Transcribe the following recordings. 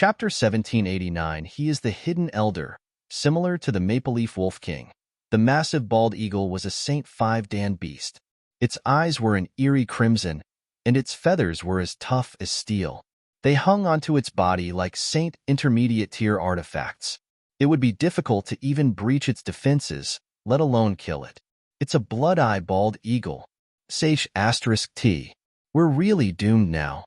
Chapter 1789. He is the hidden elder, similar to the Maple Leaf Wolf King. The massive bald eagle was a Saint 5 Dan beast. Its eyes were an eerie crimson, and its feathers were as tough as steel. They hung onto its body like Saint intermediate-tier artifacts. It would be difficult to even breach its defenses, let alone kill it. It's a blood-eye bald eagle. Sage *T. We're really doomed now.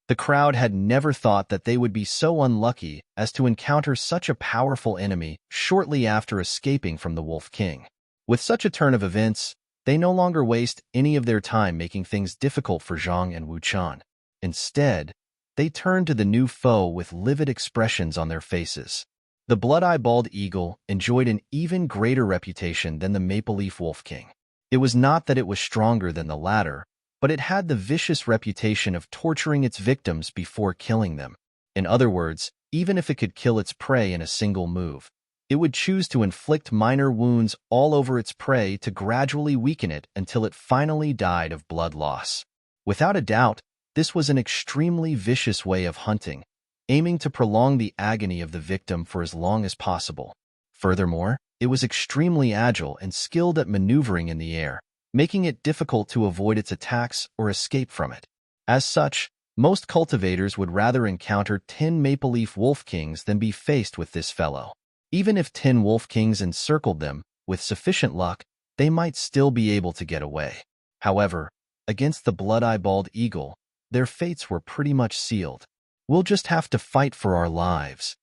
The crowd had never thought that they would be so unlucky as to encounter such a powerful enemy shortly after escaping from the Wolf King. With such a turn of events, they no longer waste any of their time making things difficult for Zhang and Wu Chan. Instead, they turn to the new foe with livid expressions on their faces. The blood-eye bald eagle enjoyed an even greater reputation than the Maple Leaf Wolf King. It was not that it was stronger than the latter, but it had the vicious reputation of torturing its victims before killing them. In other words, even if it could kill its prey in a single move, it would choose to inflict minor wounds all over its prey to gradually weaken it until it finally died of blood loss. Without a doubt, this was an extremely vicious way of hunting, aiming to prolong the agony of the victim for as long as possible. Furthermore, it was extremely agile and skilled at maneuvering in the air, making it difficult to avoid its attacks or escape from it. As such, most cultivators would rather encounter 10 Maple Leaf Wolf Kings than be faced with this fellow. Even if 10 Wolf Kings encircled them, with sufficient luck, they might still be able to get away. However, against the blood-eye bald eagle, their fates were pretty much sealed. We'll just have to fight for our lives,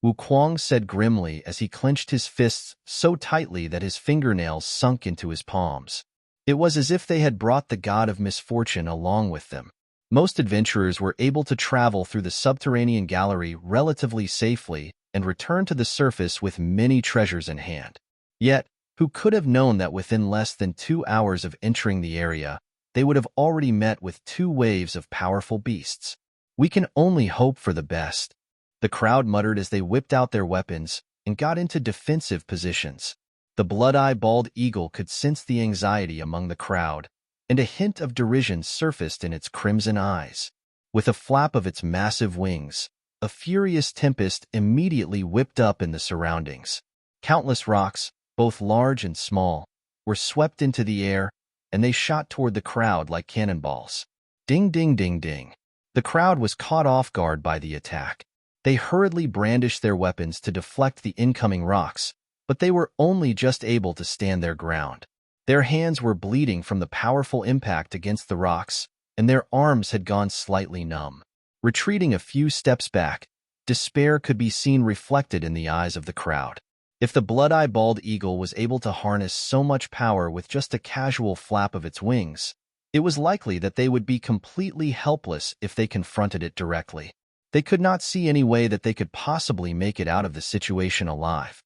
Wu Kuang said grimly as he clenched his fists so tightly that his fingernails sunk into his palms. It was as if they had brought the god of misfortune along with them. Most adventurers were able to travel through the subterranean gallery relatively safely and return to the surface with many treasures in hand. Yet, who could have known that within less than 2 hours of entering the area, they would have already met with 2 waves of powerful beasts? We can only hope for the best, the crowd muttered as they whipped out their weapons and got into defensive positions. The blood-eye bald eagle could sense the anxiety among the crowd, and a hint of derision surfaced in its crimson eyes. With a flap of its massive wings, a furious tempest immediately whipped up in the surroundings. Countless rocks, both large and small, were swept into the air, and they shot toward the crowd like cannonballs. Ding, ding, ding, ding. The crowd was caught off guard by the attack. They hurriedly brandished their weapons to deflect the incoming rocks, but they were only just able to stand their ground. Their hands were bleeding from the powerful impact against the rocks, and their arms had gone slightly numb. Retreating a few steps back, despair could be seen reflected in the eyes of the crowd. If the blood-eye bald eagle was able to harness so much power with just a casual flap of its wings, it was likely that they would be completely helpless if they confronted it directly. They could not see any way that they could possibly make it out of the situation alive.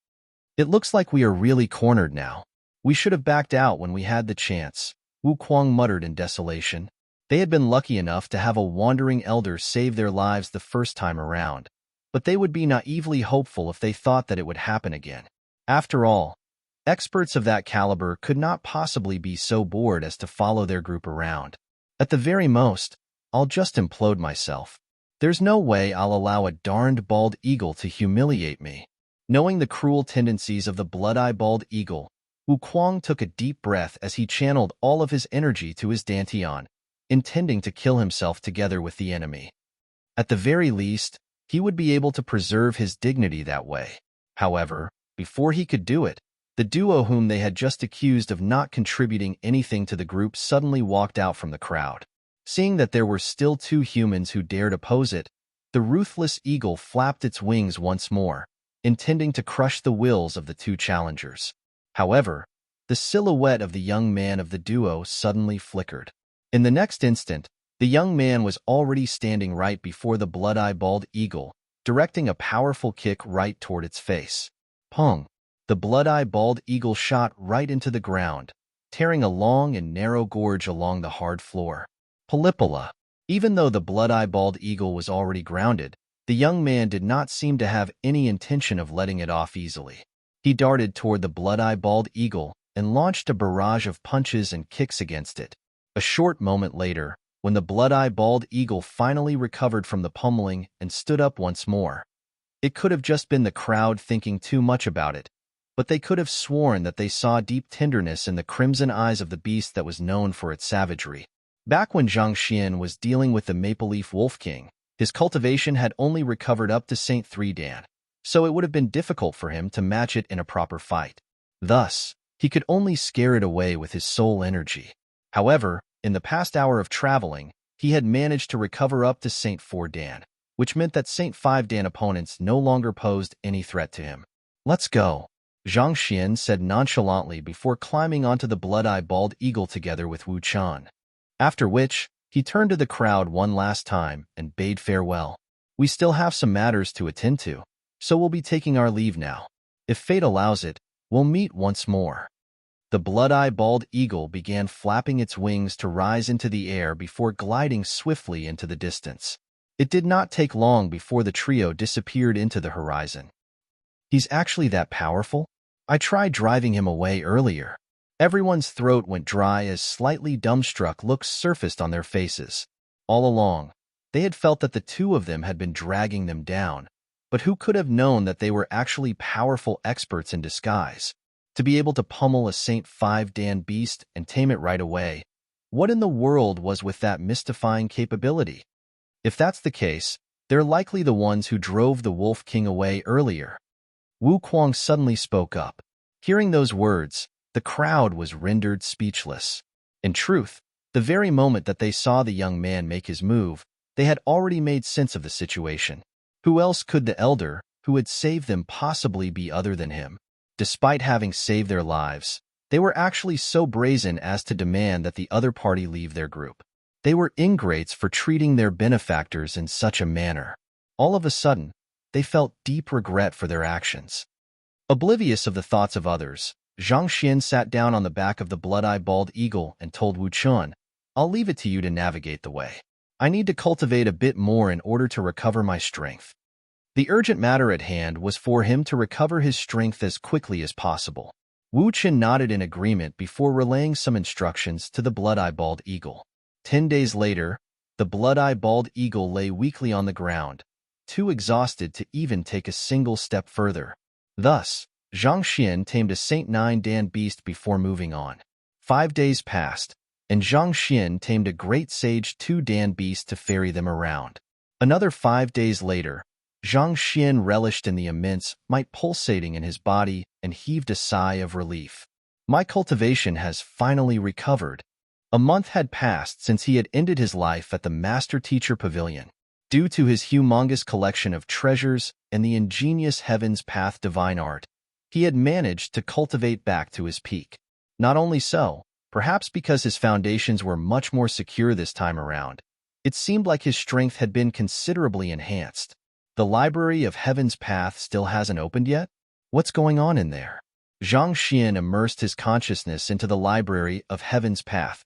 It looks like we are really cornered now. We should have backed out when we had the chance, Wu Kuang muttered in desolation. They had been lucky enough to have a wandering elder save their lives the first time around, but they would be naively hopeful if they thought that it would happen again. After all, experts of that caliber could not possibly be so bored as to follow their group around. At the very most, I'll just implode myself. There's no way I'll allow a darned bald eagle to humiliate me. Knowing the cruel tendencies of the blood-eye bald eagle, Wu Kuang took a deep breath as he channeled all of his energy to his dantian, intending to kill himself together with the enemy. At the very least, he would be able to preserve his dignity that way. However, before he could do it, the duo whom they had just accused of not contributing anything to the group suddenly walked out from the crowd. Seeing that there were still 2 humans who dared oppose it, the ruthless eagle flapped its wings once more, intending to crush the wills of the 2 challengers. However, the silhouette of the young man of the duo suddenly flickered. In the next instant, the young man was already standing right before the blood-eye bald eagle, directing a powerful kick right toward its face. Pong! The blood-eye bald eagle shot right into the ground, tearing a long and narrow gorge along the hard floor. Palipala! Even though the blood-eye bald eagle was already grounded, the young man did not seem to have any intention of letting it off easily. He darted toward the blood-eye bald eagle and launched a barrage of punches and kicks against it. A short moment later, when the blood-eyed bald eagle finally recovered from the pummeling and stood up once more. It could have just been the crowd thinking too much about it, but they could have sworn that they saw deep tenderness in the crimson eyes of the beast that was known for its savagery. Back when Zhang Xian was dealing with the Maple Leaf Wolf King, his cultivation had only recovered up to Saint 3 Dan, so it would have been difficult for him to match it in a proper fight. Thus, he could only scare it away with his soul energy. However, in the past hour of traveling, he had managed to recover up to Saint 4 Dan, which meant that Saint 5 Dan opponents no longer posed any threat to him. "Let's go," Zhang Xian said nonchalantly before climbing onto the blood-eyed bald eagle together with Wu Chan. After which, he turned to the crowd one last time and bade farewell. "We still have some matters to attend to, so we'll be taking our leave now. If fate allows it, we'll meet once more." The blood-eyed bald eagle began flapping its wings to rise into the air before gliding swiftly into the distance. It did not take long before the trio disappeared into the horizon. "He's actually that powerful? I tried driving him away earlier." Everyone's throat went dry as slightly dumbstruck looks surfaced on their faces. All along, they had felt that the two of them had been dragging them down, but who could have known that they were actually powerful experts in disguise? To be able to pummel a Saint 5 Dan beast and tame it right away, what in the world was with that mystifying capability? If that's the case, they're likely the ones who drove the Wolf King away earlier. Wu Kuang suddenly spoke up. Hearing those words, the crowd was rendered speechless. In truth, the very moment that they saw the young man make his move, they had already made sense of the situation. Who else could the elder, who had saved them, possibly be other than him? Despite having saved their lives, they were actually so brazen as to demand that the other party leave their group. They were ingrates for treating their benefactors in such a manner. All of a sudden, they felt deep regret for their actions. Oblivious of the thoughts of others, Zhang Xian sat down on the back of the blood-eyed bald eagle and told Wu Chun, "I'll leave it to you to navigate the way. I need to cultivate a bit more in order to recover my strength." The urgent matter at hand was for him to recover his strength as quickly as possible. Wu Chen nodded in agreement before relaying some instructions to the blood-eyed bald eagle. 10 days later, the blood-eyed bald eagle lay weakly on the ground, too exhausted to even take a single step further. Thus, Zhang Xian tamed a Saint 9 Dan beast before moving on. 5 days passed, and Zhang Xian tamed a great sage 2 Dan beast to ferry them around. Another 5 days later, Zhang Xian relished in the immense might pulsating in his body and heaved a sigh of relief. "My cultivation has finally recovered." A month had passed since he had ended his life at the Master Teacher Pavilion. Due to his humongous collection of treasures and the ingenious Heaven's Path divine art, he had managed to cultivate back to his peak. Not only so, perhaps because his foundations were much more secure this time around, it seemed like his strength had been considerably enhanced. The Library of Heaven's Path still hasn't opened yet? What's going on in there? Zhang Xian immersed his consciousness into the Library of Heaven's Path,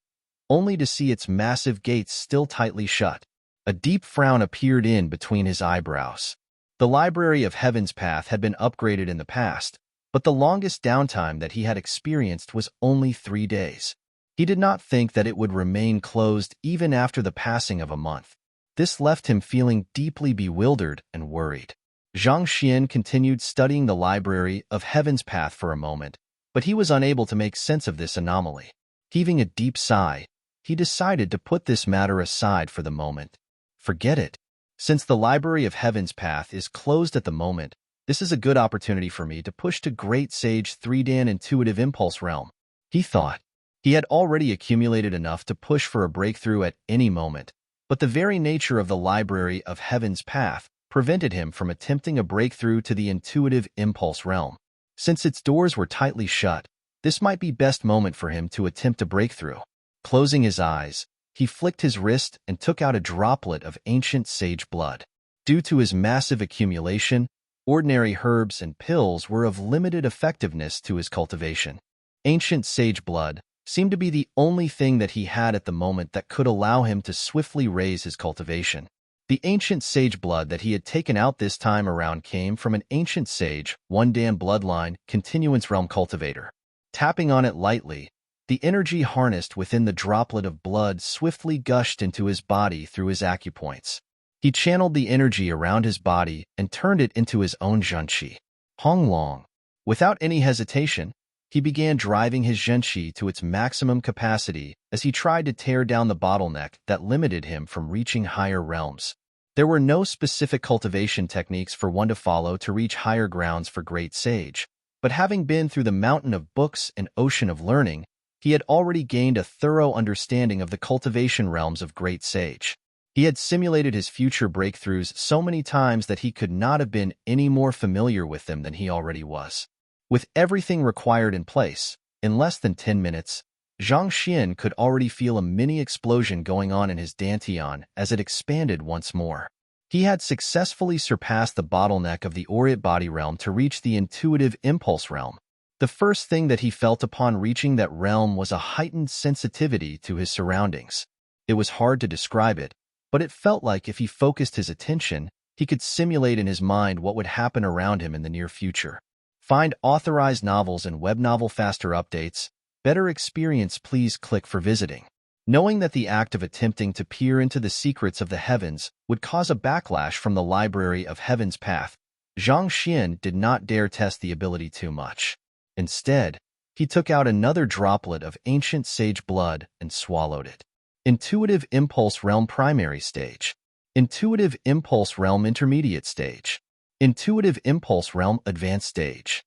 only to see its massive gates still tightly shut. A deep frown appeared in between his eyebrows. The Library of Heaven's Path had been upgraded in the past, but the longest downtime that he had experienced was only 3 days. He did not think that it would remain closed even after the passing of a month. This left him feeling deeply bewildered and worried. Zhang Xian continued studying the Library of Heaven's Path for a moment, but he was unable to make sense of this anomaly. Heaving a deep sigh, he decided to put this matter aside for the moment. Forget it. Since the Library of Heaven's Path is closed at the moment, this is a good opportunity for me to push to Great Sage 3 Dan Intuitive Impulse Realm, he thought. He had already accumulated enough to push for a breakthrough at any moment, but the very nature of the Library of Heaven's Path prevented him from attempting a breakthrough to the Intuitive Impulse Realm. Since its doors were tightly shut, this might be best moment for him to attempt a breakthrough. Closing his eyes, he flicked his wrist and took out a droplet of ancient sage blood. Due to his massive accumulation, ordinary herbs and pills were of limited effectiveness to his cultivation. Ancient sage blood seemed to be the only thing that he had at the moment that could allow him to swiftly raise his cultivation. The ancient sage blood that he had taken out this time around came from an ancient sage, 1 Dan bloodline, continuance realm cultivator. Tapping on it lightly, The energy harnessed within the droplet of blood swiftly gushed into his body through his acupoints. He channeled the energy around his body and turned it into his own zhenqi. Hong Long. Without any hesitation, he began driving his zhenqi to its maximum capacity as he tried to tear down the bottleneck that limited him from reaching higher realms. There were no specific cultivation techniques for one to follow to reach higher grounds for great sage, but having been through the mountain of books and ocean of learning, he had already gained a thorough understanding of the cultivation realms of great sage. He had simulated his future breakthroughs so many times that he could not have been any more familiar with them than he already was. With everything required in place, in less than 10 minutes, Zhang Xian could already feel a mini explosion going on in his dantian as it expanded once more. He had successfully surpassed the bottleneck of the Aurit body realm to reach the intuitive impulse realm. The first thing that he felt upon reaching that realm was a heightened sensitivity to his surroundings. It was hard to describe it, but it felt like if he focused his attention, he could simulate in his mind what would happen around him in the near future. Find authorized novels and web novel faster updates. Better experience, please click for visiting. Knowing that the act of attempting to peer into the secrets of the heavens would cause a backlash from the Library of Heaven's Path, Zhang Xian did not dare test the ability too much. Instead, he took out another droplet of ancient sage blood and swallowed it. Intuitive Impulse Realm Primary Stage. Intuitive Impulse Realm Intermediate Stage. Intuitive Impulse Realm Advanced Stage.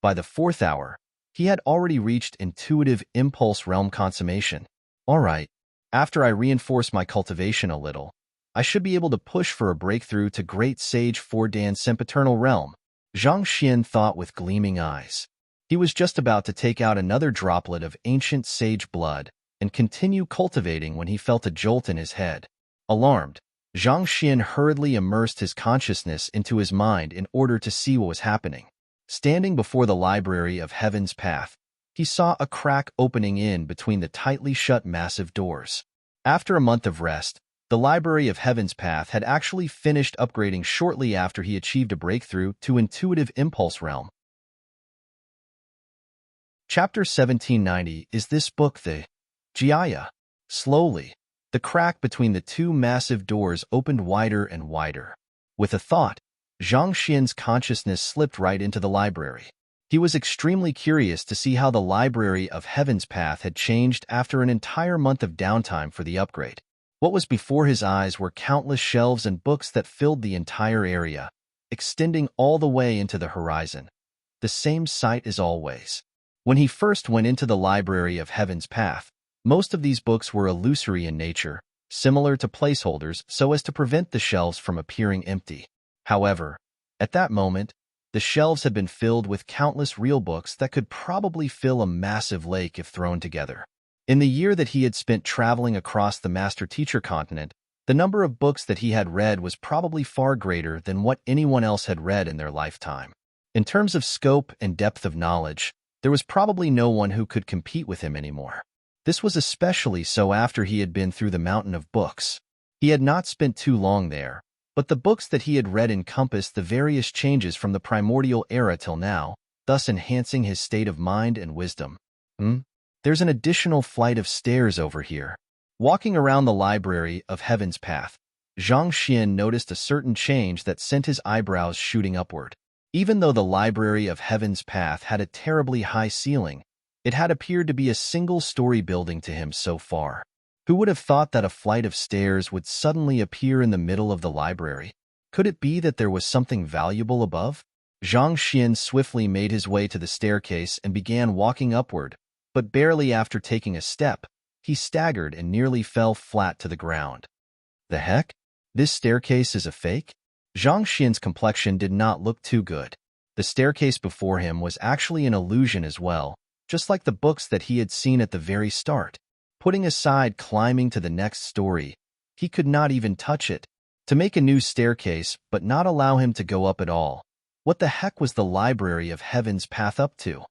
By the 4th hour, he had already reached Intuitive Impulse Realm Consummation. All right, after I reinforce my cultivation a little, I should be able to push for a breakthrough to Great Sage 4-Dan Sempiternal Realm, Zhang Xian thought with gleaming eyes. He was just about to take out another droplet of ancient sage blood and continue cultivating when he felt a jolt in his head. Alarmed, Zhang Xian hurriedly immersed his consciousness into his mind in order to see what was happening. Standing before the Library of Heaven's Path, he saw a crack opening in between the tightly shut massive doors. After a month of rest, the Library of Heaven's Path had actually finished upgrading shortly after he achieved a breakthrough to Intuitive Impulse Realm. Chapter 1790 is this book the Jia. Slowly, the crack between the two massive doors opened wider and wider. With a thought, Zhang Xian's consciousness slipped right into the library. He was extremely curious to see how the Library of Heaven's Path had changed after an entire month of downtime for the upgrade. What was before his eyes were countless shelves and books that filled the entire area, extending all the way into the horizon. The same sight as always. When he first went into the Library of Heaven's Path, most of these books were illusory in nature, similar to placeholders so as to prevent the shelves from appearing empty. However, at that moment, the shelves had been filled with countless real books that could probably fill a massive lake if thrown together. In the year that he had spent traveling across the master-teacher continent, the number of books that he had read was probably far greater than what anyone else had read in their lifetime. In terms of scope and depth of knowledge, there was probably no one who could compete with him anymore. This was especially so after he had been through the mountain of books. He had not spent too long there, but the books that he had read encompassed the various changes from the primordial era till now, thus enhancing his state of mind and wisdom. There's an additional flight of stairs over here. Walking around the Library of Heaven's Path, Zhang Xian noticed a certain change that sent his eyebrows shooting upward. Even though the Library of Heaven's Path had a terribly high ceiling, it had appeared to be a single-story building to him so far. Who would have thought that a flight of stairs would suddenly appear in the middle of the library? Could it be that there was something valuable above? Zhang Xian swiftly made his way to the staircase and began walking upward, but barely after taking a step, he staggered and nearly fell flat to the ground. The heck? This staircase is a fake? Zhang Xian's complexion did not look too good. The staircase before him was actually an illusion as well, just like the books that he had seen at the very start. Putting aside climbing to the next story, he could not even touch it. To make a new staircase but not allow him to go up at all. What the heck was the Library of Heaven's Path up to?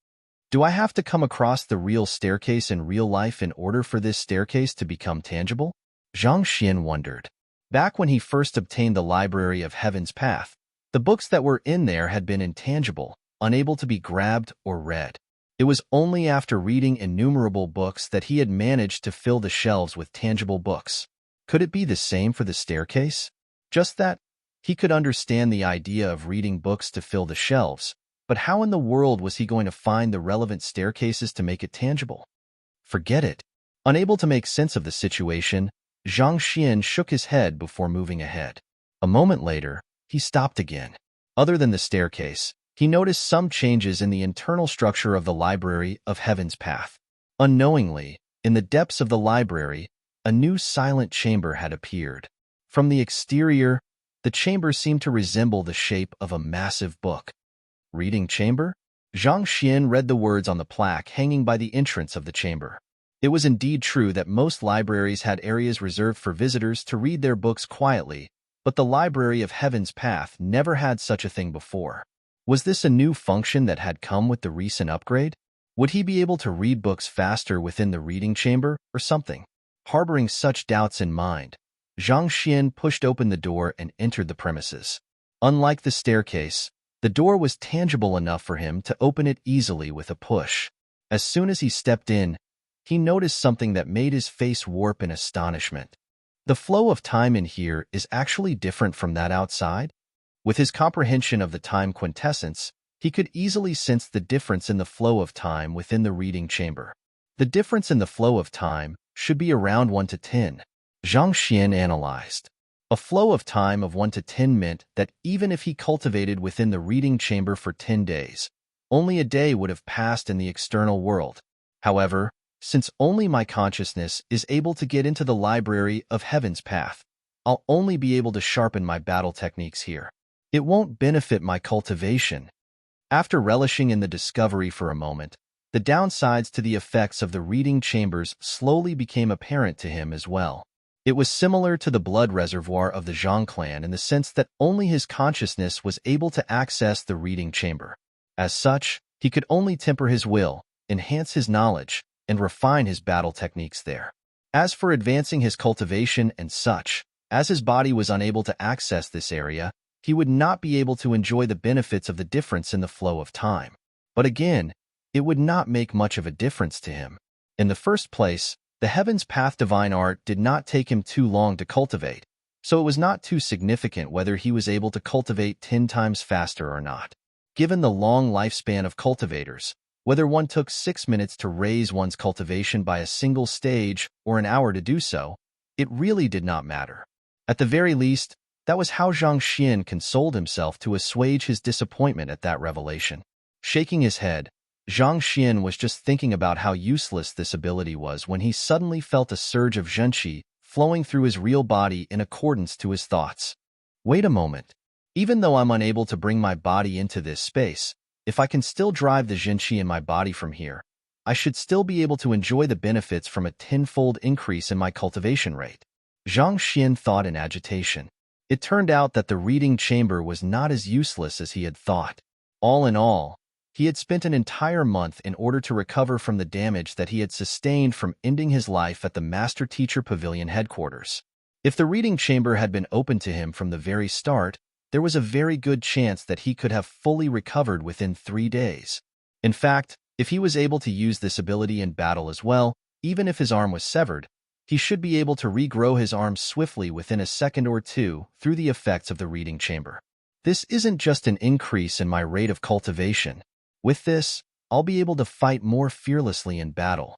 Do I have to come across the real staircase in real life in order for this staircase to become tangible? Zhang Xian wondered. Back when he first obtained the Library of Heaven's Path, the books that were in there had been intangible, unable to be grabbed or read. It was only after reading innumerable books that he had managed to fill the shelves with tangible books. Could it be the same for the staircase? Just that he could understand the idea of reading books to fill the shelves, but how in the world was he going to find the relevant staircases to make it tangible? Forget it. Unable to make sense of the situation, Zhang Xian shook his head before moving ahead. A moment later, he stopped again. Other than the staircase, he noticed some changes in the internal structure of the Library of Heaven's Path. Unknowingly, in the depths of the library, a new silent chamber had appeared. From the exterior, the chamber seemed to resemble the shape of a massive book. Reading chamber? Zhang Xian read the words on the plaque hanging by the entrance of the chamber. It was indeed true that most libraries had areas reserved for visitors to read their books quietly, but the Library of Heaven's Path never had such a thing before. Was this a new function that had come with the recent upgrade? Would he be able to read books faster within the reading chamber, or something? Harboring such doubts in mind, Zhang Xian pushed open the door and entered the premises. Unlike the staircase, the door was tangible enough for him to open it easily with a push. As soon as he stepped in, he noticed something that made his face warp in astonishment. The flow of time in here is actually different from that outside? With his comprehension of the time quintessence, he could easily sense the difference in the flow of time within the reading chamber. The difference in the flow of time should be around 1 to 10. Zhang Xian analyzed. A flow of time of 1 to 10 meant that even if he cultivated within the reading chamber for 10 days, only a day would have passed in the external world. However, since only my consciousness is able to get into the Library of Heaven's Path, I'll only be able to sharpen my battle techniques here. It won't benefit my cultivation. After relishing in the discovery for a moment, the downsides to the effects of the reading chambers slowly became apparent to him as well. It was similar to the blood reservoir of the Zhang clan in the sense that only his consciousness was able to access the reading chamber. As such, he could only temper his will, enhance his knowledge, and refine his battle techniques there. As for advancing his cultivation and such, as his body was unable to access this area, he would not be able to enjoy the benefits of the difference in the flow of time. But again, it would not make much of a difference to him. In the first place, the Heaven's Path divine art did not take him too long to cultivate, so it was not too significant whether he was able to cultivate 10 times faster or not. Given the long lifespan of cultivators, whether one took 6 minutes to raise one's cultivation by a single stage or an hour to do so, it really did not matter. At the very least, that was how Zhang Xian consoled himself to assuage his disappointment at that revelation. Shaking his head, Zhang Xian was just thinking about how useless this ability was when he suddenly felt a surge of zhenqi flowing through his real body in accordance to his thoughts. Wait a moment. Even though I'm unable to bring my body into this space, if I can still drive the zhenqi in my body from here, I should still be able to enjoy the benefits from a tenfold increase in my cultivation rate. Zhang Xian thought in agitation. It turned out that the reading chamber was not as useless as he had thought. All in all, he had spent an entire month in order to recover from the damage that he had sustained from ending his life at the Master Teacher Pavilion headquarters. If the reading chamber had been open to him from the very start, there was a very good chance that he could have fully recovered within 3 days. In fact, if he was able to use this ability in battle as well, even if his arm was severed, he should be able to regrow his arm swiftly within a second or two through the effects of the reading chamber. This isn't just an increase in my rate of cultivation. With this, I'll be able to fight more fearlessly in battle.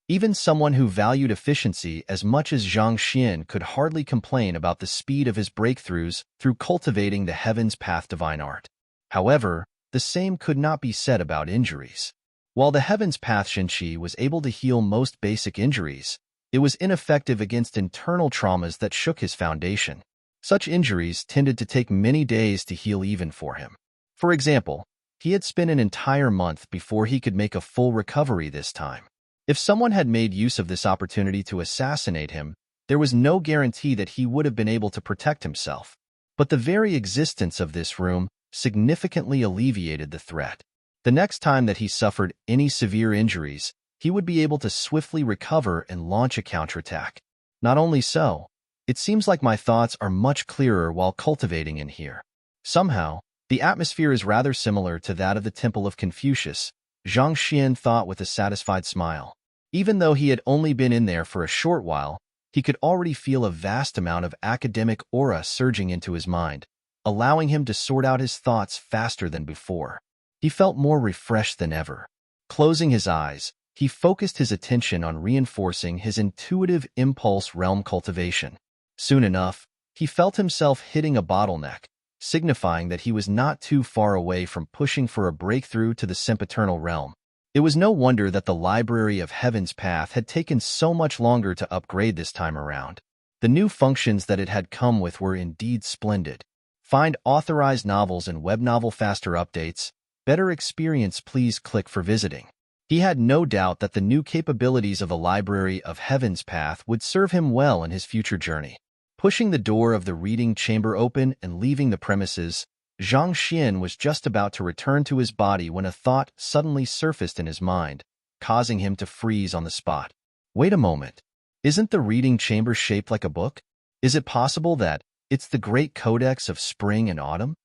Even someone who valued efficiency as much as Zhang Xian could hardly complain about the speed of his breakthroughs through cultivating the Heaven's Path divine art. However, the same could not be said about injuries. While the Heaven's Path zhenqi was able to heal most basic injuries, it was ineffective against internal traumas that shook his foundation. Such injuries tended to take many days to heal even for him. For example, he had spent an entire month before he could make a full recovery this time. If someone had made use of this opportunity to assassinate him, there was no guarantee that he would have been able to protect himself. But the very existence of this room significantly alleviated the threat. The next time that he suffered any severe injuries, he would be able to swiftly recover and launch a counterattack. Not only so, it seems like my thoughts are much clearer while cultivating in here. Somehow, the atmosphere is rather similar to that of the Temple of Confucius, Zhang Xian thought with a satisfied smile. Even though he had only been in there for a short while, he could already feel a vast amount of academic aura surging into his mind, allowing him to sort out his thoughts faster than before. He felt more refreshed than ever. Closing his eyes, he focused his attention on reinforcing his intuitive impulse realm cultivation. Soon enough, he felt himself hitting a bottleneck, signifying that he was not too far away from pushing for a breakthrough to the sempiternal realm. It was no wonder that the Library of Heaven's Path had taken so much longer to upgrade this time around. The new functions that it had come with were indeed splendid. Find authorized novels and web novel faster updates. Better experience, please click for visiting. He had no doubt that the new capabilities of the Library of Heaven's Path would serve him well in his future journey. Pushing the door of the reading chamber open and leaving the premises, Zhang Xian was just about to return to his body when a thought suddenly surfaced in his mind, causing him to freeze on the spot. Wait a moment. Isn't the reading chamber shaped like a book? Is it possible that it's the Great Codex of Spring and Autumn?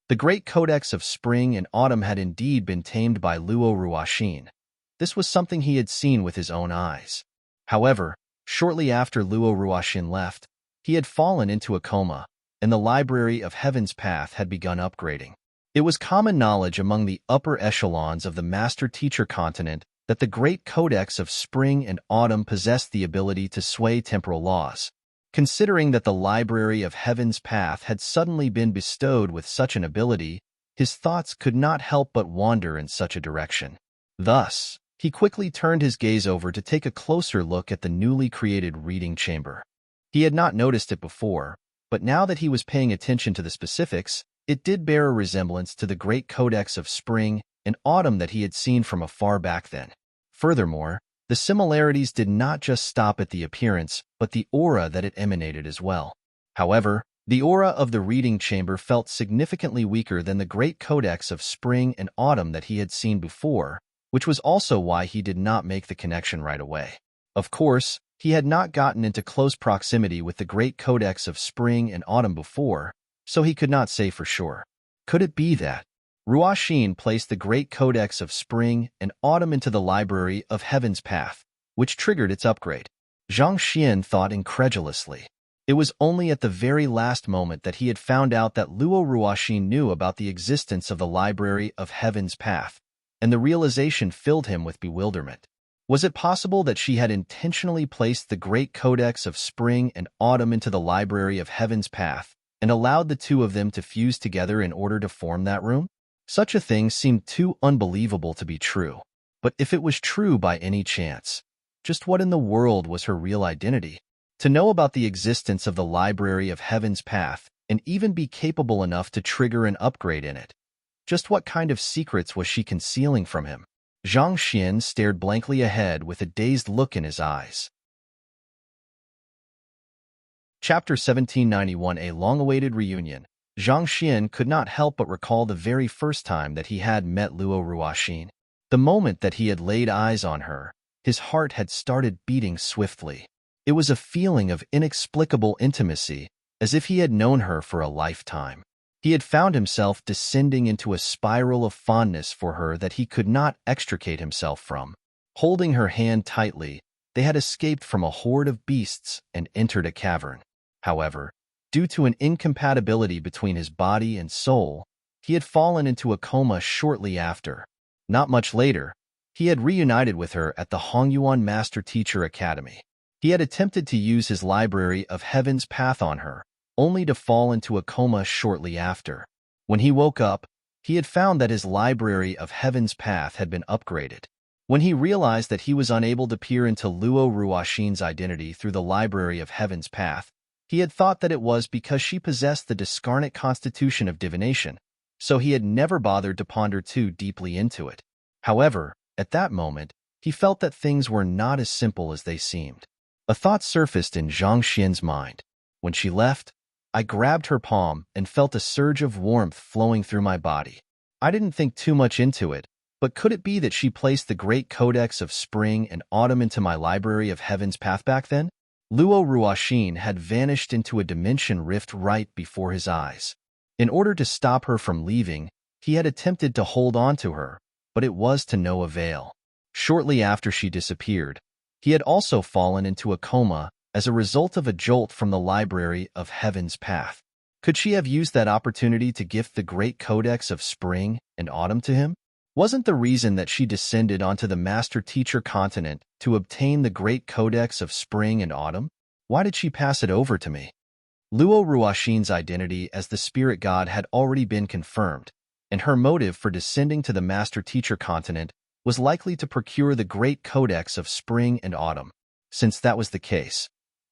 The Great Codex of Spring and Autumn had indeed been tamed by Luo Ruoxin. This was something he had seen with his own eyes. However, shortly after Luo Ruoxin left, he had fallen into a coma, and the Library of Heaven's Path had begun upgrading. It was common knowledge among the upper echelons of the master-teacher continent that the Great Codex of Spring and Autumn possessed the ability to sway temporal laws. Considering that the Library of Heaven's Path had suddenly been bestowed with such an ability, his thoughts could not help but wander in such a direction. Thus, he quickly turned his gaze over to take a closer look at the newly created reading chamber. He had not noticed it before, but now that he was paying attention to the specifics, it did bear a resemblance to the Great Codex of Spring and Autumn that he had seen from afar back then. Furthermore, the similarities did not just stop at the appearance, but the aura that it emanated as well. However, the aura of the reading chamber felt significantly weaker than the Great Codex of Spring and Autumn that he had seen before, which was also why he did not make the connection right away. Of course, he had not gotten into close proximity with the Great Codex of Spring and Autumn before, so he could not say for sure. Could it be that Ruoxin placed the Great Codex of Spring and Autumn into the Library of Heaven's Path, which triggered its upgrade? Zhang Xian thought incredulously. It was only at the very last moment that he had found out that Luo Ruoxin knew about the existence of the Library of Heaven's Path, and the realization filled him with bewilderment. Was it possible that she had intentionally placed the Great Codex of Spring and Autumn into the Library of Heaven's Path and allowed the two of them to fuse together in order to form that room? Such a thing seemed too unbelievable to be true. But if it was true by any chance, just what in the world was her real identity? To know about the existence of the Library of Heaven's Path and even be capable enough to trigger an upgrade in it, just what kind of secrets was she concealing from him? Zhang Xian stared blankly ahead with a dazed look in his eyes. Chapter 1791. A long-awaited reunion. Zhang Xian could not help but recall the very first time that he had met Luo Ruoxin. The moment that he had laid eyes on her, his heart had started beating swiftly. It was a feeling of inexplicable intimacy, as if he had known her for a lifetime. He had found himself descending into a spiral of fondness for her that he could not extricate himself from. Holding her hand tightly, they had escaped from a horde of beasts and entered a cavern. However, due to an incompatibility between his body and soul, he had fallen into a coma shortly after. Not much later, he had reunited with her at the Hongyuan Master Teacher Academy. He had attempted to use his Library of Heaven's Path on her, only to fall into a coma shortly after. When he woke up, he had found that his Library of Heaven's Path had been upgraded. When he realized that he was unable to peer into Luo Ruoxin's identity through the Library of Heaven's Path, he had thought that it was because she possessed the discarnate constitution of divination, so he had never bothered to ponder too deeply into it. However, at that moment, he felt that things were not as simple as they seemed. A thought surfaced in Zhang Xian's mind. When she left, I grabbed her palm and felt a surge of warmth flowing through my body. I didn't think too much into it, but could it be that she placed the Great Codex of Spring and Autumn into my Library of Heaven's Path back then? Luo Ruoxin had vanished into a dimension rift right before his eyes. In order to stop her from leaving, he had attempted to hold on to her, but it was to no avail. Shortly after she disappeared, he had also fallen into a coma as a result of a jolt from the library of Heaven's Path. Could she have used that opportunity to gift the great codex of spring and autumn to him? Wasn't the reason that she descended onto the master-teacher continent to obtain the great codex of spring and autumn? Why did she pass it over to me? Luo Ruoxin's identity as the spirit god had already been confirmed, and her motive for descending to the master-teacher continent was likely to procure the great codex of spring and autumn. Since that was the case,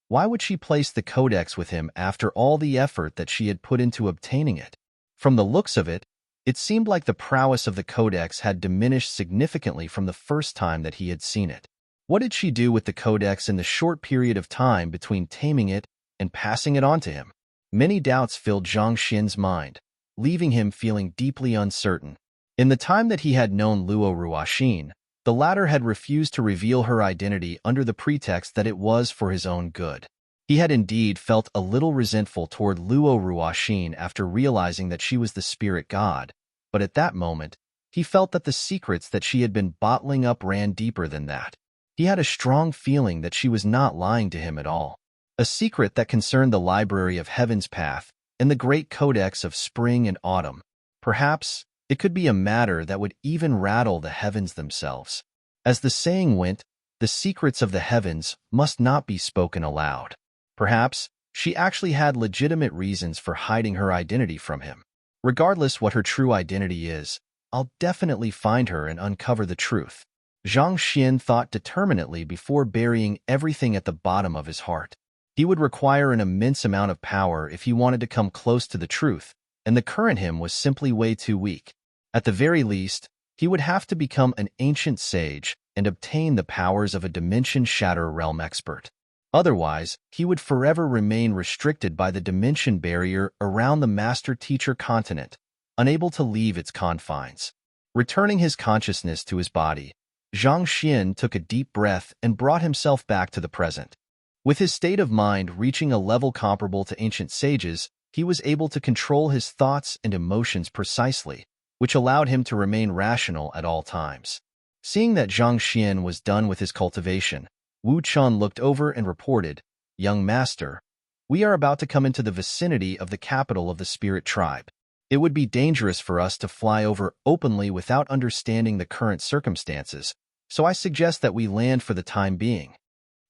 why would she place the codex with him after all the effort that she had put into obtaining it? From the looks of it, it seemed like the prowess of the codex had diminished significantly from the first time that he had seen it. What did she do with the codex in the short period of time between taming it and passing it on to him? Many doubts filled Zhang Xian's mind, leaving him feeling deeply uncertain. In the time that he had known Luo Ruoxin, the latter had refused to reveal her identity under the pretext that it was for his own good. He had indeed felt a little resentful toward Luo Ruoxin after realizing that she was the spirit god, but at that moment, he felt that the secrets that she had been bottling up ran deeper than that. He had a strong feeling that she was not lying to him at all. A secret that concerned the library of Heaven's Path and the great codex of spring and autumn. Perhaps it could be a matter that would even rattle the heavens themselves. As the saying went, the secrets of the heavens must not be spoken aloud. Perhaps she actually had legitimate reasons for hiding her identity from him. Regardless what her true identity is, I'll definitely find her and uncover the truth. Zhang Xian thought determinedly before burying everything at the bottom of his heart. He would require an immense amount of power if he wanted to come close to the truth, and the current him was simply way too weak. At the very least, he would have to become an ancient sage and obtain the powers of a Dimension Shatter Realm expert. Otherwise, he would forever remain restricted by the dimension barrier around the master-teacher continent, unable to leave its confines. Returning his consciousness to his body, Zhang Xian took a deep breath and brought himself back to the present. With his state of mind reaching a level comparable to ancient sages, he was able to control his thoughts and emotions precisely, which allowed him to remain rational at all times. Seeing that Zhang Xian was done with his cultivation, Wu Chun looked over and reported, "Young master, we are about to come into the vicinity of the capital of the spirit tribe. It would be dangerous for us to fly over openly without understanding the current circumstances, so I suggest that we land for the time being."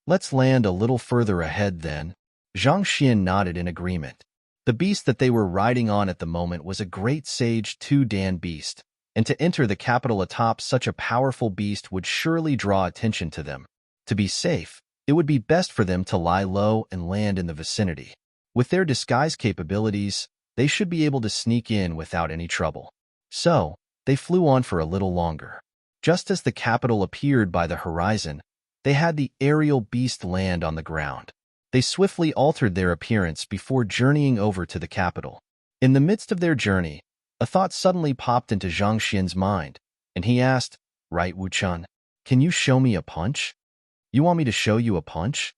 "Let's land a little further ahead then." Zhang Xian nodded in agreement. The beast that they were riding on at the moment was a great sage two-dan beast, and to enter the capital atop such a powerful beast would surely draw attention to them. To be safe, it would be best for them to lie low and land in the vicinity. With their disguise capabilities, they should be able to sneak in without any trouble. So, they flew on for a little longer. Just as the capital appeared by the horizon, they had the aerial beast land on the ground. They swiftly altered their appearance before journeying over to the capital. In the midst of their journey, a thought suddenly popped into Zhang Xian's mind, and he asked, "Right, Wu Chun, can you show me a punch?" "You want me to show you a punch?"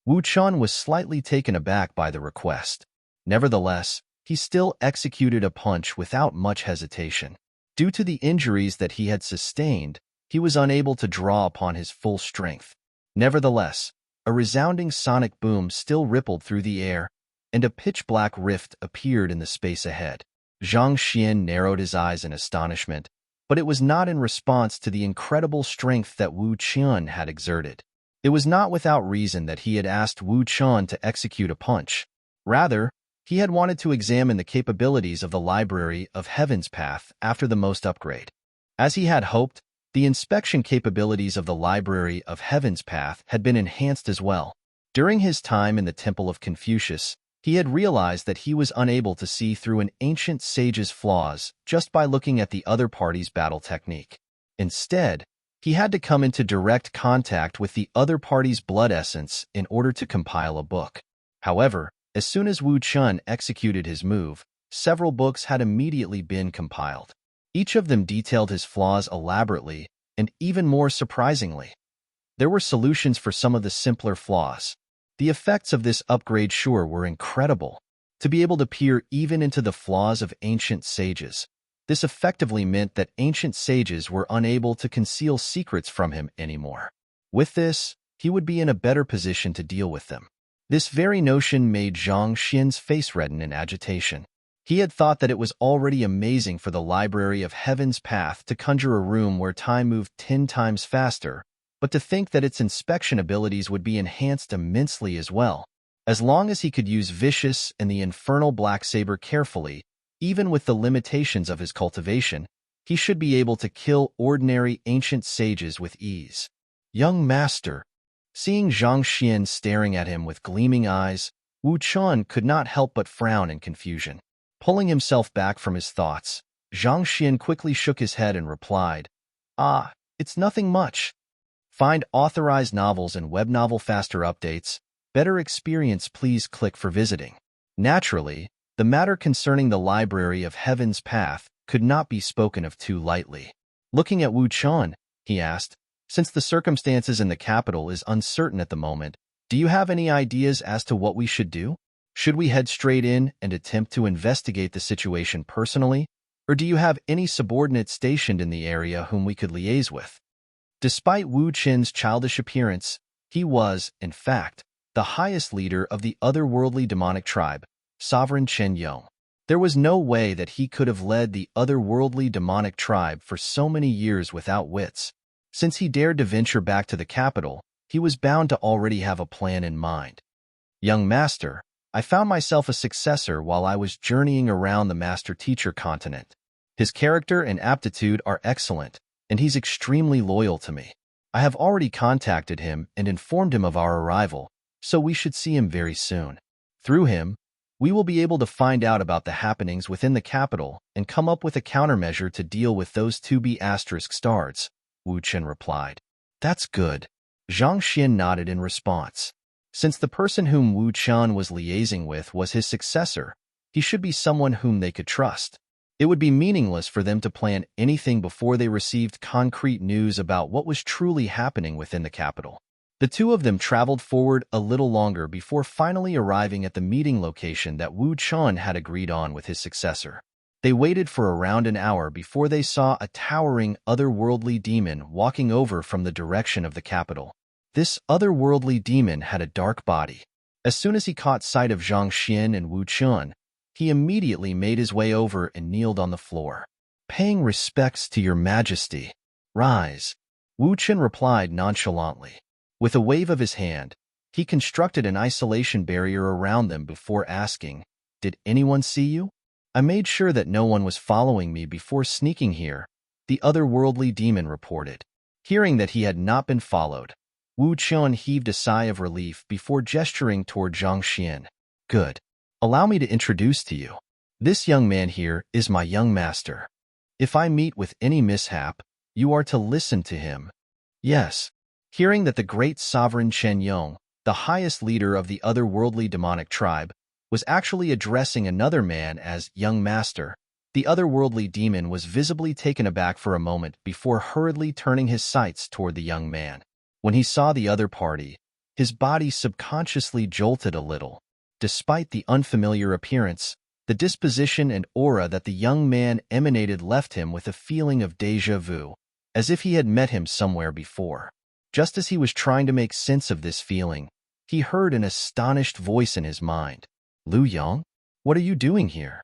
Wu Chun was slightly taken aback by the request. Nevertheless, he still executed a punch without much hesitation. Due to the injuries that he had sustained, he was unable to draw upon his full strength. Nevertheless, a resounding sonic boom still rippled through the air, and a pitch-black rift appeared in the space ahead. Zhang Xian narrowed his eyes in astonishment, but it was not in response to the incredible strength that Wu Chun had exerted. It was not without reason that he had asked Wu Chun to execute a punch. Rather, he had wanted to examine the capabilities of the Library of Heaven's Path after the most upgrade. As he had hoped, the inspection capabilities of the Library of Heaven's Path had been enhanced as well. During his time in the Temple of Confucius, he had realized that he was unable to see through an ancient sage's flaws just by looking at the other party's battle technique. Instead, he had to come into direct contact with the other party's blood essence in order to compile a book. However, as soon as Wu Chun executed his move, several books had immediately been compiled. Each of them detailed his flaws elaborately, and even more surprisingly, there were solutions for some of the simpler flaws. The effects of this upgrade sure were incredible. To be able to peer even into the flaws of ancient sages, This effectively meant that ancient sages were unable to conceal secrets from him anymore. With this, he would be in a better position to deal with them. This very notion made Zhang Xian's face redden in agitation. He had thought that it was already amazing for the Library of Heaven's Path to conjure a room where time moved 10 times faster, but to think that its inspection abilities would be enhanced immensely as well. As long as he could use Vicious and the Infernal Black Saber carefully, even with the limitations of his cultivation, he should be able to kill ordinary ancient sages with ease. Young master. Seeing Zhang Xian staring at him with gleaming eyes, Wu Chuan could not help but frown in confusion. Pulling himself back from his thoughts, Zhang Xian quickly shook his head and replied, "Ah, it's nothing much. Find authorized novels and web novel faster updates. Better experience, please click for visiting." Naturally, the matter concerning the Library of Heaven's Path could not be spoken of too lightly. Looking at Wu Chuan, he asked, "Since the circumstances in the capital is uncertain at the moment, do you have any ideas as to what we should do? Should we head straight in and attempt to investigate the situation personally, or do you have any subordinates stationed in the area whom we could liaise with?" Despite Wu Qin's childish appearance, he was, in fact, the highest leader of the otherworldly demonic tribe, Sovereign Chen Yong. There was no way that he could have led the otherworldly demonic tribe for so many years without wits. Since he dared to venture back to the capital, he was bound to already have a plan in mind. "Young master, I found myself a successor while I was journeying around the master-teacher continent. His character and aptitude are excellent, and he's extremely loyal to me. I have already contacted him and informed him of our arrival, so we should see him very soon. Through him, we will be able to find out about the happenings within the capital and come up with a countermeasure to deal with those 2B asterisk stars," Wu Chen replied. "That's good." Zhang Xian nodded in response. Since the person whom Wu Chen was liaising with was his successor, he should be someone whom they could trust. It would be meaningless for them to plan anything before they received concrete news about what was truly happening within the capital. The two of them traveled forward a little longer before finally arriving at the meeting location that Wu Chen had agreed on with his successor. They waited for around an hour before they saw a towering otherworldly demon walking over from the direction of the capital. This otherworldly demon had a dark body. As soon as he caught sight of Zhang Xian and Wu Chen, he immediately made his way over and kneeled on the floor. "Paying respects to your majesty." "Rise," Wu Chen replied nonchalantly. With a wave of his hand, he constructed an isolation barrier around them before asking, "Did anyone see you?" "I made sure that no one was following me before sneaking here," the otherworldly demon reported. Hearing that he had not been followed, Wu Chen heaved a sigh of relief before gesturing toward Zhang Xian. "Good. Allow me to introduce to you. This young man here is my young master. If I meet with any mishap, you are to listen to him." "Yes." Hearing that the great sovereign Chen Yong, the highest leader of the otherworldly demonic tribe, was actually addressing another man as young master, the otherworldly demon was visibly taken aback for a moment before hurriedly turning his sights toward the young man. When he saw the other party, his body subconsciously jolted a little. Despite the unfamiliar appearance, the disposition and aura that the young man emanated left him with a feeling of déjà vu, as if he had met him somewhere before. Just as he was trying to make sense of this feeling, he heard an astonished voice in his mind. "Lu Yang, what are you doing here?"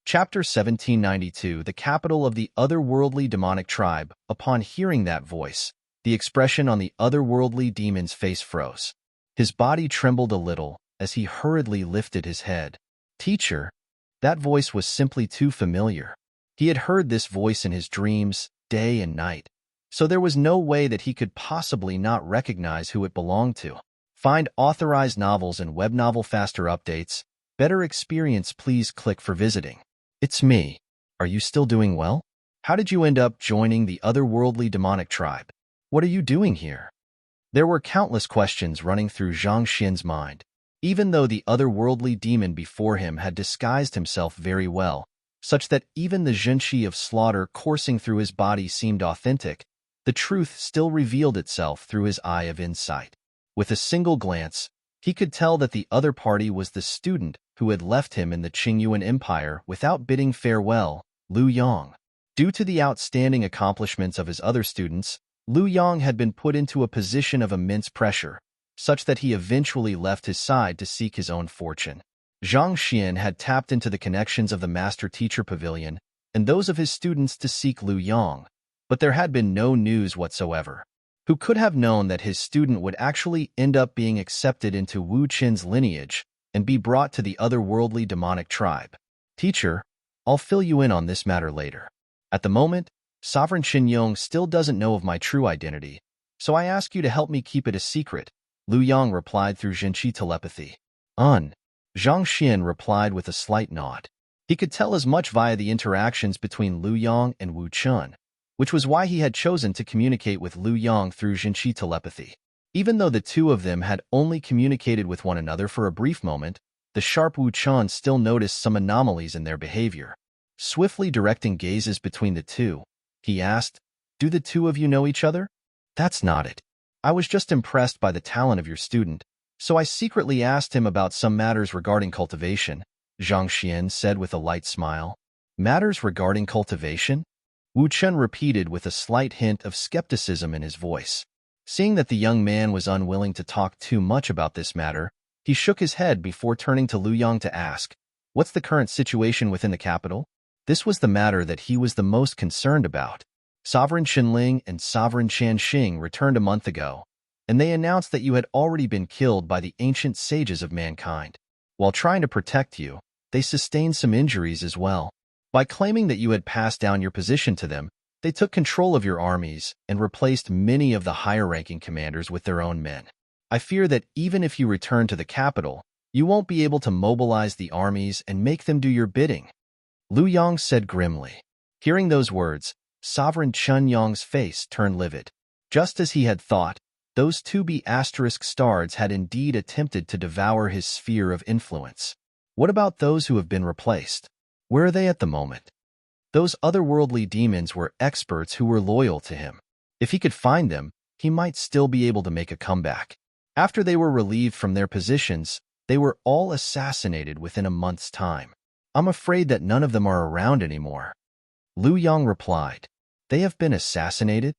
Chapter 1792, the capital of the otherworldly demonic tribe. Upon hearing that voice, the expression on the otherworldly demon's face froze. His body trembled a little as he hurriedly lifted his head. "Teacher," that voice was simply too familiar. He had heard this voice in his dreams, day and night, so there was no way that he could possibly not recognize who it belonged to. Find authorized novels and web novel faster updates. Better experience, please click for visiting. "It's me. Are you still doing well? How did you end up joining the otherworldly demonic tribe? What are you doing here?" There were countless questions running through Zhang Xian's mind. Even though the otherworldly demon before him had disguised himself very well, such that even the zhenqi of slaughter coursing through his body seemed authentic, the truth still revealed itself through his eye of insight. With a single glance, he could tell that the other party was the student who had left him in the Qingyuan Empire without bidding farewell, Liu Yang. Due to the outstanding accomplishments of his other students, Liu Yang had been put into a position of immense pressure, such that he eventually left his side to seek his own fortune. Zhang Xian had tapped into the connections of the Master-Teacher Pavilion and those of his students to seek Liu Yang, but there had been no news whatsoever. Who could have known that his student would actually end up being accepted into Wu Qin's lineage and be brought to the otherworldly demonic tribe? Teacher, I'll fill you in on this matter later. At the moment, Sovereign Qinyong still doesn't know of my true identity, so I ask you to help me keep it a secret, Liu Yang replied through Zhenqi telepathy. Zhang Xian replied with a slight nod. He could tell as much via the interactions between Liu Yang and Wu Qin, which was why he had chosen to communicate with Liu Yang through Zhenqi telepathy. Even though the two of them had only communicated with one another for a brief moment, the sharp Wu Qin still noticed some anomalies in their behavior. Swiftly directing gazes between the two, he asked, "Do the two of you know each other?" "That's not it. I was just impressed by the talent of your student, so I secretly asked him about some matters regarding cultivation," Zhang Xian said with a light smile. "Matters regarding cultivation?" Wu Qin repeated with a slight hint of skepticism in his voice. Seeing that the young man was unwilling to talk too much about this matter, he shook his head before turning to Liu Yang to ask, "What's the current situation within the capital?" This was the matter that he was the most concerned about. Sovereign Qinling and Sovereign Chanxing returned a month ago, and they announced that you had already been killed by the ancient sages of mankind. While trying to protect you, they sustained some injuries as well. By claiming that you had passed down your position to them, they took control of your armies and replaced many of the higher-ranking commanders with their own men. I fear that even if you return to the capital, you won't be able to mobilize the armies and make them do your bidding," Liu Yang said grimly. Hearing those words, Sovereign Chen Yang's face turned livid. Just as he had thought, those 2B asterisk stars had indeed attempted to devour his sphere of influence. What about those who have been replaced? Where are they at the moment? Those otherworldly demons were experts who were loyal to him. If he could find them, he might still be able to make a comeback. After they were relieved from their positions, they were all assassinated within a month's time. I'm afraid that none of them are around anymore, Liu Yang replied. They have been assassinated?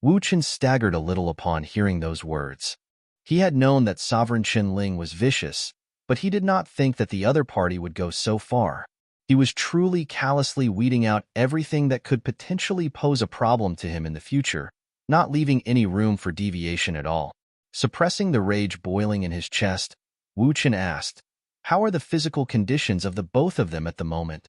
Wu Qin staggered a little upon hearing those words. He had known that Sovereign Qinling was vicious, but he did not think that the other party would go so far. He was truly callously weeding out everything that could potentially pose a problem to him in the future, not leaving any room for deviation at all. Suppressing the rage boiling in his chest, Wu Qin asked, "How are the physical conditions of the both of them at the moment?"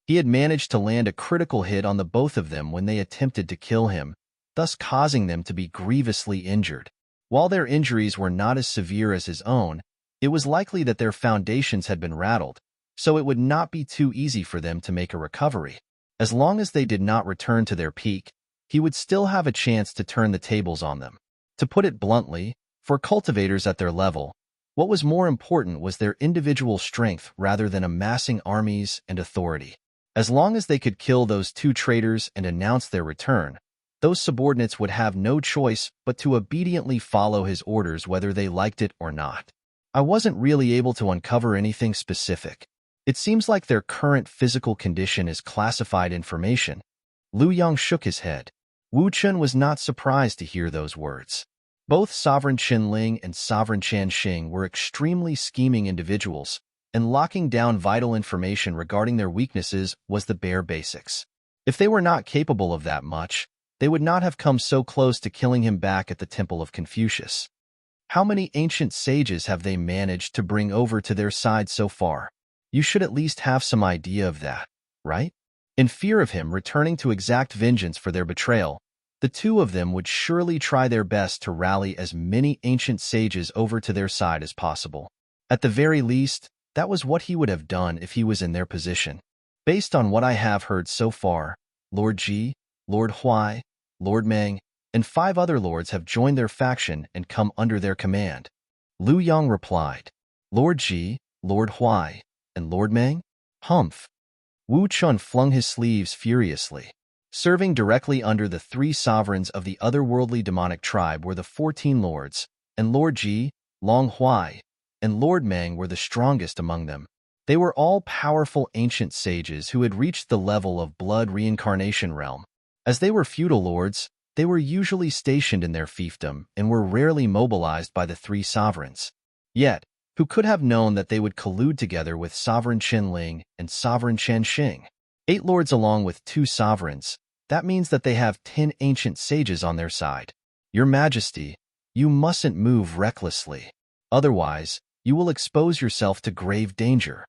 He had managed to land a critical hit on the both of them when they attempted to kill him, thus causing them to be grievously injured. While their injuries were not as severe as his own, it was likely that their foundations had been rattled, so it would not be too easy for them to make a recovery. As long as they did not return to their peak, he would still have a chance to turn the tables on them. To put it bluntly, for cultivators at their level, what was more important was their individual strength rather than amassing armies and authority. As long as they could kill those two traitors and announce their return, those subordinates would have no choice but to obediently follow his orders whether they liked it or not. I wasn't really able to uncover anything specific. It seems like their current physical condition is classified information. Liu Yang shook his head. Wu Qin was not surprised to hear those words. Both Sovereign Qinling and Sovereign Chanxing were extremely scheming individuals, and locking down vital information regarding their weaknesses was the bare basics. If they were not capable of that much, they would not have come so close to killing him back at the Temple of Confucius. How many ancient sages have they managed to bring over to their side so far? You should at least have some idea of that, right? In fear of him returning to exact vengeance for their betrayal, the two of them would surely try their best to rally as many ancient sages over to their side as possible. At the very least, that was what he would have done if he was in their position. Based on what I have heard so far, Lord Ji, Lord Huai, Lord Meng, and 5 other lords have joined their faction and come under their command. Liu Yang replied. Lord Ji, Lord Huai, and Lord Meng? Humph. Wu Qin flung his sleeves furiously. Serving directly under the 3 sovereigns of the otherworldly demonic tribe were the 14 lords, and Lord Ji, Long Huai, and Lord Meng were the strongest among them. They were all powerful ancient sages who had reached the level of blood reincarnation realm. As they were feudal lords, they were usually stationed in their fiefdom and were rarely mobilized by the three sovereigns. Yet, who could have known that they would collude together with Sovereign Qinling and Sovereign Qianxing? 8 lords along with 2 sovereigns. That means that they have 10 ancient sages on their side. Your Majesty, you mustn't move recklessly. Otherwise, you will expose yourself to grave danger.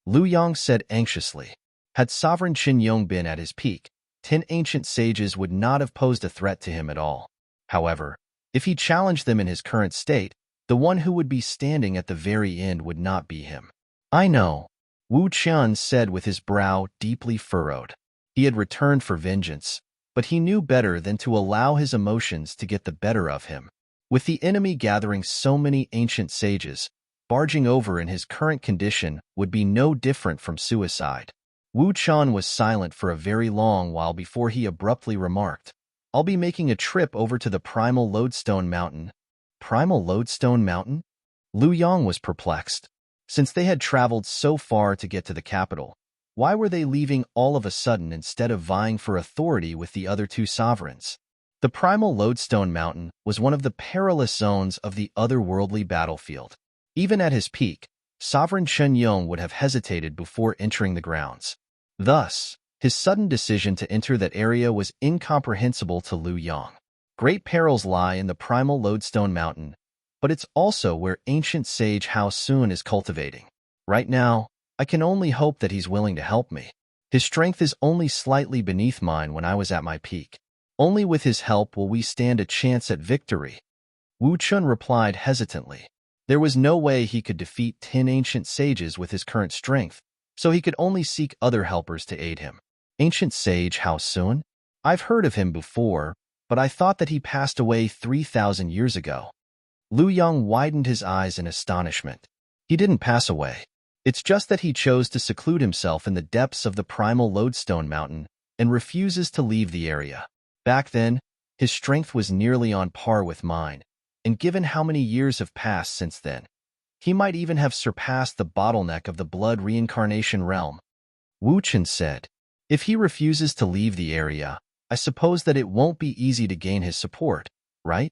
Liu Yang said anxiously. Had Sovereign Qin been at his peak, 10 ancient sages would not have posed a threat to him at all. However, if he challenged them in his current state, the one who would be standing at the very end would not be him. I know, Wu Qian said with his brow deeply furrowed. He had returned for vengeance, but he knew better than to allow his emotions to get the better of him. With the enemy gathering so many ancient sages, barging over in his current condition would be no different from suicide. Wu Qian was silent for a very long while before he abruptly remarked, I'll be making a trip over to the Primal Lodestone Mountain. Primal Lodestone Mountain? Liu Yang was perplexed. Since they had traveled so far to get to the capital, why were they leaving all of a sudden instead of vying for authority with the other 2 sovereigns? The Primal Lodestone Mountain was one of the perilous zones of the otherworldly battlefield. Even at his peak, Sovereign Qianxing would have hesitated before entering the grounds. Thus, his sudden decision to enter that area was incomprehensible to Liu Yang. Great perils lie in the Primal Lodestone Mountain, but it's also where ancient sage Hao Sun is cultivating. Right now, I can only hope that he's willing to help me. His strength is only slightly beneath mine when I was at my peak. Only with his help will we stand a chance at victory. Wu Chun replied hesitantly. There was no way he could defeat 10 ancient sages with his current strength, so he could only seek other helpers to aid him. Ancient sage Hao Sun? I've heard of him before, but I thought that he passed away 3,000 years ago. Liu Yang widened his eyes in astonishment. He didn't pass away. It's just that he chose to seclude himself in the depths of the Primal Lodestone Mountain and refuses to leave the area. Back then, his strength was nearly on par with mine, and given how many years have passed since then, he might even have surpassed the bottleneck of the blood reincarnation realm. Wu Chen said, if he refuses to leave the area, I suppose that it won't be easy to gain his support, right?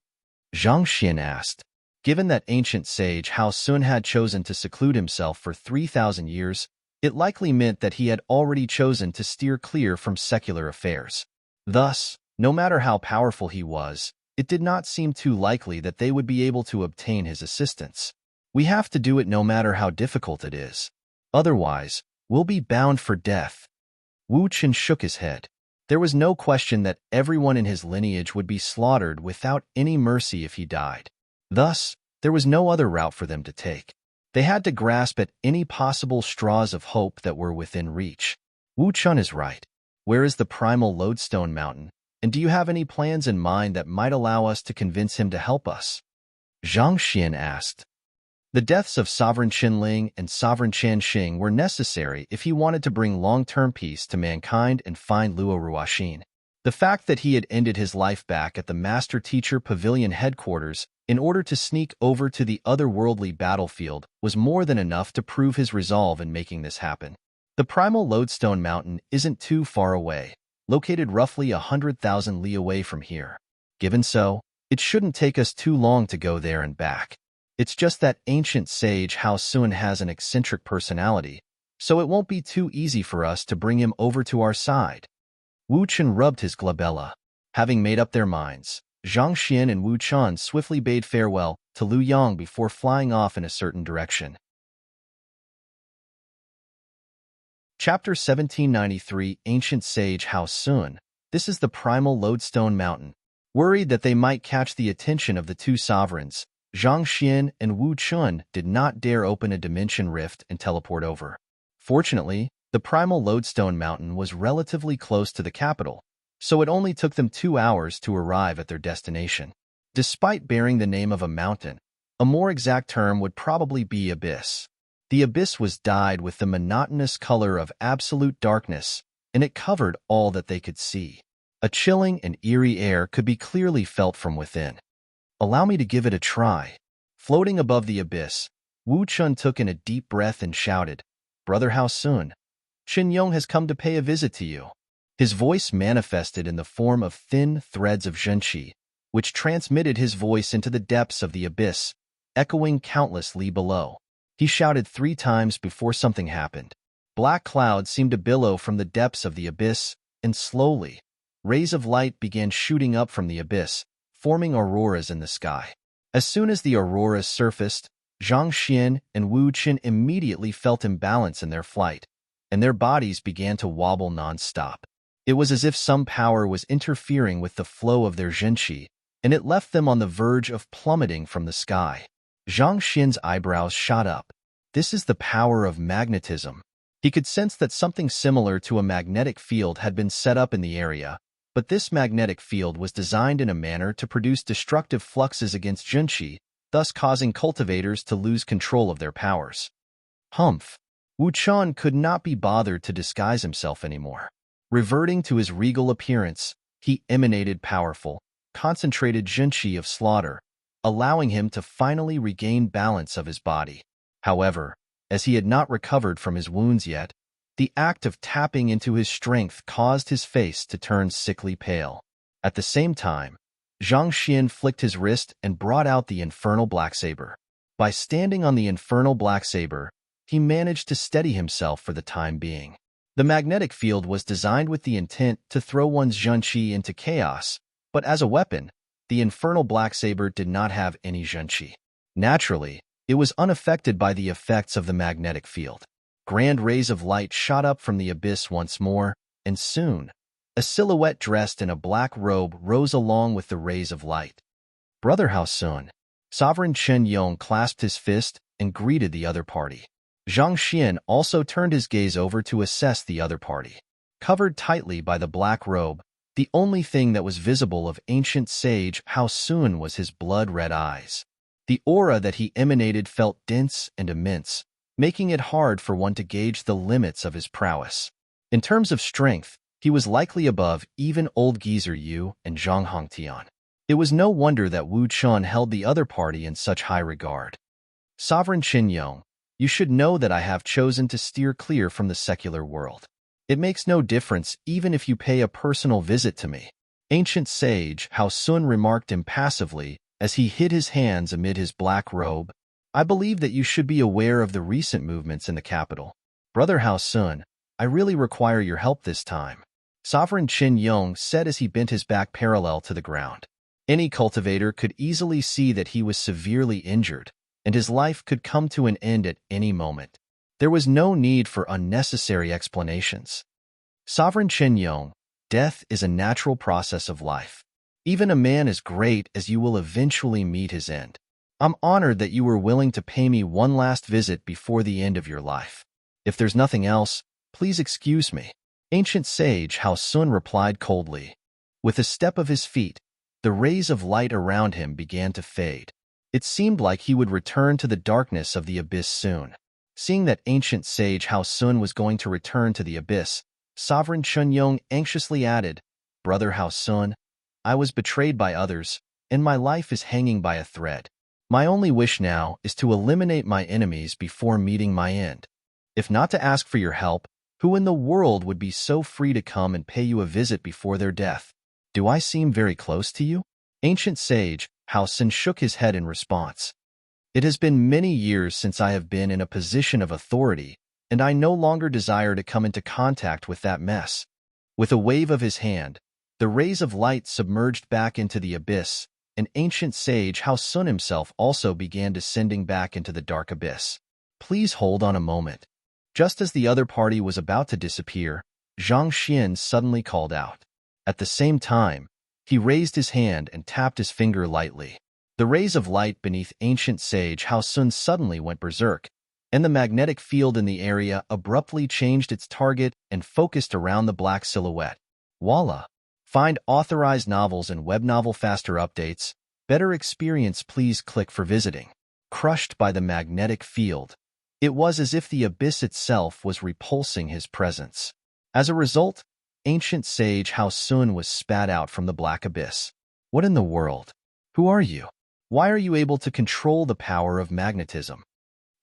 Zhang Xian asked. Given that ancient sage Hao Sun had chosen to seclude himself for 3,000 years, it likely meant that he had already chosen to steer clear from secular affairs. Thus, no matter how powerful he was, it did not seem too likely that they would be able to obtain his assistance. We have to do it no matter how difficult it is. Otherwise, we'll be bound for death. Wu Chen shook his head. There was no question that everyone in his lineage would be slaughtered without any mercy if he died. Thus, there was no other route for them to take. They had to grasp at any possible straws of hope that were within reach. Wu Chun is right. Where is the Primal Lodestone Mountain, and do you have any plans in mind that might allow us to convince him to help us? Zhang Xian asked. The deaths of Sovereign Qinling and Sovereign Qianxing were necessary if he wanted to bring long-term peace to mankind and find Luo Ruoxin. The fact that he had ended his life back at the Master Teacher Pavilion headquarters in order to sneak over to the otherworldly battlefield was more than enough to prove his resolve in making this happen. The Primal Lodestone Mountain isn't too far away, located roughly 100,000 li away from here. Given so, it shouldn't take us too long to go there and back. It's just that ancient sage Hao Sun has an eccentric personality, so it won't be too easy for us to bring him over to our side. Wu Chen rubbed his glabella. Having made up their minds, Zhang Xian and Wu Chun swiftly bade farewell to Liu Yang before flying off in a certain direction. Chapter 1793 Ancient Sage Hao Sun. This is the Primal Lodestone Mountain. Worried that they might catch the attention of the 2 sovereigns, Zhang Xian and Wu Chun did not dare open a dimension rift and teleport over. Fortunately, the Primal Lodestone Mountain was relatively close to the capital, so it only took them 2 hours to arrive at their destination. Despite bearing the name of a mountain, a more exact term would probably be abyss. The abyss was dyed with the monotonous color of absolute darkness, and it covered all that they could see. A chilling and eerie air could be clearly felt from within. Allow me to give it a try. Floating above the abyss, Wu Chun took in a deep breath and shouted, "Brother, how soon? Qin Yong has come to pay a visit to you." His voice manifested in the form of thin threads of zhenqi, which transmitted his voice into the depths of the abyss, echoing countless li below. He shouted 3 times before something happened. Black clouds seemed to billow from the depths of the abyss, and slowly, rays of light began shooting up from the abyss, forming auroras in the sky. As soon as the auroras surfaced, Zhang Xian and Wu Qin immediately felt imbalance in their flight, and their bodies began to wobble non-stop. It was as if some power was interfering with the flow of their zhenqi, and it left them on the verge of plummeting from the sky. Zhang Xian's eyebrows shot up. This is the power of magnetism. He could sense that something similar to a magnetic field had been set up in the area, but this magnetic field was designed in a manner to produce destructive fluxes against zhenqi, thus causing cultivators to lose control of their powers. Humph! Wu Qian could not be bothered to disguise himself anymore. Reverting to his regal appearance, he emanated powerful, concentrated zhenqi of slaughter, allowing him to finally regain balance of his body. However, as he had not recovered from his wounds yet, the act of tapping into his strength caused his face to turn sickly pale. At the same time, Zhang Xian flicked his wrist and brought out the infernal black saber. By standing on the infernal black saber, he managed to steady himself for the time being. The magnetic field was designed with the intent to throw one's zhenqi into chaos, but as a weapon, the infernal black saber did not have any zhenqi. Naturally, it was unaffected by the effects of the magnetic field. Grand rays of light shot up from the abyss once more, and soon, a silhouette dressed in a black robe rose along with the rays of light. "Brother, how soon?" Sovereign Chen Yong clasped his fist and greeted the other party. Zhang Xian also turned his gaze over to assess the other party. Covered tightly by the black robe, the only thing that was visible of ancient sage Hao Sun was his blood-red eyes. The aura that he emanated felt dense and immense, making it hard for one to gauge the limits of his prowess. In terms of strength, he was likely above even old geezer Yu and Zhang Hongtian. It was no wonder that Wu Qian held the other party in such high regard. "Sovereign Qin Yong, you should know that I have chosen to steer clear from the secular world. It makes no difference even if you pay a personal visit to me," ancient sage Hao Sun remarked impassively as he hid his hands amid his black robe. "I believe that you should be aware of the recent movements in the capital. Brother Hao Sun, I really require your help this time," Sovereign Qin Yong said as he bent his back parallel to the ground. Any cultivator could easily see that he was severely injured, and his life could come to an end at any moment. There was no need for unnecessary explanations. "Sovereign Qin Yong, death is a natural process of life. Even a man as great as you will eventually meet his end. I'm honored that you were willing to pay me one last visit before the end of your life. If there's nothing else, please excuse me," ancient sage Hao Sun replied coldly. With a step of his feet, the rays of light around him began to fade. It seemed like he would return to the darkness of the abyss soon. Seeing that ancient sage Hao Sun was going to return to the abyss, Sovereign Chen Yong anxiously added, "Brother Hao Sun, I was betrayed by others, and my life is hanging by a thread. My only wish now is to eliminate my enemies before meeting my end. If not to ask for your help, who in the world would be so free to come and pay you a visit before their death? Do I seem very close to you?" Ancient sage Hao Sun shook his head in response. "It has been many years since I have been in a position of authority, and I no longer desire to come into contact with that mess." With a wave of his hand, the rays of light submerged back into the abyss, and ancient sage Hao Sun himself also began descending back into the dark abyss. "Please hold on a moment." Just as the other party was about to disappear, Zhang Xian suddenly called out. At the same time, he raised his hand and tapped his finger lightly. The rays of light beneath ancient sage Hao Sun suddenly went berserk, and the magnetic field in the area abruptly changed its target and focused around the black silhouette. Voila! Find authorized novels and web novel faster updates. Better experience, please click for visiting. Crushed by the magnetic field, it was as if the abyss itself was repulsing his presence. As a result, ancient sage Hao Sun was spat out from the black abyss. "What in the world? Who are you? Why are you able to control the power of magnetism?"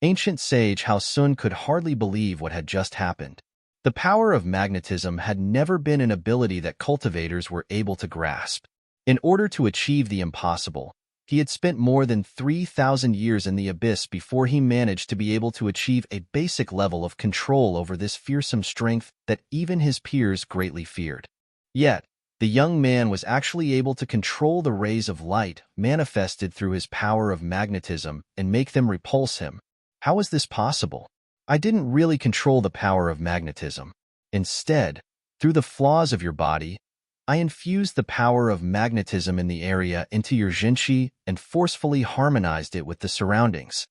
Ancient sage Hao Sun could hardly believe what had just happened. The power of magnetism had never been an ability that cultivators were able to grasp. In order to achieve the impossible, he had spent more than 3,000 years in the abyss before he managed to be able to achieve a basic level of control over this fearsome strength that even his peers greatly feared. Yet, the young man was actually able to control the rays of light manifested through his power of magnetism and make them repulse him. How is this possible? I didn't really control the power of magnetism. Instead, through the flaws of your body, I infused the power of magnetism in the area into your jinqi and forcefully harmonized it with the surroundings.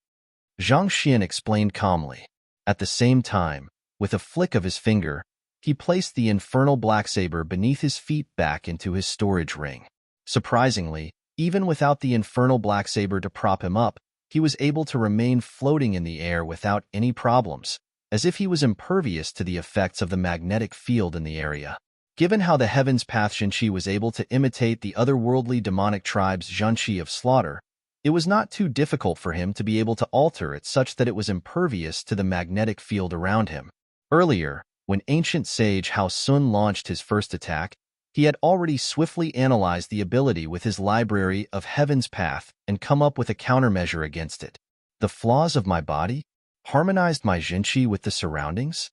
Zhang Xian explained calmly. At the same time, with a flick of his finger, he placed the infernal black saber beneath his feet back into his storage ring. Surprisingly, even without the infernal black saber to prop him up, he was able to remain floating in the air without any problems, as if he was impervious to the effects of the magnetic field in the area. Given how the Heaven's Path Jinqi was able to imitate the otherworldly demonic tribe's Zhanqi of slaughter, it was not too difficult for him to be able to alter it such that it was impervious to the magnetic field around him. Earlier, when ancient sage Hao Sun launched his first attack, he had already swiftly analyzed the ability with his library of Heaven's Path and come up with a countermeasure against it. The flaws of my body harmonized my jinqi with the surroundings?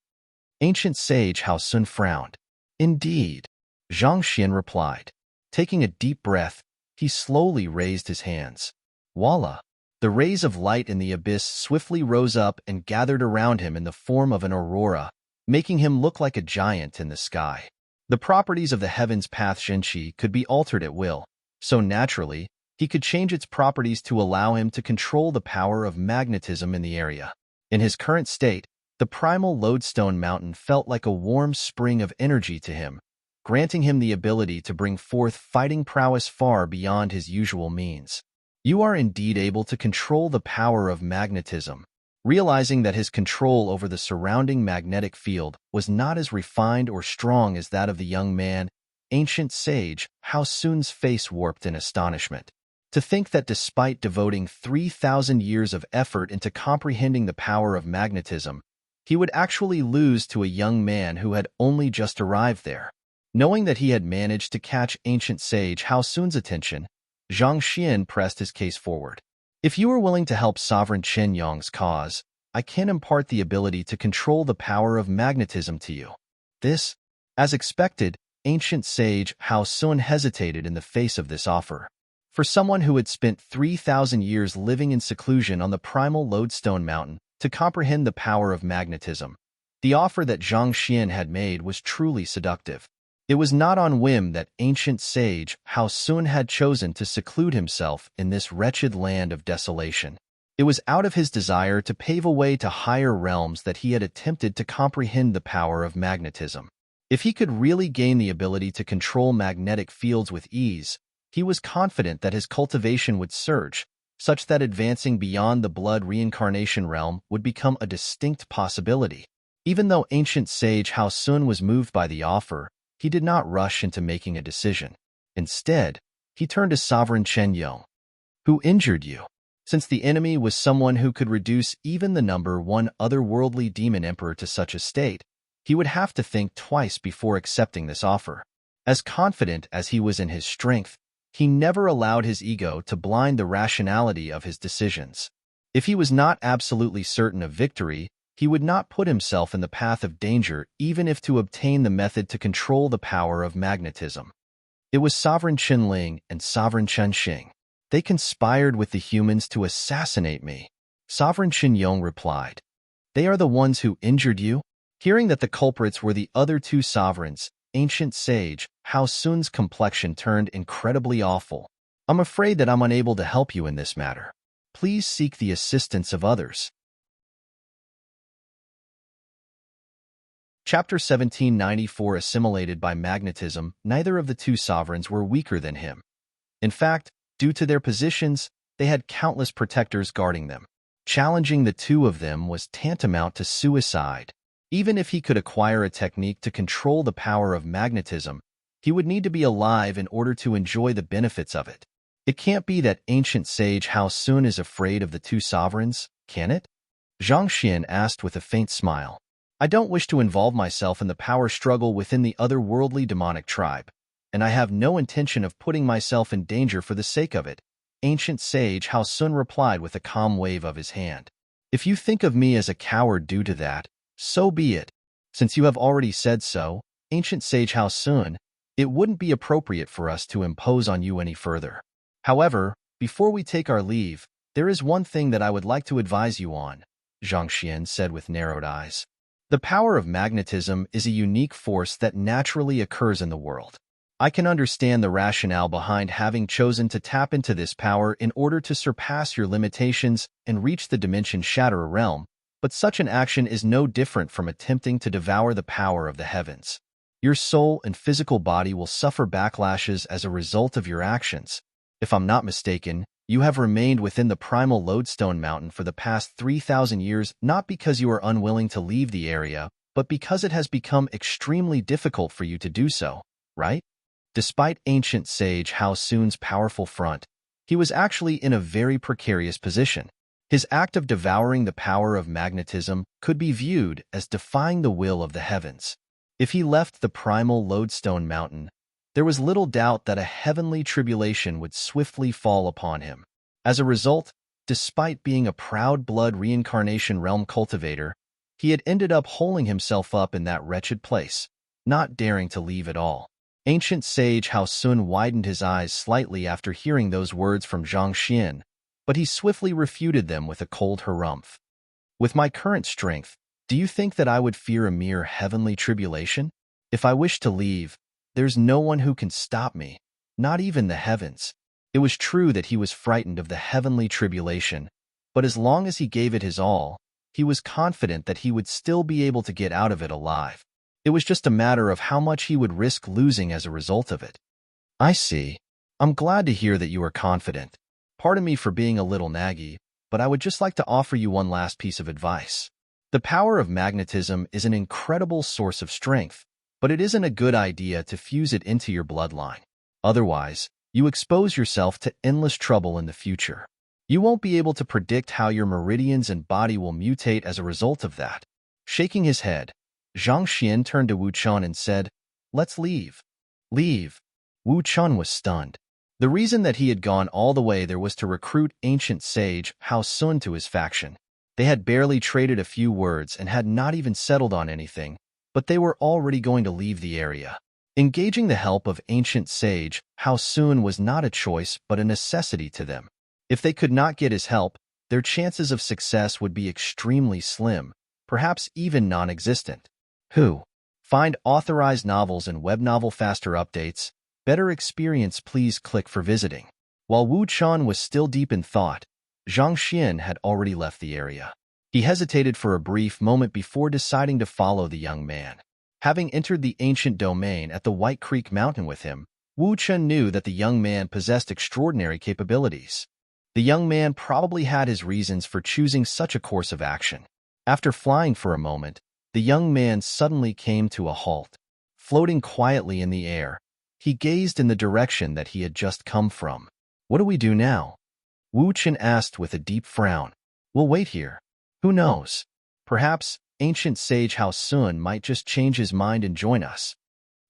Ancient sage Hao Sun frowned. Indeed, Zhang Xian replied. Taking a deep breath, he slowly raised his hands. Voila! The rays of light in the abyss swiftly rose up and gathered around him in the form of an aurora, making him look like a giant in the sky. The properties of the Heaven's Path Jinqi could be altered at will, so naturally, he could change its properties to allow him to control the power of magnetism in the area. In his current state, the primal lodestone mountain felt like a warm spring of energy to him, granting him the ability to bring forth fighting prowess far beyond his usual means. You are indeed able to control the power of magnetism. Realizing that his control over the surrounding magnetic field was not as refined or strong as that of the young man, ancient sage Hao Sun's face warped in astonishment. To think that despite devoting 3,000 years of effort into comprehending the power of magnetism, he would actually lose to a young man who had only just arrived there. Knowing that he had managed to catch ancient sage Hao Sun's attention, Zhang Xian pressed his case forward. If you are willing to help Sovereign Chen Yong's cause, I can impart the ability to control the power of magnetism to you. This, as expected, ancient sage Hao Sun hesitated in the face of this offer. For someone who had spent 3,000 years living in seclusion on the primal lodestone mountain to comprehend the power of magnetism, the offer that Zhang Xian had made was truly seductive. It was not on whim that ancient sage Hao Sun had chosen to seclude himself in this wretched land of desolation. It was out of his desire to pave a way to higher realms that he had attempted to comprehend the power of magnetism. If he could really gain the ability to control magnetic fields with ease, he was confident that his cultivation would surge, such that advancing beyond the blood reincarnation realm would become a distinct possibility. Even though ancient sage Hao Sun was moved by the offer, he did not rush into making a decision. Instead, he turned to Sovereign Chen Yong. Who injured you? Since the enemy was someone who could reduce even the number one otherworldly demon emperor to such a state, he would have to think twice before accepting this offer. As confident as he was in his strength, he never allowed his ego to blind the rationality of his decisions. If he was not absolutely certain of victory, he would not put himself in the path of danger even if to obtain the method to control the power of magnetism. It was Sovereign Chen Ling and Sovereign Chen Xing. They conspired with the humans to assassinate me. Sovereign Chen Yong replied. They are the ones who injured you? Hearing that the culprits were the other two sovereigns, ancient sage Hao Sun's complexion turned incredibly awful. I'm afraid that I'm unable to help you in this matter. Please seek the assistance of others. Chapter 1794 Assimilated by magnetism, neither of the two sovereigns were weaker than him. In fact, due to their positions, they had countless protectors guarding them. Challenging the two of them was tantamount to suicide. Even if he could acquire a technique to control the power of magnetism, he would need to be alive in order to enjoy the benefits of it. It can't be that ancient sage Hao Sun is afraid of the two sovereigns, can it? Zhang Xian asked with a faint smile. I don't wish to involve myself in the power struggle within the otherworldly demonic tribe, and I have no intention of putting myself in danger for the sake of it, ancient sage Hao Sun replied with a calm wave of his hand. If you think of me as a coward due to that, so be it. Since you have already said so, ancient sage Hao Sun, it wouldn't be appropriate for us to impose on you any further. However, before we take our leave, there is one thing that I would like to advise you on, Zhang Xian said with narrowed eyes. The power of magnetism is a unique force that naturally occurs in the world. I can understand the rationale behind having chosen to tap into this power in order to surpass your limitations and reach the dimension Shatter realm, but such an action is no different from attempting to devour the power of the heavens. Your soul and physical body will suffer backlashes as a result of your actions. If I'm not mistaken, you have remained within the primal lodestone mountain for the past 3,000 years not because you are unwilling to leave the area, but because it has become extremely difficult for you to do so, right? Despite ancient sage Hao Sun's powerful front, he was actually in a very precarious position. His act of devouring the power of magnetism could be viewed as defying the will of the heavens. If he left the primal lodestone mountain, there was little doubt that a heavenly tribulation would swiftly fall upon him. As a result, despite being a proud blood reincarnation realm cultivator, he had ended up holding himself up in that wretched place, not daring to leave at all. Ancient sage Hao Sun widened his eyes slightly after hearing those words from Zhang Xian, but he swiftly refuted them with a cold harumph. With my current strength, do you think that I would fear a mere heavenly tribulation? If I wish to leave, there's no one who can stop me, not even the heavens. It was true that he was frightened of the heavenly tribulation, but as long as he gave it his all, he was confident that he would still be able to get out of it alive. It was just a matter of how much he would risk losing as a result of it. I see. I'm glad to hear that you are confident. Pardon me for being a little naggy, but I would just like to offer you one last piece of advice. The power of magnetism is an incredible source of strength, but it isn't a good idea to fuse it into your bloodline. Otherwise, you expose yourself to endless trouble in the future. You won't be able to predict how your meridians and body will mutate as a result of that. Shaking his head, Zhang Xian turned to Wu Chun and said, "Let's leave." Leave? Wu Chun was stunned. The reason that he had gone all the way there was to recruit ancient sage Hao Sun to his faction. They had barely traded a few words and had not even settled on anything, but they were already going to leave the area. Engaging the help of ancient sage Hao Sun was not a choice but a necessity to them. If they could not get his help, their chances of success would be extremely slim, perhaps even non-existent. Who? Find authorized novels and web novel faster updates. Better experience, please click for visiting. While Wu Chun was still deep in thought, Zhang Xian had already left the area. He hesitated for a brief moment before deciding to follow the young man. Having entered the ancient domain at the White Creek Mountain with him, Wu Chun knew that the young man possessed extraordinary capabilities. The young man probably had his reasons for choosing such a course of action. After flying for a moment, the young man suddenly came to a halt. Floating quietly in the air, he gazed in the direction that he had just come from. What do we do now? Wu Chun asked with a deep frown. We'll wait here. Who knows? Perhaps ancient sage Hao Sun might just change his mind and join us.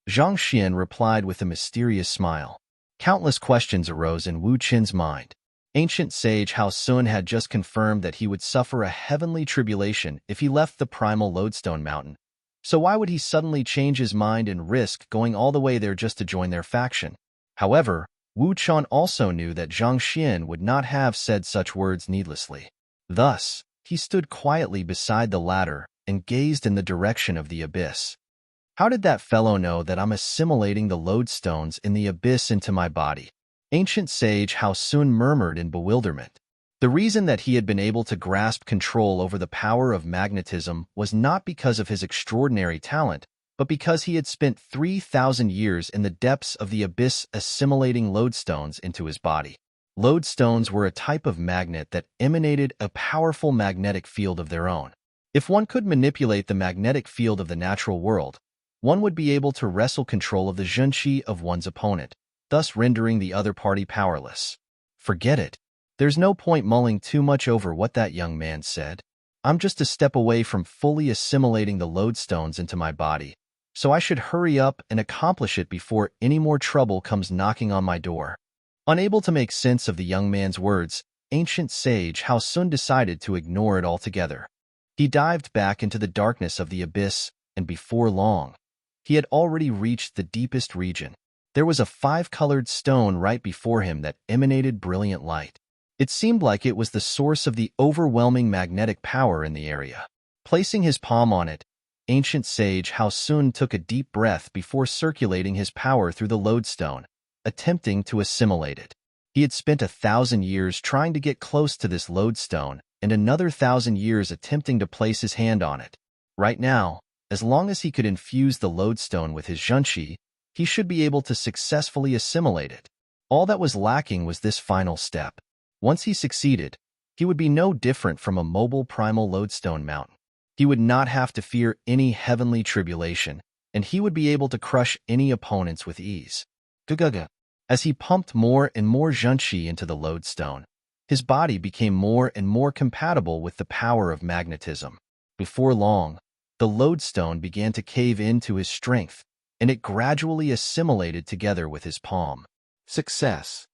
Zhang Xian replied with a mysterious smile. Countless questions arose in Wu Chun's mind. Ancient sage Hao Sun had just confirmed that he would suffer a heavenly tribulation if he left the primal lodestone mountain. So why would he suddenly change his mind and risk going all the way there just to join their faction? However, Wu Chun also knew that Zhang Xian would not have said such words needlessly. Thus, he stood quietly beside the ladder and gazed in the direction of the abyss. How did that fellow know that I'm assimilating the lodestones in the abyss into my body? Ancient sage Hao Sun murmured in bewilderment. The reason that he had been able to grasp control over the power of magnetism was not because of his extraordinary talent, but because he had spent 3,000 years in the depths of the abyss assimilating lodestones into his body. Lodestones were a type of magnet that emanated a powerful magnetic field of their own. If one could manipulate the magnetic field of the natural world, one would be able to wrestle control of the zhenqi of one's opponent, thus rendering the other party powerless. Forget it. There's no point mulling too much over what that young man said. I'm just a step away from fully assimilating the lodestones into my body, so I should hurry up and accomplish it before any more trouble comes knocking on my door." Unable to make sense of the young man's words, ancient sage Hao Sun decided to ignore it altogether. He dived back into the darkness of the abyss, and before long, he had already reached the deepest region. There was a five-colored stone right before him that emanated brilliant light. It seemed like it was the source of the overwhelming magnetic power in the area. Placing his palm on it, ancient sage Hao Sun took a deep breath before circulating his power through the lodestone, attempting to assimilate it. He had spent 1,000 years trying to get close to this lodestone and another 1,000 years attempting to place his hand on it. Right now, as long as he could infuse the lodestone with his zhenqi, he should be able to successfully assimilate it. All that was lacking was this final step. Once he succeeded, he would be no different from a mobile primal lodestone mountain. He would not have to fear any heavenly tribulation, and he would be able to crush any opponents with ease. Guguga. As he pumped more and more zhenqi into the lodestone, his body became more and more compatible with the power of magnetism. Before long, the lodestone began to cave into his strength, and it gradually assimilated together with his palm. Success!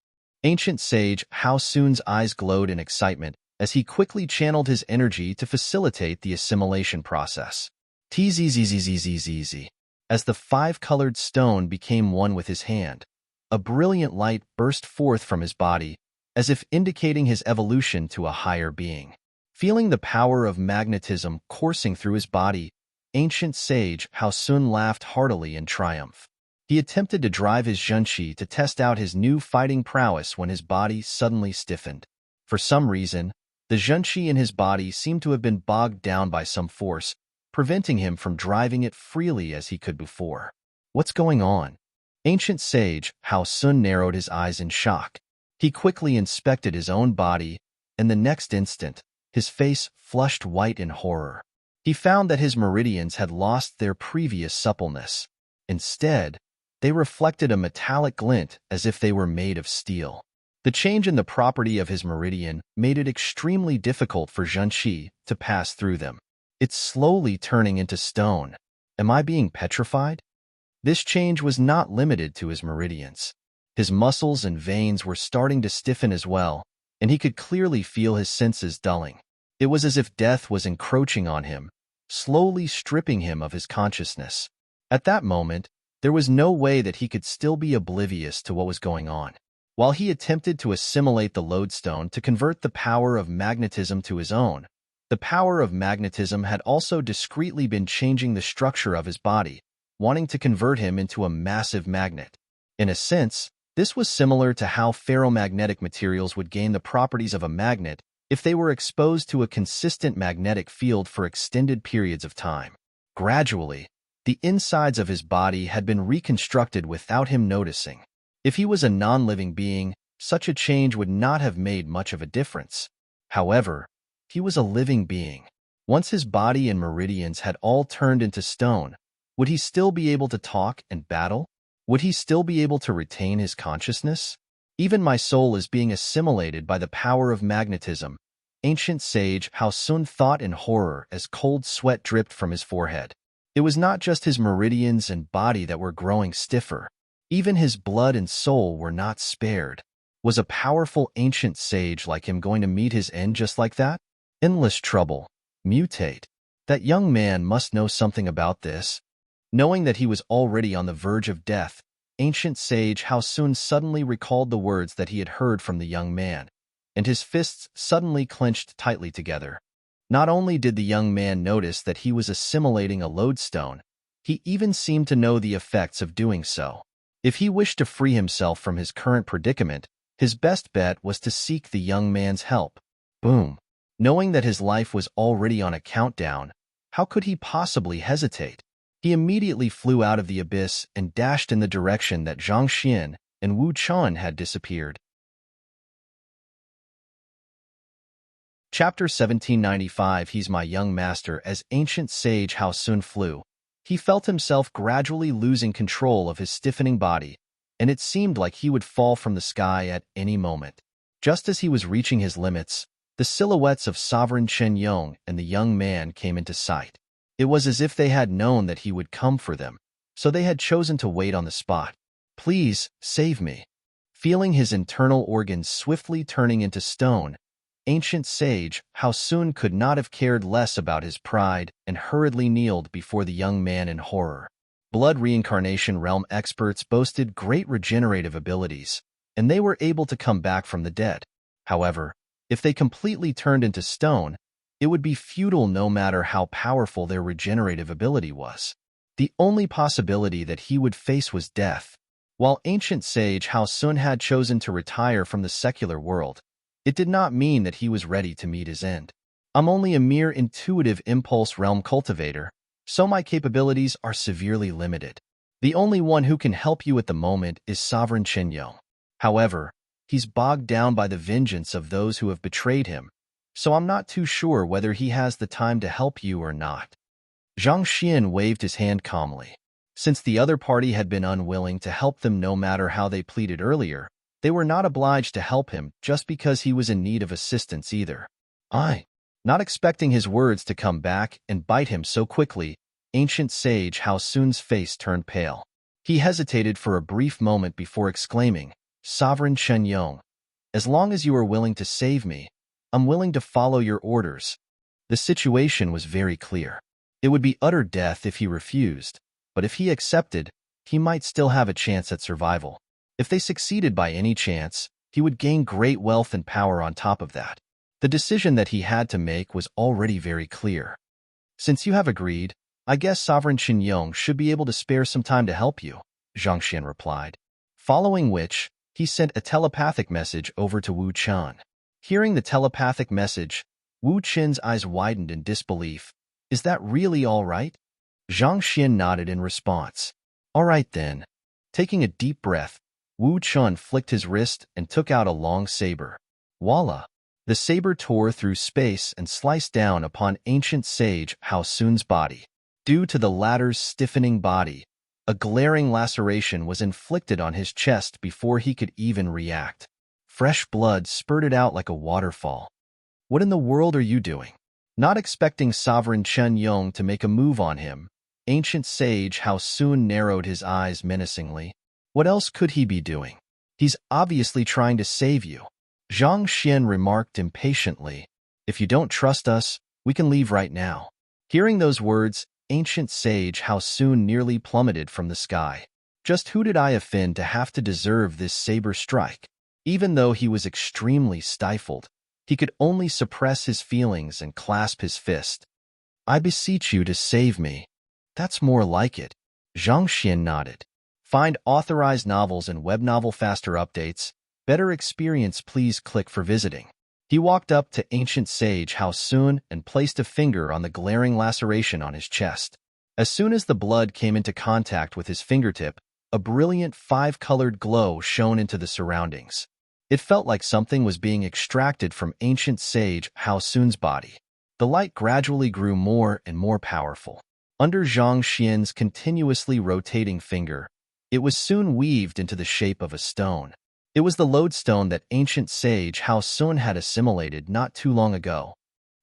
Ancient sage Hao Sun's eyes glowed in excitement as he quickly channeled his energy to facilitate the assimilation process. Tzzzzzzzzzz. As the five-colored stone became one with his hand, a brilliant light burst forth from his body, as if indicating his evolution to a higher being. Feeling the power of magnetism coursing through his body, ancient sage Hao Sun laughed heartily in triumph. He attempted to drive his zhenqi to test out his new fighting prowess when his body suddenly stiffened. For some reason, the zhenqi in his body seemed to have been bogged down by some force, preventing him from driving it freely as he could before. What's going on? Ancient sage Hao Sun narrowed his eyes in shock. He quickly inspected his own body, and the next instant, his face flushed white in horror. He found that his meridians had lost their previous suppleness. Instead, they reflected a metallic glint as if they were made of steel. The change in the property of his meridian made it extremely difficult for zhenqi to pass through them. It's slowly turning into stone. Am I being petrified? This change was not limited to his meridians. His muscles and veins were starting to stiffen as well, and he could clearly feel his senses dulling. It was as if death was encroaching on him, slowly stripping him of his consciousness. At that moment, there was no way that he could still be oblivious to what was going on. While he attempted to assimilate the lodestone to convert the power of magnetism to his own, the power of magnetism had also discreetly been changing the structure of his body, wanting to convert him into a massive magnet. In a sense, this was similar to how ferromagnetic materials would gain the properties of a magnet if they were exposed to a consistent magnetic field for extended periods of time. Gradually, the insides of his body had been reconstructed without him noticing. If he was a non-living being, such a change would not have made much of a difference. However, he was a living being. Once his body and meridians had all turned into stone, would he still be able to talk and battle? Would he still be able to retain his consciousness? Even my soul is being assimilated by the power of magnetism. Ancient sage Hao Sun thought in horror as cold sweat dripped from his forehead. It was not just his meridians and body that were growing stiffer. Even his blood and soul were not spared. Was a powerful ancient sage like him going to meet his end just like that? Endless trouble. Mutate. That young man must know something about this. Knowing that he was already on the verge of death, ancient sage Hao Sun suddenly recalled the words that he had heard from the young man, and his fists suddenly clenched tightly together. Not only did the young man notice that he was assimilating a lodestone, he even seemed to know the effects of doing so. If he wished to free himself from his current predicament, his best bet was to seek the young man's help. Boom. Knowing that his life was already on a countdown, how could he possibly hesitate? He immediately flew out of the abyss and dashed in the direction that Zhang Xian and Wu Chun had disappeared. Chapter 1795. He's my young master. As ancient sage Hao Sun flew, he felt himself gradually losing control of his stiffening body, and it seemed like he would fall from the sky at any moment. Just as he was reaching his limits, The silhouettes of Sovereign Chen Yong and the young man came into sight. It was as if they had known that he would come for them, so they had chosen to wait on the spot. Please, save me. Feeling his internal organs swiftly turning into stone, ancient sage Hao Sun could not have cared less about his pride and hurriedly kneeled before the young man in horror. Blood reincarnation realm experts boasted great regenerative abilities, and they were able to come back from the dead. However, if they completely turned into stone, it would be futile no matter how powerful their regenerative ability was. The only possibility that he would face was death. While ancient sage Hao Sun had chosen to retire from the secular world, it did not mean that he was ready to meet his end. I'm only a mere intuitive impulse realm cultivator, so my capabilities are severely limited. The only one who can help you at the moment is Sovereign Chen Yong. However, he's bogged down by the vengeance of those who have betrayed him, so I'm not too sure whether he has the time to help you or not. Zhang Xian waved his hand calmly. Since the other party had been unwilling to help them no matter how they pleaded earlier, they were not obliged to help him just because he was in need of assistance either. Not expecting his words to come back and bite him so quickly, ancient sage Hao Sun's face turned pale. He hesitated for a brief moment before exclaiming, Sovereign Chen Yong, as long as you are willing to save me, I'm willing to follow your orders. The situation was very clear. It would be utter death if he refused, but if he accepted, he might still have a chance at survival. If they succeeded by any chance, he would gain great wealth and power on top of that. The decision that he had to make was already very clear. Since you have agreed, I guess Sovereign Chen Yong should be able to spare some time to help you, Zhang Xian replied. Following which, he sent a telepathic message over to Wu Chen. Hearing the telepathic message, Wu Chen's eyes widened in disbelief. Is that really all right? Zhang Xian nodded in response. All right then. Taking a deep breath, Wu Chen flicked his wrist and took out a long saber. Voila! The saber tore through space and sliced down upon ancient sage Hao Sun's body. Due to the latter's stiffening body, a glaring laceration was inflicted on his chest before he could even react. Fresh blood spurted out like a waterfall. What in the world are you doing? Not expecting Sovereign Chen Yong to make a move on him, ancient sage Hao Sun narrowed his eyes menacingly. What else could he be doing? He's obviously trying to save you. Zhang Xian remarked impatiently, If you don't trust us, we can leave right now. Hearing those words, ancient sage Hao Sun nearly plummeted from the sky. Just who did I offend to have to deserve this saber strike? Even though he was extremely stifled, he could only suppress his feelings and clasp his fist. I beseech you to save me. That's more like it. Zhang Xian nodded. Find authorized novels and web novel faster updates. Better experience, please click for visiting. He walked up to ancient sage Hao Sun and placed a finger on the glaring laceration on his chest. As soon as the blood came into contact with his fingertip, a brilliant five-colored glow shone into the surroundings. It felt like something was being extracted from ancient sage Hao Sun's body. The light gradually grew more and more powerful. Under Zhang Xian's continuously rotating finger, it was soon weaved into the shape of a stone. It was the lodestone that ancient sage Hao Sun had assimilated not too long ago.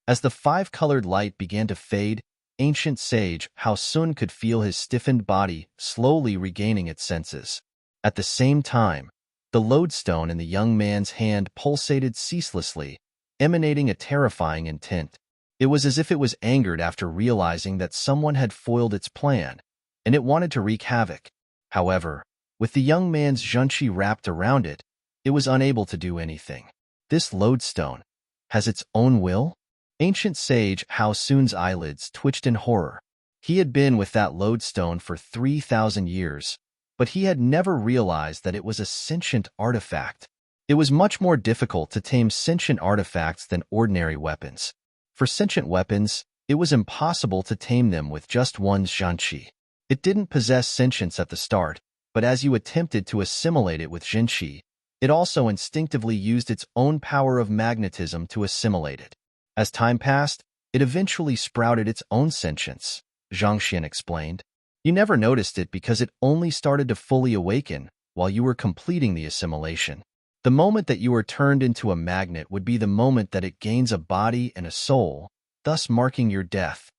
As the five-colored light began to fade, ancient sage Hao Sun could feel his stiffened body slowly regaining its senses. At the same time, the lodestone in the young man's hand pulsated ceaselessly, emanating a terrifying intent. It was as if it was angered after realizing that someone had foiled its plan, and it wanted to wreak havoc. However, with the young man's zhunqi wrapped around it, it was unable to do anything. This lodestone has its own will? Ancient sage Hao Sun's eyelids twitched in horror. He had been with that lodestone for 3,000 years, but he had never realized that it was a sentient artifact. It was much more difficult to tame sentient artifacts than ordinary weapons. For sentient weapons, it was impossible to tame them with just one's zhunqi. It didn't possess sentience at the start, but as you attempted to assimilate it with zhunqi, it also instinctively used its own power of magnetism to assimilate it. As time passed, it eventually sprouted its own sentience, Zhang Xian explained. You never noticed it because it only started to fully awaken while you were completing the assimilation. The moment that you are turned into a magnet would be the moment that it gains a body and a soul, thus marking your death.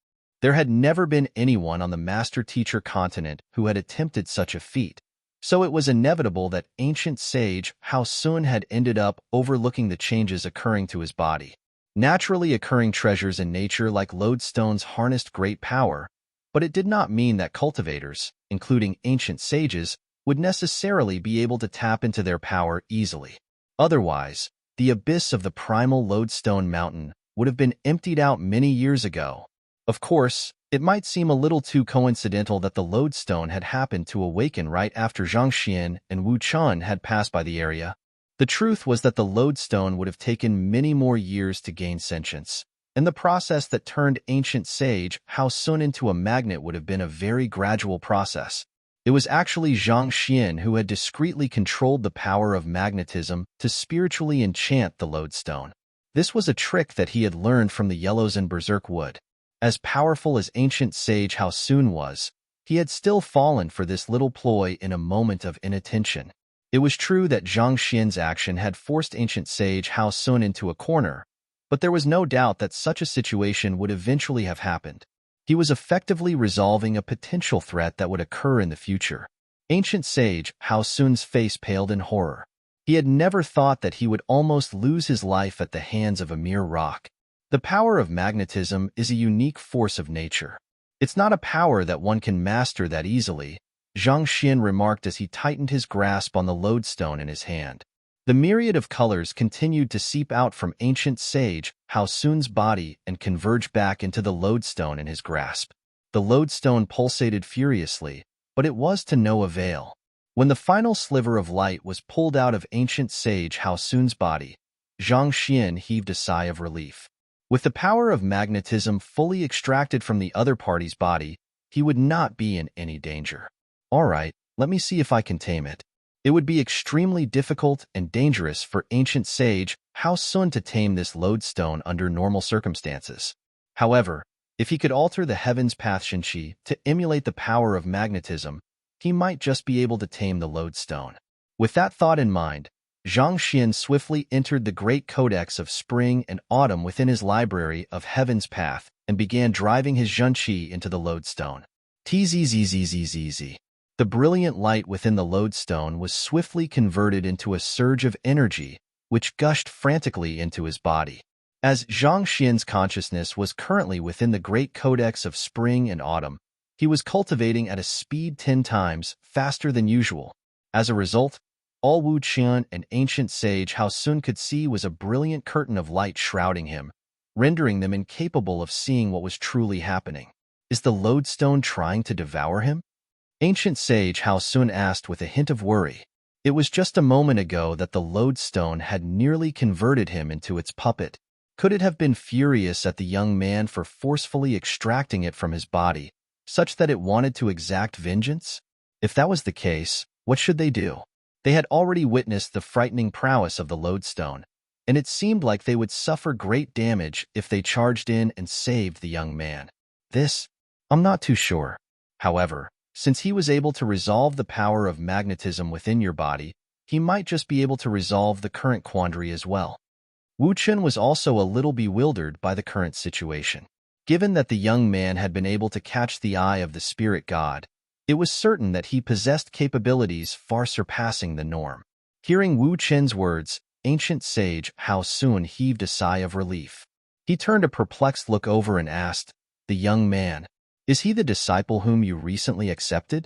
There had never been anyone on the master-teacher continent who had attempted such a feat, so it was inevitable that ancient sage Hao Sun had ended up overlooking the changes occurring to his body. Naturally occurring treasures in nature like lodestones harnessed great power, but it did not mean that cultivators, including ancient sages, would necessarily be able to tap into their power easily. Otherwise, the abyss of the primal lodestone mountain would have been emptied out many years ago. Of course, it might seem a little too coincidental that the lodestone had happened to awaken right after Zhang Xian and Wu Chun had passed by the area. The truth was that the lodestone would have taken many more years to gain sentience, and the process that turned ancient sage Hao Sun into a magnet would have been a very gradual process. It was actually Zhang Xian who had discreetly controlled the power of magnetism to spiritually enchant the lodestone. This was a trick that he had learned from the Yellows in Berserk Wood. As powerful as ancient sage Hao Sun was, he had still fallen for this little ploy in a moment of inattention. It was true that Zhang Xian's action had forced ancient sage Hao Sun into a corner, but there was no doubt that such a situation would eventually have happened. He was effectively resolving a potential threat that would occur in the future. Ancient sage Hao Sun's face paled in horror. He had never thought that he would almost lose his life at the hands of a mere rock. The power of magnetism is a unique force of nature. It's not a power that one can master that easily, Zhang Xian remarked as he tightened his grasp on the lodestone in his hand. The myriad of colors continued to seep out from ancient sage Hao Sun's body and converge back into the lodestone in his grasp. The lodestone pulsated furiously, but it was to no avail. When the final sliver of light was pulled out of ancient sage Hao Sun's body, Zhang Xian heaved a sigh of relief. With the power of magnetism fully extracted from the other party's body, he would not be in any danger. All right, let me see if I can tame it. It would be extremely difficult and dangerous for ancient sage Hao Sun to tame this lodestone under normal circumstances. However, if he could alter the heaven's path Shinchi to emulate the power of magnetism, he might just be able to tame the lodestone. With that thought in mind, Zhang Xian swiftly entered the great codex of spring and autumn within his library of Heaven's Path and began driving his zhenqi into the lodestone. Tzzzzzzzz. The brilliant light within the lodestone was swiftly converted into a surge of energy, which gushed frantically into his body. As Zhang Xian's consciousness was currently within the great codex of spring and autumn, he was cultivating at a speed 10 times faster than usual. As a result, all Wu Qian and ancient sage Hao Sun could see was a brilliant curtain of light shrouding him, rendering them incapable of seeing what was truly happening. Is the lodestone trying to devour him? Ancient sage Hao Sun asked with a hint of worry. It was just a moment ago that the lodestone had nearly converted him into its puppet. Could it have been furious at the young man for forcefully extracting it from his body, such that it wanted to exact vengeance? If that was the case, what should they do? They had already witnessed the frightening prowess of the lodestone, and it seemed like they would suffer great damage if they charged in and saved the young man. I'm not too sure. However, since he was able to resolve the power of magnetism within your body, he might just be able to resolve the current quandary as well. Wu Chen was also a little bewildered by the current situation. Given that the young man had been able to catch the eye of the spirit god, it was certain that he possessed capabilities far surpassing the norm. Hearing Wu Chen's words, ancient sage Hao Sun heaved a sigh of relief. He turned a perplexed look over and asked, "The young man, is he the disciple whom you recently accepted?"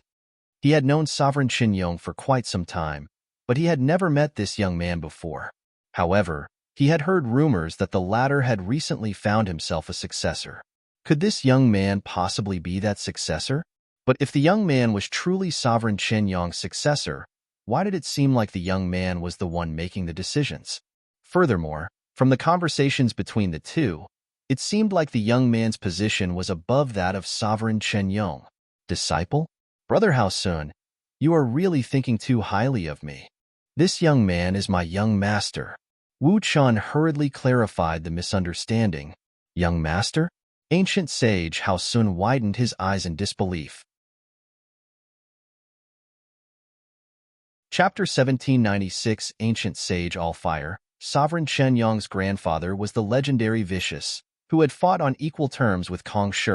He had known Sovereign Qinyong for quite some time, but he had never met this young man before. However, he had heard rumors that the latter had recently found himself a successor. Could this young man possibly be that successor? But if the young man was truly Sovereign Qinyong's successor, why did it seem like the young man was the one making the decisions? Furthermore, from the conversations between the two, it seemed like the young man's position was above that of Sovereign Qinyong. Disciple? Brother Hao Sun, you are really thinking too highly of me. This young man is my young master. Wu Chan hurriedly clarified the misunderstanding. Young master? Ancient sage Hao Sun widened his eyes in disbelief. Chapter 1796 Ancient Sage Allfire. Sovereign Chen Yong's grandfather was the legendary Vicious, who had fought on equal terms with Kong Shi.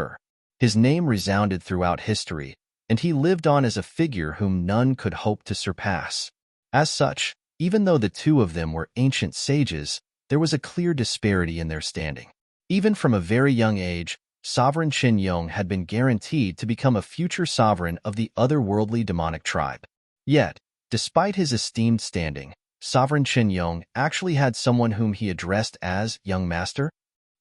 His name resounded throughout history, and he lived on as a figure whom none could hope to surpass. As such, even though the two of them were ancient sages, there was a clear disparity in their standing. Even from a very young age, Sovereign Chen Yong had been guaranteed to become a future sovereign of the otherworldly demonic tribe. Yet, despite his esteemed standing, Sovereign Chen Yong actually had someone whom he addressed as young master.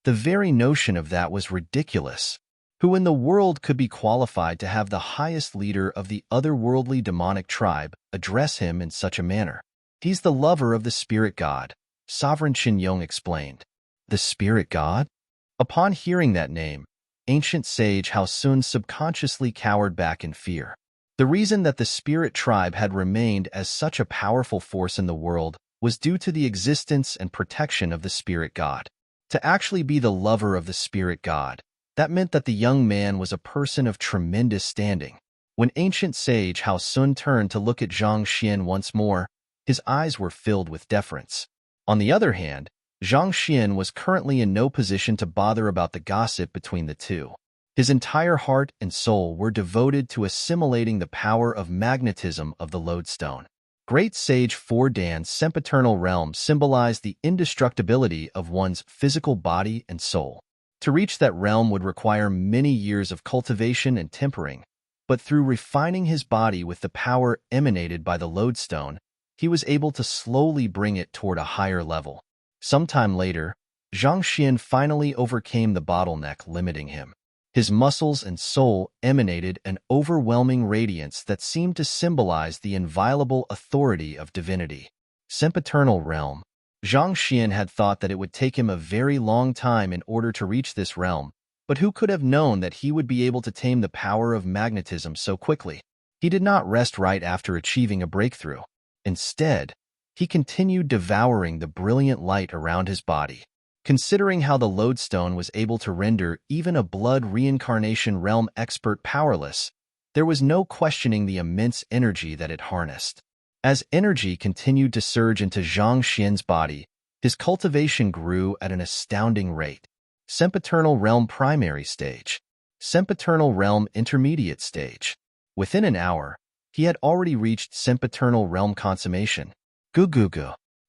The very notion of that was ridiculous. Who in the world could be qualified to have the highest leader of the otherworldly demonic tribe address him in such a manner? He's the lover of the spirit god, Sovereign Chen Yong explained. The spirit god? Upon hearing that name, ancient sage Hao Sun subconsciously cowered back in fear. The reason that the spirit tribe had remained as such a powerful force in the world was due to the existence and protection of the spirit god. To actually be the lover of the spirit god, that meant that the young man was a person of tremendous standing. When ancient sage Hao Sun turned to look at Zhang Xian once more, his eyes were filled with deference. On the other hand, Zhang Xian was currently in no position to bother about the gossip between the two. His entire heart and soul were devoted to assimilating the power of magnetism of the lodestone. Great Sage Fordan's sempiternal realm symbolized the indestructibility of one's physical body and soul. To reach that realm would require many years of cultivation and tempering, but through refining his body with the power emanated by the lodestone, he was able to slowly bring it toward a higher level. Sometime later, Zhang Xian finally overcame the bottleneck limiting him. His muscles and soul emanated an overwhelming radiance that seemed to symbolize the inviolable authority of divinity. Sempiternal realm. Zhang Xian had thought that it would take him a very long time in order to reach this realm, but who could have known that he would be able to tame the power of magnetism so quickly? He did not rest right after achieving a breakthrough. Instead, he continued devouring the brilliant light around his body. Considering how the lodestone was able to render even a blood reincarnation realm expert powerless, there was no questioning the immense energy that it harnessed. As energy continued to surge into Zhang Xian's body, his cultivation grew at an astounding rate. Sempiternal realm primary stage. Sempiternal realm intermediate stage. Within an hour, he had already reached sempiternal realm consummation. Gu.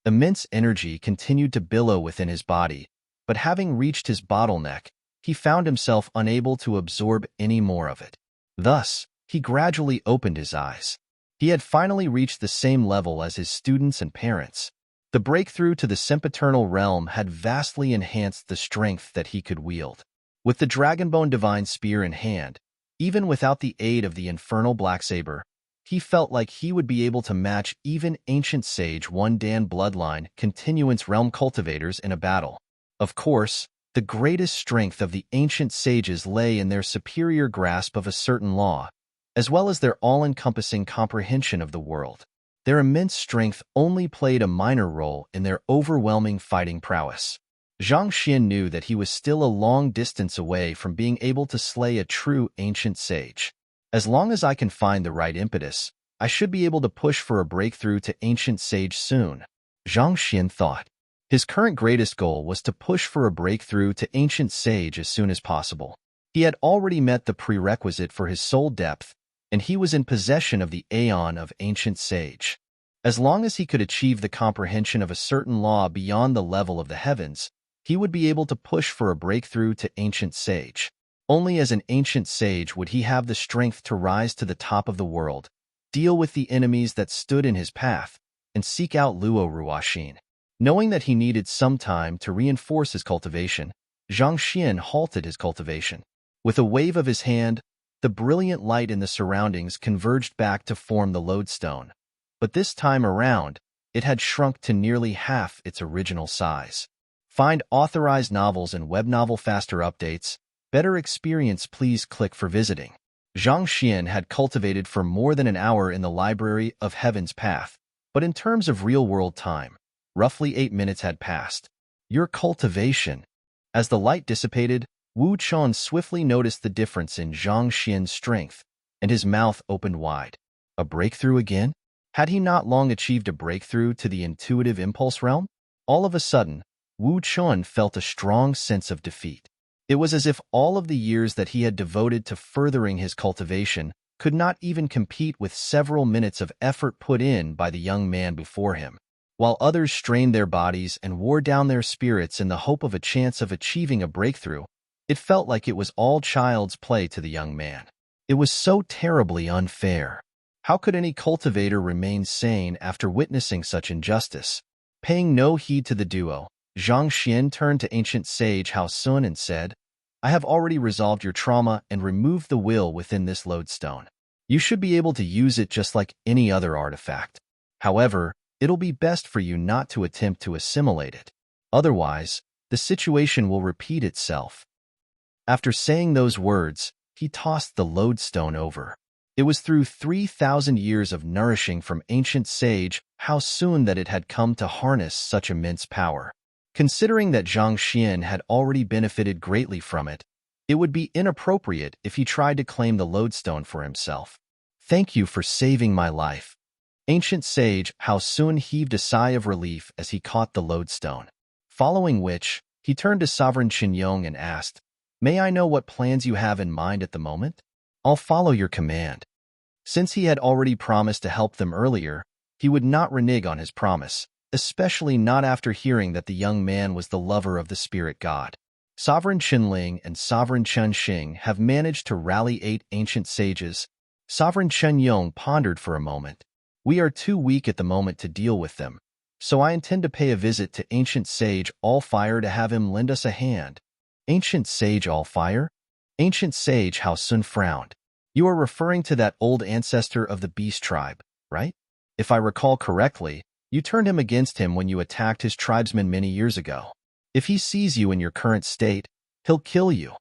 Immense energy continued to billow within his body, but having reached his bottleneck, he found himself unable to absorb any more of it. Thus, he gradually opened his eyes. He had finally reached the same level as his students and parents. The breakthrough to the sempiternal realm had vastly enhanced the strength that he could wield. With the Dragonbone Divine Spear in hand, even without the aid of the infernal Blacksaber, he felt like he would be able to match even ancient sage One Dan bloodline continuance realm cultivators in a battle. Of course, the greatest strength of the ancient sages lay in their superior grasp of a certain law, as well as their all-encompassing comprehension of the world. Their immense strength only played a minor role in their overwhelming fighting prowess. Zhang Xian knew that he was still a long distance away from being able to slay a true ancient sage. As long as I can find the right impetus, I should be able to push for a breakthrough to ancient sage soon, Zhang Xian thought. His current greatest goal was to push for a breakthrough to ancient sage as soon as possible. He had already met the prerequisite for his soul depth, and he was in possession of the aeon of ancient sage. As long as he could achieve the comprehension of a certain law beyond the level of the heavens, he would be able to push for a breakthrough to ancient sage. Only as an ancient sage would he have the strength to rise to the top of the world, deal with the enemies that stood in his path, and seek out Luo Ruoxin. Knowing that he needed some time to reinforce his cultivation, Zhang Xian halted his cultivation. With a wave of his hand, the brilliant light in the surroundings converged back to form the lodestone. But this time around, it had shrunk to nearly half its original size. Find authorized novels and web novel faster updates. Better experience, please click for visiting. Zhang Xian had cultivated for more than an hour in the Library of Heaven's Path, but in terms of real-world time, roughly 8 minutes had passed. Your cultivation. As the light dissipated, Wu Chon swiftly noticed the difference in Zhang Xian's strength, and his mouth opened wide. A breakthrough again? Had he not long achieved a breakthrough to the intuitive impulse realm? All of a sudden, Wu Chun felt a strong sense of defeat. It was as if all of the years that he had devoted to furthering his cultivation could not even compete with several minutes of effort put in by the young man before him. While others strained their bodies and wore down their spirits in the hope of a chance of achieving a breakthrough, it felt like it was all child's play to the young man. It was so terribly unfair. How could any cultivator remain sane after witnessing such injustice? Paying no heed to the duo, Zhang Xian turned to ancient sage Hao Sun and said, "I have already resolved your trauma and removed the will within this lodestone. You should be able to use it just like any other artifact. However, it'll be best for you not to attempt to assimilate it. Otherwise, the situation will repeat itself." After saying those words, he tossed the lodestone over. It was through 3,000 years of nourishing from ancient sage Hao Sun that it had come to harness such immense power. Considering that Zhang Xian had already benefited greatly from it, it would be inappropriate if he tried to claim the lodestone for himself. "Thank you for saving my life." Ancient sage Hao Sun heaved a sigh of relief as he caught the lodestone. Following which, he turned to Sovereign Qinyong and asked, "May I know what plans you have in mind at the moment? I'll follow your command." Since he had already promised to help them earlier, he would not renege on his promise, especially not after hearing that the young man was the lover of the spirit god. Sovereign Qinling and Sovereign Chunxing have managed to rally 8 ancient sages. Sovereign Qinyong pondered for a moment. "We are too weak at the moment to deal with them, so I intend to pay a visit to ancient sage Allfire to have him lend us a hand." "Ancient sage Allfire?" Ancient sage Hao Sun frowned. "You are referring to that old ancestor of the beast tribe, right? If I recall correctly, you turned him against him when you attacked his tribesmen many years ago. If he sees you in your current state, he'll kill you."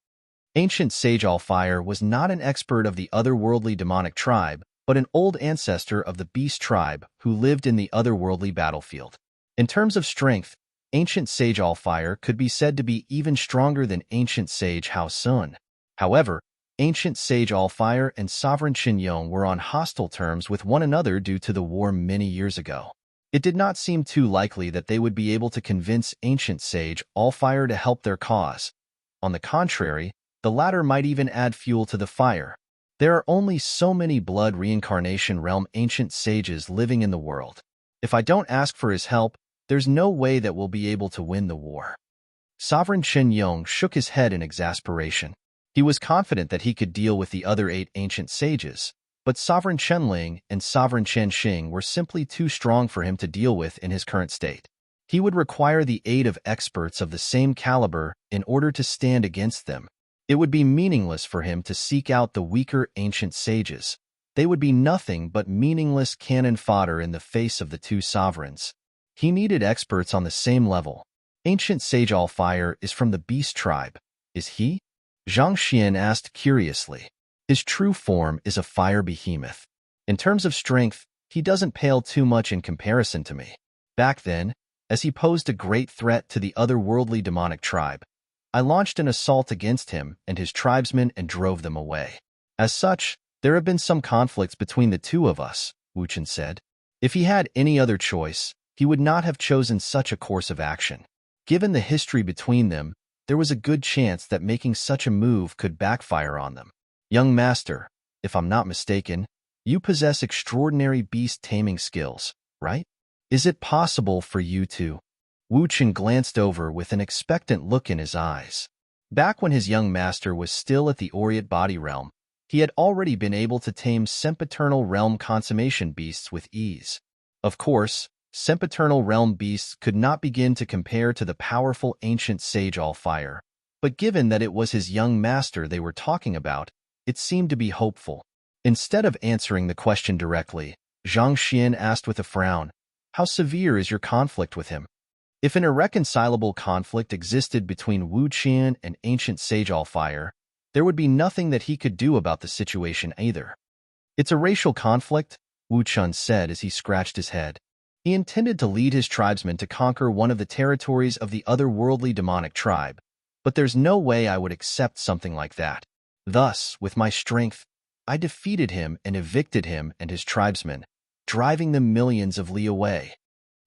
Ancient sage Allfire was not an expert of the otherworldly demonic tribe, but an old ancestor of the beast tribe who lived in the otherworldly battlefield. In terms of strength, ancient sage Allfire could be said to be even stronger than ancient sage Hao Sun. However, ancient sage Allfire and Sovereign Qinyong were on hostile terms with one another due to the war many years ago. It did not seem too likely that they would be able to convince ancient sage Allfire to help their cause. On the contrary, the latter might even add fuel to the fire. There are only so many blood reincarnation realm ancient sages living in the world. If I don't ask for his help, there's no way that we'll be able to win the war. Sovereign Qinyong shook his head in exasperation. He was confident that he could deal with the other 8 ancient sages, but Sovereign Chenling and Sovereign Chenxing were simply too strong for him to deal with in his current state. He would require the aid of experts of the same caliber in order to stand against them. It would be meaningless for him to seek out the weaker ancient sages. They would be nothing but meaningless cannon fodder in the face of the 2 sovereigns. He needed experts on the same level. Ancient sage Allfire is from the beast tribe. Is he? Zhang Xian asked curiously. His true form is a fire behemoth. In terms of strength, he doesn't pale too much in comparison to me. Back then, as he posed a great threat to the otherworldly demonic tribe, I launched an assault against him and his tribesmen and drove them away. As such, there have been some conflicts between the 2 of us, Wu Chen said. If he had any other choice, he would not have chosen such a course of action. Given the history between them, there was a good chance that making such a move could backfire on them. "Young master, if I'm not mistaken, you possess extraordinary beast taming skills, right? Is it possible for you to?" Wu Chen glanced over with an expectant look in his eyes. Back when his young master was still at the Oriate body realm, he had already been able to tame sempiternal realm consummation beasts with ease. Of course, sempiternal realm beasts could not begin to compare to the powerful ancient sage Allfire, but given that it was his young master they were talking about, it seemed to be hopeful. Instead of answering the question directly, Zhang Xian asked with a frown, "How severe is your conflict with him?" If an irreconcilable conflict existed between Wu Qian and ancient sage Allfire, there would be nothing that he could do about the situation either. "It's a racial conflict," Wu Chun said as he scratched his head. He intended to lead his tribesmen to conquer one of the territories of the otherworldly demonic tribe, but there's no way I would accept something like that. Thus, with my strength, I defeated him and evicted him and his tribesmen. driving them millions of li away.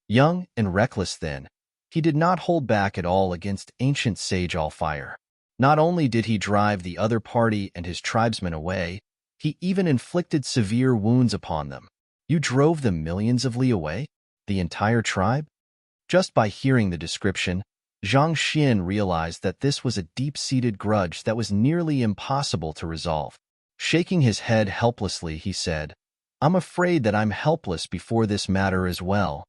Young and reckless then, he did not hold back at all against ancient sage Allfire. Not only did he drive the other party and his tribesmen away, he even inflicted severe wounds upon them. You drove them millions of li away? The entire tribe? Just by hearing the description, Zhang Xian realized that this was a deep-seated grudge that was nearly impossible to resolve. Shaking his head helplessly, he said, "I'm afraid that I'm helpless before this matter as well."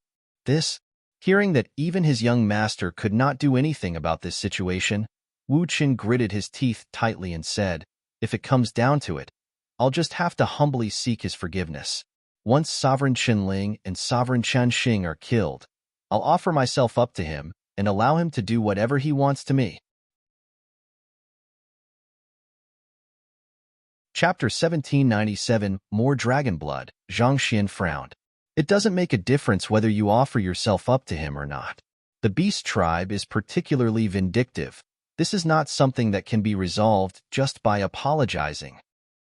Hearing that even his young master could not do anything about this situation, Wu Qin gritted his teeth tightly and said, "If it comes down to it, I'll just have to humbly seek his forgiveness. Once Sovereign Qinling and Sovereign Chanxing are killed, I'll offer myself up to him and allow him to do whatever he wants to me." Chapter 1797, More Dragon Blood. Zhang Xian frowned. "It doesn't make a difference whether you offer yourself up to him or not. The beast tribe is particularly vindictive. This is not something that can be resolved just by apologizing."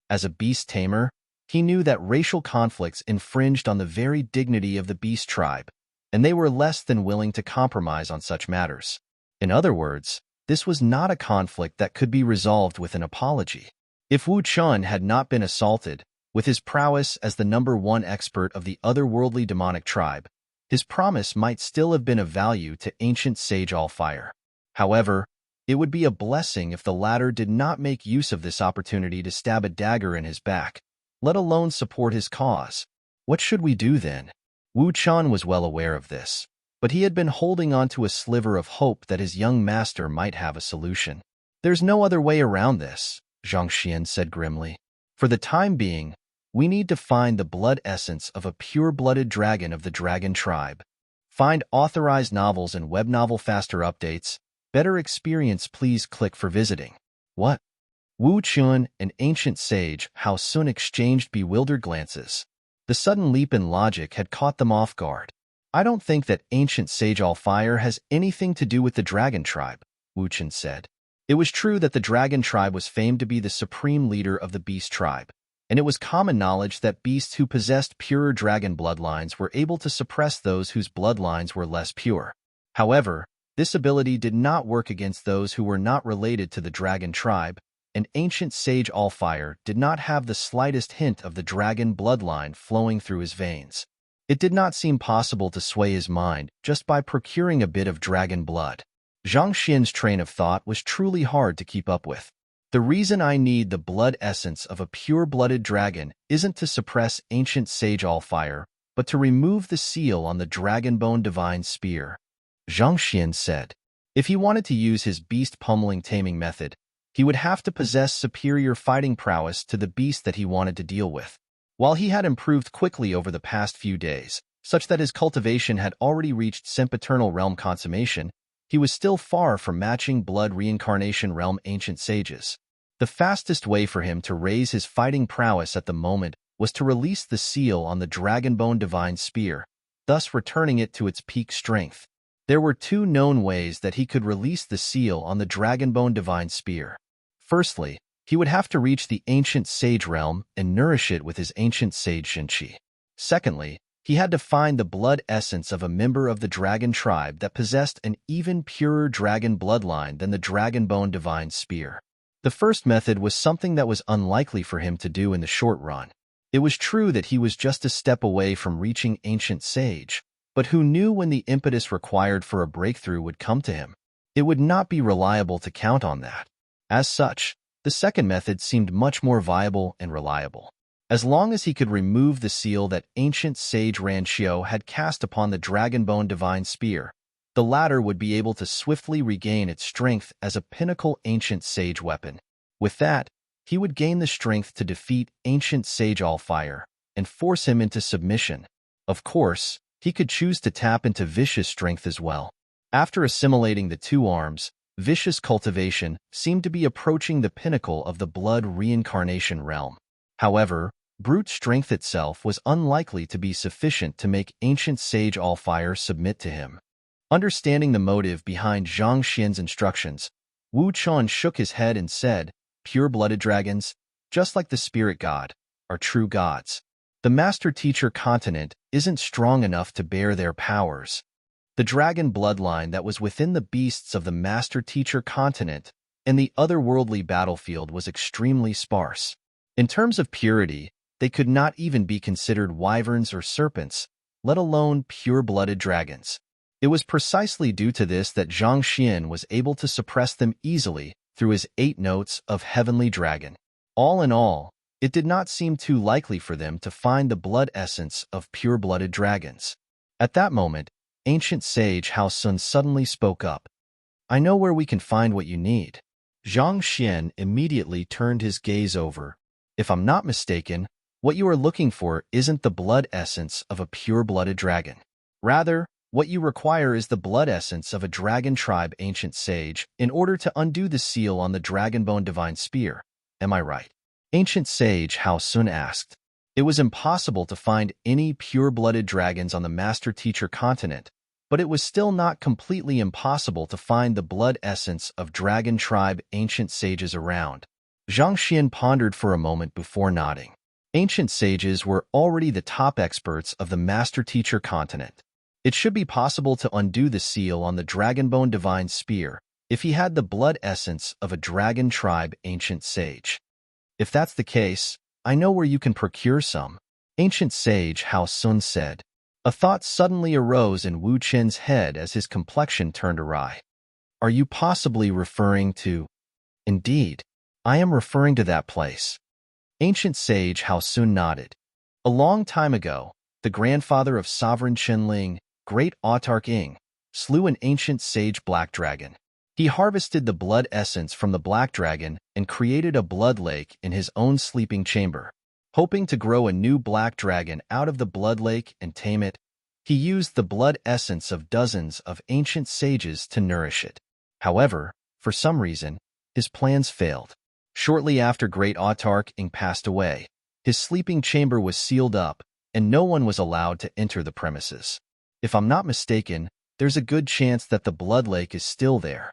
As a beast tamer, he knew that racial conflicts infringed on the very dignity of the beast tribe, and they were less than willing to compromise on such matters. In other words, this was not a conflict that could be resolved with an apology. If Wu Chun had not been assaulted, with his prowess as the #1 expert of the otherworldly demonic tribe, his promise might still have been of value to ancient sage Allfire. However, it would be a blessing if the latter did not make use of this opportunity to stab a dagger in his back, let alone support his cause. What should we do then? Wu Chun was well aware of this, but he had been holding on to a sliver of hope that his young master might have a solution. "There's no other way around this," Zhang Xian said grimly. "For the time being, we need to find the blood essence of a pure-blooded dragon of the dragon tribe. Find authorized novels and web novel faster updates. Better experience, please click for visiting." "What?" Wu Chun and ancient sage Hao Sun exchanged bewildered glances. The sudden leap in logic had caught them off guard. "I don't think that ancient sage Allfire has anything to do with the dragon tribe," Wu Chun said. It was true that the dragon tribe was famed to be the supreme leader of the beast tribe, and it was common knowledge that beasts who possessed purer dragon bloodlines were able to suppress those whose bloodlines were less pure. However, this ability did not work against those who were not related to the dragon tribe, and ancient sage Allfire did not have the slightest hint of the dragon bloodline flowing through his veins. It did not seem possible to sway his mind just by procuring a bit of dragon blood. Zhang Xian's train of thought was truly hard to keep up with. "The reason I need the blood essence of a pure-blooded dragon isn't to suppress ancient sage Allfire, but to remove the seal on the dragon-bone divine spear," Zhang Xian said. If he wanted to use his beast pummeling taming method, he would have to possess superior fighting prowess to the beast that he wanted to deal with. While he had improved quickly over the past few days, such that his cultivation had already reached sempiternal realm consummation, he was still far from matching blood reincarnation realm ancient sages. The fastest way for him to raise his fighting prowess at the moment was to release the seal on the dragonbone divine spear, thus returning it to its peak strength. There were two known ways that he could release the seal on the dragonbone divine spear. Firstly, he would have to reach the ancient sage realm and nourish it with his ancient sage Shinqi. Secondly, he had to find the blood essence of a member of the dragon tribe that possessed an even purer dragon bloodline than the dragonbone divine spear. The first method was something that was unlikely for him to do in the short run. It was true that he was just a step away from reaching ancient sage, but who knew when the impetus required for a breakthrough would come to him? It would not be reliable to count on that. As such, the second method seemed much more viable and reliable. As long as he could remove the seal that ancient sage Ranxiu had cast upon the dragonbone divine spear, the latter would be able to swiftly regain its strength as a pinnacle ancient sage weapon. With that, he would gain the strength to defeat ancient sage Allfire and force him into submission. Of course, he could choose to tap into vicious strength as well. After assimilating the two arms, vicious cultivation seemed to be approaching the pinnacle of the blood reincarnation realm. However, brute strength itself was unlikely to be sufficient to make ancient sage Allfire submit to him. Understanding the motive behind Zhang Xian's instructions, Wu Chun shook his head and said, "Pure-blooded dragons, just like the spirit god, are true gods. The Master Teacher continent isn't strong enough to bear their powers. The dragon bloodline that was within the beasts of the Master Teacher continent and the otherworldly battlefield was extremely sparse. In terms of purity, they could not even be considered wyverns or serpents, let alone pure-blooded dragons. It was precisely due to this that Zhang Xian was able to suppress them easily through his 8 notes of Heavenly Dragon. All in all, it did not seem too likely for them to find the blood essence of pure-blooded dragons. At that moment, ancient sage Hao Sun suddenly spoke up. "I know where we can find what you need." Zhang Xian immediately turned his gaze over. "If I'm not mistaken, what you are looking for isn't the blood essence of a pure-blooded dragon. Rather, what you require is the blood essence of a dragon tribe ancient sage in order to undo the seal on the dragonbone divine spear. Am I right?" Ancient sage Hao Sun asked. It was impossible to find any pure-blooded dragons on the Master Teacher continent, but it was still not completely impossible to find the blood essence of dragon tribe ancient sages around. Zhang Xian pondered for a moment before nodding. Ancient sages were already the top experts of the Master Teacher continent. It should be possible to undo the seal on the dragonbone divine spear if he had the blood essence of a dragon tribe ancient sage. "If that's the case, I know where you can procure some," ancient sage Hao Sun said. A thought suddenly arose in Wu Chen's head as his complexion turned awry. "Are you possibly referring to—" "Indeed, I am referring to that place." Ancient sage Hao Sun nodded. A long time ago, the grandfather of Sovereign Chenling, Great Autarch Ing, slew an ancient sage black dragon. He harvested the blood essence from the black dragon and created a blood lake in his own sleeping chamber. Hoping to grow a new black dragon out of the blood lake and tame it, he used the blood essence of dozens of ancient sages to nourish it. However, for some reason, his plans failed. Shortly after Great Autarch Ing passed away, his sleeping chamber was sealed up, and no one was allowed to enter the premises. If I'm not mistaken, there's a good chance that the blood lake is still there.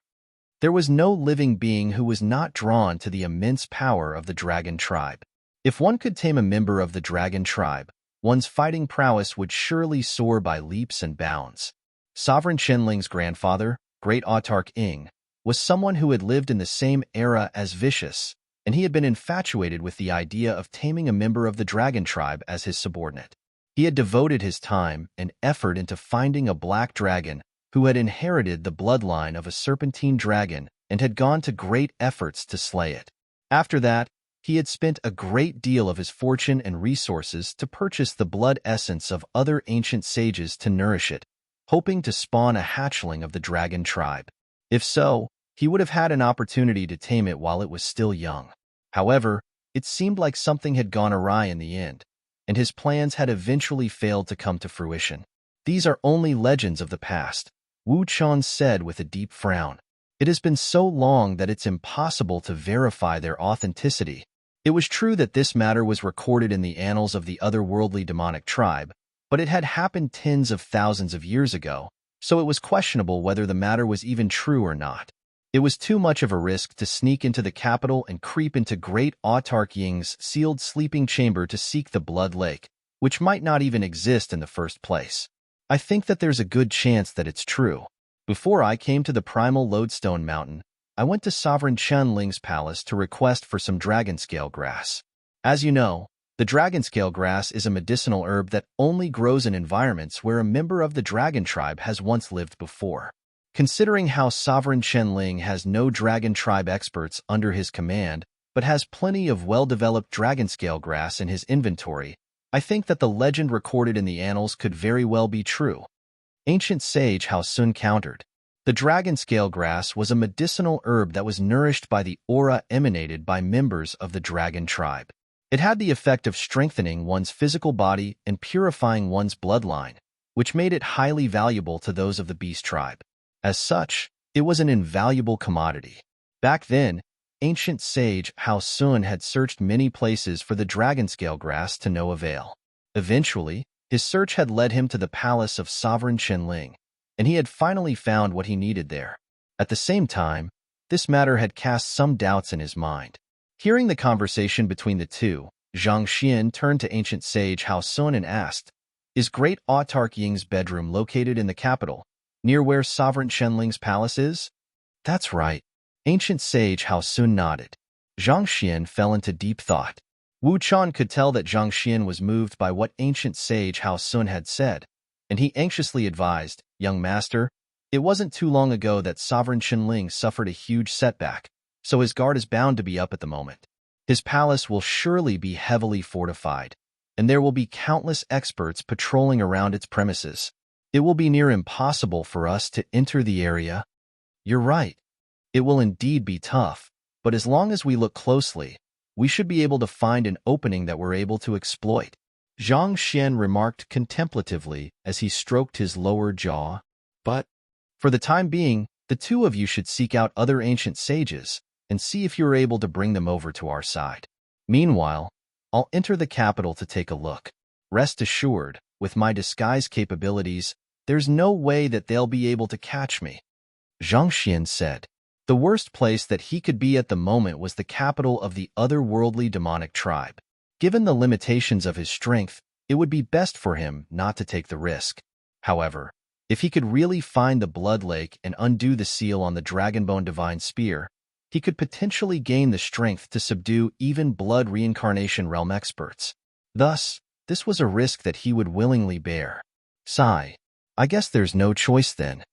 There was no living being who was not drawn to the immense power of the dragon tribe. If one could tame a member of the dragon tribe, one's fighting prowess would surely soar by leaps and bounds. Sovereign Chenling's grandfather, Great Autarch Ing, was someone who had lived in the same era as Vicious, and he had been infatuated with the idea of taming a member of the dragon tribe as his subordinate. He had devoted his time and effort into finding a black dragon who had inherited the bloodline of a serpentine dragon and had gone to great efforts to slay it. After that, he had spent a great deal of his fortune and resources to purchase the blood essence of other ancient sages to nourish it, hoping to spawn a hatchling of the dragon tribe. If so, he would have had an opportunity to tame it while it was still young. However, it seemed like something had gone awry in the end, and his plans had eventually failed to come to fruition. "These are only legends of the past," Wu Chen said with a deep frown. "It has been so long that it's impossible to verify their authenticity." It was true that this matter was recorded in the annals of the otherworldly demonic tribe, but it had happened tens of thousands of years ago, so it was questionable whether the matter was even true or not. It was too much of a risk to sneak into the capital and creep into Great Autarch Ying's sealed sleeping chamber to seek the blood lake, which might not even exist in the first place. "I think that there's a good chance that it's true. Before I came to the primal lodestone mountain, I went to Sovereign Chenling's palace to request for some dragonscale grass. As you know, the dragonscale grass is a medicinal herb that only grows in environments where a member of the dragon tribe has once lived before. Considering how Sovereign Chenling has no dragon tribe experts under his command, but has plenty of well-developed dragonscale grass in his inventory, I think that the legend recorded in the annals could very well be true." Ancient sage Hao Sun countered. The dragonscale grass was a medicinal herb that was nourished by the aura emanated by members of the dragon tribe. It had the effect of strengthening one's physical body and purifying one's bloodline, which made it highly valuable to those of the beast tribe. As such, it was an invaluable commodity. Back then, ancient sage Hao Sun had searched many places for the dragonscale grass to no avail. Eventually, his search had led him to the palace of Sovereign Chenling, and he had finally found what he needed there. At the same time, this matter had cast some doubts in his mind. Hearing the conversation between the two, Zhang Xian turned to ancient sage Hao Sun and asked, "Is Great Autark Ying's bedroom located in the capital, near where Sovereign Shenling's palace is?" "That's right." Ancient sage Hao Sun nodded. Zhang Xian fell into deep thought. Wu Chuan could tell that Zhang Xian was moved by what ancient sage Hao Sun had said, and he anxiously advised, "Young master, it wasn't too long ago that Sovereign Shenling suffered a huge setback, so his guard is bound to be up at the moment. His palace will surely be heavily fortified, and there will be countless experts patrolling around its premises. It will be near impossible for us to enter the area." "You're right. It will indeed be tough, but as long as we look closely, we should be able to find an opening that we're able to exploit," Zhang Xian remarked contemplatively as he stroked his lower jaw. "But for the time being, the two of you should seek out other ancient sages and see if you're able to bring them over to our side. Meanwhile, I'll enter the capital to take a look. Rest assured, with my disguise capabilities, there's no way that they'll be able to catch me," Zhang Xian said. The worst place that he could be at the moment was the capital of the otherworldly demonic tribe. Given the limitations of his strength, it would be best for him not to take the risk. However, if he could really find the Blood Lake and undo the seal on the Dragonbone Divine Spear, he could potentially gain the strength to subdue even Blood Reincarnation Realm experts. Thus, this was a risk that he would willingly bear. Sigh. I guess there's no choice then.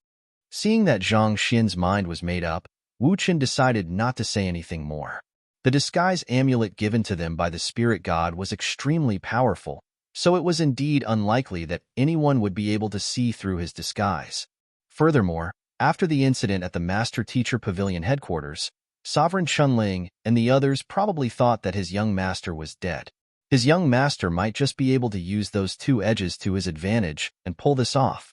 Seeing that Zhang Xian's mind was made up, Wu Chen decided not to say anything more. The disguise amulet given to them by the spirit god was extremely powerful, so it was indeed unlikely that anyone would be able to see through his disguise. Furthermore, after the incident at the Master Teacher Pavilion headquarters, Sovereign Chunling and the others probably thought that his young master was dead. His young master might just be able to use those two edges to his advantage and pull this off.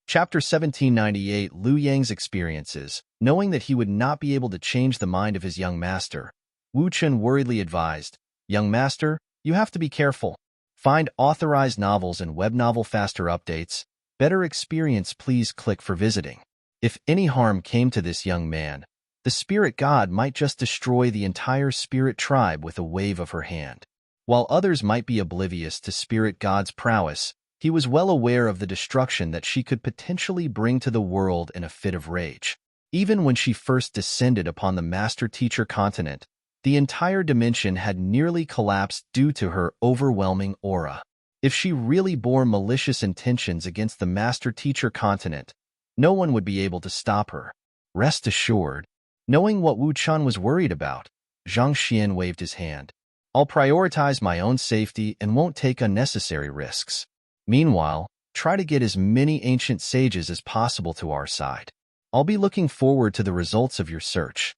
Chapter 1798 Liu Yang's Experiences. Knowing that he would not be able to change the mind of his young master, Wu Chen worriedly advised, "Young master, you have to be careful. Find authorized novels and web novel faster updates. Better experience, please click for visiting." If any harm came to this young man, the spirit god might just destroy the entire spirit tribe with a wave of her hand. While others might be oblivious to spirit god's prowess, he was well aware of the destruction that she could potentially bring to the world in a fit of rage. Even when she first descended upon the Master Teacher continent, the entire dimension had nearly collapsed due to her overwhelming aura. If she really bore malicious intentions against the Master Teacher continent, no one would be able to stop her. Rest assured, knowing what Wu Chun was worried about, Zhang Xian waved his hand. "I'll prioritize my own safety and won't take unnecessary risks. Meanwhile, try to get as many ancient sages as possible to our side. I'll be looking forward to the results of your search."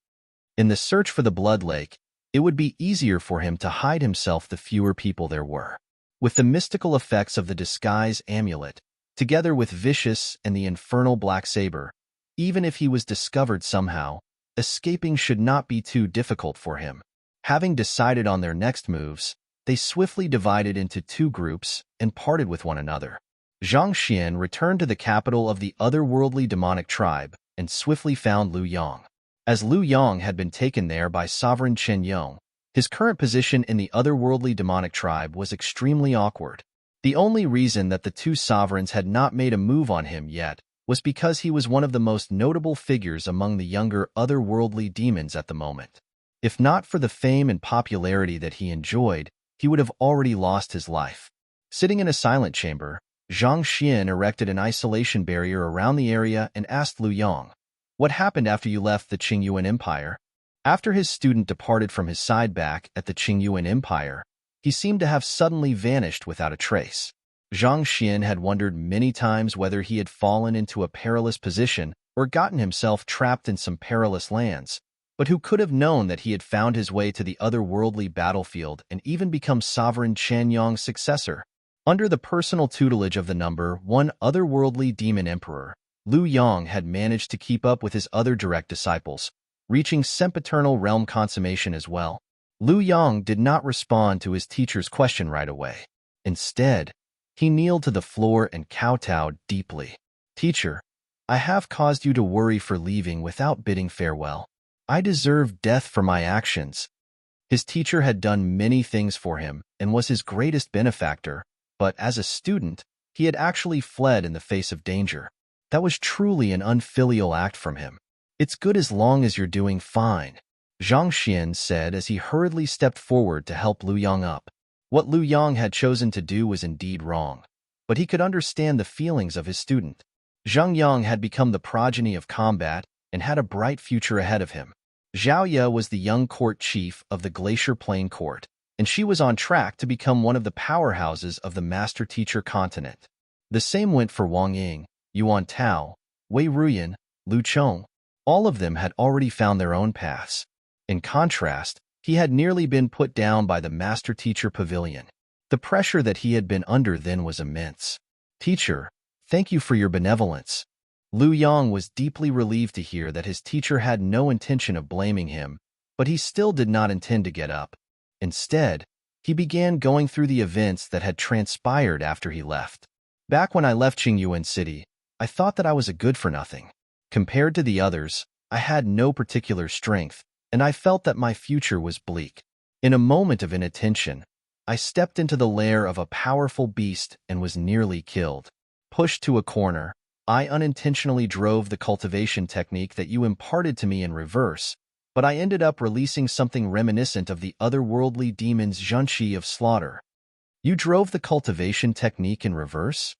In the search for the Blood Lake, it would be easier for him to hide himself the fewer people there were. With the mystical effects of the disguise amulet, together with Vicious and the infernal Black Saber, even if he was discovered somehow, escaping should not be too difficult for him. Having decided on their next moves, they swiftly divided into two groups and parted with one another. Zhang Xian returned to the capital of the otherworldly demonic tribe and swiftly found Liu Yang. As Liu Yang had been taken there by Sovereign Chen Yong, his current position in the otherworldly demonic tribe was extremely awkward. The only reason that the two sovereigns had not made a move on him yet was because he was one of the most notable figures among the younger otherworldly demons at the moment. If not for the fame and popularity that he enjoyed, he would have already lost his life. Sitting in a silent chamber, Zhang Xian erected an isolation barrier around the area and asked Liu Yang, "What happened after you left the Qingyuan Empire?" After his student departed from his side back at the Qingyuan Empire, he seemed to have suddenly vanished without a trace. Zhang Xian had wondered many times whether he had fallen into a perilous position or gotten himself trapped in some perilous lands, but who could have known that he had found his way to the otherworldly battlefield and even become Sovereign Chen Yong's successor? Under the personal tutelage of the number one otherworldly demon emperor, Liu Yang had managed to keep up with his other direct disciples, reaching sempiternal realm consummation as well. Liu Yang did not respond to his teacher's question right away. Instead, he kneeled to the floor and kowtowed deeply. "Teacher, I have caused you to worry for leaving without bidding farewell. I deserve death for my actions. His teacher had done many things for him and was his greatest benefactor, but as a student, he had actually fled in the face of danger. That was truly an unfilial act from him. It's good as long as you're doing fine, Zhang Xian said as he hurriedly stepped forward to help Lu Yang up. What Lu Yang had chosen to do was indeed wrong, but he could understand the feelings of his student. Zhang Yang had become the progeny of combat and had a bright future ahead of him. Zhao Ye was the young court chief of the Glacier Plain Court, and she was on track to become one of the powerhouses of the master-teacher continent. The same went for Wang Ying, Yuan Tao, Wei Ruyan, Lu Chong. All of them had already found their own paths. In contrast, he had nearly been put down by the master-teacher pavilion. The pressure that he had been under then was immense. Teacher, thank you for your benevolence. Lu Yang was deeply relieved to hear that his teacher had no intention of blaming him, but he still did not intend to get up. Instead, he began going through the events that had transpired after he left. Back when I left Qingyuan City, I thought that I was a good-for-nothing. Compared to the others, I had no particular strength, and I felt that my future was bleak. In a moment of inattention, I stepped into the lair of a powerful beast and was nearly killed. Pushed to a corner, I unintentionally drove the cultivation technique that you imparted to me in reverse, but I ended up releasing something reminiscent of the otherworldly demon's Zhenqi of slaughter. You drove the cultivation technique in reverse?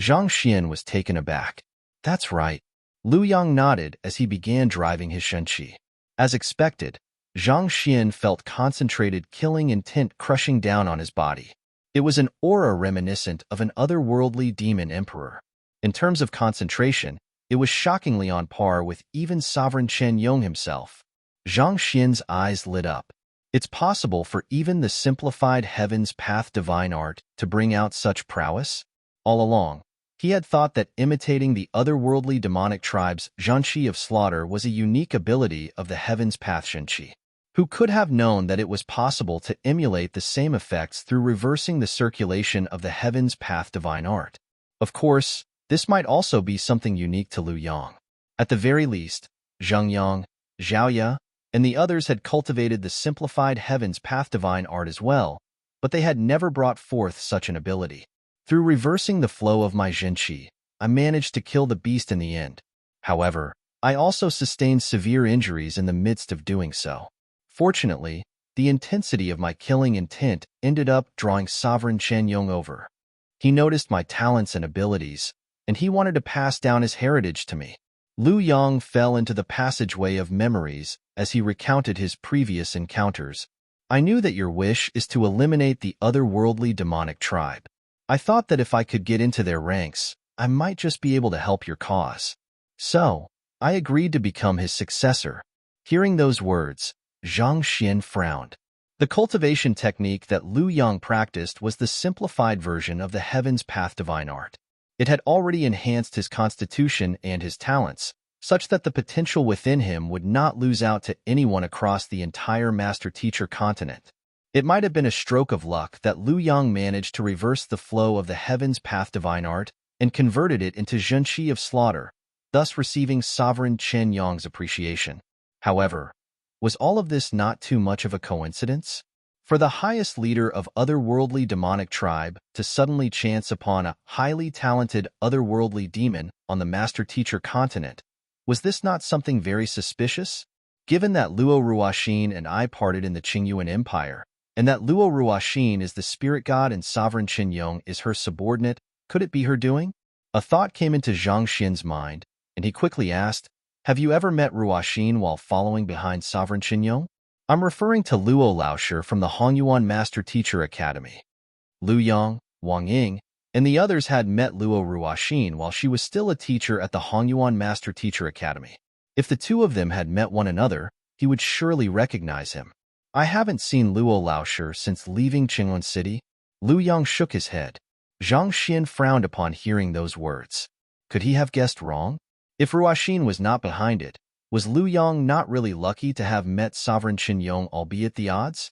Zhang Xian was taken aback. That's right. Lu Yang nodded as he began driving his Zhenqi. As expected, Zhang Xian felt concentrated killing intent crushing down on his body. It was an aura reminiscent of an otherworldly demon emperor. In terms of concentration, it was shockingly on par with even Sovereign Chen Yong himself. Zhang Xian's eyes lit up. It's possible for even the simplified Heaven's Path divine art to bring out such prowess? All along, he had thought that imitating the otherworldly demonic tribe's Zhenqi of slaughter was a unique ability of the Heaven's Path Zhenqi. Who could have known that it was possible to emulate the same effects through reversing the circulation of the Heaven's Path divine art? Of course, this might also be something unique to Lu Yang. At the very least, Zhang Yang, Zhao Ye, and the others had cultivated the simplified Heaven's Path divine art as well, but they had never brought forth such an ability. Through reversing the flow of my Zhenqi, I managed to kill the beast in the end. However, I also sustained severe injuries in the midst of doing so. Fortunately, the intensity of my killing intent ended up drawing Sovereign Chen Yong over. He noticed my talents and abilities, and he wanted to pass down his heritage to me. Lu Yang fell into the passageway of memories as he recounted his previous encounters. I knew that your wish is to eliminate the otherworldly demonic tribe. I thought that if I could get into their ranks, I might just be able to help your cause. So, I agreed to become his successor. Hearing those words, Zhang Xian frowned. The cultivation technique that Lu Yang practiced was the simplified version of the Heaven's Path divine art. It had already enhanced his constitution and his talents, such that the potential within him would not lose out to anyone across the entire master-teacher continent. It might have been a stroke of luck that Lu Yang managed to reverse the flow of the Heaven's Path divine art and converted it into Zhenqi of slaughter, thus receiving Sovereign Chen Yong's appreciation. However, was all of this not too much of a coincidence? For the highest leader of otherworldly demonic tribe to suddenly chance upon a highly talented otherworldly demon on the master-teacher continent, was this not something very suspicious? Given that Luo Ruoxin and I parted in the Qingyuan Empire, and that Luo Ruoxin is the spirit god and Sovereign Chen Yong is her subordinate, could it be her doing? A thought came into Zhang Xian's mind, and he quickly asked, have you ever met Ruoxin while following behind Sovereign Chen Yong? I'm referring to Luo Laosher from the Hongyuan Master Teacher Academy. Lu Yang, Wang Ying, and the others had met Luo Ruoxin while she was still a teacher at the Hongyuan Master Teacher Academy. If the two of them had met one another, he would surely recognize him. I haven't seen Luo Laosher since leaving Qingyuan City. Lu Yang shook his head. Zhang Xian frowned upon hearing those words. Could he have guessed wrong? If Ruoxin was not behind it, was Lu Yang not really lucky to have met Sovereign Chen Yong albeit the odds?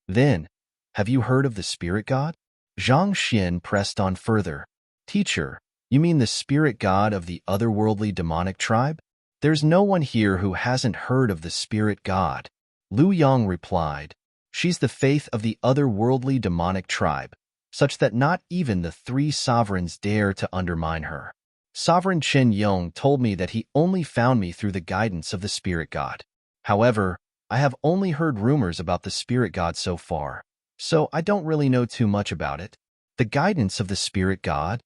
Then, have you heard of the spirit god? Zhang Xian pressed on further. Teacher, you mean the spirit god of the otherworldly demonic tribe? There's no one here who hasn't heard of the spirit god, Lu Yang replied. She's the faith of the otherworldly demonic tribe, such that not even the three sovereigns dare to undermine her. Sovereign Chen Yong told me that he only found me through the guidance of the spirit god. However, I have only heard rumors about the spirit god so far, so I don't really know too much about it. The guidance of the spirit god?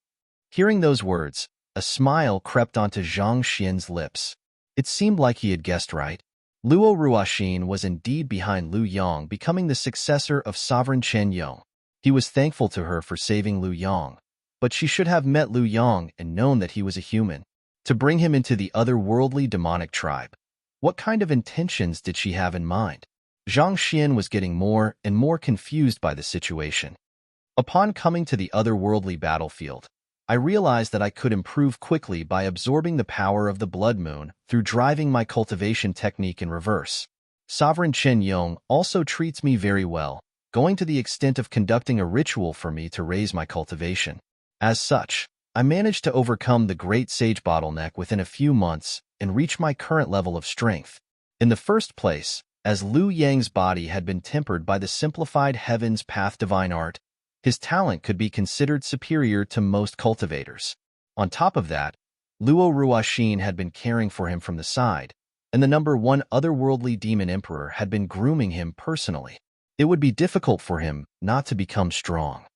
Hearing those words, a smile crept onto Zhang Xian's lips. It seemed like he had guessed right. Luo Ruoxin was indeed behind Lu Yang becoming the successor of Sovereign Chen Yong. He was thankful to her for saving Lu Yang, but she should have met Lu Yang and known that he was a human. To bring him into the otherworldly demonic tribe. What kind of intentions did she have in mind? Zhang Xian was getting more and more confused by the situation. Upon coming to the otherworldly battlefield, I realized that I could improve quickly by absorbing the power of the blood moon through driving my cultivation technique in reverse. Sovereign Chen Yong also treats me very well, going to the extent of conducting a ritual for me to raise my cultivation. As such, I managed to overcome the great sage bottleneck within a few months and reach my current level of strength. In the first place, as Lu Yang's body had been tempered by the simplified Heaven's Path divine art, his talent could be considered superior to most cultivators. On top of that, Luo Ruoxin had been caring for him from the side, and the number one otherworldly demon emperor had been grooming him personally. It would be difficult for him not to become strong.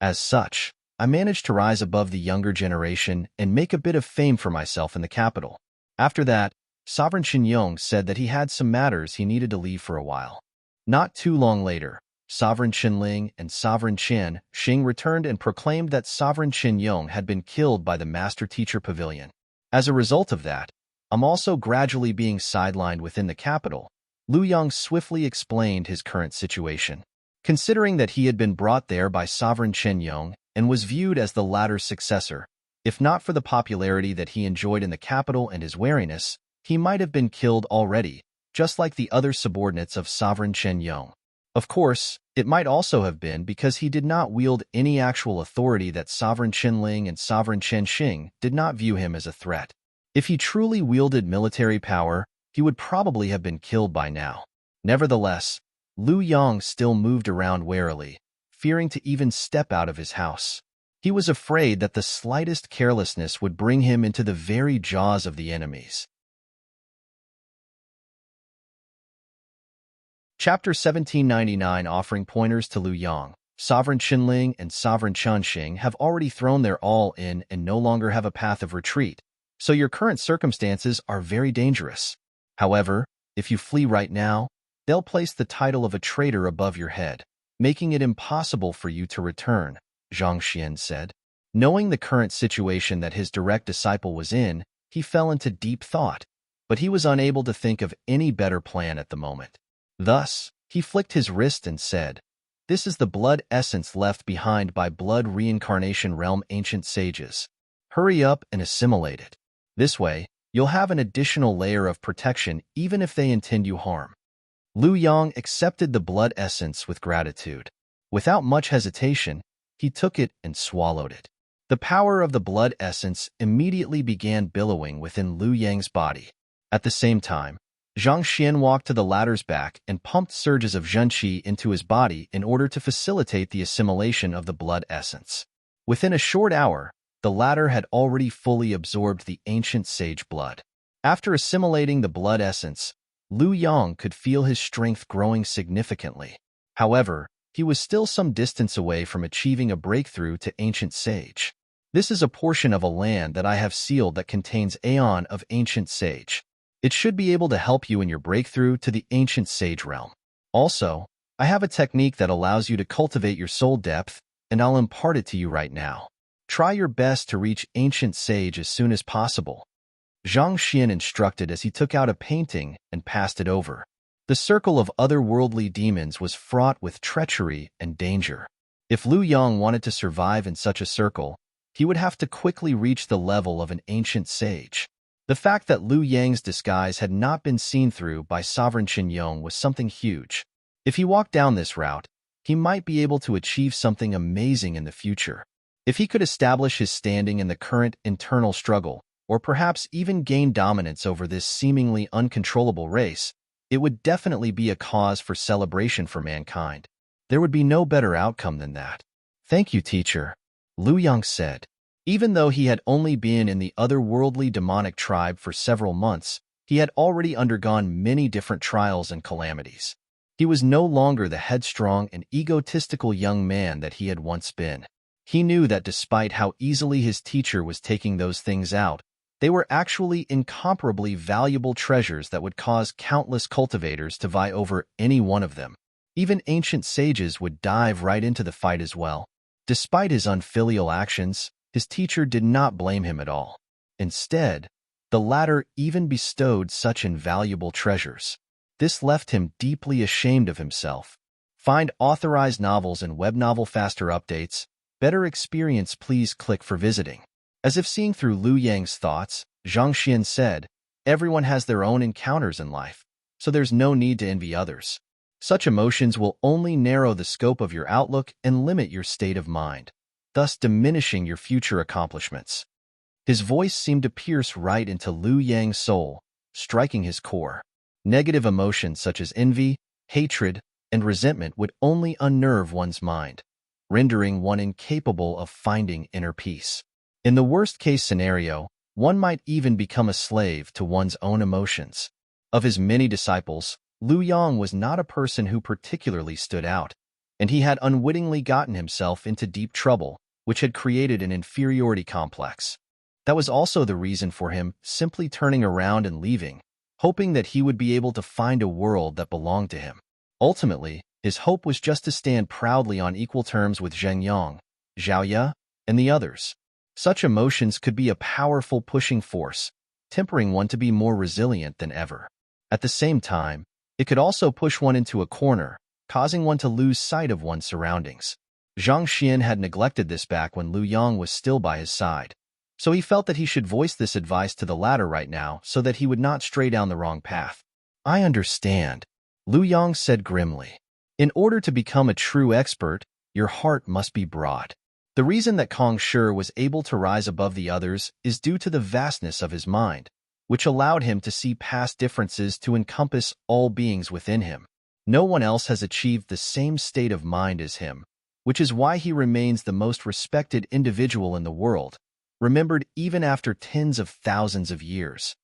As such, I managed to rise above the younger generation and make a bit of fame for myself in the capital. After that, Sovereign Chen Yong said that he had some matters he needed to leave for a while. Not too long later, Sovereign Qinling and Sovereign Chen Xing returned and proclaimed that Sovereign Chen Yong had been killed by the Master Teacher Pavilion. As a result of that, I'm also gradually being sidelined within the capital. Lu Yang swiftly explained his current situation. Considering that he had been brought there by Sovereign Chen Yong and was viewed as the latter's successor, if not for the popularity that he enjoyed in the capital and his wariness, he might have been killed already, just like the other subordinates of Sovereign Chen Yong. Of course, it might also have been because he did not wield any actual authority that Sovereign Qinling and Sovereign Chen Xing did not view him as a threat. If he truly wielded military power, he would probably have been killed by now. Nevertheless, Lu Yang still moved around warily, fearing to even step out of his house. He was afraid that the slightest carelessness would bring him into the very jaws of the enemies. Chapter 1799 offering pointers to Lu Yang. Sovereign Qinling and Sovereign Chunxing have already thrown their all in and no longer have a path of retreat, so your current circumstances are very dangerous. However, if you flee right now, they'll place the title of a traitor above your head, making it impossible for you to return, Zhang Xian said. Knowing the current situation that his direct disciple was in, he fell into deep thought, but he was unable to think of any better plan at the moment. Thus, he flicked his wrist and said, "This is the blood essence left behind by blood reincarnation realm ancient sages. Hurry up and assimilate it. This way, you'll have an additional layer of protection even if they intend you harm." Lu Yang accepted the blood essence with gratitude. Without much hesitation, he took it and swallowed it. The power of the blood essence immediately began billowing within Lu Yang's body. At the same time, Zhang Xian walked to the latter's back and pumped surges of zhenqi into his body in order to facilitate the assimilation of the blood essence. Within a short hour, the latter had already fully absorbed the ancient sage blood. After assimilating the blood essence, Lu Yang could feel his strength growing significantly. However, he was still some distance away from achieving a breakthrough to ancient sage. This is a portion of a land that I have sealed that contains Aeon of ancient sage. It should be able to help you in your breakthrough to the ancient sage realm. Also, I have a technique that allows you to cultivate your soul depth, and I'll impart it to you right now. Try your best to reach ancient sage as soon as possible. Zhang Xian instructed as he took out a painting and passed it over. The circle of otherworldly demons was fraught with treachery and danger. If Lu Yang wanted to survive in such a circle, he would have to quickly reach the level of an ancient sage. The fact that Lu Yang's disguise had not been seen through by Sovereign Chen Yong was something huge. If he walked down this route, he might be able to achieve something amazing in the future. If he could establish his standing in the current internal struggle, or perhaps even gain dominance over this seemingly uncontrollable race, it would definitely be a cause for celebration for mankind. There would be no better outcome than that. Thank you, teacher, Lu Yang said. Even though he had only been in the otherworldly demonic tribe for several months, he had already undergone many different trials and calamities. He was no longer the headstrong and egotistical young man that he had once been. He knew that despite how easily his teacher was taking those things out, they were actually incomparably valuable treasures that would cause countless cultivators to vie over any one of them. Even ancient sages would dive right into the fight as well. Despite his unfilial actions, his teacher did not blame him at all. Instead, the latter even bestowed such invaluable treasures. This left him deeply ashamed of himself. Find authorized novels and web novel faster updates. Better experience, please click for visiting. As if seeing through Lu Yang's thoughts, Zhang Xian said, "Everyone has their own encounters in life, so there's no need to envy others. Such emotions will only narrow the scope of your outlook and limit your state of mind, thus diminishing your future accomplishments." His voice seemed to pierce right into Lu Yang's soul, striking his core. Negative emotions such as envy, hatred, and resentment would only unnerve one's mind, rendering one incapable of finding inner peace. In the worst-case scenario, one might even become a slave to one's own emotions. Of his many disciples, Lu Yang was not a person who particularly stood out, and he had unwittingly gotten himself into deep trouble, which had created an inferiority complex. That was also the reason for him simply turning around and leaving, hoping that he would be able to find a world that belonged to him. Ultimately, his hope was just to stand proudly on equal terms with Zheng Yang, Zhao Ye, and the others. Such emotions could be a powerful pushing force, tempering one to be more resilient than ever. At the same time, it could also push one into a corner, causing one to lose sight of one's surroundings. Zhang Xian had neglected this back when Lu Yang was still by his side, so he felt that he should voice this advice to the latter right now so that he would not stray down the wrong path. "I understand," Lu Yang said grimly. "In order to become a true expert, your heart must be broad." The reason that Kong Shi was able to rise above the others is due to the vastness of his mind, which allowed him to see past differences to encompass all beings within him. No one else has achieved the same state of mind as him, which is why he remains the most respected individual in the world, remembered even after tens of thousands of years.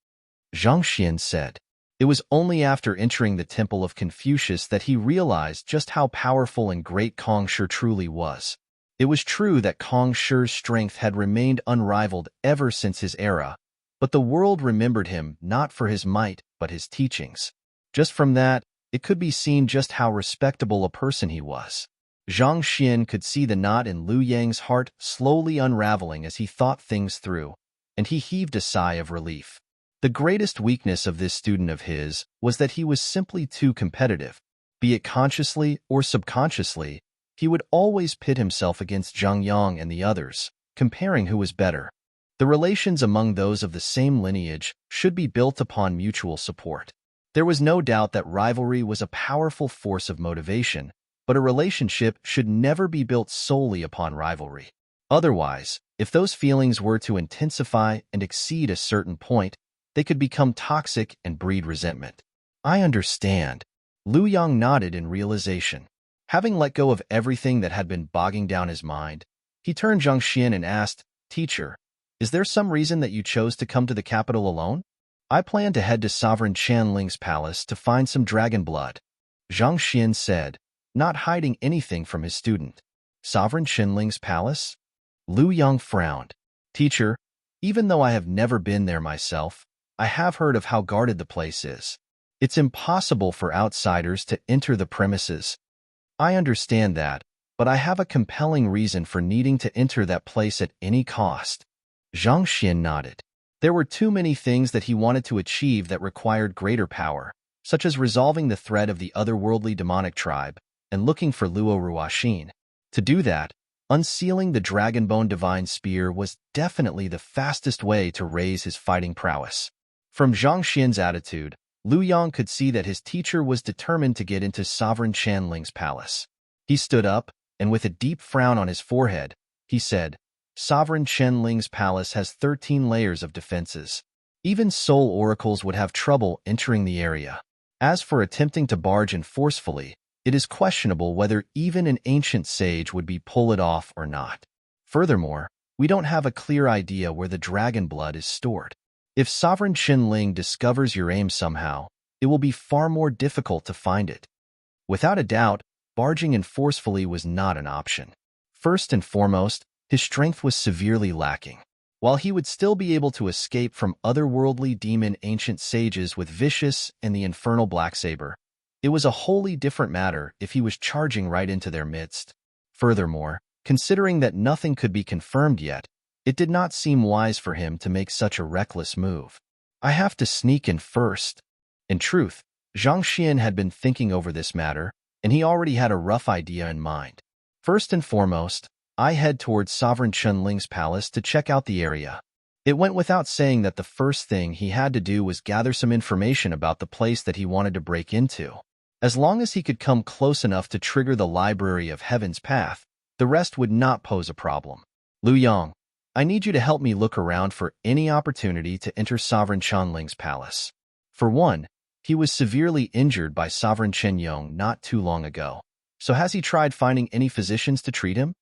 Zhang Xian said. It was only after entering the Temple of Confucius that he realized just how powerful and great Kong Shi truly was. It was true that Kong Shi's strength had remained unrivaled ever since his era, but the world remembered him not for his might, but his teachings. Just from that, it could be seen just how respectable a person he was. Zhang Xian could see the knot in Lu Yang's heart slowly unraveling as he thought things through, and he heaved a sigh of relief. The greatest weakness of this student of his was that he was simply too competitive. Be it consciously or subconsciously, he would always pit himself against Zhang Yang and the others, comparing who was better. The relations among those of the same lineage should be built upon mutual support. There was no doubt that rivalry was a powerful force of motivation, but a relationship should never be built solely upon rivalry. Otherwise, if those feelings were to intensify and exceed a certain point, they could become toxic and breed resentment. "I understand." Lu Yang nodded in realization. Having let go of everything that had been bogging down his mind, he turned Zhang Xian and asked, "Teacher, is there some reason that you chose to come to the capital alone?" "I plan to head to Sovereign Qianling's palace to find some dragon blood," Zhang Xian said, not hiding anything from his student. "Sovereign Qianling's palace?" Lu Yang frowned. "Teacher, even though I have never been there myself, I have heard of how guarded the place is. It's impossible for outsiders to enter the premises." "I understand that, but I have a compelling reason for needing to enter that place at any cost." Zhang Xian nodded. There were too many things that he wanted to achieve that required greater power, such as resolving the threat of the otherworldly demonic tribe and looking for Luo Ruoxin. To do that, unsealing the Dragonbone Divine Spear was definitely the fastest way to raise his fighting prowess. From Zhang Xian's attitude, Lu Yang could see that his teacher was determined to get into Sovereign Qianling's palace. He stood up, and with a deep frown on his forehead, he said, Sovereign Chen Ling's palace has 13 layers of defenses. Even soul oracles would have trouble entering the area. As for attempting to barge in forcefully, it is questionable whether even an ancient sage would pull it off or not. Furthermore, we don't have a clear idea where the dragon blood is stored. If Sovereign Chen Ling discovers your aim somehow, it will be far more difficult to find it. Without a doubt, barging in forcefully was not an option. First and foremost, his strength was severely lacking. While he would still be able to escape from otherworldly demon ancient sages with Vicious and the infernal Blacksaber, it was a wholly different matter if he was charging right into their midst. Furthermore, considering that nothing could be confirmed yet, it did not seem wise for him to make such a reckless move. I have to sneak in first. In truth, Zhang Xian had been thinking over this matter, and he already had a rough idea in mind. First and foremost, I head towards Sovereign Chen Ling's palace to check out the area. It went without saying that the first thing he had to do was gather some information about the place that he wanted to break into. As long as he could come close enough to trigger the Library of Heaven's Path, the rest would not pose a problem. Lu Yang, I need you to help me look around for any opportunity to enter Sovereign Chen Ling's palace. For one, he was severely injured by Sovereign Chen Yong not too long ago. So has he tried finding any physicians to treat him?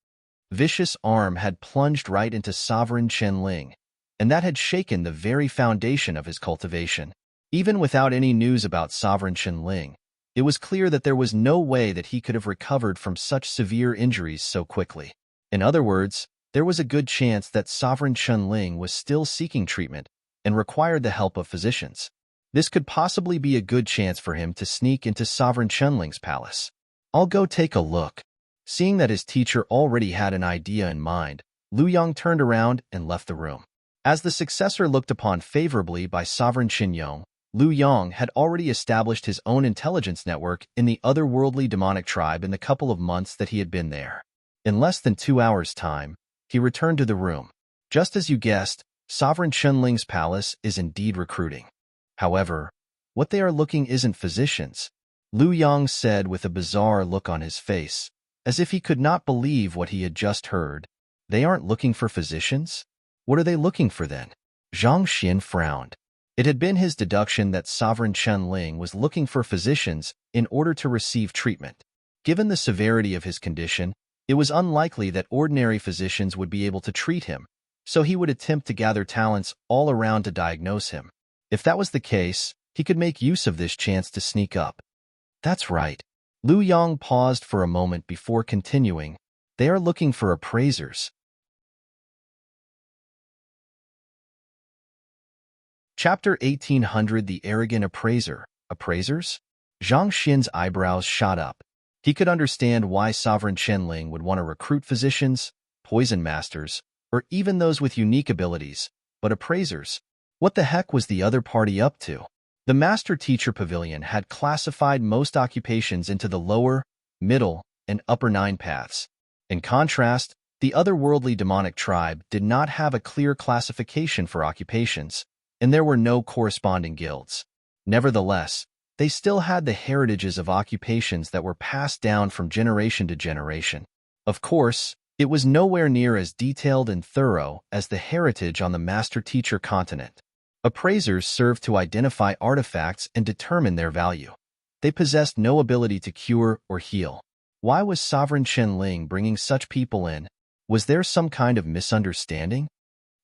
Vicious arm had plunged right into Sovereign Chen Ling, and that had shaken the very foundation of his cultivation. Even without any news about Sovereign Chen Ling, it was clear that there was no way that he could have recovered from such severe injuries so quickly. In other words, there was a good chance that Sovereign Chen Ling was still seeking treatment and required the help of physicians. This could possibly be a good chance for him to sneak into Sovereign Chen Ling's palace. I'll go take a look. Seeing that his teacher already had an idea in mind, Lu Yang turned around and left the room. As the successor looked upon favorably by Sovereign Chen Yong, Lu Yang had already established his own intelligence network in the otherworldly demonic tribe in the couple of months that he had been there. In less than 2 hours' time, he returned to the room. Just as you guessed, Sovereign Chen Ling's palace is indeed recruiting. However, what they are looking isn't physicians, Lu Yang said with a bizarre look on his face, as if he could not believe what he had just heard. They aren't looking for physicians? What are they looking for then? Zhang Xian frowned. It had been his deduction that Sovereign Chen Ling was looking for physicians in order to receive treatment. Given the severity of his condition, it was unlikely that ordinary physicians would be able to treat him, so he would attempt to gather talents all around to diagnose him. If that was the case, he could make use of this chance to sneak up. That's right. Lu Yang paused for a moment before continuing. They are looking for appraisers. Chapter 1800 The Arrogant Appraiser. Appraisers? Zhang Xian's eyebrows shot up. He could understand why Sovereign Chen Ling would want to recruit physicians, poison masters, or even those with unique abilities, but appraisers? What the heck was the other party up to? The Master-Teacher Pavilion had classified most occupations into the lower, middle, and upper 9 paths. In contrast, the otherworldly demonic tribe did not have a clear classification for occupations, and there were no corresponding guilds. Nevertheless, they still had the heritages of occupations that were passed down from generation to generation. Of course, it was nowhere near as detailed and thorough as the heritage on the Master-Teacher continent. Appraisers served to identify artifacts and determine their value. They possessed no ability to cure or heal. Why was Sovereign Chen Ling bringing such people in? Was there some kind of misunderstanding?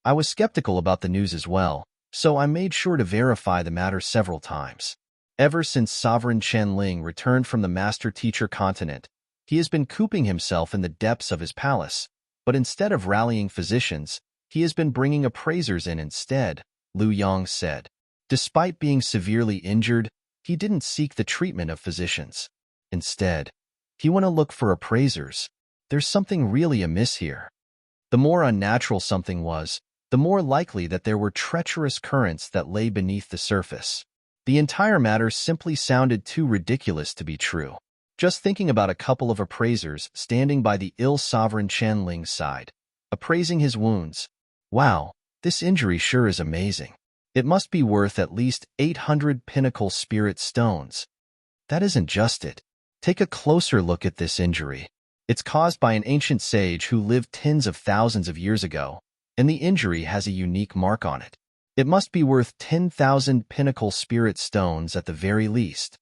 I was skeptical about the news as well, so I made sure to verify the matter several times. Ever since Sovereign Chen Ling returned from the Master-Teacher continent, he has been cooping himself in the depths of his palace, but instead of rallying physicians, he has been bringing appraisers in instead, Lu Yang said. Despite being severely injured, he didn't seek the treatment of physicians. Instead, he went to look for appraisers. There's something really amiss here. The more unnatural something was, the more likely that there were treacherous currents that lay beneath the surface. The entire matter simply sounded too ridiculous to be true. Just thinking about a couple of appraisers standing by the ill Sovereign Chen Ling's side, appraising his wounds. Wow, this injury sure is amazing. It must be worth at least 800 pinnacle spirit stones. That isn't just it. Take a closer look at this injury. It's caused by an ancient sage who lived tens of thousands of years ago, and the injury has a unique mark on it. It must be worth 10,000 pinnacle spirit stones at the very least.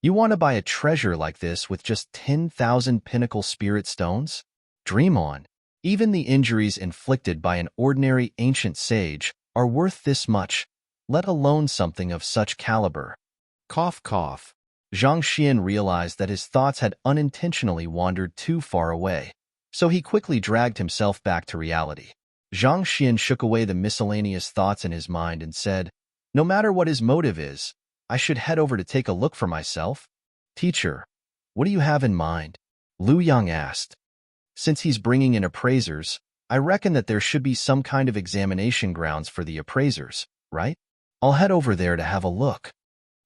You want to buy a treasure like this with just 10,000 pinnacle spirit stones? Dream on. Even the injuries inflicted by an ordinary ancient sage are worth this much, let alone something of such caliber. Cough, cough. Zhang Xian realized that his thoughts had unintentionally wandered too far away, so he quickly dragged himself back to reality. Zhang Xian shook away the miscellaneous thoughts in his mind and said, "No matter what his motive is, I should head over to take a look for myself." "Teacher, what do you have in mind?" Lu Yang asked. "Since he's bringing in appraisers, I reckon that there should be some kind of examination grounds for the appraisers, right? I'll head over there to have a look."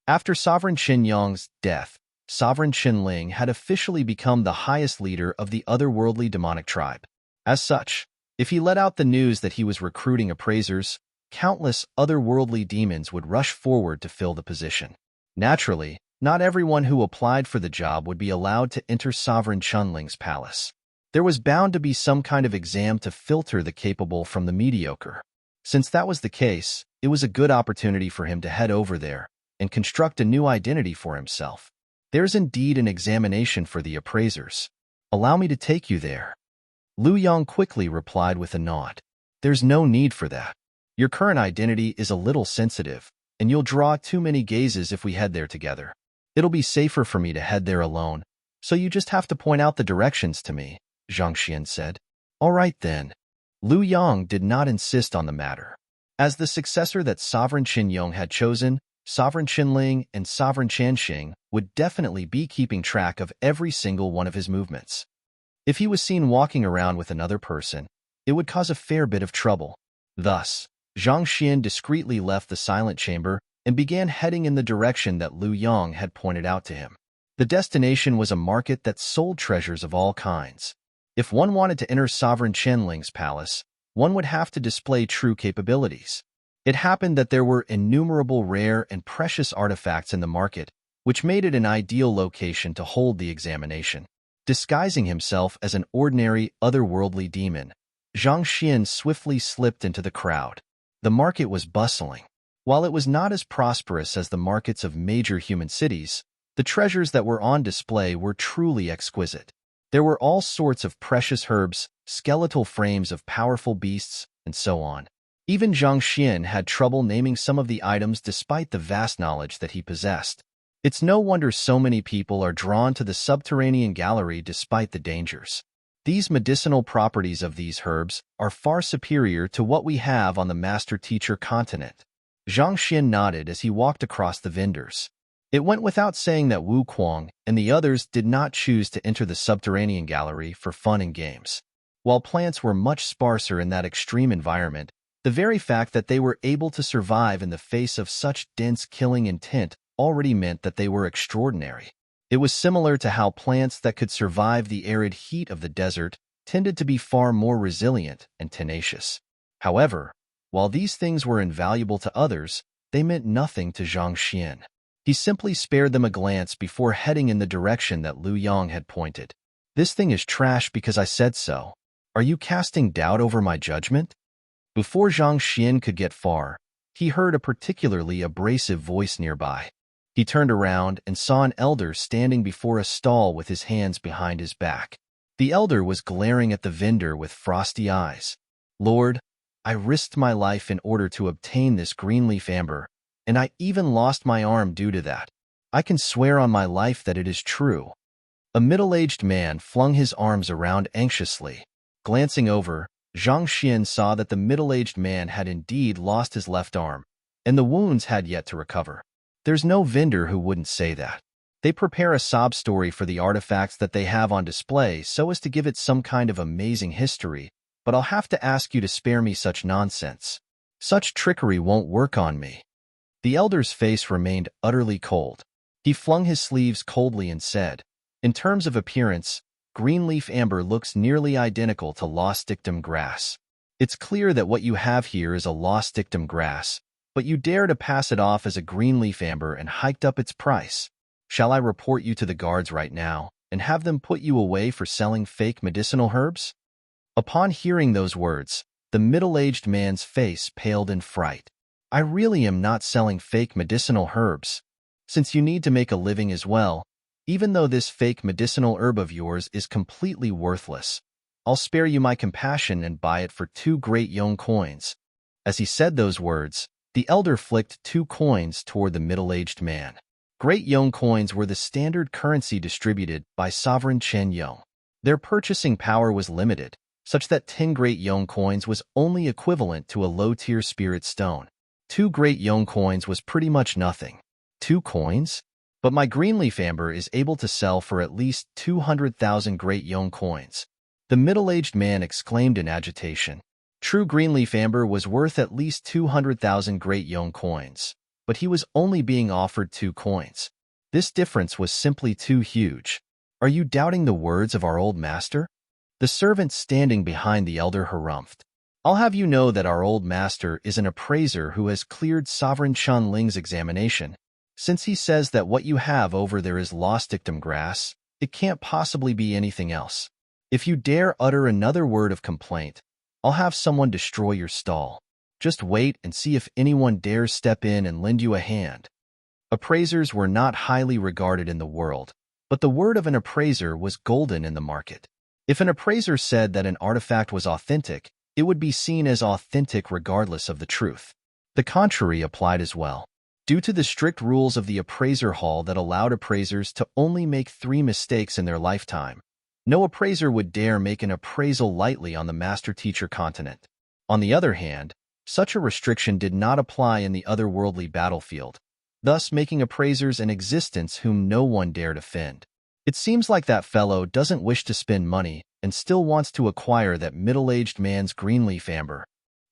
After Sovereign Qin Yang's death, Sovereign Qin Ling had officially become the highest leader of the otherworldly demonic tribe. As such, if he let out the news that he was recruiting appraisers, countless otherworldly demons would rush forward to fill the position. Naturally, not everyone who applied for the job would be allowed to enter Sovereign Qin Ling's palace. There was bound to be some kind of exam to filter the capable from the mediocre. Since that was the case, it was a good opportunity for him to head over there and construct a new identity for himself. There's indeed an examination for the appraisers. Allow me to take you there. Lu Yang quickly replied with a nod. There's no need for that. Your current identity is a little sensitive, and you'll draw too many gazes if we head there together. It'll be safer for me to head there alone, so you just have to point out the directions to me, Zhang Xian said. All right then. Lu Yang did not insist on the matter. As the successor that Sovereign Qin Yong had chosen, Sovereign Qin Ling and Sovereign Qianxing would definitely be keeping track of every single one of his movements. If he was seen walking around with another person, it would cause a fair bit of trouble. Thus, Zhang Xian discreetly left the silent chamber and began heading in the direction that Lu Yang had pointed out to him. The destination was a market that sold treasures of all kinds. If one wanted to enter Sovereign Qin Ling's palace, one would have to display true capabilities. It happened that there were innumerable rare and precious artifacts in the market, which made it an ideal location to hold the examination. Disguising himself as an ordinary, otherworldly demon, Zhang Xian swiftly slipped into the crowd. The market was bustling. While it was not as prosperous as the markets of major human cities, the treasures that were on display were truly exquisite. There were all sorts of precious herbs, skeletal frames of powerful beasts, and so on. Even Zhang Xian had trouble naming some of the items despite the vast knowledge that he possessed. It's no wonder so many people are drawn to the subterranean gallery despite the dangers. These medicinal properties of these herbs are far superior to what we have on the master-teacher continent. Zhang Xian nodded as he walked across the vendors. It went without saying that Wu Kuang and the others did not choose to enter the subterranean gallery for fun and games. While plants were much sparser in that extreme environment, the very fact that they were able to survive in the face of such dense killing intent already meant that they were extraordinary. It was similar to how plants that could survive the arid heat of the desert tended to be far more resilient and tenacious. However, while these things were invaluable to others, they meant nothing to Zhang Xian. He simply spared them a glance before heading in the direction that Lu Yang had pointed. This thing is trash because I said so. Are you casting doubt over my judgment? Before Zhang Xian could get far, he heard a particularly abrasive voice nearby. He turned around and saw an elder standing before a stall with his hands behind his back. The elder was glaring at the vendor with frosty eyes. Lord, I risked my life in order to obtain this greenleaf amber, and I even lost my arm due to that. I can swear on my life that it is true. A middle-aged man flung his arms around anxiously. Glancing over, Zhang Xian saw that the middle-aged man had indeed lost his left arm, and the wounds had yet to recover. There's no vendor who wouldn't say that. They prepare a sob story for the artifacts that they have on display so as to give it some kind of amazing history, but I'll have to ask you to spare me such nonsense. Such trickery won't work on me. The elder's face remained utterly cold. He flung his sleeves coldly and said, in terms of appearance, greenleaf amber looks nearly identical to lost dictum grass. It's clear that what you have here is a lost dictum grass, but you dare to pass it off as a greenleaf amber and hiked up its price. Shall I report you to the guards right now? and have them put you away for selling fake medicinal herbs?" Upon hearing those words, the middle-aged man's face paled in fright. "I really am not selling fake medicinal herbs. Since you need to make a living as well, even though this fake medicinal herb of yours is completely worthless, I'll spare you my compassion and buy it for 2 great yong coins." As he said those words, the elder flicked 2 coins toward the middle-aged man. Great yong coins were the standard currency distributed by sovereign Chen Yong. Their purchasing power was limited, such that 10 great yong coins was only equivalent to a low-tier spirit stone. 2 great yong coins was pretty much nothing. 2 coins? But my greenleaf amber is able to sell for at least 200,000 great yong coins. The middle-aged man exclaimed in agitation. True greenleaf amber was worth at least 200,000 great yong coins, but he was only being offered 2 coins. This difference was simply too huge. "Are you doubting the words of our old master?" The servant standing behind the elder harumphed. "I'll have you know that our old master is an appraiser who has cleared Sovereign Chan Ling's examination. Since he says that what you have over there is lost dictum grass, it can't possibly be anything else. If you dare utter another word of complaint, I'll have someone destroy your stall. Just wait and see if anyone dares step in and lend you a hand." Appraisers were not highly regarded in the world, but the word of an appraiser was golden in the market. If an appraiser said that an artifact was authentic, it would be seen as authentic regardless of the truth. The contrary applied as well. Due to the strict rules of the appraiser hall that allowed appraisers to only make 3 mistakes in their lifetime, no appraiser would dare make an appraisal lightly on the master-teacher continent. On the other hand, such a restriction did not apply in the otherworldly battlefield, thus making appraisers an existence whom no one dared offend. It seems like that fellow doesn't wish to spend money and still wants to acquire that middle-aged man's greenleaf amber.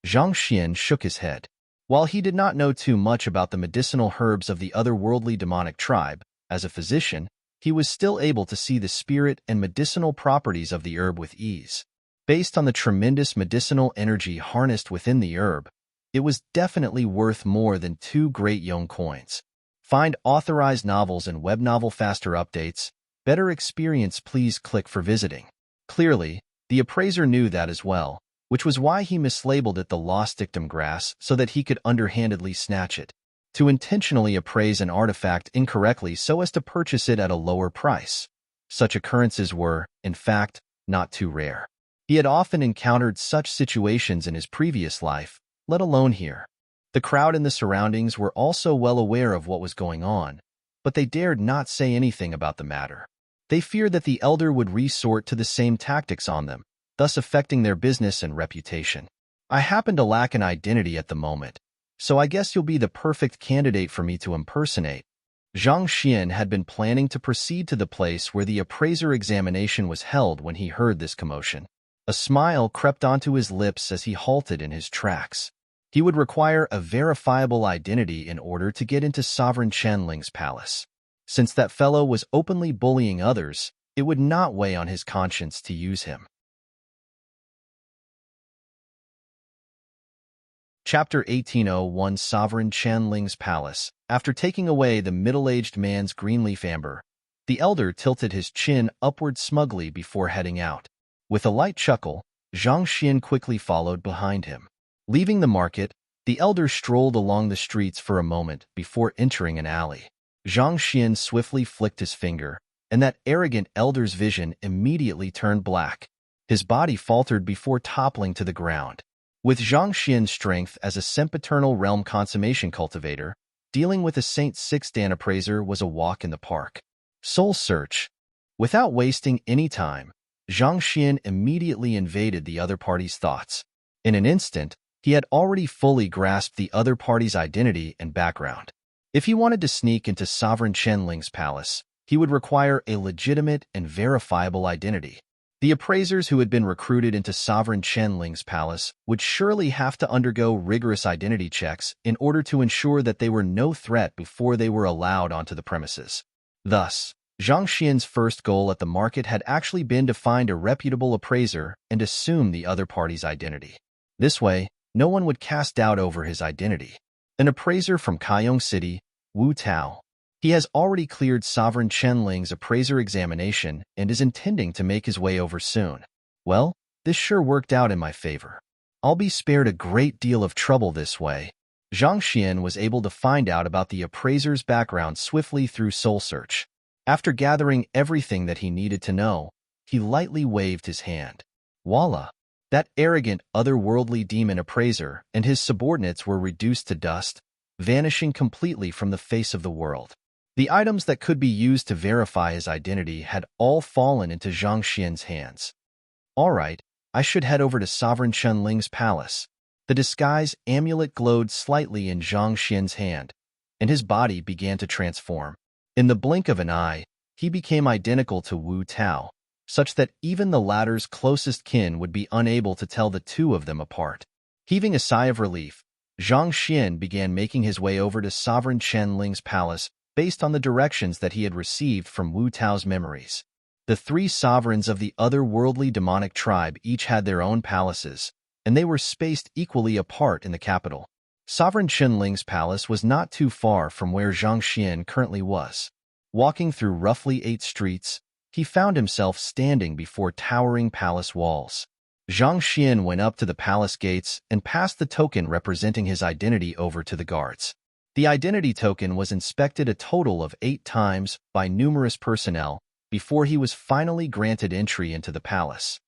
Zhang Xian shook his head. While he did not know too much about the medicinal herbs of the otherworldly demonic tribe, as a physician, he was still able to see the spirit and medicinal properties of the herb with ease. Based on the tremendous medicinal energy harnessed within the herb, it was definitely worth more than 2 great yong coins. Find authorized novels and web novel faster updates. Better experience, please click for visiting. Clearly, the appraiser knew that as well, which was why he mislabeled it the lost dictum grass so that he could underhandedly snatch it. To intentionally appraise an artifact incorrectly so as to purchase it at a lower price. Such occurrences were, in fact, not too rare. He had often encountered such situations in his previous life, let alone here. The crowd in the surroundings were also well aware of what was going on, but they dared not say anything about the matter. They feared that the elder would resort to the same tactics on them, thus affecting their business and reputation. "I happen to lack an identity at the moment, so I guess you'll be the perfect candidate for me to impersonate." Zhang Xian had been planning to proceed to the place where the appraiser examination was held when he heard this commotion. A smile crept onto his lips as he halted in his tracks. He would require a verifiable identity in order to get into Sovereign Chanling's palace. Since that fellow was openly bullying others, it would not weigh on his conscience to use him. Chapter 1801 Sovereign Chanling's Palace. After taking away the middle-aged man's greenleaf amber, the elder tilted his chin upward smugly before heading out. With a light chuckle, Zhang Xian quickly followed behind him. Leaving the market, the elder strolled along the streets for a moment before entering an alley. Zhang Xian swiftly flicked his finger, and that arrogant elder's vision immediately turned black. His body faltered before toppling to the ground. With Zhang Xian's strength as a sempiternal realm consummation cultivator, dealing with a Saint 6 Dan appraiser was a walk in the park. Soul Search. Without wasting any time, Zhang Xian immediately invaded the other party's thoughts. In an instant, he had already fully grasped the other party's identity and background. If he wanted to sneak into Sovereign Chanling's palace, he would require a legitimate and verifiable identity. The appraisers who had been recruited into Sovereign Chanling's palace would surely have to undergo rigorous identity checks in order to ensure that they were no threat before they were allowed onto the premises. Thus, Zhang Xian's first goal at the market had actually been to find a reputable appraiser and assume the other party's identity. This way, no one would cast doubt over his identity. An appraiser from Kaiyong City, Wu Tao. He has already cleared Sovereign Chenling's appraiser examination and is intending to make his way over soon. Well, this sure worked out in my favor. I'll be spared a great deal of trouble this way. Zhang Xian was able to find out about the appraiser's background swiftly through soul search. After gathering everything that he needed to know, he lightly waved his hand. Voila! That arrogant, otherworldly demon appraiser and his subordinates were reduced to dust, vanishing completely from the face of the world. The items that could be used to verify his identity had all fallen into Zhang Xian's hands. All right, I should head over to Sovereign Chenling's palace. The disguise amulet glowed slightly in Zhang Xian's hand, and his body began to transform. In the blink of an eye, he became identical to Wu Tao, such that even the latter's closest kin would be unable to tell the two of them apart. Heaving a sigh of relief, Zhang Xian began making his way over to Sovereign Chenling's palace based on the directions that he had received from Wu Tao's memories. The three sovereigns of the otherworldly demonic tribe each had their own palaces, and they were spaced equally apart in the capital. Sovereign Chenling's palace was not too far from where Zhang Xian currently was. Walking through roughly 8 streets, he found himself standing before towering palace walls. Zhang Xian went up to the palace gates and passed the token representing his identity over to the guards. The identity token was inspected a total of 8 times by numerous personnel before he was finally granted entry into the palace.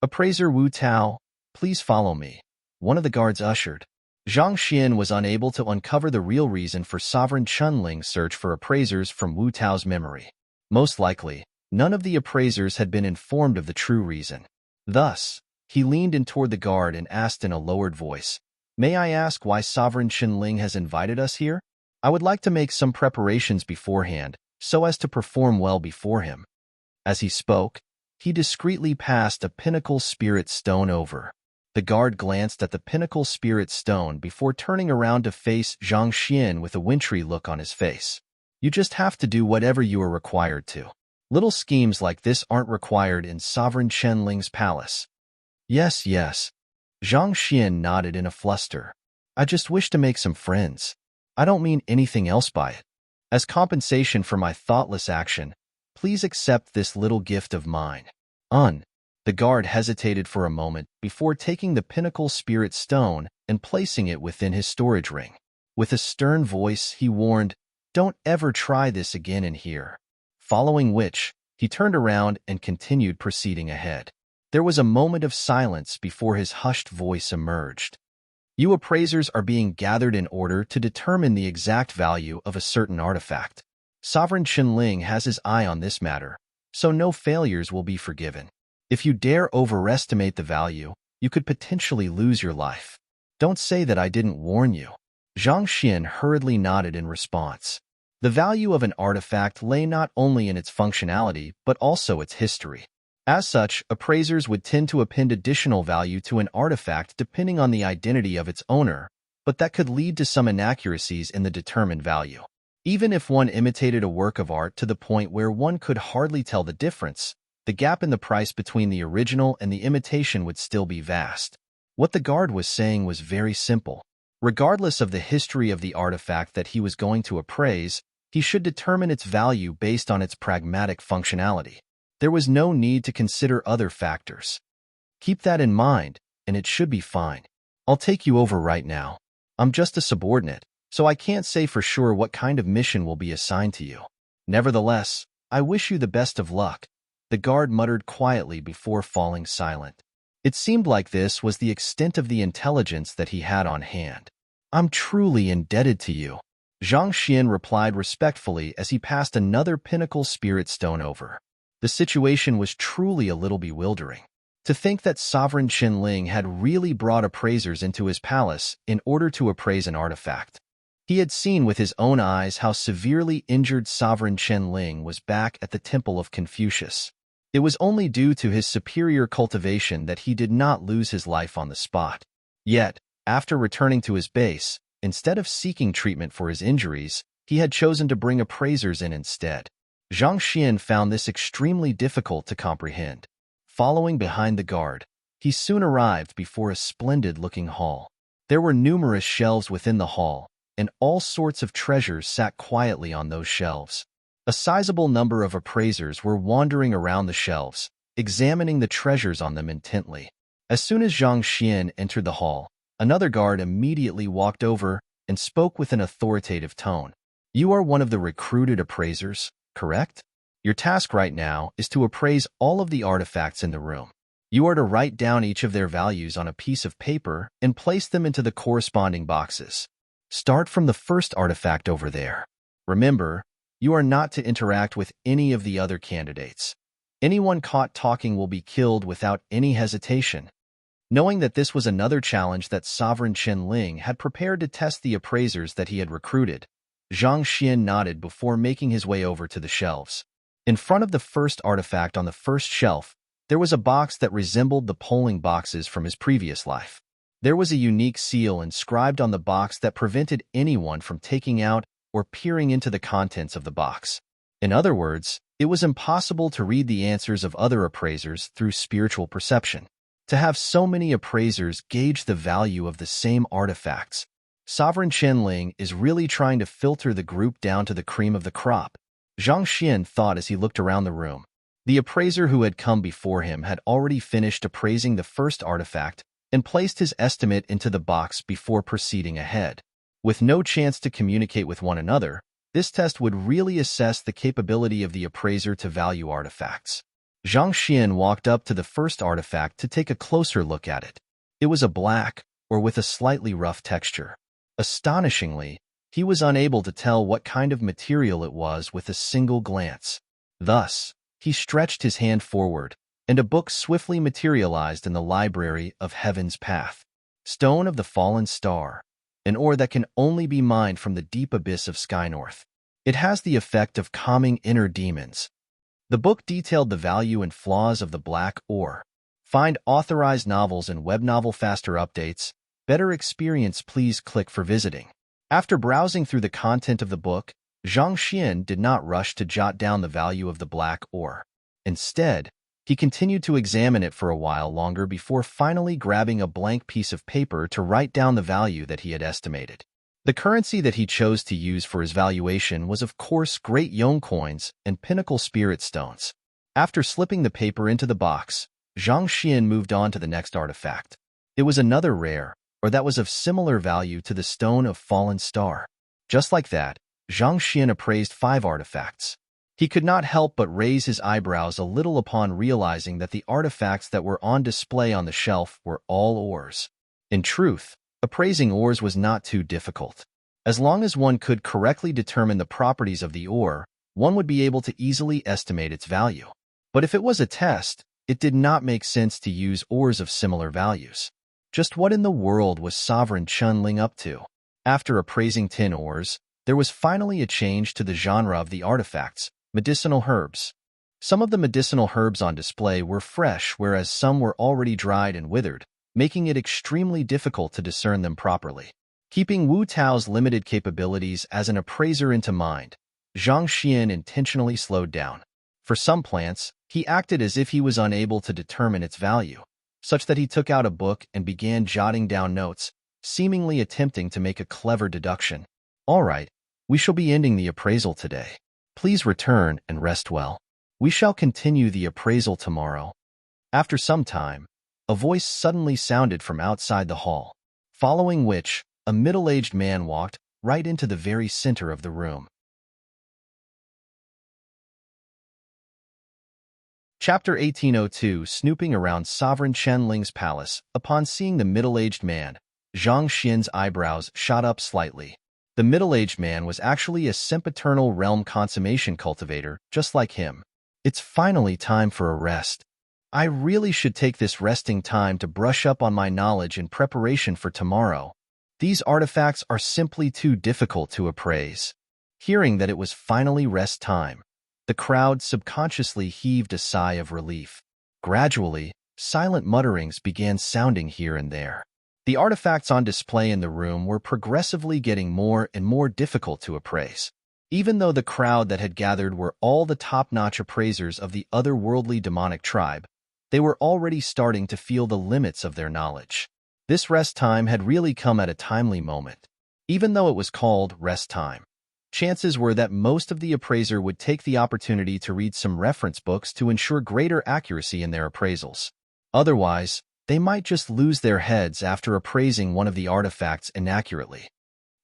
Appraiser Wu Tao, please follow me, one of the guards ushered. Zhang Xian was unable to uncover the real reason for Sovereign Chenling's search for appraisers from Wu Tao's memory. Most likely, none of the appraisers had been informed of the true reason. Thus, he leaned in toward the guard and asked in a lowered voice, "May I ask why Sovereign Chenling has invited us here? I would like to make some preparations beforehand, so as to perform well before him." As he spoke, he discreetly passed a pinnacle spirit stone over. The guard glanced at the pinnacle spirit stone before turning around to face Zhang Xian with a wintry look on his face. You just have to do whatever you are required to. Little schemes like this aren't required in Sovereign Chenling's palace. Yes, yes. Zhang Xian nodded in a fluster. I just wish to make some friends. I don't mean anything else by it. As compensation for my thoughtless action, please accept this little gift of mine. The guard hesitated for a moment before taking the pinnacle spirit stone and placing it within his storage ring. With a stern voice, he warned, "Don't ever try this again in here." Following which, he turned around and continued proceeding ahead. There was a moment of silence before his hushed voice emerged. You appraisers are being gathered in order to determine the exact value of a certain artifact. Sovereign Chenling has his eye on this matter, so no failures will be forgiven. If you dare overestimate the value, you could potentially lose your life. Don't say that I didn't warn you. Zhang Xian hurriedly nodded in response. The value of an artifact lay not only in its functionality, but also its history. As such, appraisers would tend to append additional value to an artifact depending on the identity of its owner, but that could lead to some inaccuracies in the determined value. Even if one imitated a work of art to the point where one could hardly tell the difference, the gap in the price between the original and the imitation would still be vast. What the guard was saying was very simple. Regardless of the history of the artifact that he was going to appraise, he should determine its value based on its pragmatic functionality. There was no need to consider other factors. Keep that in mind, and it should be fine. I'll take you over right now. I'm just a subordinate, so I can't say for sure what kind of mission will be assigned to you. Nevertheless, I wish you the best of luck, the guard muttered quietly before falling silent. It seemed like this was the extent of the intelligence that he had on hand. I'm truly indebted to you, Zhang Xian replied respectfully as he passed another pinnacle spirit stone over. The situation was truly a little bewildering. To think that Sovereign Chenling had really brought appraisers into his palace in order to appraise an artifact. He had seen with his own eyes how severely injured Sovereign Chenling was back at the Temple of Confucius. It was only due to his superior cultivation that he did not lose his life on the spot. Yet, after returning to his base, instead of seeking treatment for his injuries, he had chosen to bring appraisers in instead. Zhang Xian found this extremely difficult to comprehend. Following behind the guard, he soon arrived before a splendid-looking hall. There were numerous shelves within the hall, and all sorts of treasures sat quietly on those shelves. A sizable number of appraisers were wandering around the shelves, examining the treasures on them intently. As soon as Zhang Xian entered the hall, another guard immediately walked over and spoke with an authoritative tone. "You are one of the recruited appraisers, correct? Your task right now is to appraise all of the artifacts in the room. You are to write down each of their values on a piece of paper and place them into the corresponding boxes. Start from the first artifact over there. Remember, you are not to interact with any of the other candidates. Anyone caught talking will be killed without any hesitation." Knowing that this was another challenge that Sovereign Chen Ling had prepared to test the appraisers that he had recruited, Zhang Xian nodded before making his way over to the shelves. In front of the first artifact on the first shelf, there was a box that resembled the polling boxes from his previous life. There was a unique seal inscribed on the box that prevented anyone from taking out or peering into the contents of the box. In other words, it was impossible to read the answers of other appraisers through spiritual perception. To have so many appraisers gauge the value of the same artifacts, Sovereign Chen Ling is really trying to filter the group down to the cream of the crop. Zhang Xian thought as he looked around the room. The appraiser who had come before him had already finished appraising the first artifact and placed his estimate into the box before proceeding ahead. With no chance to communicate with one another, this test would really assess the capability of the appraiser to value artifacts. Zhang Xian walked up to the first artifact to take a closer look at it. It was a black, or with a slightly rough texture. Astonishingly, he was unable to tell what kind of material it was with a single glance. Thus, he stretched his hand forward, and a book swiftly materialized in the library of Heaven's Path. Stone of the Fallen Star, an ore that can only be mined from the deep abyss of Skynorth. It has the effect of calming inner demons. The book detailed the value and flaws of the black ore. Find authorized novels and web novel faster updates. Better experience, please click for visiting. After browsing through the content of the book, Zhang Xian did not rush to jot down the value of the black ore. Instead, he continued to examine it for a while longer before finally grabbing a blank piece of paper to write down the value that he had estimated. The currency that he chose to use for his valuation was of course Great Yong coins and Pinnacle Spirit stones. After slipping the paper into the box, Zhang Xian moved on to the next artifact. It was another rare, or that was of similar value to the Stone of Fallen Star. Just like that, Zhang Xian appraised 5 artifacts. He could not help but raise his eyebrows a little upon realizing that the artifacts that were on display on the shelf were all ores. In truth, appraising ores was not too difficult. As long as one could correctly determine the properties of the ore, one would be able to easily estimate its value. But if it was a test, it did not make sense to use ores of similar values. Just what in the world was Sovereign Chen Ling up to? After appraising 10 ores, there was finally a change to the genre of the artifacts, medicinal herbs. Some of the medicinal herbs on display were fresh, whereas some were already dried and withered, making it extremely difficult to discern them properly. Keeping Wu Tao's limited capabilities as an appraiser into mind, Zhang Xian intentionally slowed down. For some plants, he acted as if he was unable to determine its value, such that he took out a book and began jotting down notes, seemingly attempting to make a clever deduction. "All right, we shall be ending the appraisal today. Please return and rest well. We shall continue the appraisal tomorrow." After some time, a voice suddenly sounded from outside the hall, following which, a middle-aged man walked right into the very center of the room. Chapter 1802. Snooping around Sovereign Chen Ling's palace. Upon seeing the middle-aged man, Zhang Xian's eyebrows shot up slightly. The middle-aged man was actually a sempiternal realm consummation cultivator, just like him. "It's finally time for a rest. I really should take this resting time to brush up on my knowledge in preparation for tomorrow. These artifacts are simply too difficult to appraise." Hearing that it was finally rest time, the crowd subconsciously heaved a sigh of relief. Gradually, silent mutterings began sounding here and there. The artifacts on display in the room were progressively getting more and more difficult to appraise. Even though the crowd that had gathered were all the top-notch appraisers of the otherworldly demonic tribe, they were already starting to feel the limits of their knowledge. This rest time had really come at a timely moment. Even though it was called rest time, chances were that most of the appraiser would take the opportunity to read some reference books to ensure greater accuracy in their appraisals. Otherwise, they might just lose their heads after appraising one of the artifacts inaccurately.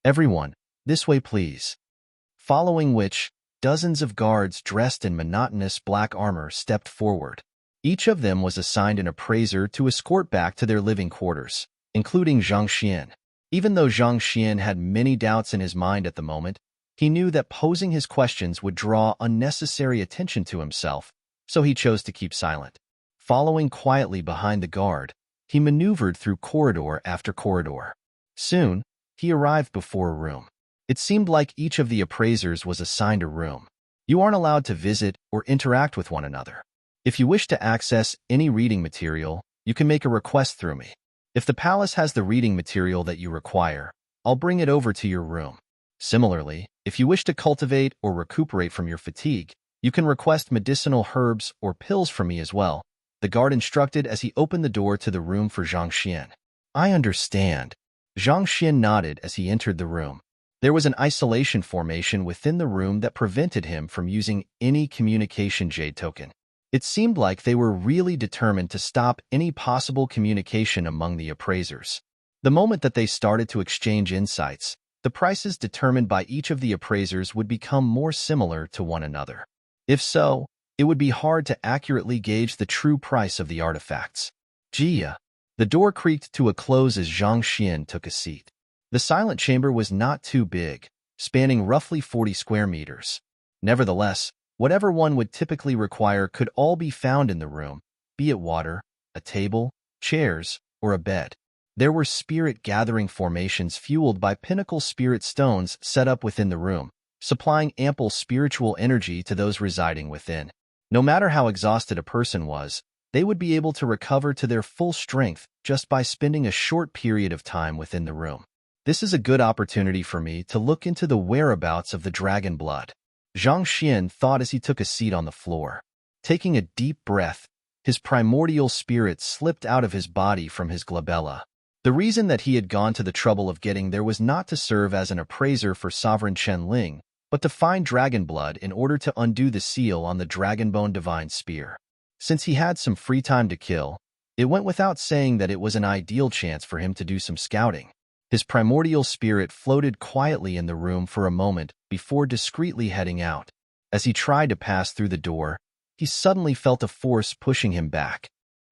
"Everyone, this way please." Following which, dozens of guards dressed in monotonous black armor stepped forward. Each of them was assigned an appraiser to escort back to their living quarters, including Zhang Xian. Even though Zhang Xian had many doubts in his mind at the moment, he knew that posing his questions would draw unnecessary attention to himself, so he chose to keep silent. Following quietly behind the guard, he maneuvered through corridor after corridor. Soon, he arrived before a room. It seemed like each of the appraisers was assigned a room. You aren't allowed to visit or interact with one another. If you wish to access any reading material, you can make a request through me. If the palace has the reading material that you require, I'll bring it over to your room. Similarly, if you wish to cultivate or recuperate from your fatigue, you can request medicinal herbs or pills from me as well, the guard instructed as he opened the door to the room for Zhang Xian. "I understand." Zhang Xian nodded as he entered the room. There was an isolation formation within the room that prevented him from using any communication jade token. It seemed like they were really determined to stop any possible communication among the appraisers. The moment that they started to exchange insights, the prices determined by each of the appraisers would become more similar to one another. If so, it would be hard to accurately gauge the true price of the artifacts. Jia. The door creaked to a close as Zhang Xian took a seat. The silent chamber was not too big, spanning roughly 40 square meters. Nevertheless, whatever one would typically require could all be found in the room, be it water, a table, chairs, or a bed. There were spirit-gathering formations fueled by pinnacle spirit stones set up within the room, supplying ample spiritual energy to those residing within. No matter how exhausted a person was, they would be able to recover to their full strength just by spending a short period of time within the room. "This is a good opportunity for me to look into the whereabouts of the dragon blood," Zhang Xian thought as he took a seat on the floor. Taking a deep breath, his primordial spirit slipped out of his body from his glabella. The reason that he had gone to the trouble of getting there was not to serve as an appraiser for Sovereign Chen Ling, but to find dragon blood in order to undo the seal on the Dragonbone Divine Spear. Since he had some free time to kill, it went without saying that it was an ideal chance for him to do some scouting. His primordial spirit floated quietly in the room for a moment before discreetly heading out. As he tried to pass through the door, he suddenly felt a force pushing him back.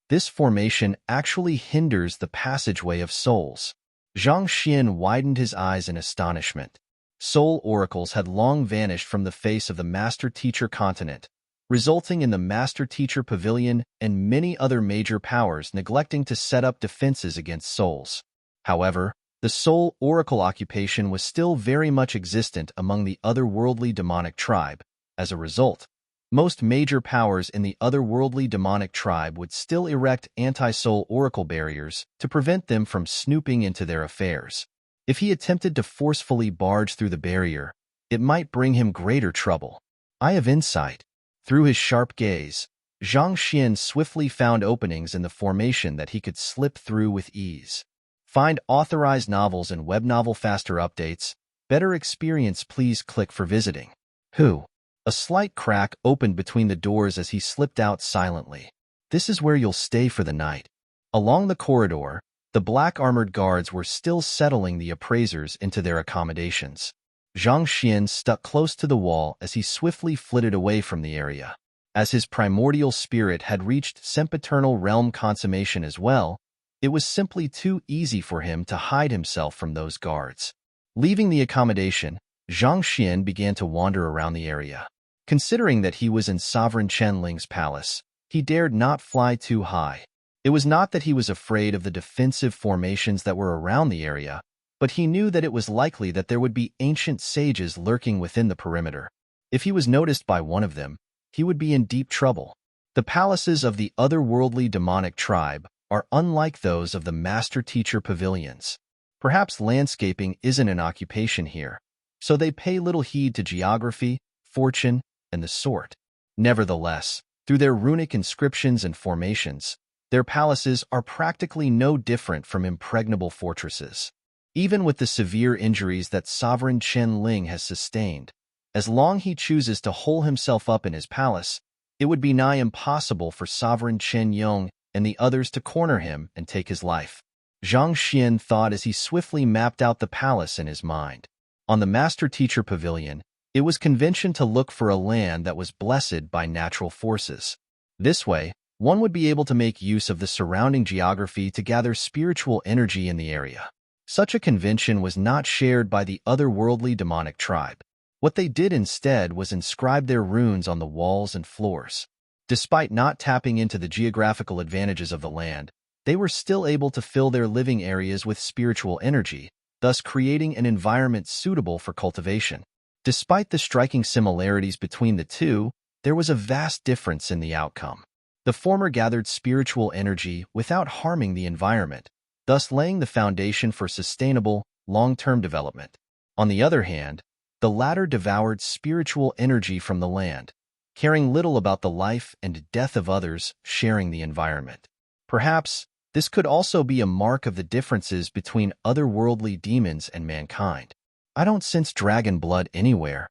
This formation actually hinders the passageway of souls. Zhang Xian widened his eyes in astonishment. Soul oracles had long vanished from the face of the Master Teacher continent, resulting in the Master Teacher Pavilion and many other major powers neglecting to set up defenses against souls. However, the soul oracle occupation was still very much existent among the otherworldly demonic tribe. As a result, most major powers in the otherworldly demonic tribe would still erect anti-soul oracle barriers to prevent them from snooping into their affairs. If he attempted to forcefully barge through the barrier, it might bring him greater trouble. "I have insight." Through his sharp gaze, Zhang Xian swiftly found openings in the formation that he could slip through with ease. Find authorized novels and web novel faster updates. Better experience, please click for visiting. Who? A slight crack opened between the doors as he slipped out silently. "This is where you'll stay for the night." Along the corridor, the black-armored guards were still settling the appraisers into their accommodations. Zhang Xian stuck close to the wall as he swiftly flitted away from the area. As his primordial spirit had reached sempiternal realm consummation as well, it was simply too easy for him to hide himself from those guards. Leaving the accommodation, Zhang Xian began to wander around the area. Considering that he was in Sovereign Chen Ling's palace, he dared not fly too high. It was not that he was afraid of the defensive formations that were around the area, but he knew that it was likely that there would be ancient sages lurking within the perimeter. If he was noticed by one of them, he would be in deep trouble. The palaces of the otherworldly demonic tribe are unlike those of the Master Teacher Pavilions. Perhaps landscaping isn't an occupation here, so they pay little heed to geography, fortune, and the sort. Nevertheless, through their runic inscriptions and formations, their palaces are practically no different from impregnable fortresses. Even with the severe injuries that Sovereign Chen Ling has sustained, as long he chooses to hole himself up in his palace, it would be nigh impossible for Sovereign Chen Yong and the others to corner him and take his life. Zhang Xian thought as he swiftly mapped out the palace in his mind. On the Master-Teacher Pavilion, it was convention to look for a land that was blessed by natural forces. This way, one would be able to make use of the surrounding geography to gather spiritual energy in the area. Such a convention was not shared by the otherworldly demonic tribe. What they did instead was inscribe their runes on the walls and floors. Despite not tapping into the geographical advantages of the land, they were still able to fill their living areas with spiritual energy, thus creating an environment suitable for cultivation. Despite the striking similarities between the two, there was a vast difference in the outcome. The former gathered spiritual energy without harming the environment, thus laying the foundation for sustainable, long-term development. On the other hand, the latter devoured spiritual energy from the land, caring little about the life and death of others sharing the environment. Perhaps, this could also be a mark of the differences between otherworldly demons and mankind. I don't sense dragon blood anywhere.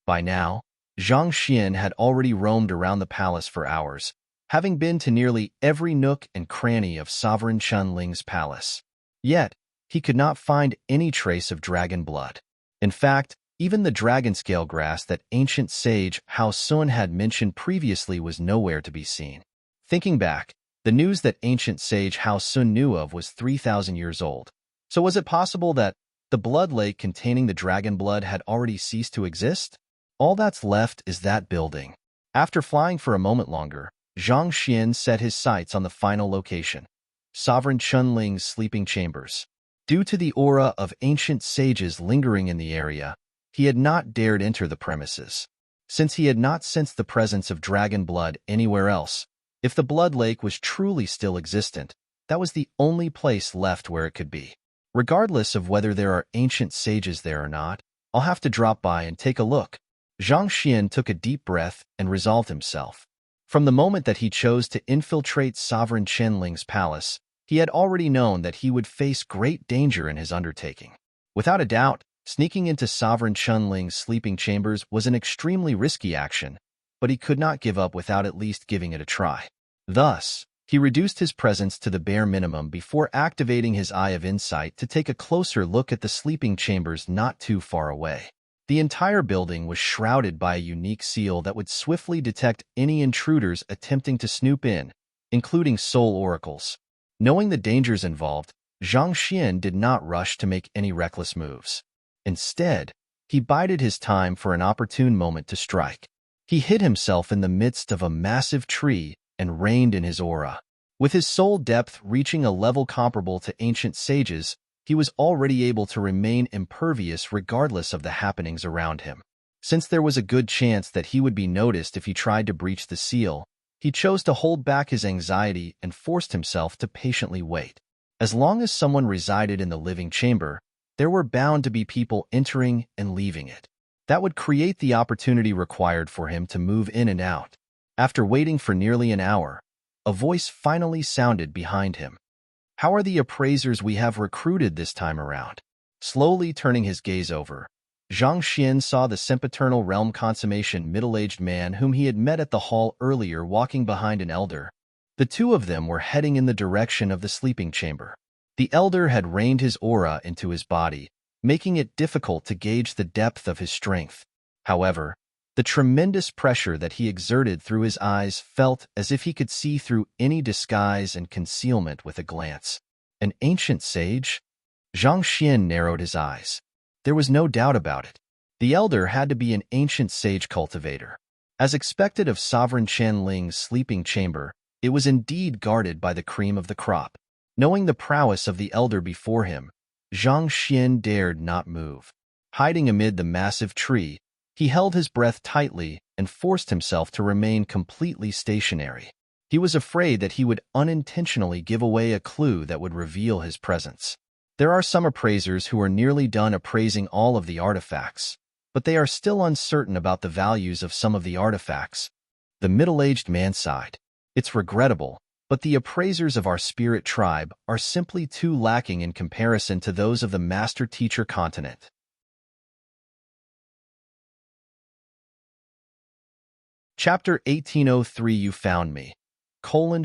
By now, Zhang Xian had already roamed around the palace for hours, having been to nearly every nook and cranny of Sovereign Chen Ling's palace. Yet, he could not find any trace of dragon blood. In fact, even the dragon scale grass that ancient sage Hao Sun had mentioned previously was nowhere to be seen. Thinking back, the news that ancient sage Hao Sun knew of was 3,000 years old. So was it possible that the blood lake containing the dragon blood had already ceased to exist? All that's left is that building. After flying for a moment longer, Zhang Xian set his sights on the final location, Sovereign Chen Ling's sleeping chambers. Due to the aura of ancient sages lingering in the area, he had not dared enter the premises. Since he had not sensed the presence of dragon blood anywhere else, if the blood lake was truly still existent, that was the only place left where it could be. Regardless of whether there are ancient sages there or not, I'll have to drop by and take a look. Zhang Xian took a deep breath and resolved himself. From the moment that he chose to infiltrate Sovereign Chen Ling's palace, he had already known that he would face great danger in his undertaking. Without a doubt, sneaking into Sovereign Chen Ling's sleeping chambers was an extremely risky action, but he could not give up without at least giving it a try. Thus, he reduced his presence to the bare minimum before activating his Eye of Insight to take a closer look at the sleeping chambers not too far away. The entire building was shrouded by a unique seal that would swiftly detect any intruders attempting to snoop in, including soul oracles. Knowing the dangers involved, Zhang Xian did not rush to make any reckless moves. Instead, he bided his time for an opportune moment to strike. He hid himself in the midst of a massive tree and reigned in his aura. With his soul depth reaching a level comparable to ancient sages, he was already able to remain impervious regardless of the happenings around him. Since there was a good chance that he would be noticed if he tried to breach the seal, he chose to hold back his anxiety and forced himself to patiently wait. As long as someone resided in the living chamber, there were bound to be people entering and leaving it. That would create the opportunity required for him to move in and out. After waiting for nearly an hour, a voice finally sounded behind him. "How are the appraisers we have recruited this time around?" Slowly turning his gaze over, Zhang Xian saw the sempiternal realm consummation middle-aged man whom he had met at the hall earlier walking behind an elder. The two of them were heading in the direction of the sleeping chamber. The elder had reined his aura into his body, making it difficult to gauge the depth of his strength. However, the tremendous pressure that he exerted through his eyes felt as if he could see through any disguise and concealment with a glance. An ancient sage? Zhang Xian narrowed his eyes. There was no doubt about it. The elder had to be an ancient sage cultivator. As expected of Sovereign Chen Ling's sleeping chamber, it was indeed guarded by the cream of the crop. Knowing the prowess of the elder before him, Zhang Xian dared not move. Hiding amid the massive tree, he held his breath tightly and forced himself to remain completely stationary. He was afraid that he would unintentionally give away a clue that would reveal his presence. There are some appraisers who are nearly done appraising all of the artifacts, but they are still uncertain about the values of some of the artifacts. The middle-aged man sighed. It's regrettable, but the appraisers of our spirit tribe are simply too lacking in comparison to those of the master-teacher continent. Chapter 1803 You Found Me.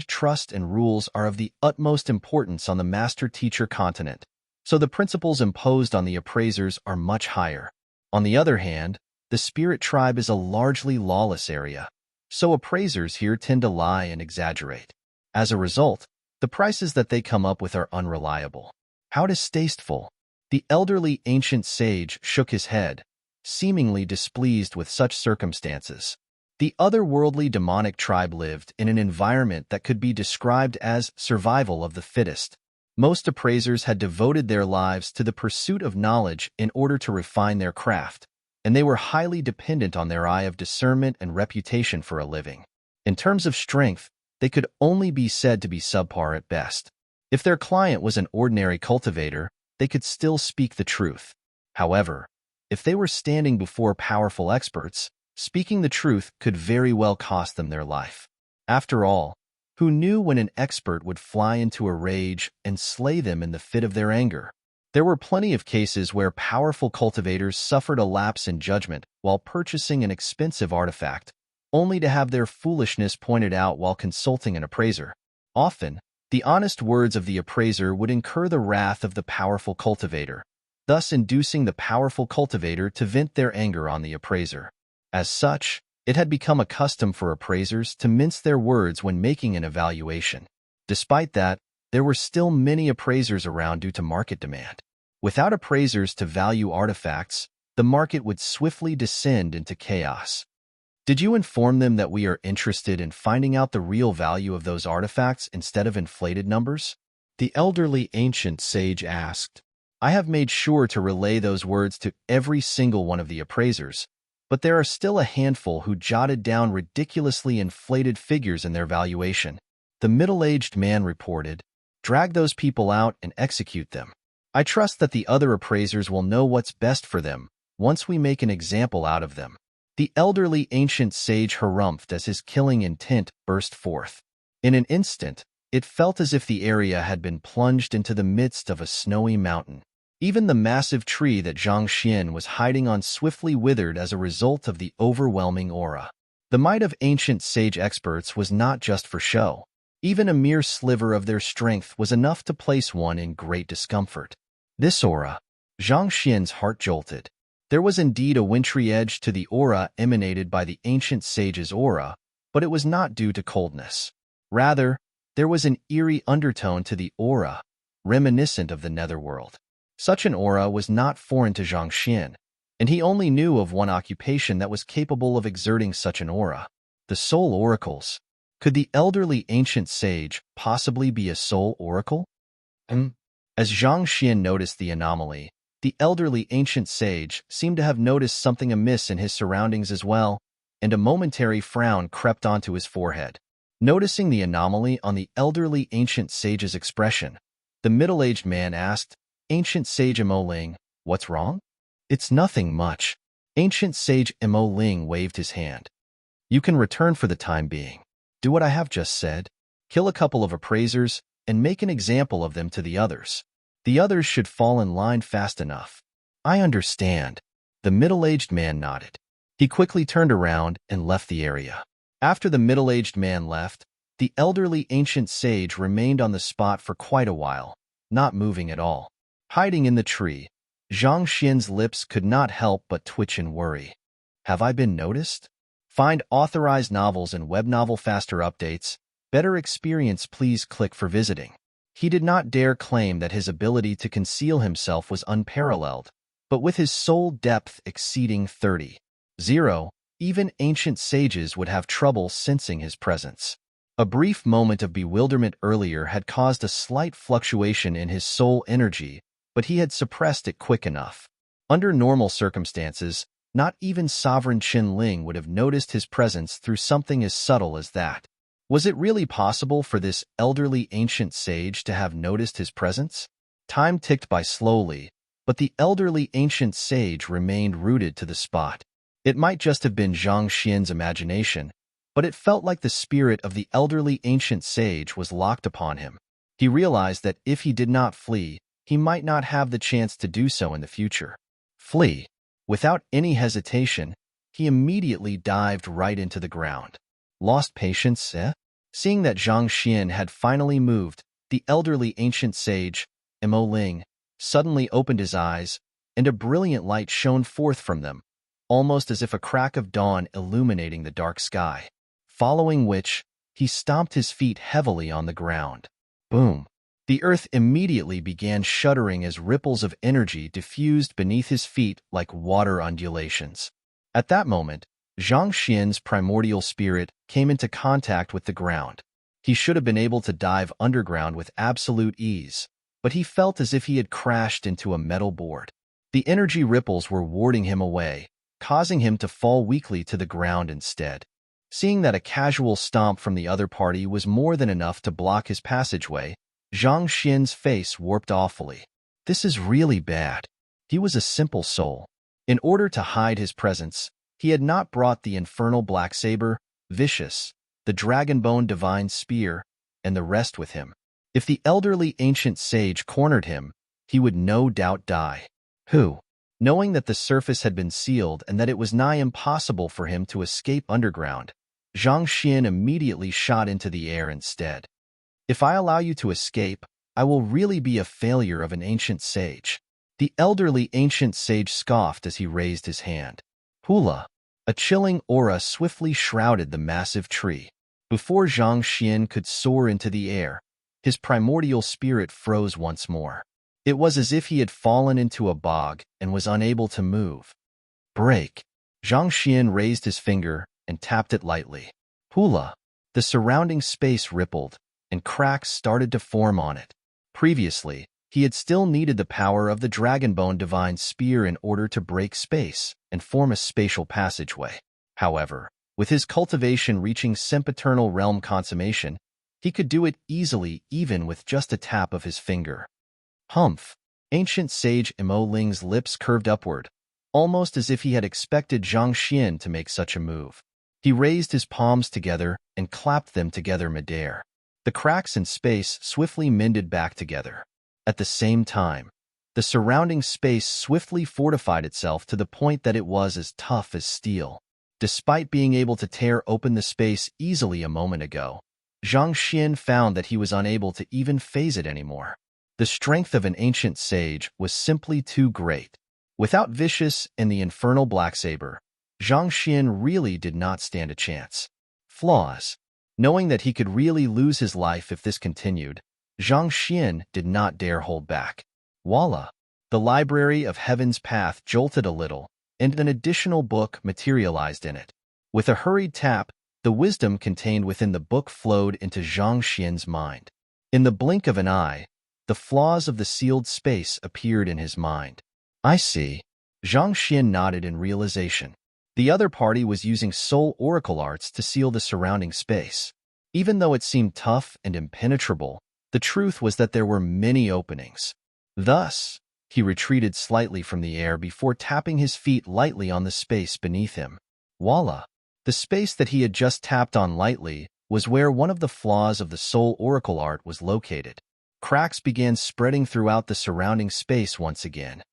Trust and rules are of the utmost importance on the master-teacher continent, so the principles imposed on the appraisers are much higher. On the other hand, the spirit tribe is a largely lawless area, so appraisers here tend to lie and exaggerate. As a result, the prices that they come up with are unreliable. How distasteful! The elderly ancient sage shook his head, seemingly displeased with such circumstances. The otherworldly demonic tribe lived in an environment that could be described as survival of the fittest. Most appraisers had devoted their lives to the pursuit of knowledge in order to refine their craft, and they were highly dependent on their eye of discernment and reputation for a living. In terms of strength, they could only be said to be subpar at best. If their client was an ordinary cultivator, they could still speak the truth. However, if they were standing before powerful experts, speaking the truth could very well cost them their life. After all, who knew when an expert would fly into a rage and slay them in the fit of their anger? There were plenty of cases where powerful cultivators suffered a lapse in judgment while purchasing an expensive artifact, only to have their foolishness pointed out while consulting an appraiser. Often, the honest words of the appraiser would incur the wrath of the powerful cultivator, thus inducing the powerful cultivator to vent their anger on the appraiser. As such, it had become a custom for appraisers to mince their words when making an evaluation. Despite that, there were still many appraisers around due to market demand. Without appraisers to value artifacts, the market would swiftly descend into chaos. Did you inform them that we are interested in finding out the real value of those artifacts instead of inflated numbers? The elderly ancient sage asked. I have made sure to relay those words to every single one of the appraisers, but there are still a handful who jotted down ridiculously inflated figures in their valuation. The middle-aged man reported, drag those people out and execute them. I trust that the other appraisers will know what's best for them once we make an example out of them. The elderly ancient sage harumphed as his killing intent burst forth. In an instant, it felt as if the area had been plunged into the midst of a snowy mountain. Even the massive tree that Zhang Xian was hiding on swiftly withered as a result of the overwhelming aura. The might of ancient sage experts was not just for show. Even a mere sliver of their strength was enough to place one in great discomfort. This aura, Zhang Xian's heart jolted. There was indeed a wintry edge to the aura emanated by the ancient sage's aura, but it was not due to coldness. Rather, there was an eerie undertone to the aura, reminiscent of the netherworld. Such an aura was not foreign to Zhang Xian, and he only knew of one occupation that was capable of exerting such an aura. The soul oracles. Could the elderly ancient sage possibly be a soul oracle? As Zhang Xian noticed the anomaly, the elderly ancient sage seemed to have noticed something amiss in his surroundings as well, and a momentary frown crept onto his forehead. Noticing the anomaly on the elderly ancient sage's expression, the middle-aged man asked, Ancient Sage Mo Ling, what's wrong? It's nothing much. Ancient Sage Mo Ling waved his hand. You can return for the time being. Do what I have just said. Kill a couple of appraisers and make an example of them to the others. The others should fall in line fast enough. I understand. The middle-aged man nodded. He quickly turned around and left the area. After the middle-aged man left, the elderly ancient sage remained on the spot for quite a while, not moving at all. Hiding in the tree, Zhang Xian's lips could not help but twitch in worry. Have I been noticed? Find authorized novels and web novel faster updates. Better experience, please click for visiting. He did not dare claim that his ability to conceal himself was unparalleled, but with his soul depth exceeding 30, even ancient sages would have trouble sensing his presence. A brief moment of bewilderment earlier had caused a slight fluctuation in his soul energy, but he had suppressed it quick enough. Under normal circumstances, not even Sovereign Qin Ling would have noticed his presence through something as subtle as that. Was it really possible for this elderly ancient sage to have noticed his presence? Time ticked by slowly, but the elderly ancient sage remained rooted to the spot. It might just have been Zhang Xian's imagination, but it felt like the spirit of the elderly ancient sage was locked upon him. He realized that if he did not flee, he might not have the chance to do so in the future. Flee. Without any hesitation, he immediately dived right into the ground. Lost patience, eh? Seeing that Zhang Xian had finally moved, the elderly ancient sage, Mo Ling, suddenly opened his eyes, and a brilliant light shone forth from them, almost as if a crack of dawn illuminating the dark sky. Following which, he stomped his feet heavily on the ground. Boom! The earth immediately began shuddering as ripples of energy diffused beneath his feet like water undulations. At that moment, Zhang Xian's primordial spirit came into contact with the ground. He should have been able to dive underground with absolute ease, but he felt as if he had crashed into a metal board. The energy ripples were warding him away, causing him to fall weakly to the ground instead. Seeing that a casual stomp from the other party was more than enough to block his passageway, Zhang Xian's face warped awfully. This is really bad. He was a simple soul. In order to hide his presence, he had not brought the infernal black saber, vicious, the dragonbone divine spear, and the rest with him. If the elderly ancient sage cornered him, he would no doubt die. Knowing that the surface had been sealed and that it was nigh impossible for him to escape underground, Zhang Xian immediately shot into the air instead. If I allow you to escape, I will really be a failure of an ancient sage. The elderly ancient sage scoffed as he raised his hand. Hula! A chilling aura swiftly shrouded the massive tree. Before Zhang Xian could soar into the air, his primordial spirit froze once more. It was as if he had fallen into a bog and was unable to move. Break! Zhang Xian raised his finger and tapped it lightly. Hula! The surrounding space rippled, and cracks started to form on it. Previously, he had still needed the power of the dragonbone divine spear in order to break space and form a spatial passageway. However, with his cultivation reaching sempiternal realm consummation, he could do it easily even with just a tap of his finger. Humph! Ancient sage Mo Ling's lips curved upward, almost as if he had expected Zhang Xian to make such a move. He raised his palms together and clapped them together midair. The cracks in space swiftly mended back together. At the same time, the surrounding space swiftly fortified itself to the point that it was as tough as steel. Despite being able to tear open the space easily a moment ago, Zhang Xian found that he was unable to even phase it anymore. The strength of an ancient sage was simply too great. Without Vicious and the infernal black saber, Zhang Xian really did not stand a chance. Flaws. Knowing that he could really lose his life if this continued, Zhang Xian did not dare hold back. Voila! The library of Heaven's Path jolted a little, and an additional book materialized in it. With a hurried tap, the wisdom contained within the book flowed into Zhang Xian's mind. In the blink of an eye, the flaws of the sealed space appeared in his mind. I see. Zhang Xian nodded in realization. The other party was using soul oracle arts to seal the surrounding space. Even though it seemed tough and impenetrable, the truth was that there were many openings. Thus, he retreated slightly from the air before tapping his feet lightly on the space beneath him. Voila! The space that he had just tapped on lightly was where one of the flaws of the soul oracle art was located. Cracks began spreading throughout the surrounding space once again.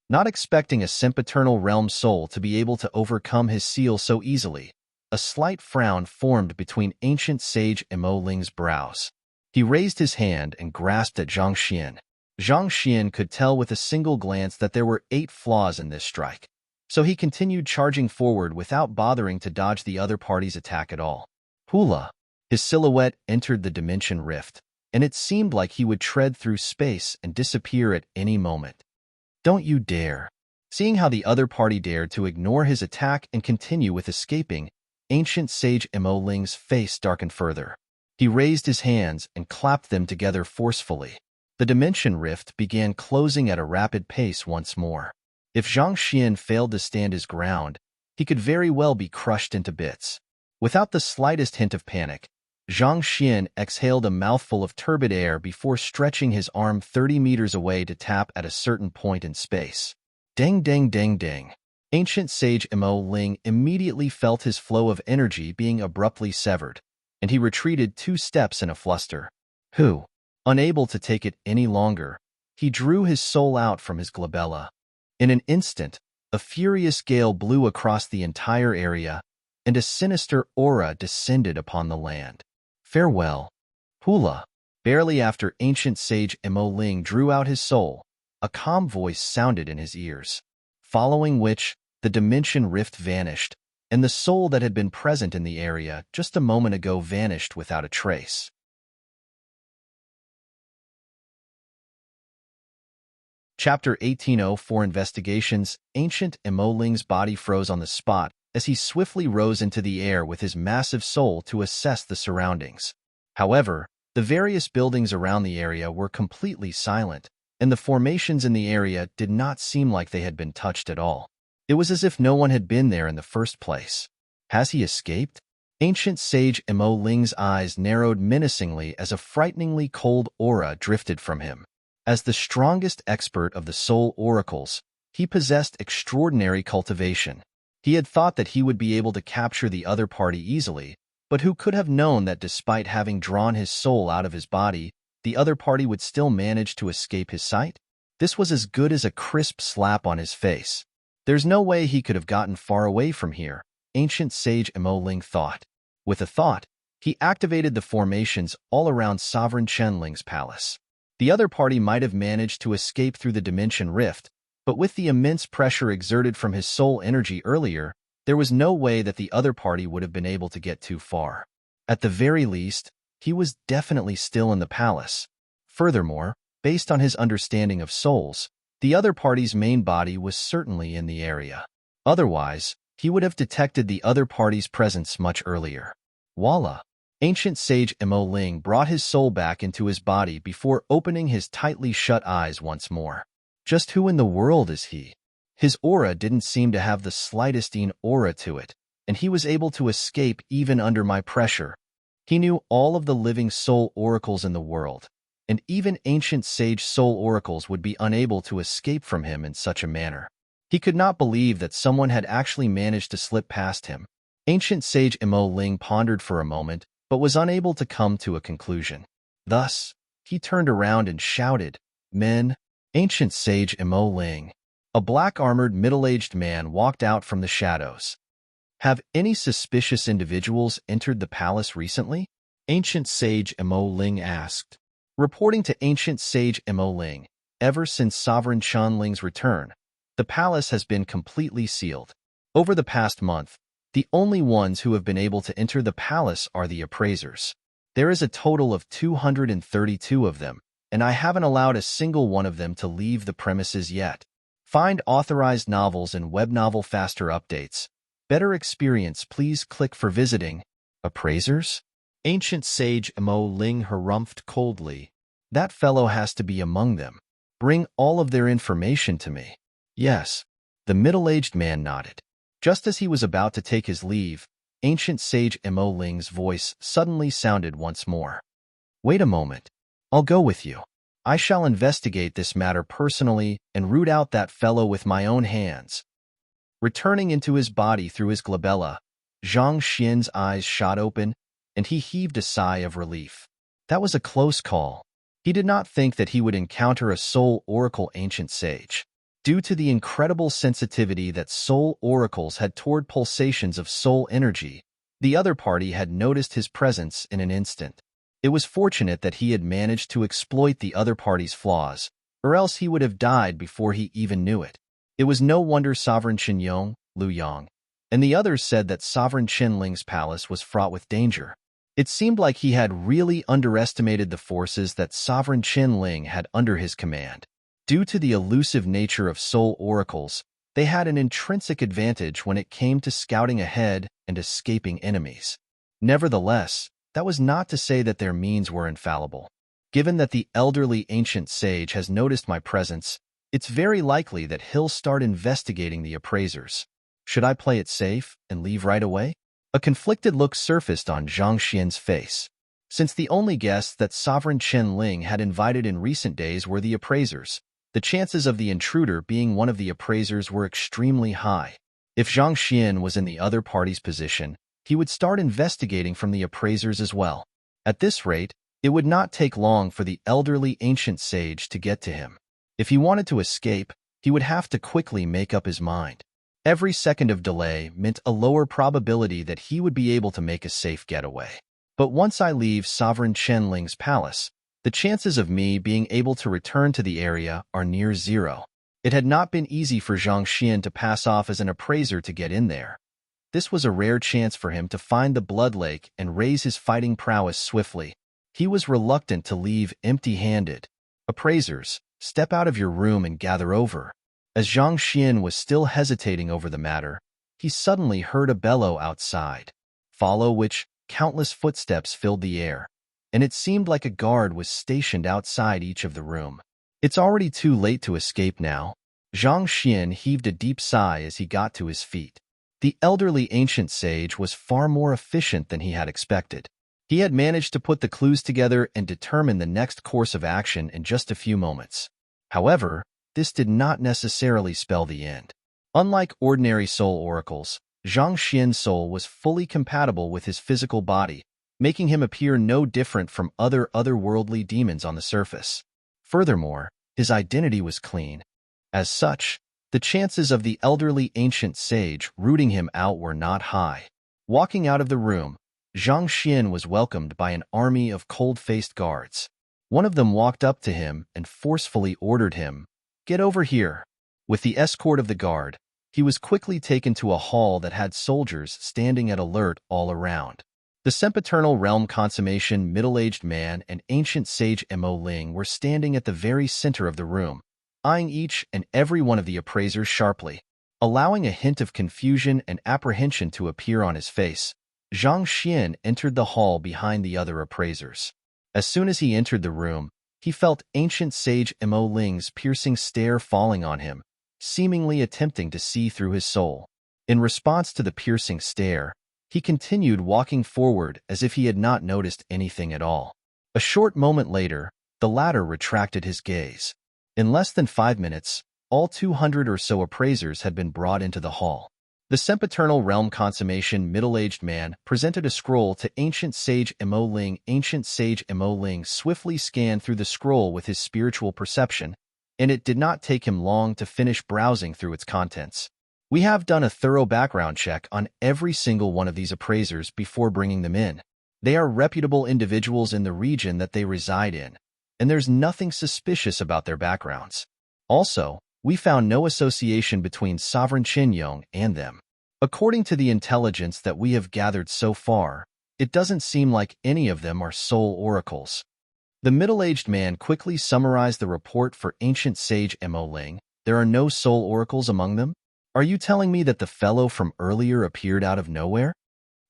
Not expecting a sempiternal realm soul to be able to overcome his seal so easily, a slight frown formed between ancient sage Mo Ling's brows. He raised his hand and grasped at Zhang Xian. Zhang Xian could tell with a single glance that there were 8 flaws in this strike, so he continued charging forward without bothering to dodge the other party's attack at all. Hula! His silhouette entered the dimension rift, and it seemed like he would tread through space and disappear at any moment. Don't you dare! Seeing how the other party dared to ignore his attack and continue with escaping, ancient sage Mo Ling's face darkened further. He raised his hands and clapped them together forcefully. The dimension rift began closing at a rapid pace once more. If Zhang Xian failed to stand his ground, he could very well be crushed into bits. Without the slightest hint of panic, Zhang Xian exhaled a mouthful of turbid air before stretching his arm 30 meters away to tap at a certain point in space. Ding, ding, ding, ding. Ancient sage Mo Ling immediately felt his flow of energy being abruptly severed, and he retreated 2 steps in a fluster. Who? Unable to take it any longer, he drew his soul out from his glabella. In an instant, a furious gale blew across the entire area, and a sinister aura descended upon the land. Farewell, Hula. Barely after ancient sage Mo Ling drew out his soul, a calm voice sounded in his ears, following which the dimension rift vanished, and the soul that had been present in the area just a moment ago vanished without a trace. Chapter 1804 Investigations. Ancient Mo Ling's body froze on the spot as he swiftly rose into the air with his massive soul to assess the surroundings. However, the various buildings around the area were completely silent, and the formations in the area did not seem like they had been touched at all. It was as if no one had been there in the first place. Has he escaped? Ancient sage Mo Ling's eyes narrowed menacingly as a frighteningly cold aura drifted from him. As the strongest expert of the soul oracles, he possessed extraordinary cultivation. He had thought that he would be able to capture the other party easily, but who could have known that despite having drawn his soul out of his body, the other party would still manage to escape his sight? This was as good as a crisp slap on his face. There's no way he could have gotten far away from here, ancient sage Mo Ling thought. With a thought, he activated the formations all around Sovereign Chenling's palace. The other party might have managed to escape through the dimension rift, but with the immense pressure exerted from his soul energy earlier, there was no way that the other party would have been able to get too far. At the very least, he was definitely still in the palace. Furthermore, based on his understanding of souls, the other party's main body was certainly in the area. Otherwise, he would have detected the other party's presence much earlier. Voila! Ancient sage Mo Ling brought his soul back into his body before opening his tightly shut eyes once more. Just who in the world is he? His aura didn't seem to have the slightest aura to it, and he was able to escape even under my pressure. He knew all of the living soul oracles in the world, and even ancient sage soul oracles would be unable to escape from him in such a manner. He could not believe that someone had actually managed to slip past him. Ancient sage Mo Ling pondered for a moment, but was unable to come to a conclusion. Thus, he turned around and shouted, "Men!" Ancient sage Mo Ling. A black-armored middle-aged man walked out from the shadows. Have any suspicious individuals entered the palace recently? Ancient sage Mo Ling asked. Reporting to ancient sage Mo Ling, ever since Sovereign Chenling's return, the palace has been completely sealed. Over the past month, the only ones who have been able to enter the palace are the appraisers. There is a total of 232 of them, and I haven't allowed a single one of them to leave the premises yet. Find authorized novels and web novel faster updates. Better experience, please click for visiting. Appraisers? Ancient sage Mo Ling harumphed coldly. That fellow has to be among them. Bring all of their information to me. Yes. The middle-aged man nodded. Just as he was about to take his leave, ancient sage Mo Ling's voice suddenly sounded once more. Wait a moment. I'll go with you. I shall investigate this matter personally and root out that fellow with my own hands. Returning into his body through his glabella, Zhang Xian's eyes shot open, and he heaved a sigh of relief. That was a close call. He did not think that he would encounter a soul oracle ancient sage. Due to the incredible sensitivity that soul oracles had toward pulsations of soul energy, the other party had noticed his presence in an instant. It was fortunate that he had managed to exploit the other party's flaws, or else he would have died before he even knew it. It was no wonder Sovereign Qinyong, Liu Yang, and the others said that Sovereign Chenling's palace was fraught with danger. It seemed like he had really underestimated the forces that Sovereign Chenling had under his command. Due to the elusive nature of soul oracles, they had an intrinsic advantage when it came to scouting ahead and escaping enemies. Nevertheless, that was not to say that their means were infallible. Given that the elderly ancient sage has noticed my presence, it's very likely that he'll start investigating the appraisers. Should I play it safe and leave right away? A conflicted look surfaced on Zhang Xian's face. Since the only guests that Sovereign Chenling had invited in recent days were the appraisers, the chances of the intruder being one of the appraisers were extremely high. If Zhang Xian was in the other party's position, he would start investigating from the appraisers as well. At this rate, it would not take long for the elderly ancient sage to get to him. If he wanted to escape, he would have to quickly make up his mind. Every second of delay meant a lower probability that he would be able to make a safe getaway. But once I leave Sovereign Qianling's palace, the chances of me being able to return to the area are near zero. It had not been easy for Zhang Xian to pass off as an appraiser to get in there. This was a rare chance for him to find the Blood Lake and raise his fighting prowess swiftly. He was reluctant to leave empty-handed. Appraisers, step out of your room and gather over. As Zhang Xian was still hesitating over the matter, he suddenly heard a bellow outside, follow which countless footsteps filled the air, and it seemed like a guard was stationed outside each of the room. It's already too late to escape now. Zhang Xian heaved a deep sigh as he got to his feet. The elderly ancient sage was far more efficient than he had expected. He had managed to put the clues together and determine the next course of action in just a few moments. However, this did not necessarily spell the end. Unlike ordinary soul oracles, Zhang Xian's soul was fully compatible with his physical body, making him appear no different from other otherworldly demons on the surface. Furthermore, his identity was clean. As such, the chances of the elderly ancient sage rooting him out were not high. Walking out of the room, Zhang Xian was welcomed by an army of cold-faced guards. One of them walked up to him and forcefully ordered him, "Get over here." With the escort of the guard, he was quickly taken to a hall that had soldiers standing at alert all around. The sempiternal realm consummation middle-aged man and ancient sage Mo Ling were standing at the very center of the room, eyeing each and every one of the appraisers sharply. Allowing a hint of confusion and apprehension to appear on his face, Zhang Xian entered the hall behind the other appraisers. As soon as he entered the room, he felt ancient sage Mo Ling's piercing stare falling on him, seemingly attempting to see through his soul. In response to the piercing stare, he continued walking forward as if he had not noticed anything at all. A short moment later, the latter retracted his gaze. In less than 5 minutes, all 200 or so appraisers had been brought into the hall. The sempiternal realm consummation middle-aged man presented a scroll to ancient sage Mo Ling. Ancient sage Mo Ling swiftly scanned through the scroll with his spiritual perception, and it did not take him long to finish browsing through its contents. "We have done a thorough background check on every single one of these appraisers before bringing them in. They are reputable individuals in the region that they reside in, and there's nothing suspicious about their backgrounds. Also, we found no association between Sovereign Qianyong and them. According to the intelligence that we have gathered so far, it doesn't seem like any of them are soul oracles." The middle-aged man quickly summarized the report for ancient sage Mo Ling. "There are no soul oracles among them? Are you telling me that the fellow from earlier appeared out of nowhere?"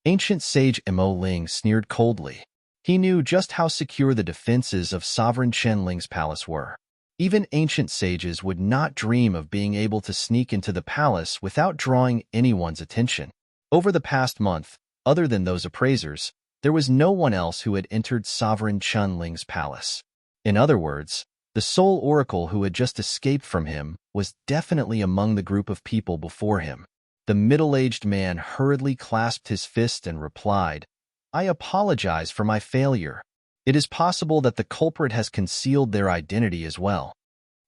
Ancient sage Mo Ling sneered coldly. He knew just how secure the defenses of Sovereign Qianling's palace were. Even ancient sages would not dream of being able to sneak into the palace without drawing anyone's attention. Over the past month, other than those appraisers, there was no one else who had entered Sovereign Qianling's palace. In other words, the soul oracle who had just escaped from him was definitely among the group of people before him. The middle-aged man hurriedly clasped his fist and replied, "I apologize for my failure. It is possible that the culprit has concealed their identity as well."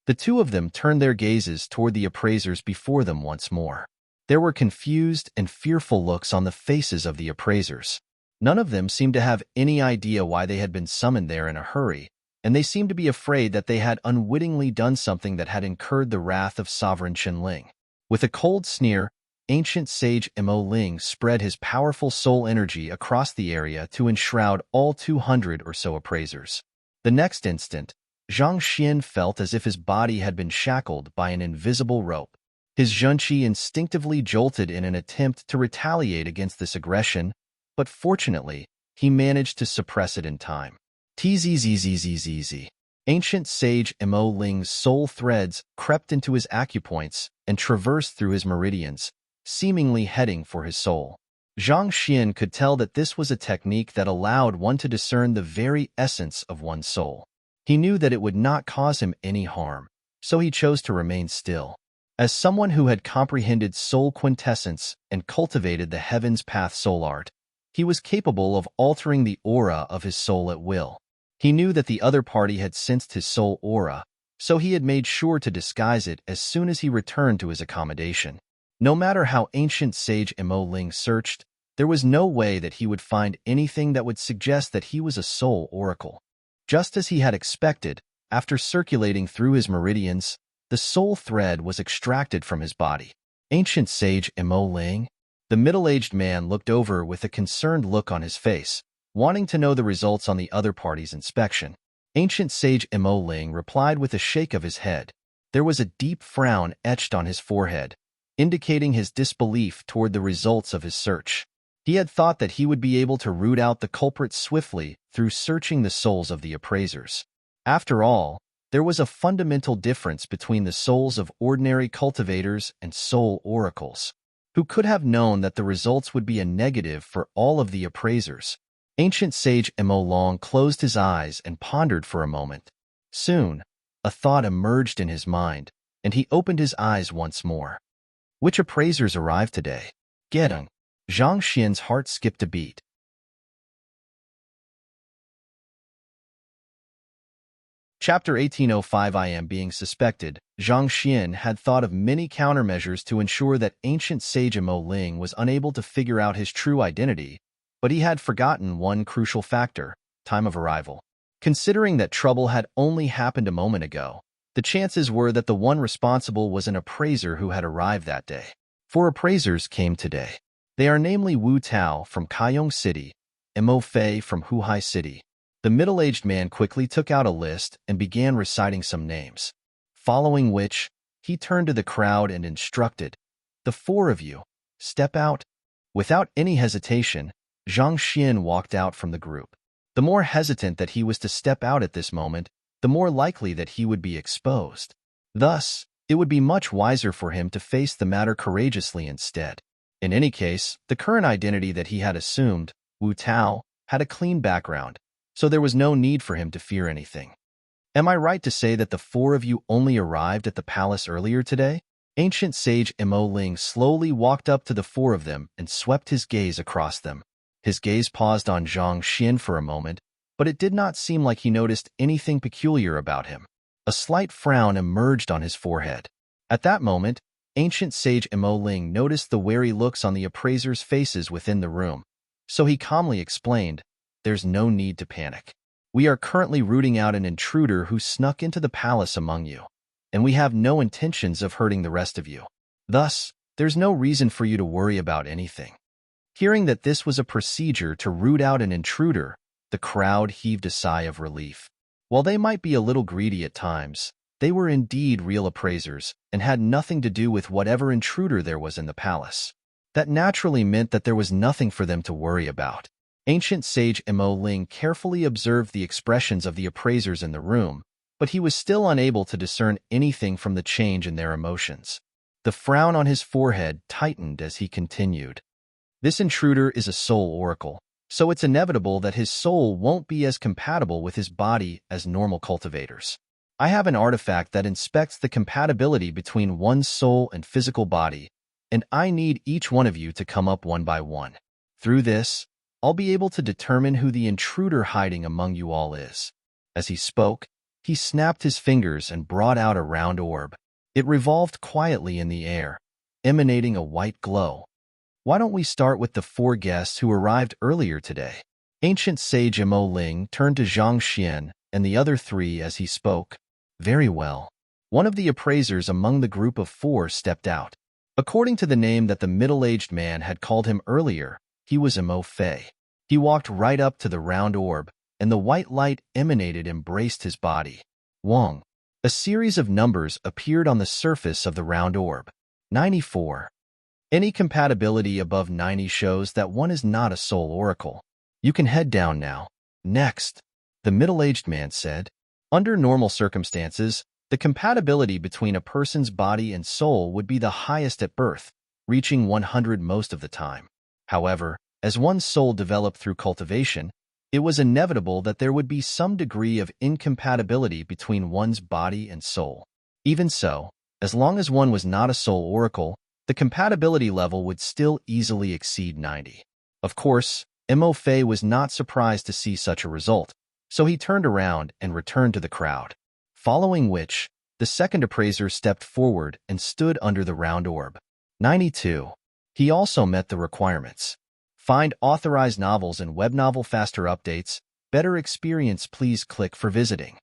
The two of them turned their gazes toward the appraisers before them once more. There were confused and fearful looks on the faces of the appraisers. None of them seemed to have any idea why they had been summoned there in a hurry, and they seemed to be afraid that they had unwittingly done something that had incurred the wrath of Sovereign Qianling. With a cold sneer, ancient sage Mo Ling spread his powerful soul energy across the area to enshroud all 200 or so appraisers. The next instant, Zhang Xian felt as if his body had been shackled by an invisible rope. His zhenqi instinctively jolted in an attempt to retaliate against this aggression, but fortunately, he managed to suppress it in time. Tzzzzzzzz. Ancient sage Mo Ling's soul threads crept into his acupoints and traversed through his meridians, seemingly heading for his soul. Zhang Xian could tell that this was a technique that allowed one to discern the very essence of one's soul. He knew that it would not cause him any harm, so he chose to remain still. As someone who had comprehended soul quintessence and cultivated the heavens path soul art, he was capable of altering the aura of his soul at will. He knew that the other party had sensed his soul aura, so he had made sure to disguise it as soon as he returned to his accommodation. No matter how ancient sage Mo Ling searched, there was no way that he would find anything that would suggest that he was a soul oracle. Just as he had expected, after circulating through his meridians, the soul thread was extracted from his body. Ancient sage Mo Ling? The middle-aged man looked over with a concerned look on his face, wanting to know the results on the other party's inspection. Ancient sage Mo Ling replied with a shake of his head. There was a deep frown etched on his forehead, indicating his disbelief toward the results of his search. He had thought that he would be able to root out the culprit swiftly through searching the souls of the appraisers. After all, there was a fundamental difference between the souls of ordinary cultivators and soul oracles. Who could have known that the results would be a negative for all of the appraisers? Ancient sage Mo Long closed his eyes and pondered for a moment. Soon, a thought emerged in his mind, and he opened his eyes once more. Which appraisers arrived today? Gedong. Zhang Xian's heart skipped a beat. Chapter 1805 I am being suspected. Zhang Xian had thought of many countermeasures to ensure that ancient sage Mo Ling was unable to figure out his true identity, but he had forgotten one crucial factor: time of arrival. Considering that trouble had only happened a moment ago, the chances were that the one responsible was an appraiser who had arrived that day. 4 appraisers came today. They are namely Wu Tao from Kaiyong City and Mo Fei from Huhai City. The middle-aged man quickly took out a list and began reciting some names, following which, he turned to the crowd and instructed, "The 4 of you, step out." Without any hesitation, Zhang Xian walked out from the group. The more hesitant that he was to step out at this moment, the more likely that he would be exposed. Thus, it would be much wiser for him to face the matter courageously instead. In any case, the current identity that he had assumed, Wu Tao, had a clean background, so there was no need for him to fear anything. Am I right to say that the 4 of you only arrived at the palace earlier today? Ancient sage Mo Ling slowly walked up to the 4 of them and swept his gaze across them. His gaze paused on Zhang Xian for a moment, but it did not seem like he noticed anything peculiar about him. A slight frown emerged on his forehead. At that moment, ancient sage Mo Ling noticed the wary looks on the appraisers' faces within the room, so he calmly explained, "There's no need to panic. We are currently rooting out an intruder who snuck into the palace among you, and we have no intentions of hurting the rest of you. Thus, there's no reason for you to worry about anything." Hearing that this was a procedure to root out an intruder, the crowd heaved a sigh of relief. While they might be a little greedy at times, they were indeed real appraisers and had nothing to do with whatever intruder there was in the palace. That naturally meant that there was nothing for them to worry about. Ancient sage Mo Ling carefully observed the expressions of the appraisers in the room, but he was still unable to discern anything from the change in their emotions. The frown on his forehead tightened as he continued. This intruder is a soul oracle, so it's inevitable that his soul won't be as compatible with his body as normal cultivators. I have an artifact that inspects the compatibility between one's soul and physical body, and I need each one of you to come up one by one. Through this, I'll be able to determine who the intruder hiding among you all is." As he spoke, he snapped his fingers and brought out a round orb. It revolved quietly in the air, emanating a white glow. "Why don't we start with the 4 guests who arrived earlier today?" Ancient sage Mo Ling turned to Zhang Xian and the other 3 as he spoke. "Very well." One of the appraisers among the group of 4 stepped out. According to the name that the middle-aged man had called him earlier, he was Mo Fei. He walked right up to the round orb, and the white light emanated embraced his body. Wong. A series of numbers appeared on the surface of the round orb. 94. Any compatibility above 90 shows that one is not a soul oracle. You can head down now. Next, the middle-aged man said. Under normal circumstances, the compatibility between a person's body and soul would be the highest at birth, reaching 100 most of the time. However, as one's soul developed through cultivation, it was inevitable that there would be some degree of incompatibility between one's body and soul. Even so, As long as one was not a soul oracle, the compatibility level would still easily exceed 90. Of course, Mo Fei was not surprised to see such a result, so he turned around and returned to the crowd. Following which, the second appraiser stepped forward and stood under the round orb. 92. He also met the requirements. Find authorized novels and web novel faster updates. Better experience, please click for visiting.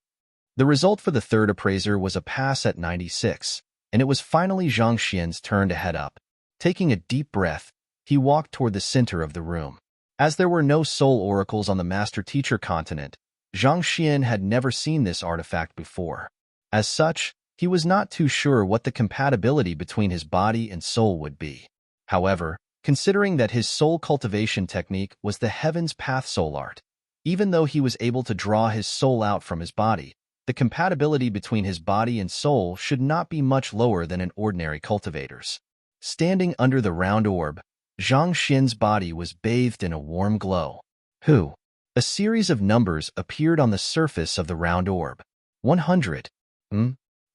The result for the third appraiser was a pass at 96, and it was finally Zhang Xian's turn to head up. Taking a deep breath, he walked toward the center of the room. As there were no soul oracles on the master-teacher continent, Zhang Xian had never seen this artifact before. As such, he was not too sure what the compatibility between his body and soul would be. However, considering that his soul cultivation technique was the Heaven's Path soul art, even though he was able to draw his soul out from his body, the compatibility between his body and soul should not be much lower than an ordinary cultivator's. Standing under the round orb, Zhang Xian's body was bathed in a warm glow. Who? A series of numbers appeared on the surface of the round orb. 100.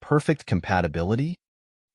Perfect compatibility?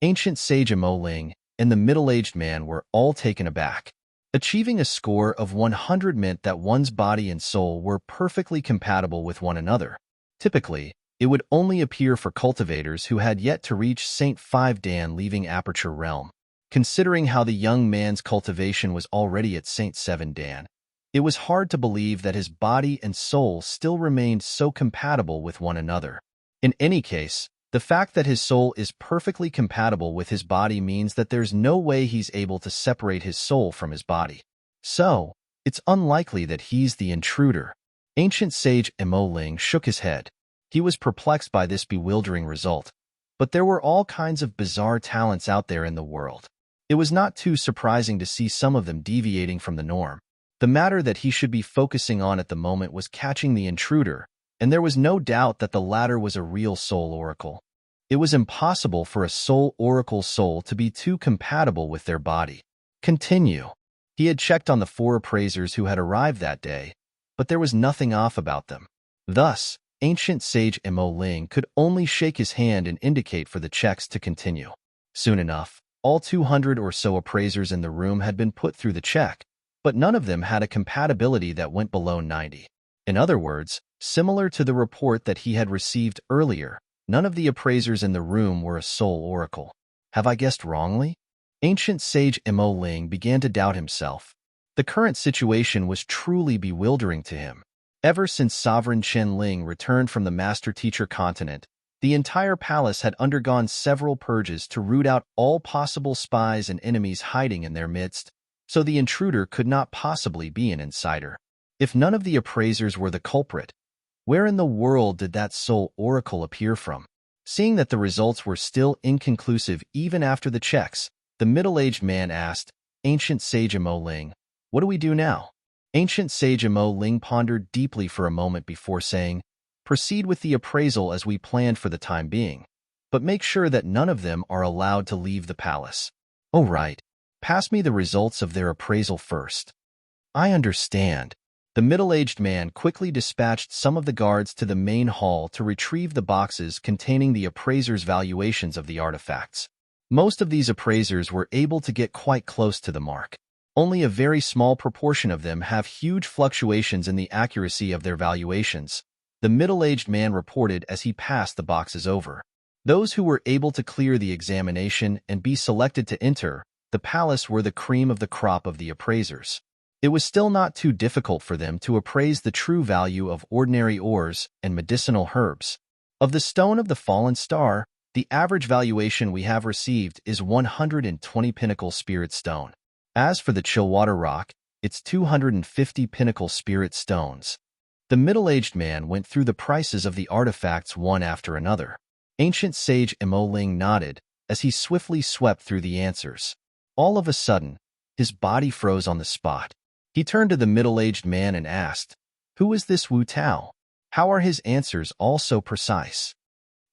Ancient sage Mo Ling and the middle-aged man were all taken aback. Achieving a score of 100 meant that one's body and soul were perfectly compatible with one another. Typically, it would only appear for cultivators who had yet to reach Saint 5 Dan leaving Aperture Realm. Considering how the young man's cultivation was already at Saint 7 Dan, it was hard to believe that his body and soul still remained so compatible with one another. In any case, the fact that his soul is perfectly compatible with his body means that there's no way he's able to separate his soul from his body. So, it's unlikely that he's the intruder. Ancient sage Mo Ling shook his head. He was perplexed by this bewildering result, but there were all kinds of bizarre talents out there in the world. It was not too surprising to see some of them deviating from the norm. The matter that he should be focusing on at the moment was catching the intruder, and there was no doubt that the latter was a real soul oracle. It was impossible for a soul oracle's soul to be too compatible with their body. Continue. He had checked on the 4 appraisers who had arrived that day, but there was nothing off about them. Thus, ancient sage Mo Ling could only shake his hand and indicate for the checks to continue. Soon enough, all 200 or so appraisers in the room had been put through the check, but none of them had a compatibility that went below 90. In other words, similar to the report that he had received earlier, none of the appraisers in the room were a soul oracle. Have I guessed wrongly? Ancient sage Mo Ling began to doubt himself. The current situation was truly bewildering to him. Ever since Sovereign Chen Ling returned from the master-teacher continent, the entire palace had undergone several purges to root out all possible spies and enemies hiding in their midst, so the intruder could not possibly be an insider. If none of the appraisers were the culprit, where in the world did that soul oracle appear from? Seeing that the results were still inconclusive even after the checks, the middle-aged man asked, Ancient sage Mo Ling, what do we do now? Ancient sage Mo Ling pondered deeply for a moment before saying, proceed with the appraisal as we planned for the time being, but make sure that none of them are allowed to leave the palace. Oh right, pass me the results of their appraisal first. I understand. The middle-aged man quickly dispatched some of the guards to the main hall to retrieve the boxes containing the appraisers' valuations of the artifacts. Most of these appraisers were able to get quite close to the mark. Only a very small proportion of them have huge fluctuations in the accuracy of their valuations, the middle-aged man reported as he passed the boxes over. Those who were able to clear the examination and be selected to enter the palace were the cream of the crop of the appraisers. It was still not too difficult for them to appraise the true value of ordinary ores and medicinal herbs. Of the stone of the fallen star, the average valuation we have received is 120 pinnacle spirit stone. As for the Chillwater rock, it's 250 pinnacle spirit stones. The middle-aged man went through the prices of the artifacts one after another. Ancient sage Mo Ling nodded as he swiftly swept through the answers. All of a sudden, his body froze on the spot. He turned to the middle-aged man and asked, who is this Wu Tao? How are his answers all so precise?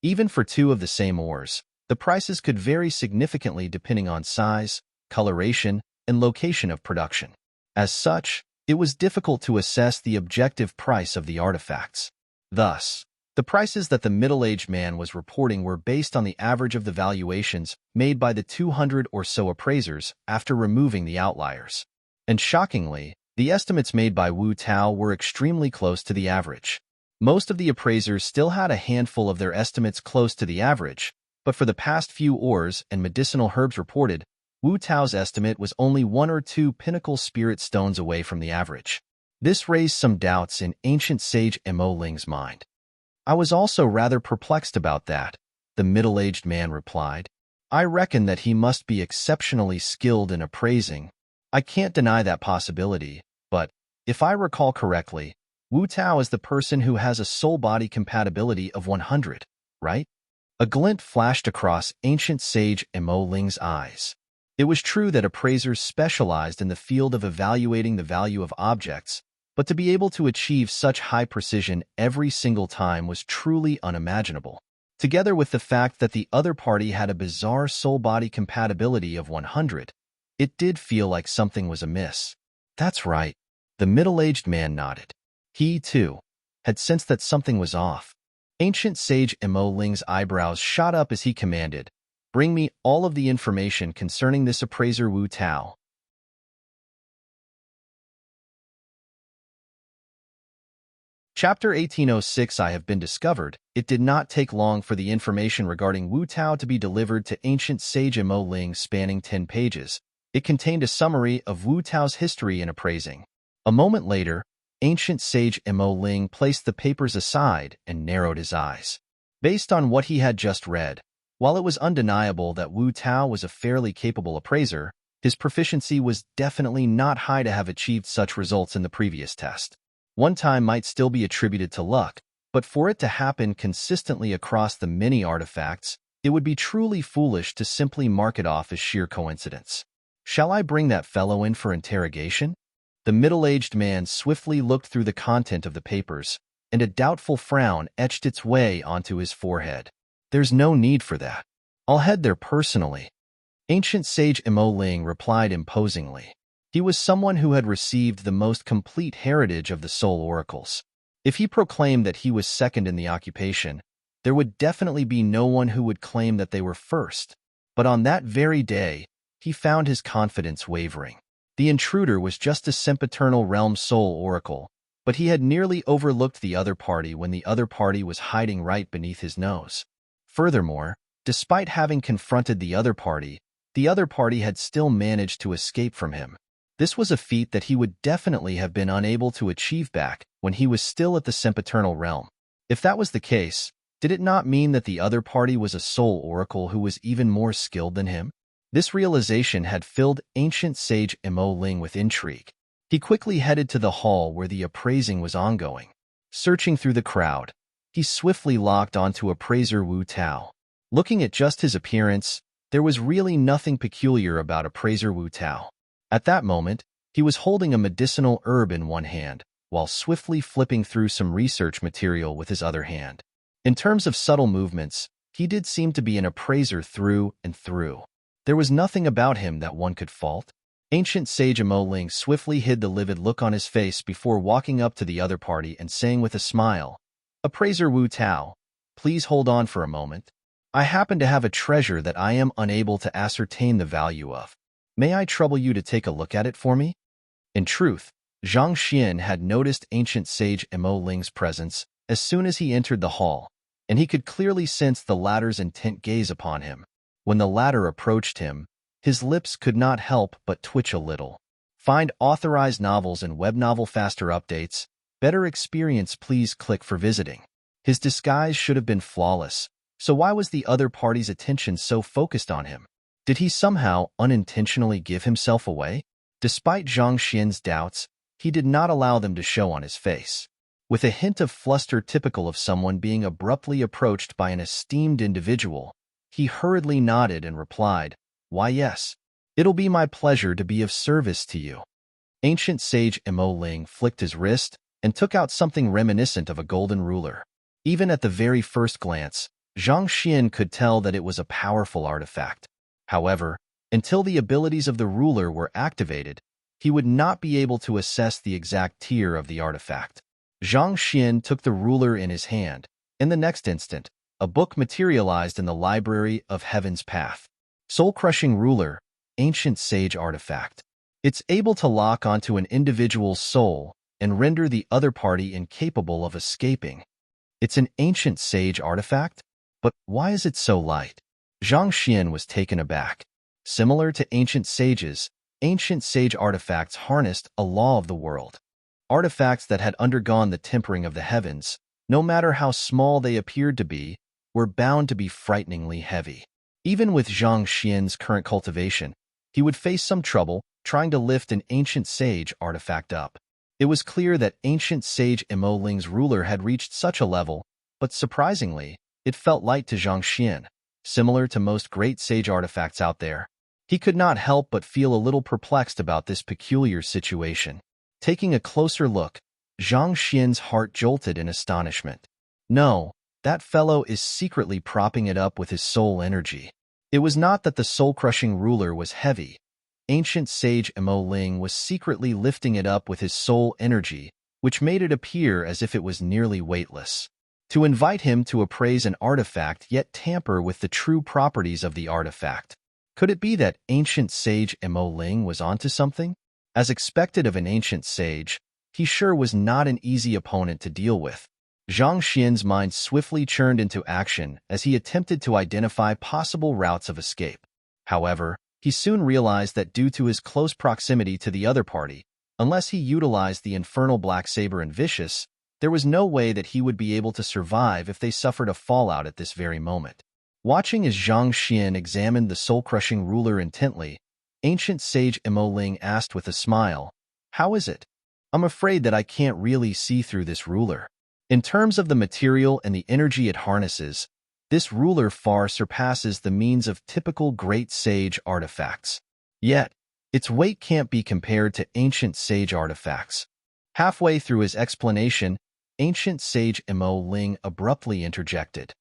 Even for 2 of the same ores, the prices could vary significantly depending on size, coloration, and location of production. As such, it was difficult to assess the objective price of the artifacts. Thus, The prices that the middle-aged man was reporting were based on the average of the valuations made by the 200 or so appraisers after removing the outliers. And shockingly, the estimates made by Wu Tao were extremely close to the average. Most of the appraisers still had a handful of their estimates close to the average, but for the past few ores and medicinal herbs reported, Wu Tao's estimate was only 1 or 2 pinnacle spirit stones away from the average. This raised some doubts in ancient sage Mo Ling's mind. I was also rather perplexed about that, the middle-aged man replied. I reckon that he must be exceptionally skilled in appraising. I can't deny that possibility, but, if I recall correctly, Wu Tao is the person who has a soul-body compatibility of 100, right? A glint flashed across ancient sage Mo Ling's eyes. It was true that appraisers specialized in the field of evaluating the value of objects, but to be able to achieve such high precision every single time was truly unimaginable. Together with the fact that the other party had a bizarre soul-body compatibility of 100, it did feel like something was amiss. That's right. The middle-aged man nodded. He, too, had sensed that something was off. Ancient sage Mo Ling's eyebrows shot up as he commanded, "Bring me all of the information concerning this appraiser Wu Tao." Chapter 1806 I have been discovered. It did not take long for the information regarding Wu Tao to be delivered to ancient sage Mo Ling, spanning 10 pages. It contained a summary of Wu Tao's history in appraising. A moment later, ancient sage Mo Ling placed the papers aside and narrowed his eyes. Based on what he had just read, while it was undeniable that Wu Tao was a fairly capable appraiser, his proficiency was definitely not high to have achieved such results in the previous test. One time might still be attributed to luck, but for it to happen consistently across the many artifacts, it would be truly foolish to simply mark it off as sheer coincidence. Shall I bring that fellow in for interrogation? The middle-aged man swiftly looked through the content of the papers, and a doubtful frown etched its way onto his forehead. There's no need for that. I'll head there personally. Ancient sage Mo Ling replied imposingly. He was someone who had received the most complete heritage of the soul oracles. If he proclaimed that he was second in the occupation, there would definitely be no one who would claim that they were first. But on that very day, he found his confidence wavering. The intruder was just a sempiternal realm soul oracle, but he had nearly overlooked the other party when the other party was hiding right beneath his nose. Furthermore, despite having confronted the other party had still managed to escape from him. This was a feat that he would definitely have been unable to achieve back when he was still at the sempiternal realm. If that was the case, did it not mean that the other party was a soul oracle who was even more skilled than him? This realization had filled ancient sage Mo Ling with intrigue. He quickly headed to the hall where the appraising was ongoing. Searching through the crowd, he swiftly locked onto appraiser Wu Tao. Looking at just his appearance, there was really nothing peculiar about appraiser Wu Tao. At that moment, he was holding a medicinal herb in one hand, while swiftly flipping through some research material with his other hand. In terms of subtle movements, he did seem to be an appraiser through and through. There was nothing about him that one could fault. Ancient sage Mo Ling swiftly hid the livid look on his face before walking up to the other party and saying with a smile, "Appraiser Wu Tao, please hold on for a moment. I happen to have a treasure that I am unable to ascertain the value of. May I trouble you to take a look at it for me?" In truth, Zhang Xian had noticed ancient sage Mo Ling's presence as soon as he entered the hall, and he could clearly sense the latter's intent gaze upon him. When the latter approached him, his lips could not help but twitch a little. Find authorized novels and web novel faster updates. Better experience, please click for visiting. His disguise should have been flawless, so why was the other party's attention so focused on him? Did he somehow unintentionally give himself away? Despite Zhang Xian's doubts, he did not allow them to show on his face. With a hint of fluster typical of someone being abruptly approached by an esteemed individual, he hurriedly nodded and replied, "Why yes, it'll be my pleasure to be of service to you." Ancient sage Mo Ling flicked his wrist and took out something reminiscent of a golden ruler. Even at the very first glance, Zhang Xian could tell that it was a powerful artifact. However, until the abilities of the ruler were activated, he would not be able to assess the exact tier of the artifact. Zhang Xian took the ruler in his hand In the next instant, a book materialized in the library of Heaven's Path. Soul-crushing ruler, ancient sage artifact. It's able to lock onto an individual's soul and render the other party incapable of escaping. It's an ancient sage artifact? But why is it so light? Zhang Xian was taken aback. Similar to ancient sages, ancient sage artifacts harnessed a law of the world. Artifacts that had undergone the tempering of the heavens, no matter how small they appeared to be, were bound to be frighteningly heavy. Even with Zhang Xian's current cultivation, he would face some trouble trying to lift an ancient sage artifact up. It was clear that ancient sage Emo Ling's ruler had reached such a level, but surprisingly, it felt light to Zhang Xian. Similar to most great sage artifacts out there, he could not help but feel a little perplexed about this peculiar situation. Taking a closer look, Zhang Xian's heart jolted in astonishment. No, that fellow is secretly propping it up with his soul energy. It was not that the soul-crushing ruler was heavy. Ancient sage Emo Ling was secretly lifting it up with his soul energy, which made it appear as if it was nearly weightless. To invite him to appraise an artifact yet tamper with the true properties of the artifact. Could it be that ancient sage Emo Ling was onto something? As expected of an ancient sage, he sure was not an easy opponent to deal with. Zhang Xian's mind swiftly churned into action as he attempted to identify possible routes of escape. However, he soon realized that due to his close proximity to the other party, unless he utilized the infernal black saber and vicious, there was no way that he would be able to survive if they suffered a fallout at this very moment. Watching as Zhang Xian examined the soul-crushing ruler intently, ancient sage Emo Ling asked with a smile, "How is it? I'm afraid that I can't really see through this ruler. In terms of the material and the energy it harnesses, this ruler far surpasses the means of typical great sage artifacts. Yet, its weight can't be compared to ancient sage artifacts." Halfway through his explanation, ancient sage Emo Ling abruptly interjected.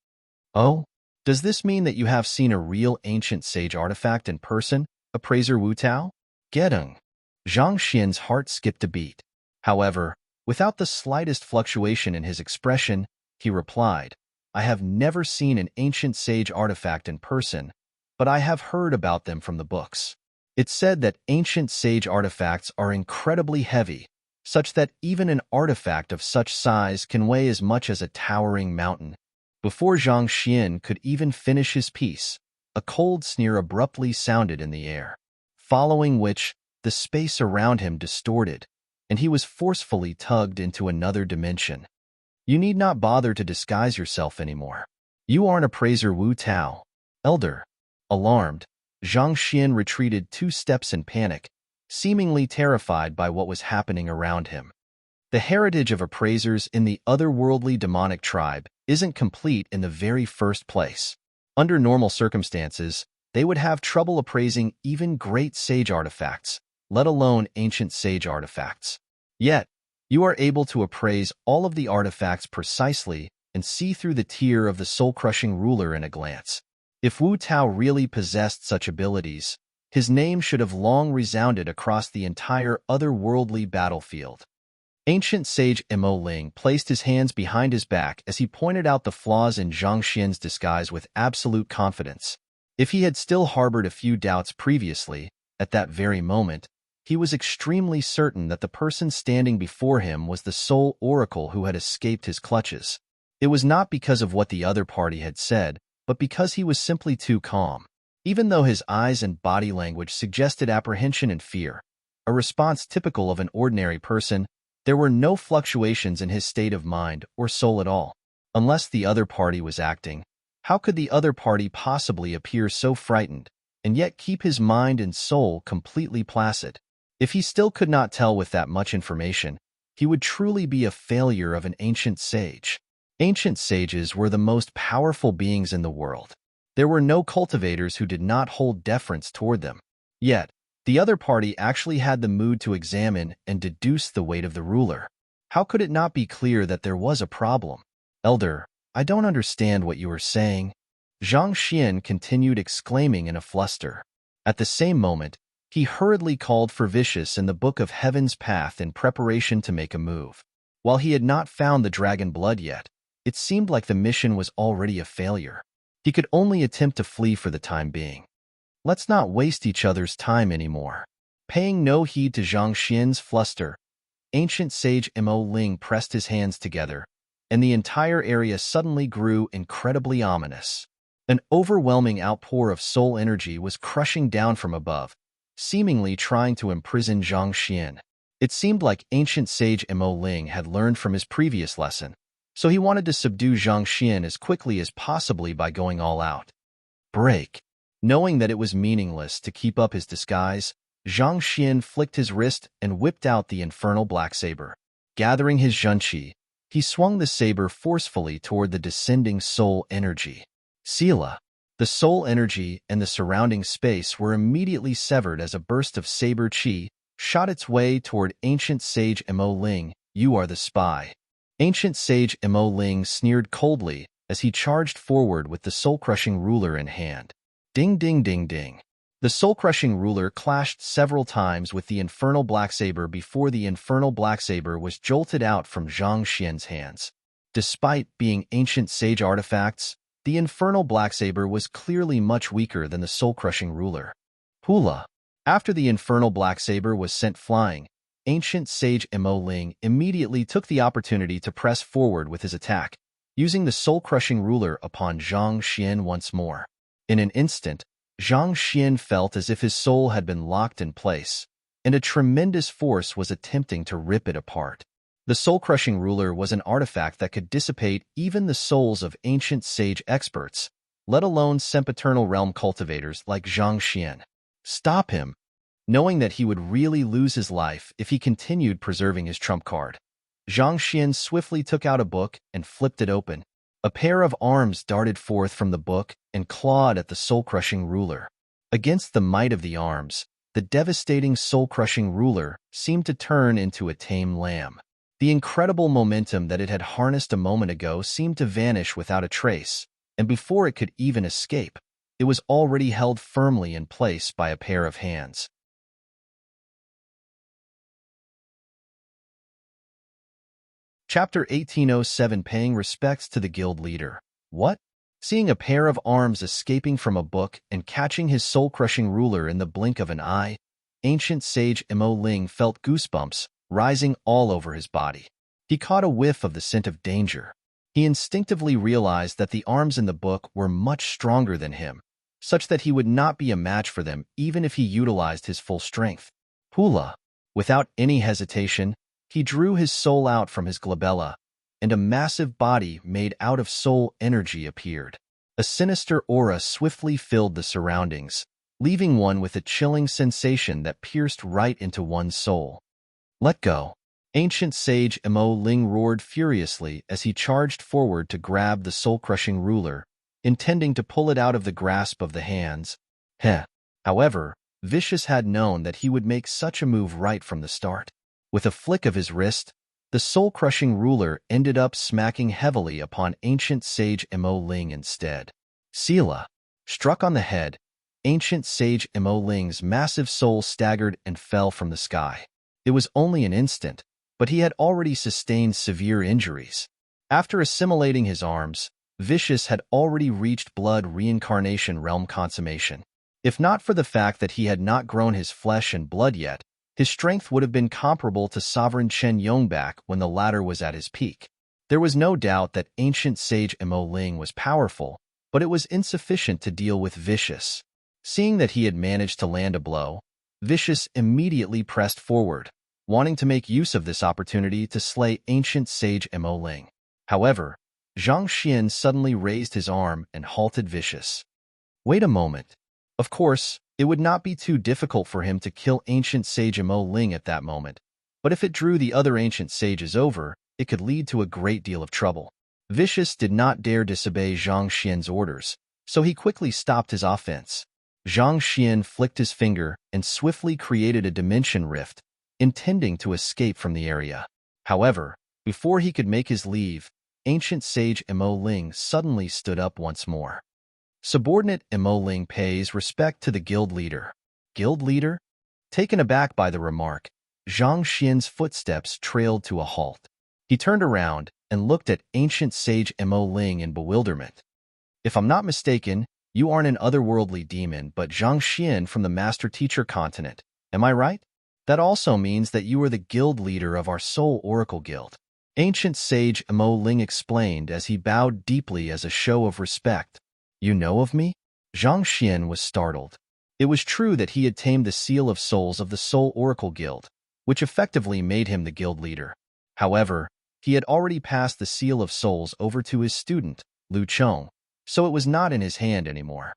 "Oh? Does this mean that you have seen a real ancient sage artifact in person, Appraiser Wu Tao?" Gedung. Zhang Xian's heart skipped a beat. However, without the slightest fluctuation in his expression, he replied, "I have never seen an ancient sage artifact in person, but I have heard about them from the books. It's said that ancient sage artifacts are incredibly heavy, such that even an artifact of such size can weigh as much as a towering mountain." Before Zhang Xian could even finish his piece, a cold sneer abruptly sounded in the air, following which the space around him distorted, and he was forcefully tugged into another dimension. "You need not bother to disguise yourself anymore. You aren't Appraiser Wu Tao, Elder." Alarmed, Zhang Xian retreated 2 steps in panic, seemingly terrified by what was happening around him. The heritage of appraisers in the otherworldly demonic tribe isn't complete in the very first place. Under normal circumstances, they would have trouble appraising even great sage artifacts, let alone ancient sage artifacts. Yet, you are able to appraise all of the artifacts precisely and see through the tear of the soul-crushing ruler in a glance. If Wu Tao really possessed such abilities, his name should have long resounded across the entire otherworldly battlefield. Ancient sage Emo Ling placed his hands behind his back as he pointed out the flaws in Zhang Xian's disguise with absolute confidence. If he had still harbored a few doubts previously, at that very moment, he was extremely certain that the person standing before him was the sole oracle who had escaped his clutches. It was not because of what the other party had said, but because he was simply too calm. Even though his eyes and body language suggested apprehension and fear, a response typical of an ordinary person, there were no fluctuations in his state of mind or soul at all. Unless the other party was acting, how could the other party possibly appear so frightened, and yet keep his mind and soul completely placid? If he still could not tell with that much information, he would truly be a failure of an ancient sage. Ancient sages were the most powerful beings in the world. There were no cultivators who did not hold deference toward them. Yet, the other party actually had the mood to examine and deduce the weight of the ruler. How could it not be clear that there was a problem? "Elder, I don't understand what you are saying," Zhang Xian continued exclaiming in a fluster. At the same moment, he hurriedly called for Vicious in the Book of Heaven's Path in preparation to make a move. While he had not found the dragon blood yet, It seemed like the mission was already a failure. He could only attempt to flee for the time being. Let's not waste each other's time anymore. Paying no heed to Zhang Xian's fluster, ancient sage Mo Ling pressed his hands together, and the entire area suddenly grew incredibly ominous. An overwhelming outpour of soul energy was crushing down from above, seemingly trying to imprison Zhang Xian. It seemed like ancient sage Mo Ling had learned from his previous lesson, so he wanted to subdue Zhang Xian as quickly as possibly by going all out. Break. Knowing that it was meaningless to keep up his disguise, Zhang Xian flicked his wrist and whipped out the infernal black saber. Gathering his zhenqi, he swung the saber forcefully toward the descending soul energy. Sila. The soul energy and the surrounding space were immediately severed as a burst of saber qi shot its way toward ancient sage Mo Ling. You are the spy. Ancient sage Mo Ling sneered coldly as he charged forward with the soul-crushing ruler in hand. Ding ding ding ding. The soul-crushing ruler clashed several times with the infernal black saber before the infernal black saber was jolted out from Zhang Xian's hands. Despite being ancient sage artifacts, the infernal black saber was clearly much weaker than the soul-crushing ruler. Hula. After the infernal black saber was sent flying, ancient sage Mo Ling immediately took the opportunity to press forward with his attack, using the soul-crushing ruler upon Zhang Xian once more. In an instant, Zhang Xian felt as if his soul had been locked in place, and a tremendous force was attempting to rip it apart. The soul-crushing ruler was an artifact that could dissipate even the souls of ancient sage experts, let alone sempiternal realm cultivators like Zhang Xian. Stop him! Knowing that he would really lose his life if he continued preserving his trump card, Zhang Xian swiftly took out a book and flipped it open. A pair of arms darted forth from the book and clawed at the soul-crushing ruler. Against the might of the arms, the devastating soul-crushing ruler seemed to turn into a tame lamb. The incredible momentum that it had harnessed a moment ago seemed to vanish without a trace, and before it could even escape, it was already held firmly in place by a pair of hands. Chapter 1807. Paying respects to the guild leader. What? Seeing a pair of arms escaping from a book and catching his soul-crushing ruler in the blink of an eye, ancient sage Mo Ling felt goosebumps rising all over his body. He caught a whiff of the scent of danger. He instinctively realized that the arms in the book were much stronger than him, such that he would not be a match for them even if he utilized his full strength. Hula. Without any hesitation, he drew his soul out from his glabella, and a massive body made out of soul energy appeared. A sinister aura swiftly filled the surroundings, leaving one with a chilling sensation that pierced right into one's soul. Let go. Ancient sage Mo Ling roared furiously as he charged forward to grab the soul-crushing ruler, intending to pull it out of the grasp of the hands. However, Vicious had known that he would make such a move right from the start. With a flick of his wrist, the soul-crushing ruler ended up smacking heavily upon ancient sage Mo Ling instead. Sila. Struck on the head, ancient sage Mo Ling's massive soul staggered and fell from the sky. It was only an instant, but he had already sustained severe injuries. After assimilating his arms, Vicious had already reached blood reincarnation realm consummation. If not for the fact that he had not grown his flesh and blood yet, his strength would have been comparable to Sovereign Chen Yongbak when the latter was at his peak. There was no doubt that ancient sage Mo Ling was powerful, but it was insufficient to deal with Vicious. Seeing that he had managed to land a blow, Vicious immediately pressed forward, wanting to make use of this opportunity to slay ancient sage Mo Ling. However, Zhang Xian suddenly raised his arm and halted Vicious. Wait a moment. Of course, it would not be too difficult for him to kill ancient sage Mo Ling at that moment, but if it drew the other ancient sages over, it could lead to a great deal of trouble. Vicious did not dare disobey Zhang Xian's orders, so he quickly stopped his offense. Zhang Xian flicked his finger and swiftly created a dimension rift, intending to escape from the area. However, before he could make his leave, ancient sage Mo Ling suddenly stood up once more. Subordinate Mo Ling pays respect to the guild leader. Guild leader? Taken aback by the remark, Zhang Xian's footsteps trailed to a halt. He turned around, and looked at ancient sage Mo Ling in bewilderment. If I'm not mistaken, you aren't an otherworldly demon, but Zhang Xian from the Master-Teacher continent. Am I right? That also means that you are the guild leader of our Soul Oracle Guild. Ancient sage Mo Ling explained as he bowed deeply as a show of respect. You know of me? Zhang Xian was startled. It was true that he had tamed the Seal of Souls of the Soul Oracle Guild, which effectively made him the guild leader. However, he had already passed the Seal of Souls over to his student, Lu Chong, so it was not in his hand anymore.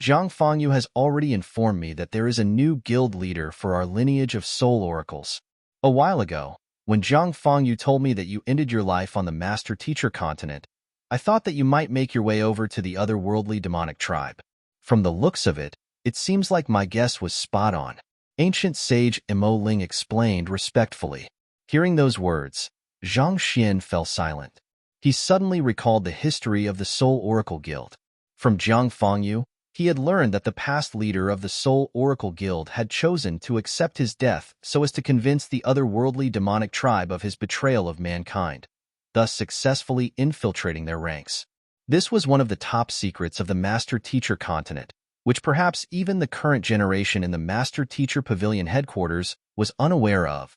Zhang Fengyu has already informed me that there is a new guild leader for our lineage of soul oracles. A while ago, when Zhang Fengyu told me that you ended your life on the Master-Teacher continent, I thought that you might make your way over to the otherworldly demonic tribe. From the looks of it, it seems like my guess was spot on. Ancient sage Mo Ling explained respectfully. Hearing those words, Zhang Xian fell silent. He suddenly recalled the history of the Soul Oracle Guild. From Zhang Fengyu, he had learned that the past leader of the Soul Oracle Guild had chosen to accept his death so as to convince the otherworldly demonic tribe of his betrayal of mankind, thus successfully infiltrating their ranks. This was one of the top secrets of the Master-Teacher continent, which perhaps even the current generation in the Master-Teacher Pavilion headquarters was unaware of.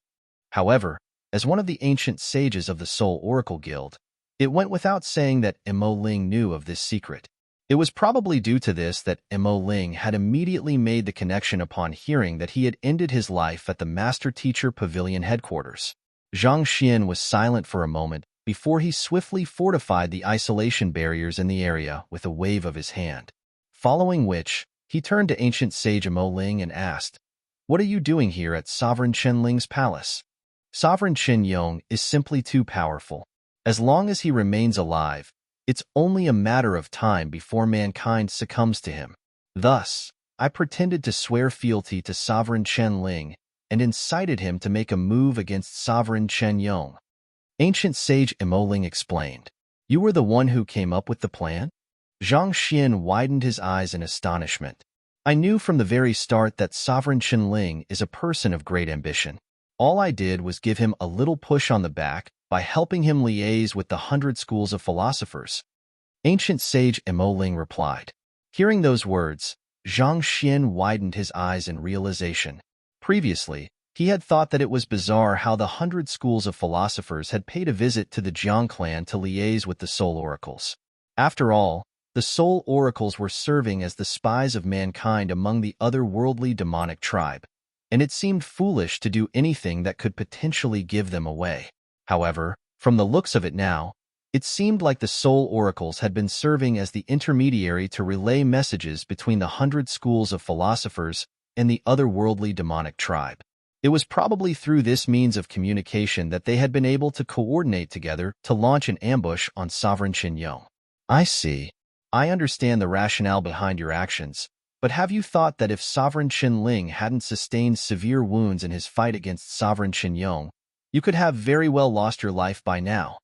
However, as one of the ancient sages of the Soul Oracle Guild, it went without saying that Mo Ling knew of this secret. It was probably due to this that Mo Ling had immediately made the connection upon hearing that he had ended his life at the Master-Teacher Pavilion headquarters. Zhang Xian was silent for a moment before he swiftly fortified the isolation barriers in the area with a wave of his hand. Following which, he turned to ancient sage Mo Ling and asked, "What are you doing here at Sovereign Chen Ling's palace?" Sovereign Chen Yong is simply too powerful. As long as he remains alive, it's only a matter of time before mankind succumbs to him. Thus, I pretended to swear fealty to Sovereign Chen Ling and incited him to make a move against Sovereign Chen Yong. Ancient sage Mo Ling explained. You were the one who came up with the plan? Zhang Xian widened his eyes in astonishment. I knew from the very start that Sovereign Chen Ling is a person of great ambition. All I did was give him a little push on the back by helping him liaise with the 100 schools of philosophers. Ancient sage Mo Ling replied. Hearing those words, Zhang Xian widened his eyes in realization. Previously, he had thought that it was bizarre how the 100 schools of philosophers had paid a visit to the Jiang clan to liaise with the Soul Oracles. After all, the Soul Oracles were serving as the spies of mankind among the otherworldly demonic tribe, and it seemed foolish to do anything that could potentially give them away. However, from the looks of it now, it seemed like the Soul Oracles had been serving as the intermediary to relay messages between the 100 schools of philosophers and the otherworldly demonic tribe. It was probably through this means of communication that they had been able to coordinate together to launch an ambush on Sovereign Chen Yong. I see. I understand the rationale behind your actions, but have you thought that if Sovereign Chen Ling hadn't sustained severe wounds in his fight against Sovereign Chen Yong, you could have very well lost your life by now?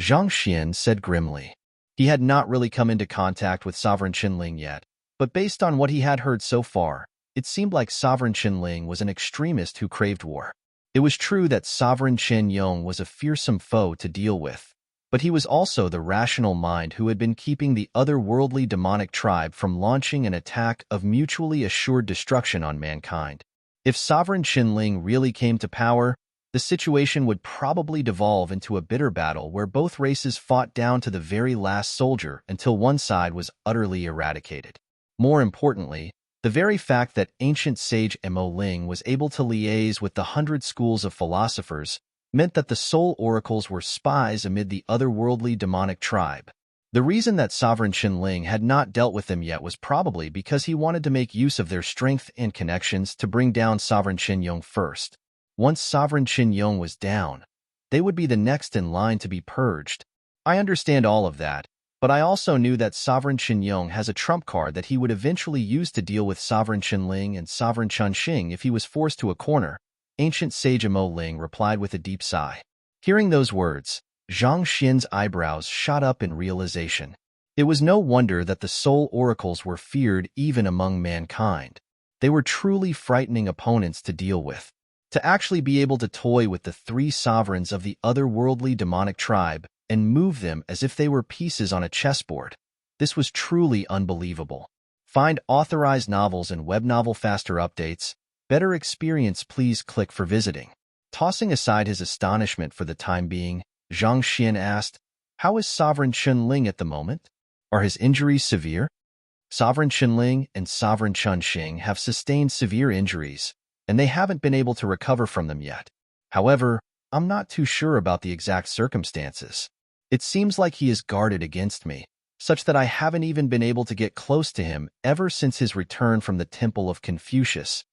Zhang Xian said grimly. He had not really come into contact with Sovereign Chen Ling yet, but based on what he had heard so far, it seemed like Sovereign Chen Ling was an extremist who craved war. It was true that Sovereign Chen Yong was a fearsome foe to deal with, but he was also the rational mind who had been keeping the otherworldly demonic tribe from launching an attack of mutually assured destruction on mankind. If Sovereign Chen Ling really came to power, the situation would probably devolve into a bitter battle where both races fought down to the very last soldier until one side was utterly eradicated. More importantly, the very fact that ancient sage Mo Ling was able to liaise with the 100 schools of philosophers meant that the Soul Oracles were spies amid the otherworldly demonic tribe. The reason that Sovereign Chen Ling had not dealt with them yet was probably because he wanted to make use of their strength and connections to bring down Sovereign Chen Yong first. Once Sovereign Chen Yong was down, they would be the next in line to be purged. I understand all of that, but I also knew that Sovereign Chen Yong has a trump card that he would eventually use to deal with Sovereign Chen Ling and Sovereign Chen Xing if he was forced to a corner. Ancient sage Mo Ling replied with a deep sigh. Hearing those words, Zhang Xian's eyebrows shot up in realization. It was no wonder that the Soul Oracles were feared even among mankind. They were truly frightening opponents to deal with. To actually be able to toy with the three sovereigns of the otherworldly demonic tribe and move them as if they were pieces on a chessboard. This was truly unbelievable. Find authorized novels and web novel faster updates. Better experience, please click for visiting. Tossing aside his astonishment for the time being, Zhang Xian asked, "How is Sovereign Chunling at the moment? Are his injuries severe?" Sovereign Chunling and Sovereign Chunxing have sustained severe injuries, and they haven't been able to recover from them yet. However, I'm not too sure about the exact circumstances. It seems like he is guarded against me, such that I haven't even been able to get close to him ever since his return from the Temple of Confucius.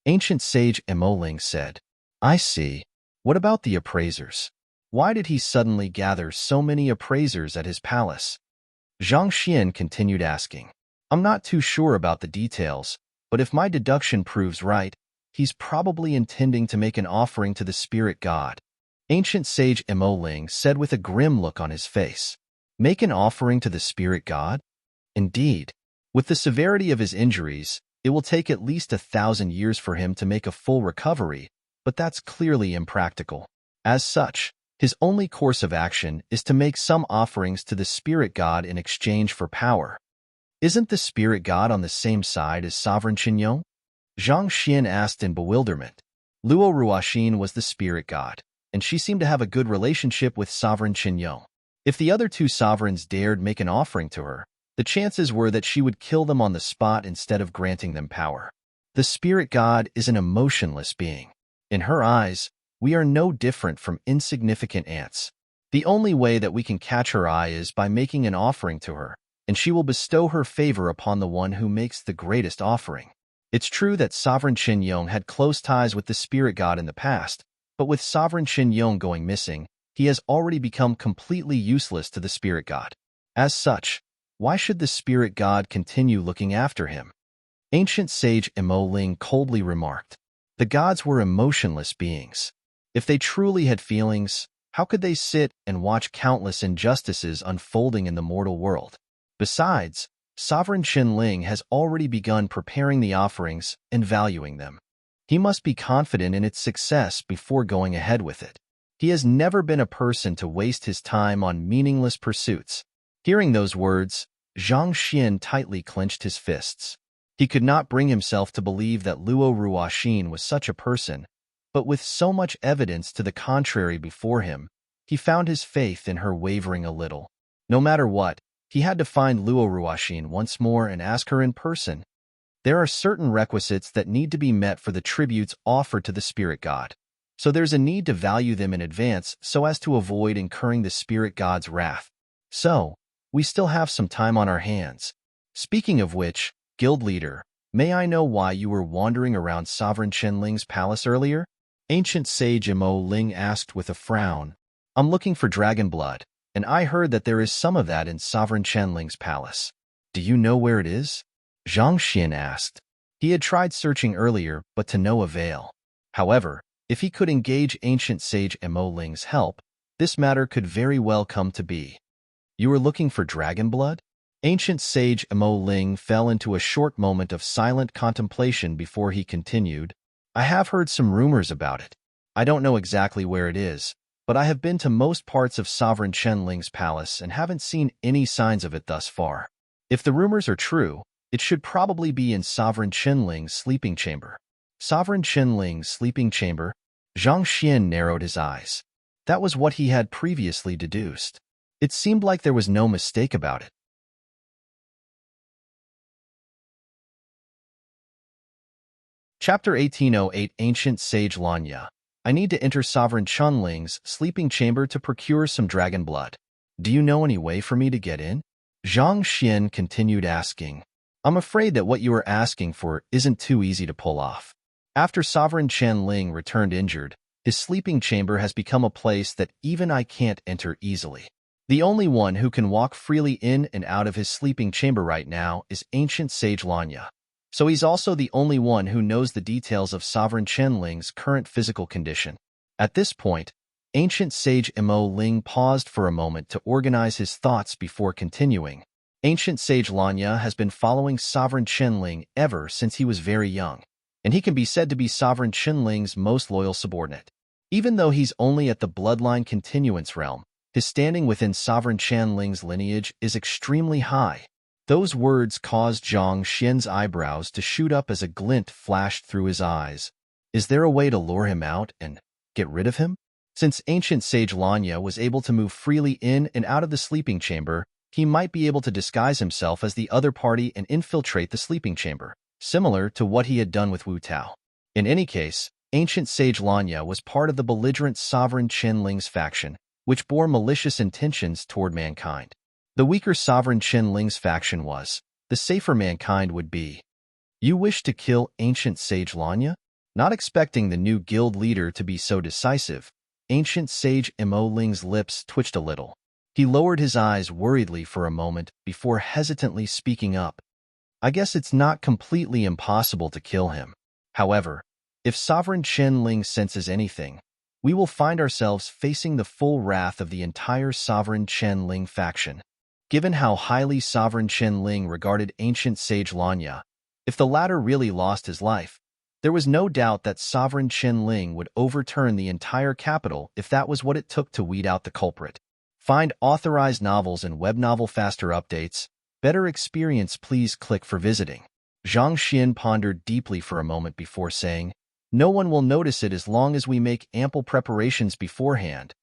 Ancient sage Emoling said, "I see. What about the appraisers? Why did he suddenly gather so many appraisers at his palace?" Zhang Xian continued asking, "I'm not too sure about the details, but if my deduction proves right, he's probably intending to make an offering to the spirit god." Ancient sage Emoling said with a grim look on his face, "Make an offering to the spirit god? Indeed. With the severity of his injuries, it will take at least 1,000 years for him to make a full recovery, but that's clearly impractical. As such, his only course of action is to make some offerings to the spirit god in exchange for power." "Isn't the spirit god on the same side as Sovereign Qinyong?" Zhang Xian asked in bewilderment. Luo Ruoxin was the spirit god, and she seemed to have a good relationship with Sovereign Qinyong. If the other two sovereigns dared make an offering to her, the chances were that she would kill them on the spot instead of granting them power. The spirit god is an emotionless being. In her eyes, we are no different from insignificant ants. The only way that we can catch her eye is by making an offering to her, and she will bestow her favor upon the one who makes the greatest offering. It's true that Sovereign Qinyong had close ties with the spirit god in the past, but with Sovereign Qinyong going missing, he has already become completely useless to the spirit god. As such, why should the spirit god continue looking after him? Ancient sage Emoling coldly remarked, "The gods were emotionless beings. If they truly had feelings, how could they sit and watch countless injustices unfolding in the mortal world? Besides, Sovereign Qianling has already begun preparing the offerings and valuing them. He must be confident in its success before going ahead with it. He has never been a person to waste his time on meaningless pursuits." Hearing those words, Zhang Xian tightly clenched his fists. He could not bring himself to believe that Luo Ruoxin was such a person, but with so much evidence to the contrary before him, he found his faith in her wavering a little. No matter what, he had to find Luo Ruoxin once more and ask her in person. There are certain requisites that need to be met for the tributes offered to the spirit god, so there's a need to value them in advance so as to avoid incurring the spirit god's wrath. So, we still have some time on our hands. Speaking of which, guild leader, may I know why you were wandering around Sovereign Qianling's palace earlier? Ancient sage Mo Ling asked with a frown. "I'm looking for dragon blood, and I heard that there is some of that in Sovereign Qianling's palace. Do you know where it is?" Zhang Xian asked. He had tried searching earlier, but to no avail. However, if he could engage ancient sage Mo Ling's help, this matter could very well come to be. "You were looking for dragon blood?" Ancient sage Mo Ling fell into a short moment of silent contemplation before he continued. "I have heard some rumors about it. I don't know exactly where it is, but I have been to most parts of Sovereign Qianling's palace and haven't seen any signs of it thus far. If the rumors are true, it should probably be in Sovereign Qianling's sleeping chamber." Sovereign Qianling's sleeping chamber? Zhang Xian narrowed his eyes. That was what he had previously deduced. It seemed like there was no mistake about it. Chapter 1808 Ancient Sage Lanya. I need to enter Sovereign Chunling's sleeping chamber to procure some dragon blood. Do you know any way for me to get in? Zhang Xian continued asking. I'm afraid that what you are asking for isn't too easy to pull off. After Sovereign Qianling returned injured, his sleeping chamber has become a place that even I can't enter easily. The only one who can walk freely in and out of his sleeping chamber right now is Ancient Sage Lanya. So he's also the only one who knows the details of Sovereign Qianling's current physical condition. At this point, Ancient Sage Mo Ling paused for a moment to organize his thoughts before continuing. Ancient Sage Lanya has been following Sovereign Qianling ever since he was very young, and he can be said to be Sovereign Qianling's most loyal subordinate. Even though he's only at the bloodline continuance realm, His standing within Sovereign Qianling's lineage is extremely high. Those words caused Zhang Xian's eyebrows to shoot up as a glint flashed through his eyes. Is there a way to lure him out and get rid of him? Since ancient sage Lanya was able to move freely in and out of the sleeping chamber, he might be able to disguise himself as the other party and infiltrate the sleeping chamber, similar to what he had done with Wu Tao. In any case, ancient sage Lanya was part of the belligerent Sovereign Qianling's faction, which bore malicious intentions toward mankind. The weaker Sovereign Qianling's faction was, the safer mankind would be. You wish to kill ancient sage Lanya? Not expecting the new guild leader to be so decisive, ancient sage Mo Ling's lips twitched a little. He lowered his eyes worriedly for a moment before hesitantly speaking up. I guess it's not completely impossible to kill him. However, if Sovereign Qianling senses anything, we will find ourselves facing the full wrath of the entire Sovereign Qianling faction. Given how highly Sovereign Qianling regarded ancient sage Lanya, if the latter really lost his life, there was no doubt that Sovereign Qianling would overturn the entire capital if that was what it took to weed out the culprit. Find authorized novels and web novel faster updates. Better experience, please click for visiting. Zhang Xian pondered deeply for a moment before saying, no one will notice it as long as we make ample preparations beforehand.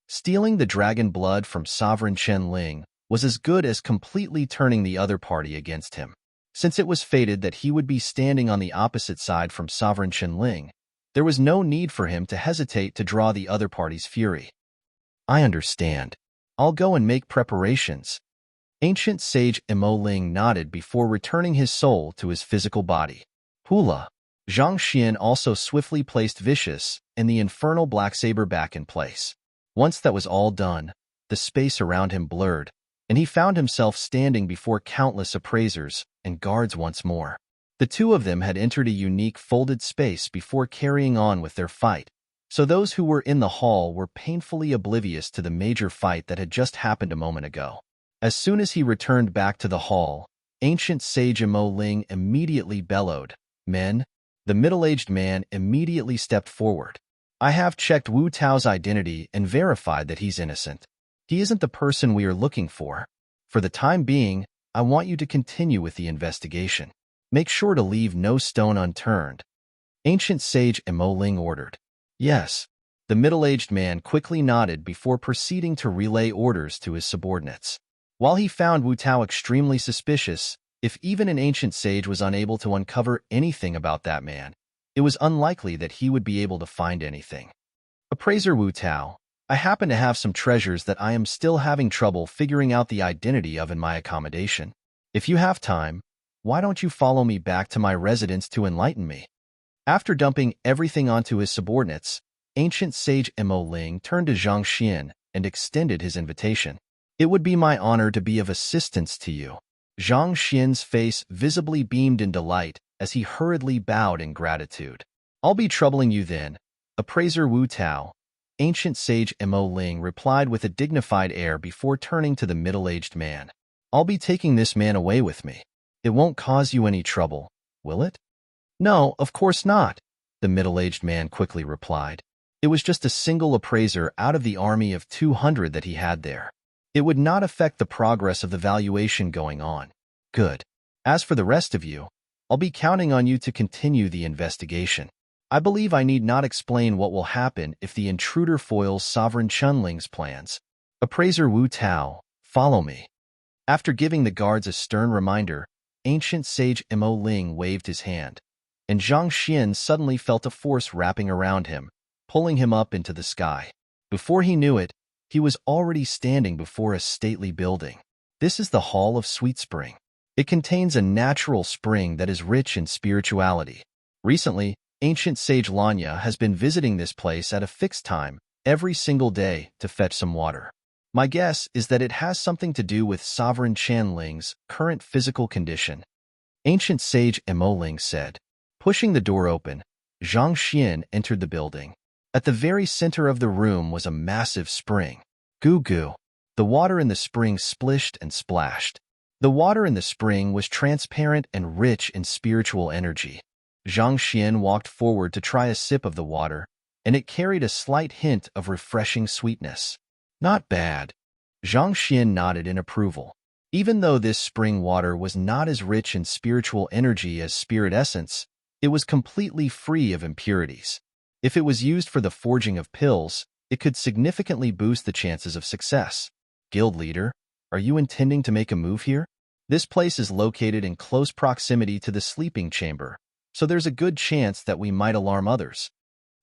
Stealing the dragon blood from Sovereign Qianling was as good as completely turning the other party against him. Since it was fated that he would be standing on the opposite side from Sovereign Qianling, there was no need for him to hesitate to draw the other party's fury. I understand. I'll go and make preparations. Ancient sage Mo Ling nodded before returning his soul to his physical body. Hula. Zhang Xian also swiftly placed Vicious and the infernal black saber back in place. Once that was all done, the space around him blurred, and he found himself standing before countless appraisers and guards once more. The two of them had entered a unique folded space before carrying on with their fight, so those who were in the hall were painfully oblivious to the major fight that had just happened a moment ago. As soon as he returned back to the hall, ancient sage Mo Ling immediately bellowed, Men! The middle-aged man immediately stepped forward. I have checked Wu Tao's identity and verified that he's innocent. He isn't the person we are looking for. For the time being, I want you to continue with the investigation. Make sure to leave no stone unturned. Ancient sage Mo Ling ordered. Yes. The middle-aged man quickly nodded before proceeding to relay orders to his subordinates. While he found Wu Tao extremely suspicious, if even an ancient sage was unable to uncover anything about that man, it was unlikely that he would be able to find anything. Appraiser Wu Tao, I happen to have some treasures that I am still having trouble figuring out the identity of in my accommodation. If you have time, why don't you follow me back to my residence to enlighten me? After dumping everything onto his subordinates, ancient sage Mo Ling turned to Zhang Xian and extended his invitation. It would be my honor to be of assistance to you. Zhang Xian's face visibly beamed in delight as he hurriedly bowed in gratitude. I'll be troubling you then. Appraiser Wu Tao, ancient sage Mo Ling replied with a dignified air before turning to the middle-aged man. I'll be taking this man away with me. It won't cause you any trouble, will it? No, of course not, the middle-aged man quickly replied. It was just a single appraiser out of the army of 200 that he had there. It would not affect the progress of the valuation going on. Good. As for the rest of you, I'll be counting on you to continue the investigation. I believe I need not explain what will happen if the intruder foils Sovereign Qianling's plans. Appraiser Wu Tao, follow me. After giving the guards a stern reminder, ancient sage Mo Ling waved his hand, and Zhang Xian suddenly felt a force wrapping around him, pulling him up into the sky. Before he knew it, he was already standing before a stately building. This is the Hall of Sweet Spring. It contains a natural spring that is rich in spirituality. Recently, ancient sage Lanya has been visiting this place at a fixed time, every single day, to fetch some water. My guess is that it has something to do with Sovereign Qianling's current physical condition. Ancient sage Mo Ling said. Pushing the door open, Zhang Xian entered the building. At the very center of the room was a massive spring. Goo goo. The water in the spring splished and splashed. The water in the spring was transparent and rich in spiritual energy. Zhang Xian walked forward to try a sip of the water, and it carried a slight hint of refreshing sweetness. Not bad. Zhang Xian nodded in approval. Even though this spring water was not as rich in spiritual energy as spirit essence, it was completely free of impurities. If it was used for the forging of pills, it could significantly boost the chances of success. Guild leader, are you intending to make a move here? This place is located in close proximity to the sleeping chamber, so there's a good chance that we might alarm others.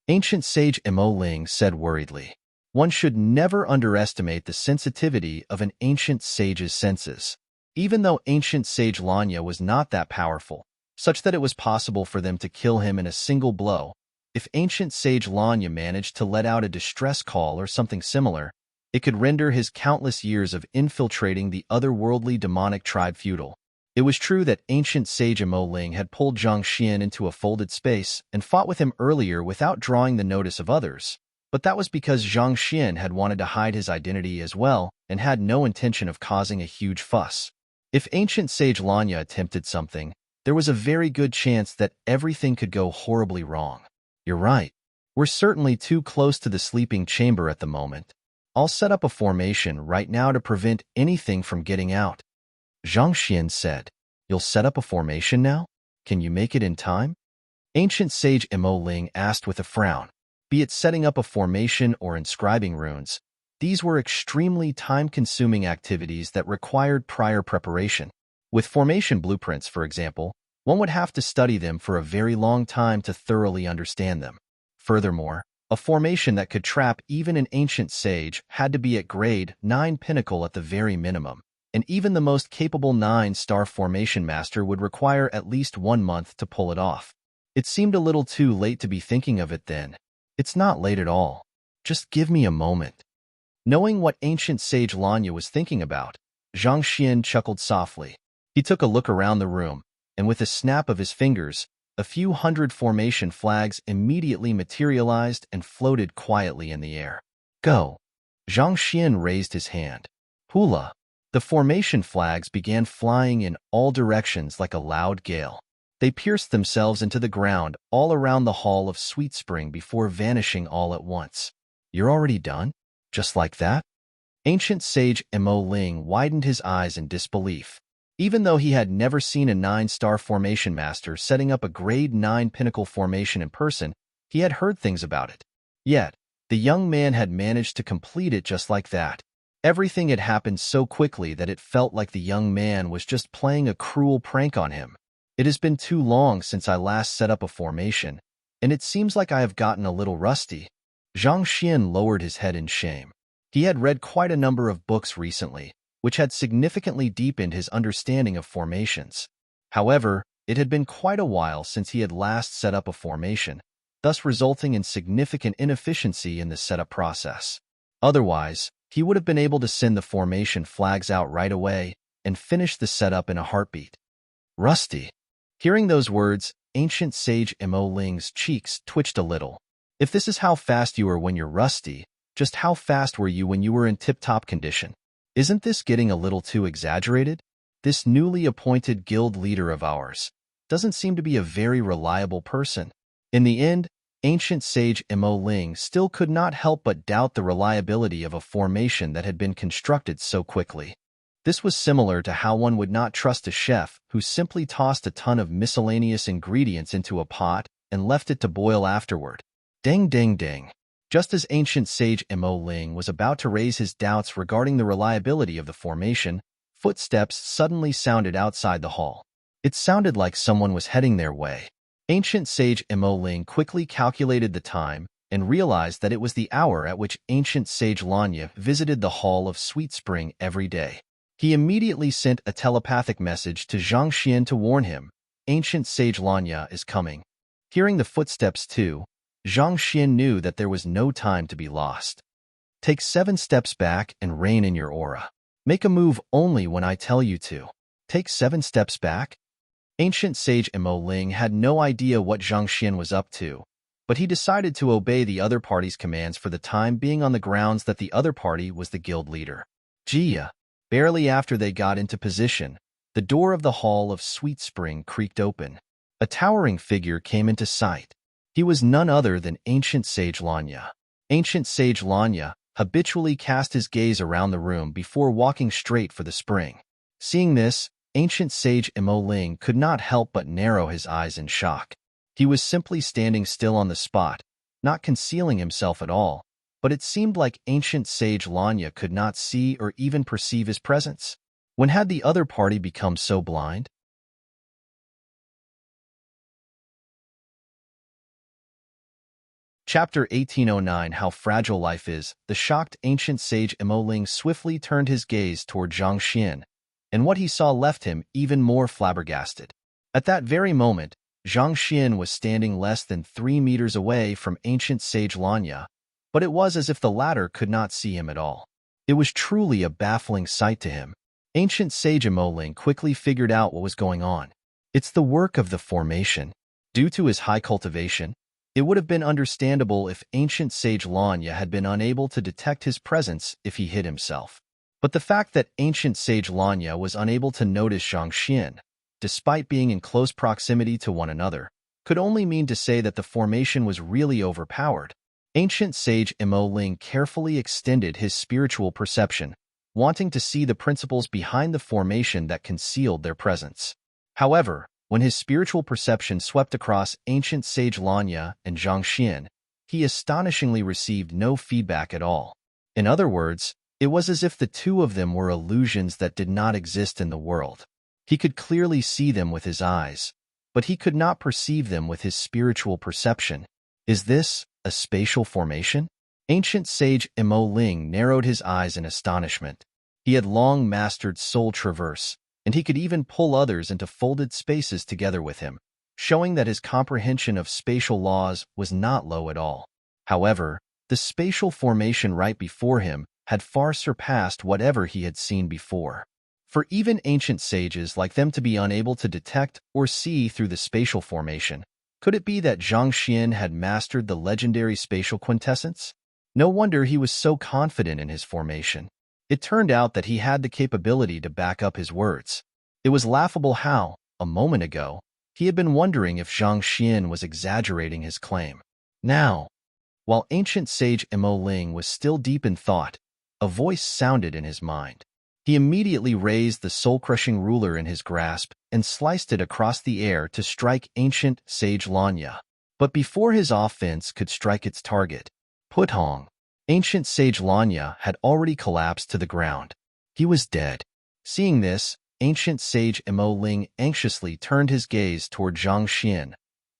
Ancient sage Mo Ling said worriedly. One should never underestimate the sensitivity of an ancient sage's senses. Even though ancient sage Lanya was not that powerful, such that it was possible for them to kill him in a single blow, if ancient sage Lanya managed to let out a distress call or something similar, it could render his countless years of infiltrating the otherworldly demonic tribe futile. It was true that ancient sage Mo Ling had pulled Zhang Xian into a folded space and fought with him earlier without drawing the notice of others, but that was because Zhang Xian had wanted to hide his identity as well and had no intention of causing a huge fuss. If ancient sage Lanya attempted something, there was a very good chance that everything could go horribly wrong. You're right. We're certainly too close to the sleeping chamber at the moment. I'll set up a formation right now to prevent anything from getting out. Zhang Xian said, You'll set up a formation now? Can you make it in time? Ancient sage Mo Ling asked with a frown. Be it setting up a formation or inscribing runes, these were extremely time-consuming activities that required prior preparation. With formation blueprints, for example, one would have to study them for a very long time to thoroughly understand them. Furthermore, a formation that could trap even an ancient sage had to be at grade 9 pinnacle at the very minimum, and even the most capable 9-star formation master would require at least 1 month to pull it off. It seemed a little too late to be thinking of it then. It's not late at all. Just give me a moment. Knowing what ancient sage Lanya was thinking about, Zhang Xian chuckled softly. He took a look around the room, and with a snap of his fingers, a few hundred formation flags immediately materialized and floated quietly in the air. Go! Zhang Xian raised his hand. Hula! The formation flags began flying in all directions like a loud gale. They pierced themselves into the ground all around the Hall of Sweet Spring before vanishing all at once. You're already done? Just like that? Ancient sage Mo Ling widened his eyes in disbelief. Even though he had never seen a 9-star formation master setting up a grade 9 pinnacle formation in person, he had heard things about it. Yet, the young man had managed to complete it just like that. Everything had happened so quickly that it felt like the young man was just playing a cruel prank on him. It has been too long since I last set up a formation, and it seems like I have gotten a little rusty. Zhang Xian lowered his head in shame. He had read quite a number of books recently, which had significantly deepened his understanding of formations. However, it had been quite a while since he had last set up a formation, thus resulting in significant inefficiency in the setup process. Otherwise, he would have been able to send the formation flags out right away and finish the setup in a heartbeat. Rusty. Hearing those words, ancient sage Mo Ling's cheeks twitched a little. If this is how fast you are when you're rusty, just how fast were you when you were in tip-top condition? Isn't this getting a little too exaggerated? This newly appointed guild leader of ours doesn't seem to be a very reliable person. In the end, ancient sage Mo Ling still could not help but doubt the reliability of a formation that had been constructed so quickly. This was similar to how one would not trust a chef who simply tossed a ton of miscellaneous ingredients into a pot and left it to boil afterward. Ding ding ding. Just as ancient sage Mo Ling was about to raise his doubts regarding the reliability of the formation, footsteps suddenly sounded outside the hall. It sounded like someone was heading their way. Ancient sage Mo Ling quickly calculated the time and realized that it was the hour at which ancient sage Lanya visited the Hall of Sweet Spring every day. He immediately sent a telepathic message to Zhang Xian to warn him, ancient sage Lanya is coming. Hearing the footsteps too, Zhang Xian knew that there was no time to be lost. Take 7 steps back and rein in your aura. Make a move only when I tell you to. Take 7 steps back? Ancient sage Mo Ling had no idea what Zhang Xian was up to, but he decided to obey the other party's commands for the time being on the grounds that the other party was the guild leader. Jia. Barely after they got into position, the door of the Hall of Sweet Spring creaked open. A towering figure came into sight. He was none other than ancient sage Lanya. Ancient sage Lanya, habitually cast his gaze around the room before walking straight for the spring. Seeing this, ancient sage Imo Ling could not help but narrow his eyes in shock. He was simply standing still on the spot, not concealing himself at all, but it seemed like ancient sage Lanya could not see or even perceive his presence. When had the other party become so blind? Chapter 1809 How Fragile Life Is. The shocked ancient sage Imo Ling swiftly turned his gaze toward Zhang Xian, and what he saw left him even more flabbergasted. At that very moment, Zhang Xian was standing less than 3 meters away from ancient sage Lanya, but it was as if the latter could not see him at all. It was truly a baffling sight to him. Ancient sage Imo Ling quickly figured out what was going on. It's the work of the formation. Due to his high cultivation, it would have been understandable if ancient sage Lanya had been unable to detect his presence if he hid himself. But the fact that ancient sage Lanya was unable to notice Zhang Xian, despite being in close proximity to one another, could only mean to say that the formation was really overpowered. Ancient sage Imo Ling carefully extended his spiritual perception, wanting to see the principles behind the formation that concealed their presence. However, when his spiritual perception swept across ancient sage Lanya and Zhang Xian, he astonishingly received no feedback at all. In other words, it was as if the two of them were illusions that did not exist in the world. He could clearly see them with his eyes, but he could not perceive them with his spiritual perception. Is this a spatial formation? Ancient sage Imo Ling narrowed his eyes in astonishment. He had long mastered soul traverse, and he could even pull others into folded spaces together with him, showing that his comprehension of spatial laws was not low at all. However, the spatial formation right before him had far surpassed whatever he had seen before. For even ancient sages like them to be unable to detect or see through the spatial formation, could it be that Zhang Xian had mastered the legendary spatial quintessence? No wonder he was so confident in his formation. It turned out that he had the capability to back up his words. It was laughable how, a moment ago, he had been wondering if Zhang Xian was exaggerating his claim. Now, while ancient sage Imo Ling was still deep in thought, a voice sounded in his mind. He immediately raised the soul-crushing ruler in his grasp and sliced it across the air to strike ancient sage Lanya. But before his offense could strike its target, Putong, ancient sage Lanya had already collapsed to the ground. He was dead. Seeing this, ancient sage Imo Ling anxiously turned his gaze toward Zhang Xian,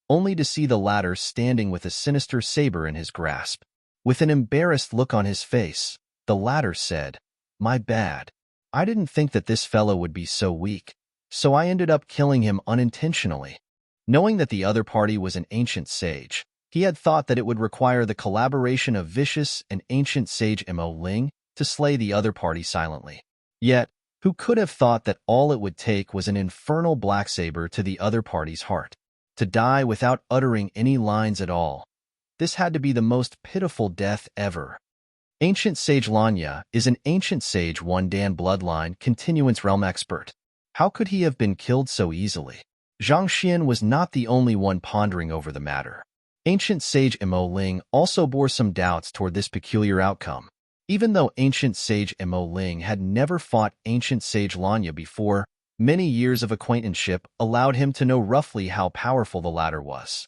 only to see the latter standing with a sinister saber in his grasp. With an embarrassed look on his face, the latter said, "My bad. I didn't think that this fellow would be so weak, so I ended up killing him unintentionally." Knowing that the other party was an ancient sage, he had thought that it would require the collaboration of vicious and ancient sage Imo Ling to slay the other party silently. Yet, who could have thought that all it would take was an infernal black saber to the other party's heart, to die without uttering any lines at all? This had to be the most pitiful death ever. Ancient Sage Lanya is an ancient sage one Dan bloodline continuance realm expert. How could he have been killed so easily? Zhang Xian was not the only one pondering over the matter. Ancient sage Imo Ling also bore some doubts toward this peculiar outcome. Even though ancient sage Imo Ling had never fought ancient sage Lanya before, many years of acquaintanceship allowed him to know roughly how powerful the latter was.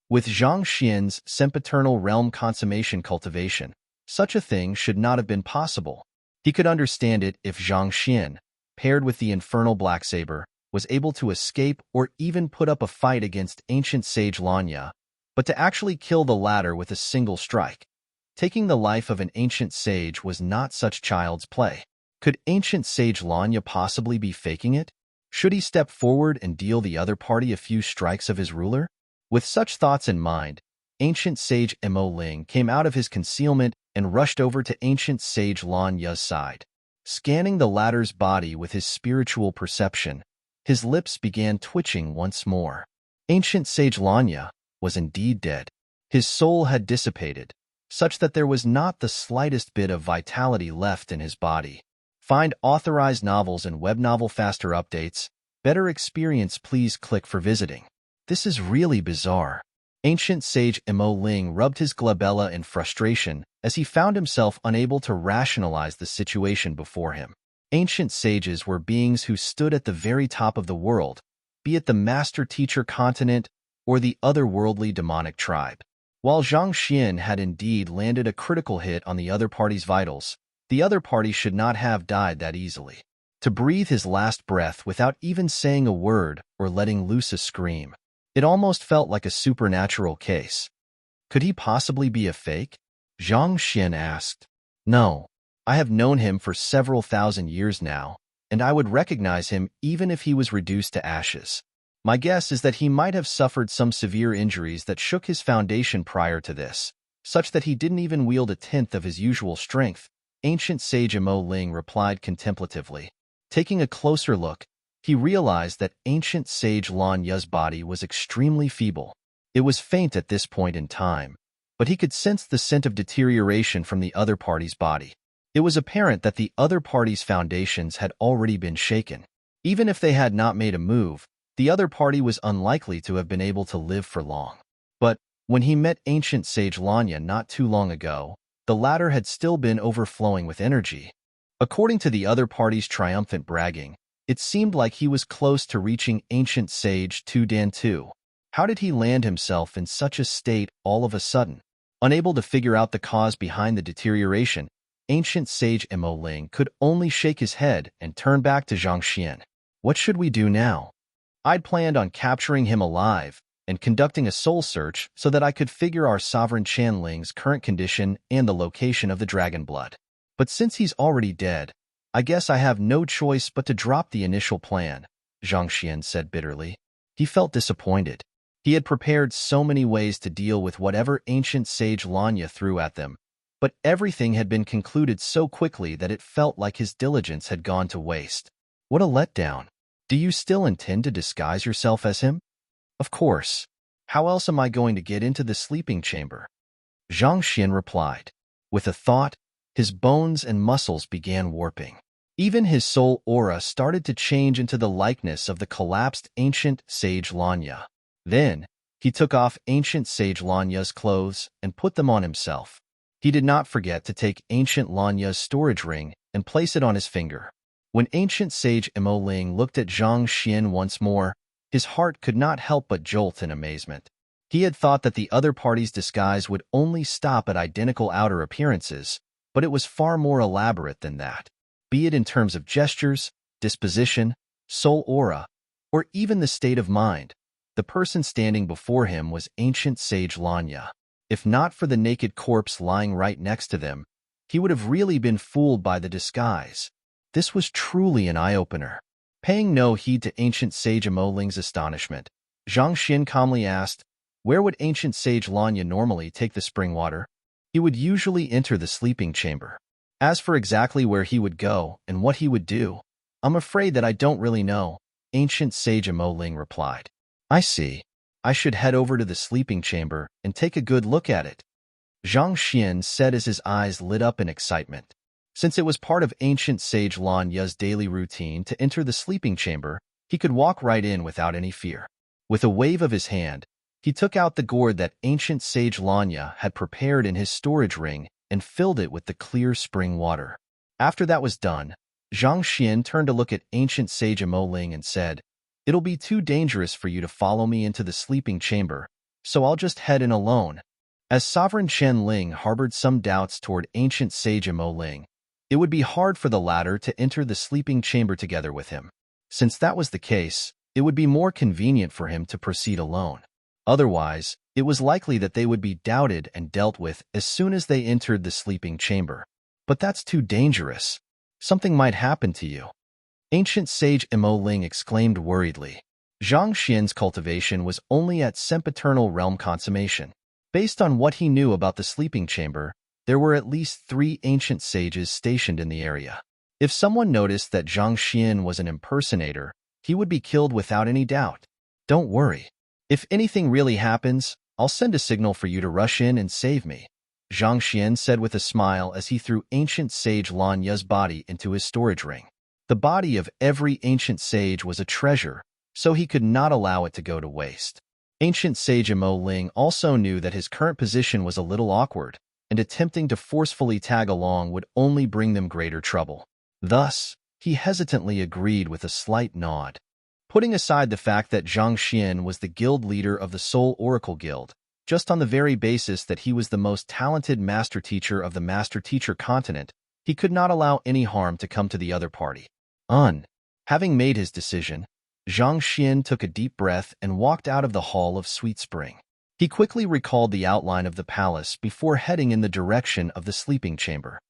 With Zhang Xian's sempiternal realm consummation cultivation, such a thing should not have been possible. He could understand it if Zhang Xian, paired with the infernal black saber, was able to escape or even put up a fight against ancient sage Lanya, but to actually kill the latter with a single strike. Taking the life of an ancient sage was not such child's play. Could ancient sage Lanya possibly be faking it? Should he step forward and deal the other party a few strikes of his ruler? With such thoughts in mind, ancient sage Imo Ling came out of his concealment and rushed over to ancient sage Lanya's side. Scanning the latter's body with his spiritual perception, his lips began twitching once more. Ancient sage Lanya was indeed dead. His soul had dissipated, such that there was not the slightest bit of vitality left in his body. Find authorized novels and web novel faster updates. Better experience, please click for visiting. This is really bizarre. Ancient sage Mo Ling rubbed his glabella in frustration as he found himself unable to rationalize the situation before him. Ancient sages were beings who stood at the very top of the world, be it the master-teacher continent or the otherworldly demonic tribe. While Zhang Xian had indeed landed a critical hit on the other party's vitals, the other party should not have died that easily. To breathe his last breath without even saying a word or letting loose a scream, it almost felt like a supernatural case. Could he possibly be a fake? Zhang Xian asked. No, I have known him for several thousand years now, and I would recognize him even if he was reduced to ashes. My guess is that he might have suffered some severe injuries that shook his foundation prior to this, such that he didn't even wield a tenth of his usual strength, ancient sage Mo Ling replied contemplatively. Taking a closer look, he realized that ancient sage Lan Yu's body was extremely feeble. It was faint at this point in time, but he could sense the scent of deterioration from the other party's body. It was apparent that the other party's foundations had already been shaken. Even if they had not made a move, the other party was unlikely to have been able to live for long. But when he met ancient sage Lanya not too long ago, the latter had still been overflowing with energy. According to the other party's triumphant bragging, it seemed like he was close to reaching ancient sage Tu Dan Tu. How did he land himself in such a state all of a sudden? Unable to figure out the cause behind the deterioration, ancient sage Mo Ling could only shake his head and turn back to Zhang Xian. What should we do now? I'd planned on capturing him alive and conducting a soul search so that I could figure our sovereign Chanling's current condition and the location of the dragon blood. But since he's already dead, I guess I have no choice but to drop the initial plan, Zhang Xian said bitterly. He felt disappointed. He had prepared so many ways to deal with whatever ancient sage Lanya threw at them, but everything had been concluded so quickly that it felt like his diligence had gone to waste. What a letdown. Do you still intend to disguise yourself as him? Of course. How else am I going to get into the sleeping chamber? Zhang Xian replied. With a thought, his bones and muscles began warping. Even his soul aura started to change into the likeness of the collapsed ancient sage Lanya. Then, he took off ancient sage Lanya's clothes and put them on himself. He did not forget to take ancient Lanya's storage ring and place it on his finger. When ancient sage Mo Ling looked at Zhang Xian once more, his heart could not help but jolt in amazement. He had thought that the other party's disguise would only stop at identical outer appearances, but it was far more elaborate than that. Be it in terms of gestures, disposition, soul aura, or even the state of mind, the person standing before him was ancient sage Lanya. If not for the naked corpse lying right next to them, he would have really been fooled by the disguise. This was truly an eye-opener. Paying no heed to ancient sage Mo Ling's astonishment, Zhang Xian calmly asked, where would ancient sage Lanya normally take the spring water? He would usually enter the sleeping chamber. As for exactly where he would go and what he would do, I'm afraid that I don't really know, ancient sage Mo Ling replied. I see. I should head over to the sleeping chamber and take a good look at it, Zhang Xian said as his eyes lit up in excitement. Since it was part of ancient sage Lanya's daily routine to enter the sleeping chamber, he could walk right in without any fear. With a wave of his hand, he took out the gourd that ancient sage Lanya had prepared in his storage ring and filled it with the clear spring water. After that was done, Zhang Xian turned to look at ancient sage Mo Ling and said, it'll be too dangerous for you to follow me into the sleeping chamber, so I'll just head in alone. As Sovereign Chen Ling harbored some doubts toward ancient sage Mo Ling, it would be hard for the latter to enter the sleeping chamber together with him. Since that was the case, it would be more convenient for him to proceed alone. Otherwise, it was likely that they would be doubted and dealt with as soon as they entered the sleeping chamber. But that's too dangerous. Something might happen to you. Ancient sage Mo Ling exclaimed worriedly. Zhang Xian's cultivation was only at sempiternal realm consummation. Based on what he knew about the sleeping chamber, there were at least 3 ancient sages stationed in the area. If someone noticed that Zhang Xian was an impersonator, he would be killed without any doubt. Don't worry. If anything really happens, I'll send a signal for you to rush in and save me, Zhang Xian said with a smile as he threw ancient sage Lanya's body into his storage ring. The body of every ancient sage was a treasure, so he could not allow it to go to waste. Ancient sage Mo Ling also knew that his current position was a little awkward, and attempting to forcefully tag along would only bring them greater trouble. Thus, he hesitantly agreed with a slight nod. Putting aside the fact that Zhang Xian was the guild leader of the Soul Oracle Guild, just on the very basis that he was the most talented master teacher of the master teacher continent, he could not allow any harm to come to the other party. Having made his decision, Zhang Xian took a deep breath and walked out of the Hall of Sweet Spring. He quickly recalled the outline of the palace before heading in the direction of the sleeping chamber.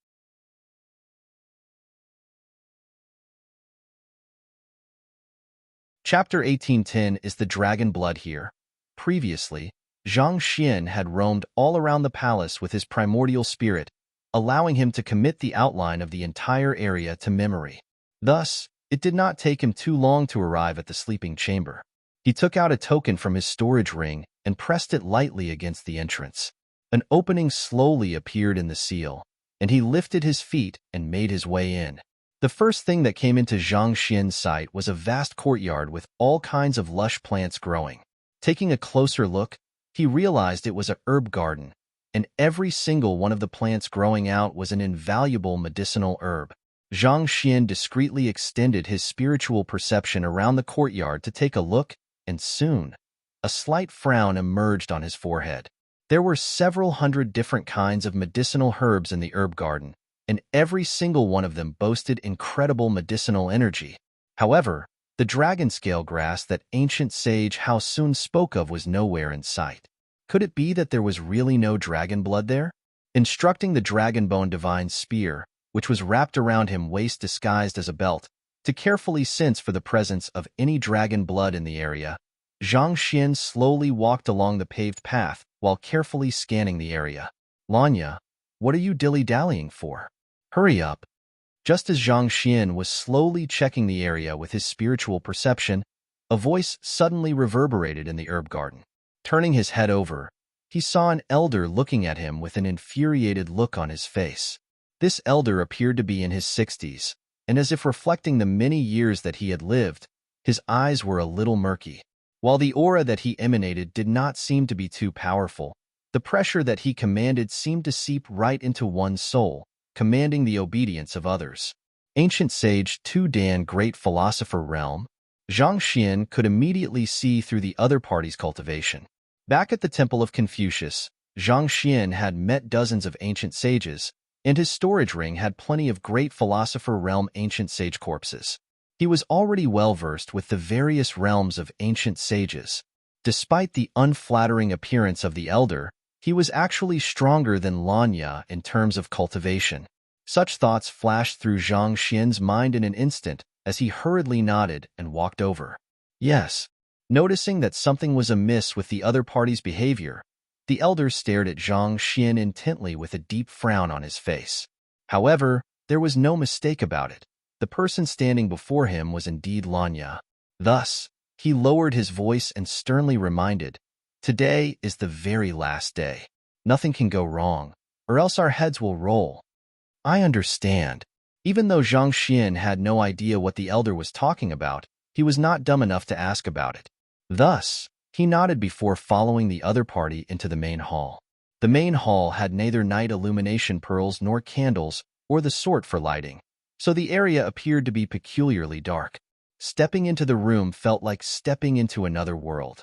Chapter 1810 is the dragon blood here. Previously, Zhang Xian had roamed all around the palace with his primordial spirit, allowing him to commit the outline of the entire area to memory. Thus, it did not take him too long to arrive at the sleeping chamber. He took out a token from his storage ring and pressed it lightly against the entrance. An opening slowly appeared in the seal, and he lifted his feet and made his way in. The first thing that came into Zhang Xian's sight was a vast courtyard with all kinds of lush plants growing. Taking a closer look, he realized it was a herb garden, and every single one of the plants growing out was an invaluable medicinal herb. Zhang Xian discreetly extended his spiritual perception around the courtyard to take a look, and soon, a slight frown emerged on his forehead. There were several hundred different kinds of medicinal herbs in the herb garden, and every single one of them boasted incredible medicinal energy. However, the dragon scale grass that ancient sage Hao Sun spoke of was nowhere in sight. Could it be that there was really no dragon blood there? Instructing the dragonbone divine spear, which was wrapped around him waist disguised as a belt, to carefully sense for the presence of any dragon blood in the area, Zhang Xian slowly walked along the paved path while carefully scanning the area. Lanya, what are you dilly-dallying for? Hurry up. Just as Zhang Xian was slowly checking the area with his spiritual perception, a voice suddenly reverberated in the herb garden. Turning his head over, he saw an elder looking at him with an infuriated look on his face. This elder appeared to be in his 60s, and as if reflecting the many years that he had lived, his eyes were a little murky. While the aura that he emanated did not seem to be too powerful, the pressure that he commanded seemed to seep right into one's soul, commanding the obedience of others. Ancient sage Tu Dan Great Philosopher Realm, Zhang Xian could immediately see through the other party's cultivation. Back at the Temple of Confucius, Zhang Xian had met dozens of ancient sages, and his storage ring had plenty of Great Philosopher Realm ancient sage corpses. He was already well-versed with the various realms of ancient sages. Despite the unflattering appearance of the elder, he was actually stronger than Lanya in terms of cultivation. Such thoughts flashed through Zhang Xian's mind in an instant as he hurriedly nodded and walked over. Yes. Noticing that something was amiss with the other party's behavior, the elder stared at Zhang Xian intently with a deep frown on his face. However, there was no mistake about it. The person standing before him was indeed Lanya. Thus, he lowered his voice and sternly reminded, "Today is the very last day. Nothing can go wrong, or else our heads will roll." I understand. Even though Zhang Xian had no idea what the elder was talking about, he was not dumb enough to ask about it. Thus, he nodded before following the other party into the main hall. The main hall had neither night illumination pearls nor candles or the sort for lighting, so the area appeared to be peculiarly dark. Stepping into the room felt like stepping into another world.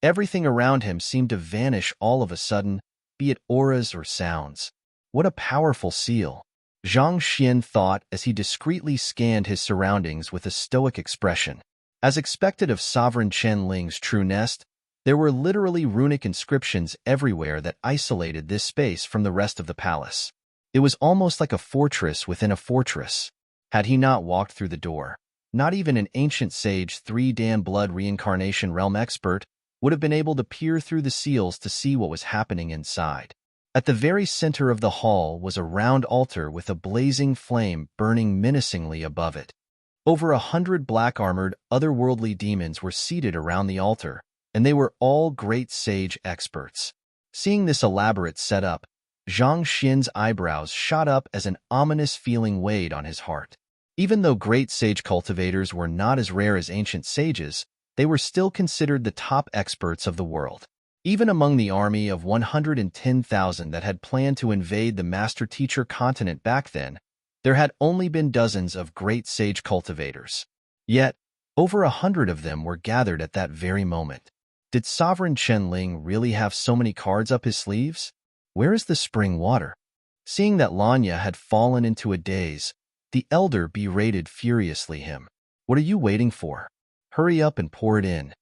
Everything around him seemed to vanish all of a sudden, be it auras or sounds. What a powerful seal, Zhang Xian thought as he discreetly scanned his surroundings with a stoic expression. As expected of Sovereign Chen Ling's true nest, there were literally runic inscriptions everywhere that isolated this space from the rest of the palace. It was almost like a fortress within a fortress. Had he not walked through the door, not even an ancient sage 3-Dan blood reincarnation realm expert would have been able to peer through the seals to see what was happening inside. At the very center of the hall was a round altar with a blazing flame burning menacingly above it. Over 100 black-armored, otherworldly demons were seated around the altar, and they were all great sage experts. Seeing this elaborate setup, Zhang Xian's eyebrows shot up as an ominous feeling weighed on his heart. Even though great sage cultivators were not as rare as ancient sages, they were still considered the top experts of the world. Even among the army of 110,000 that had planned to invade the master-teacher continent back then, there had only been dozens of great sage cultivators. Yet, over 100 of them were gathered at that very moment. Did Sovereign Chen really have so many cards up his sleeves? Where is the spring water? Seeing that Lanya had fallen into a daze, the elder berated furiously him. What are you waiting for? Hurry up and pour it in.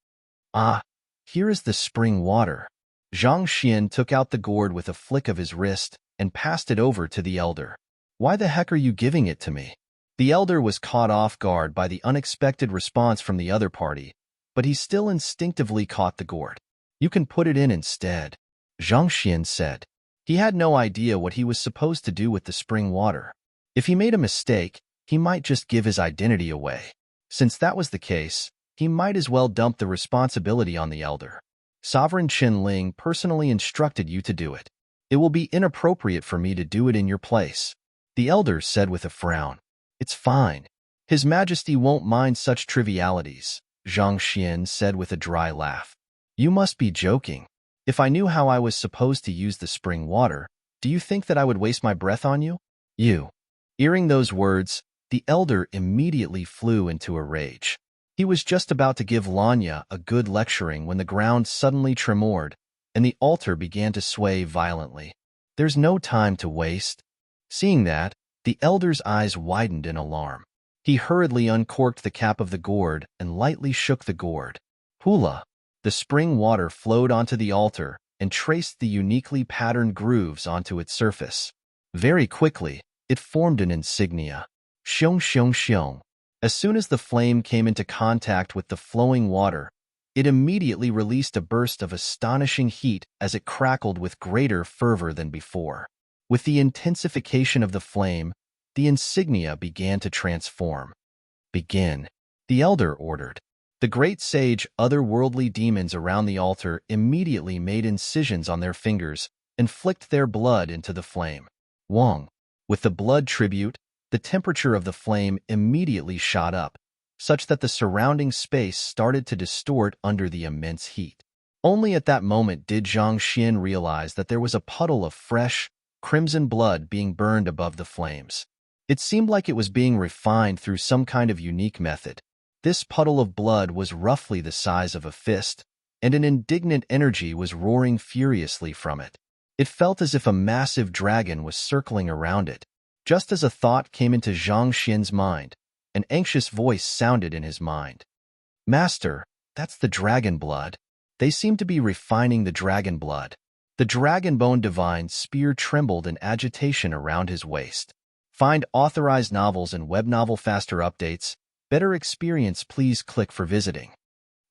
Ah, here is the spring water. Zhang Xian took out the gourd with a flick of his wrist and passed it over to the elder. Why the heck are you giving it to me? The elder was caught off guard by the unexpected response from the other party, but he still instinctively caught the gourd. You can put it in instead, Zhang Xian said. He had no idea what he was supposed to do with the spring water. If he made a mistake, he might just give his identity away. Since that was the case, he might as well dump the responsibility on the elder. Sovereign Qinling personally instructed you to do it. It will be inappropriate for me to do it in your place, the elder said with a frown. It's fine. His Majesty won't mind such trivialities, Zhang Xian said with a dry laugh. You must be joking. If I knew how I was supposed to use the spring water, do you think that I would waste my breath on you? You. Hearing those words, the elder immediately flew into a rage. He was just about to give Lanya a good lecturing when the ground suddenly tremored, and the altar began to sway violently. There's no time to waste. Seeing that, the elder's eyes widened in alarm. He hurriedly uncorked the cap of the gourd and lightly shook the gourd. Hula! The spring water flowed onto the altar and traced the uniquely patterned grooves onto its surface. Very quickly, it formed an insignia. Xiong xiong xiong. As soon as the flame came into contact with the flowing water, it immediately released a burst of astonishing heat as it crackled with greater fervor than before. With the intensification of the flame, the insignia began to transform. Begin, the elder ordered. The great sage otherworldly demons around the altar immediately made incisions on their fingers and flicked their blood into the flame. Wong. With the blood tribute, the temperature of the flame immediately shot up, such that the surrounding space started to distort under the immense heat. Only at that moment did Zhang Xian realize that there was a puddle of fresh, crimson blood being burned above the flames. It seemed like it was being refined through some kind of unique method. This puddle of blood was roughly the size of a fist, and an indignant energy was roaring furiously from it. It felt as if a massive dragon was circling around it. Just as a thought came into Zhang Xian's mind, an anxious voice sounded in his mind. Master, that's the dragon blood. They seem to be refining the dragon blood. The dragon bone divine's spear trembled in agitation around his waist. Find authorized novels and web novel faster updates. Better experience, please click for visiting.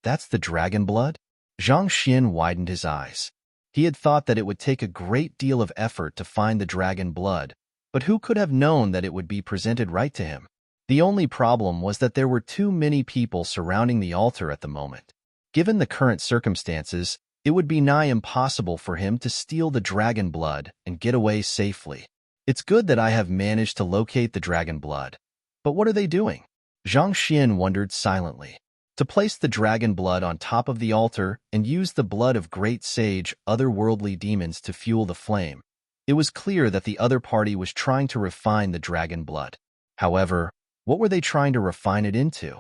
That's the dragon blood? Zhang Xian widened his eyes. He had thought that it would take a great deal of effort to find the dragon blood, but who could have known that it would be presented right to him? The only problem was that there were too many people surrounding the altar at the moment. Given the current circumstances, it would be nigh impossible for him to steal the dragon blood and get away safely. It's good that I have managed to locate the dragon blood. But what are they doing? Zhang Xian wondered silently. To place the dragon blood on top of the altar and use the blood of great sage otherworldly demons to fuel the flame, it was clear that the other party was trying to refine the dragon blood. However, what were they trying to refine it into?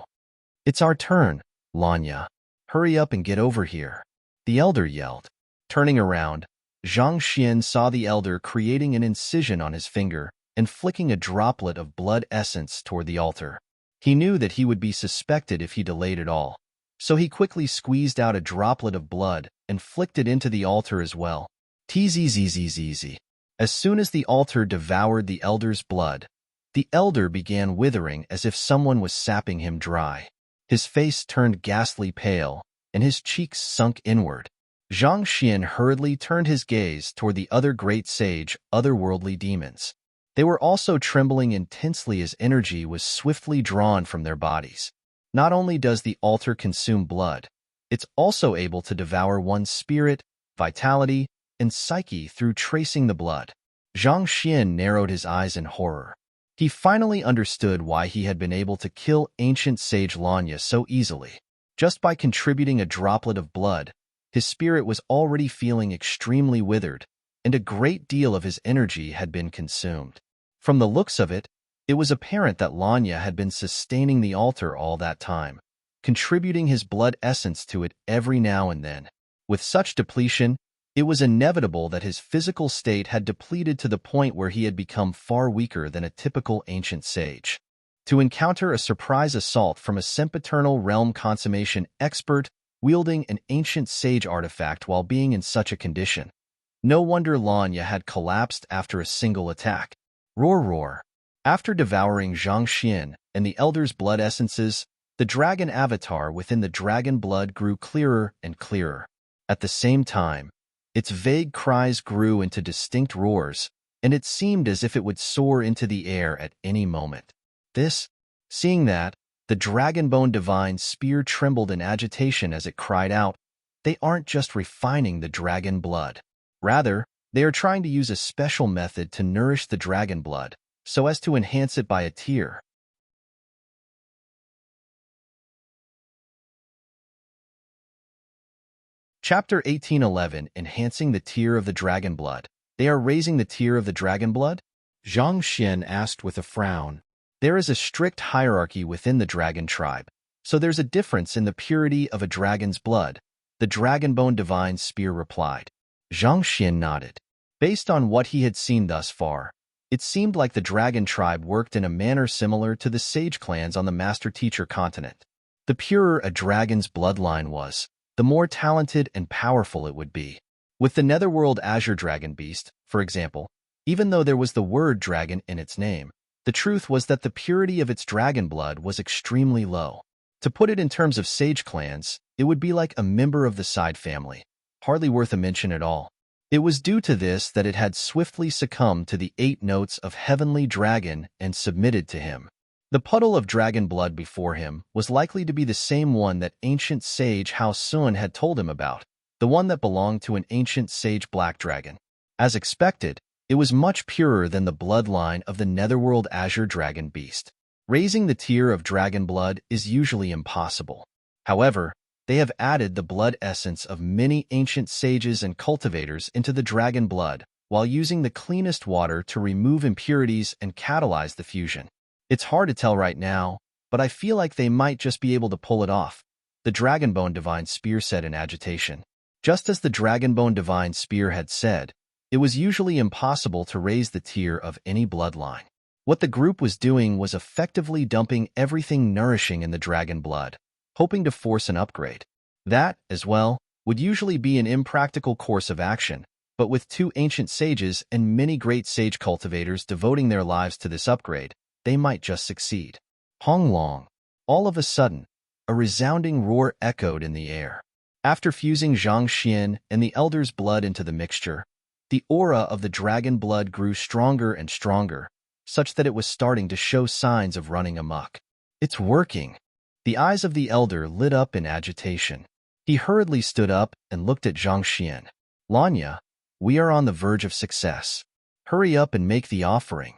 It's our turn, Lanya. Hurry up and get over here, the elder yelled. Turning around, Zhang Xian saw the elder creating an incision on his finger and flicking a droplet of blood essence toward the altar. He knew that he would be suspected if he delayed at all, so he quickly squeezed out a droplet of blood and flicked it into the altar as well. Tzzzzzz. As soon as the altar devoured the elder's blood, the elder began withering as if someone was sapping him dry. His face turned ghastly pale, and his cheeks sunk inward. Zhang Xian hurriedly turned his gaze toward the other great sage otherworldly demons. They were also trembling intensely as energy was swiftly drawn from their bodies. Not only does the altar consume blood, it's also able to devour one's spirit, vitality, and psyche through tracing the blood. Zhang Xian narrowed his eyes in horror. He finally understood why he had been able to kill ancient sage Lanya so easily. Just by contributing a droplet of blood, his spirit was already feeling extremely withered, and a great deal of his energy had been consumed. From the looks of it, it was apparent that Lanya had been sustaining the altar all that time, contributing his blood essence to it every now and then. With such depletion, it was inevitable that his physical state had depleted to the point where he had become far weaker than a typical ancient sage. To encounter a surprise assault from a sempiternal realm consummation expert wielding an ancient sage artifact while being in such a condition. No wonder Lanya had collapsed after a single attack. Roar roar. After devouring Zhang Xian and the Elder's blood essences, the dragon avatar within the dragon blood grew clearer and clearer. At the same time, its vague cries grew into distinct roars, and it seemed as if it would soar into the air at any moment. Seeing that, the Dragonbone Divine Spear trembled in agitation as it cried out, "They aren't just refining the dragon blood. Rather, they are trying to use a special method to nourish the dragon blood, so as to enhance it by a tier." Chapter 1811, Enhancing the Tier of the Dragon Blood. They are raising the tier of the dragon blood? Zhang Xian asked with a frown. There is a strict hierarchy within the dragon tribe, so there's a difference in the purity of a dragon's blood, the Dragonbone Divine Spear replied. Zhang Xian nodded. Based on what he had seen thus far, it seemed like the dragon tribe worked in a manner similar to the sage clans on the Master-Teacher continent. The purer a dragon's bloodline was, the more talented and powerful it would be. With the Netherworld Azure Dragon Beast, for example, even though there was the word dragon in its name, the truth was that the purity of its dragon blood was extremely low. To put it in terms of sage clans, it would be like a member of the side family, hardly worth a mention at all. It was due to this that it had swiftly succumbed to the 8 notes of Heavenly Dragon and submitted to him. The puddle of dragon blood before him was likely to be the same one that ancient sage Hao Sun had told him about, the one that belonged to an ancient sage black dragon. As expected, it was much purer than the bloodline of the Netherworld Azure Dragon Beast. Raising the tier of dragon blood is usually impossible. However, they have added the blood essence of many ancient sages and cultivators into the dragon blood, while using the cleanest water to remove impurities and catalyze the fusion. It's hard to tell right now, but I feel like they might just be able to pull it off, the Dragonbone Divine Spear said in agitation. Just as the Dragonbone Divine Spear had said, it was usually impossible to raise the tier of any bloodline. What the group was doing was effectively dumping everything nourishing in the dragon blood, hoping to force an upgrade. That, as well, would usually be an impractical course of action, but with 2 ancient sages and many great sage cultivators devoting their lives to this upgrade, they might just succeed. Hong Long. All of a sudden, a resounding roar echoed in the air. After fusing Zhang Xian and the Elder's blood into the mixture, the aura of the dragon blood grew stronger and stronger, such that it was starting to show signs of running amok. It's working. The eyes of the Elder lit up in agitation. He hurriedly stood up and looked at Zhang Xian. Lanya, we are on the verge of success. Hurry up and make the offering.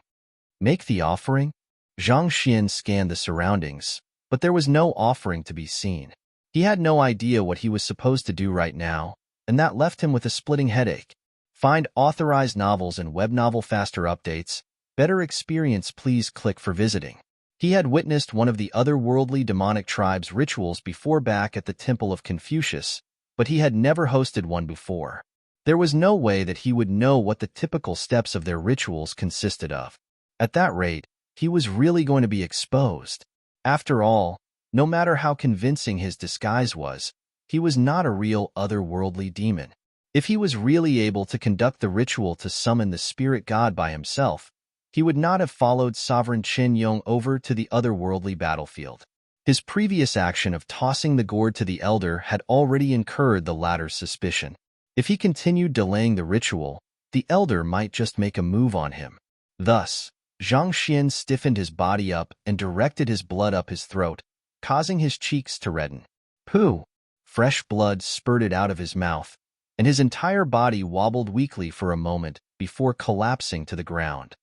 Make the offering? Zhang Xian scanned the surroundings, but there was no offering to be seen. He had no idea what he was supposed to do right now, and that left him with a splitting headache. Find authorized novels and web novel faster updates. Better experience, please click for visiting. He had witnessed one of the otherworldly demonic tribes' rituals before back at the Temple of Confucius, but he had never hosted one before. There was no way that he would know what the typical steps of their rituals consisted of. At that rate, he was really going to be exposed. After all, no matter how convincing his disguise was, he was not a real otherworldly demon. If he was really able to conduct the ritual to summon the spirit god by himself, he would not have followed Sovereign Chen Yong over to the otherworldly battlefield. His previous action of tossing the gourd to the Elder had already incurred the latter's suspicion. If he continued delaying the ritual, the Elder might just make a move on him. Thus, Zhang Xian stiffened his body up and directed his blood up his throat, causing his cheeks to redden. Pooh! Fresh blood spurted out of his mouth, and his entire body wobbled weakly for a moment before collapsing to the ground.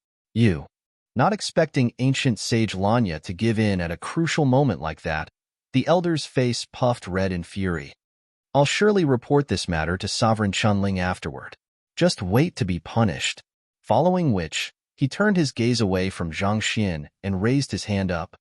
Not expecting ancient sage Lanya to give in at a crucial moment like that, The elder's face puffed red in fury. I'll surely report this matter to Sovereign Chunling afterward. Just wait to be punished. Following which, he turned his gaze away from Zhang Xian and raised his hand up.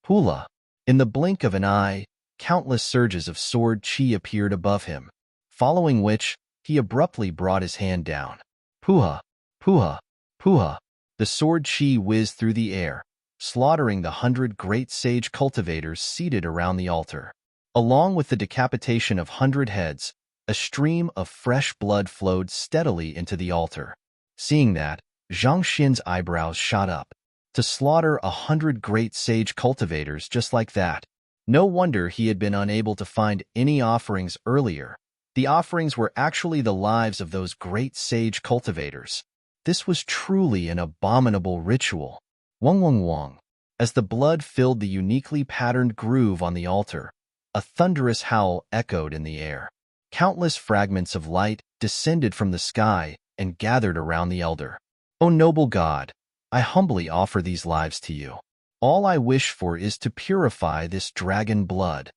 Hula! In the blink of an eye, countless surges of sword chi appeared above him, following which, he abruptly brought his hand down. Puha! Puha! Puha! The sword chi whizzed through the air, slaughtering the 100 great sage cultivators seated around the altar. Along with the decapitation of 100 heads, a stream of fresh blood flowed steadily into the altar. Seeing that, Zhang Xian's eyebrows shot up. To slaughter 100 great sage cultivators just like that. No wonder he had been unable to find any offerings earlier. The offerings were actually the lives of those great sage cultivators. This was truly an abominable ritual. Wong wong wong. As the blood filled the uniquely patterned groove on the altar, a thunderous howl echoed in the air. Countless fragments of light descended from the sky and gathered around the elder. O noble God, I humbly offer these lives to you. All I wish for is to purify this dragon blood.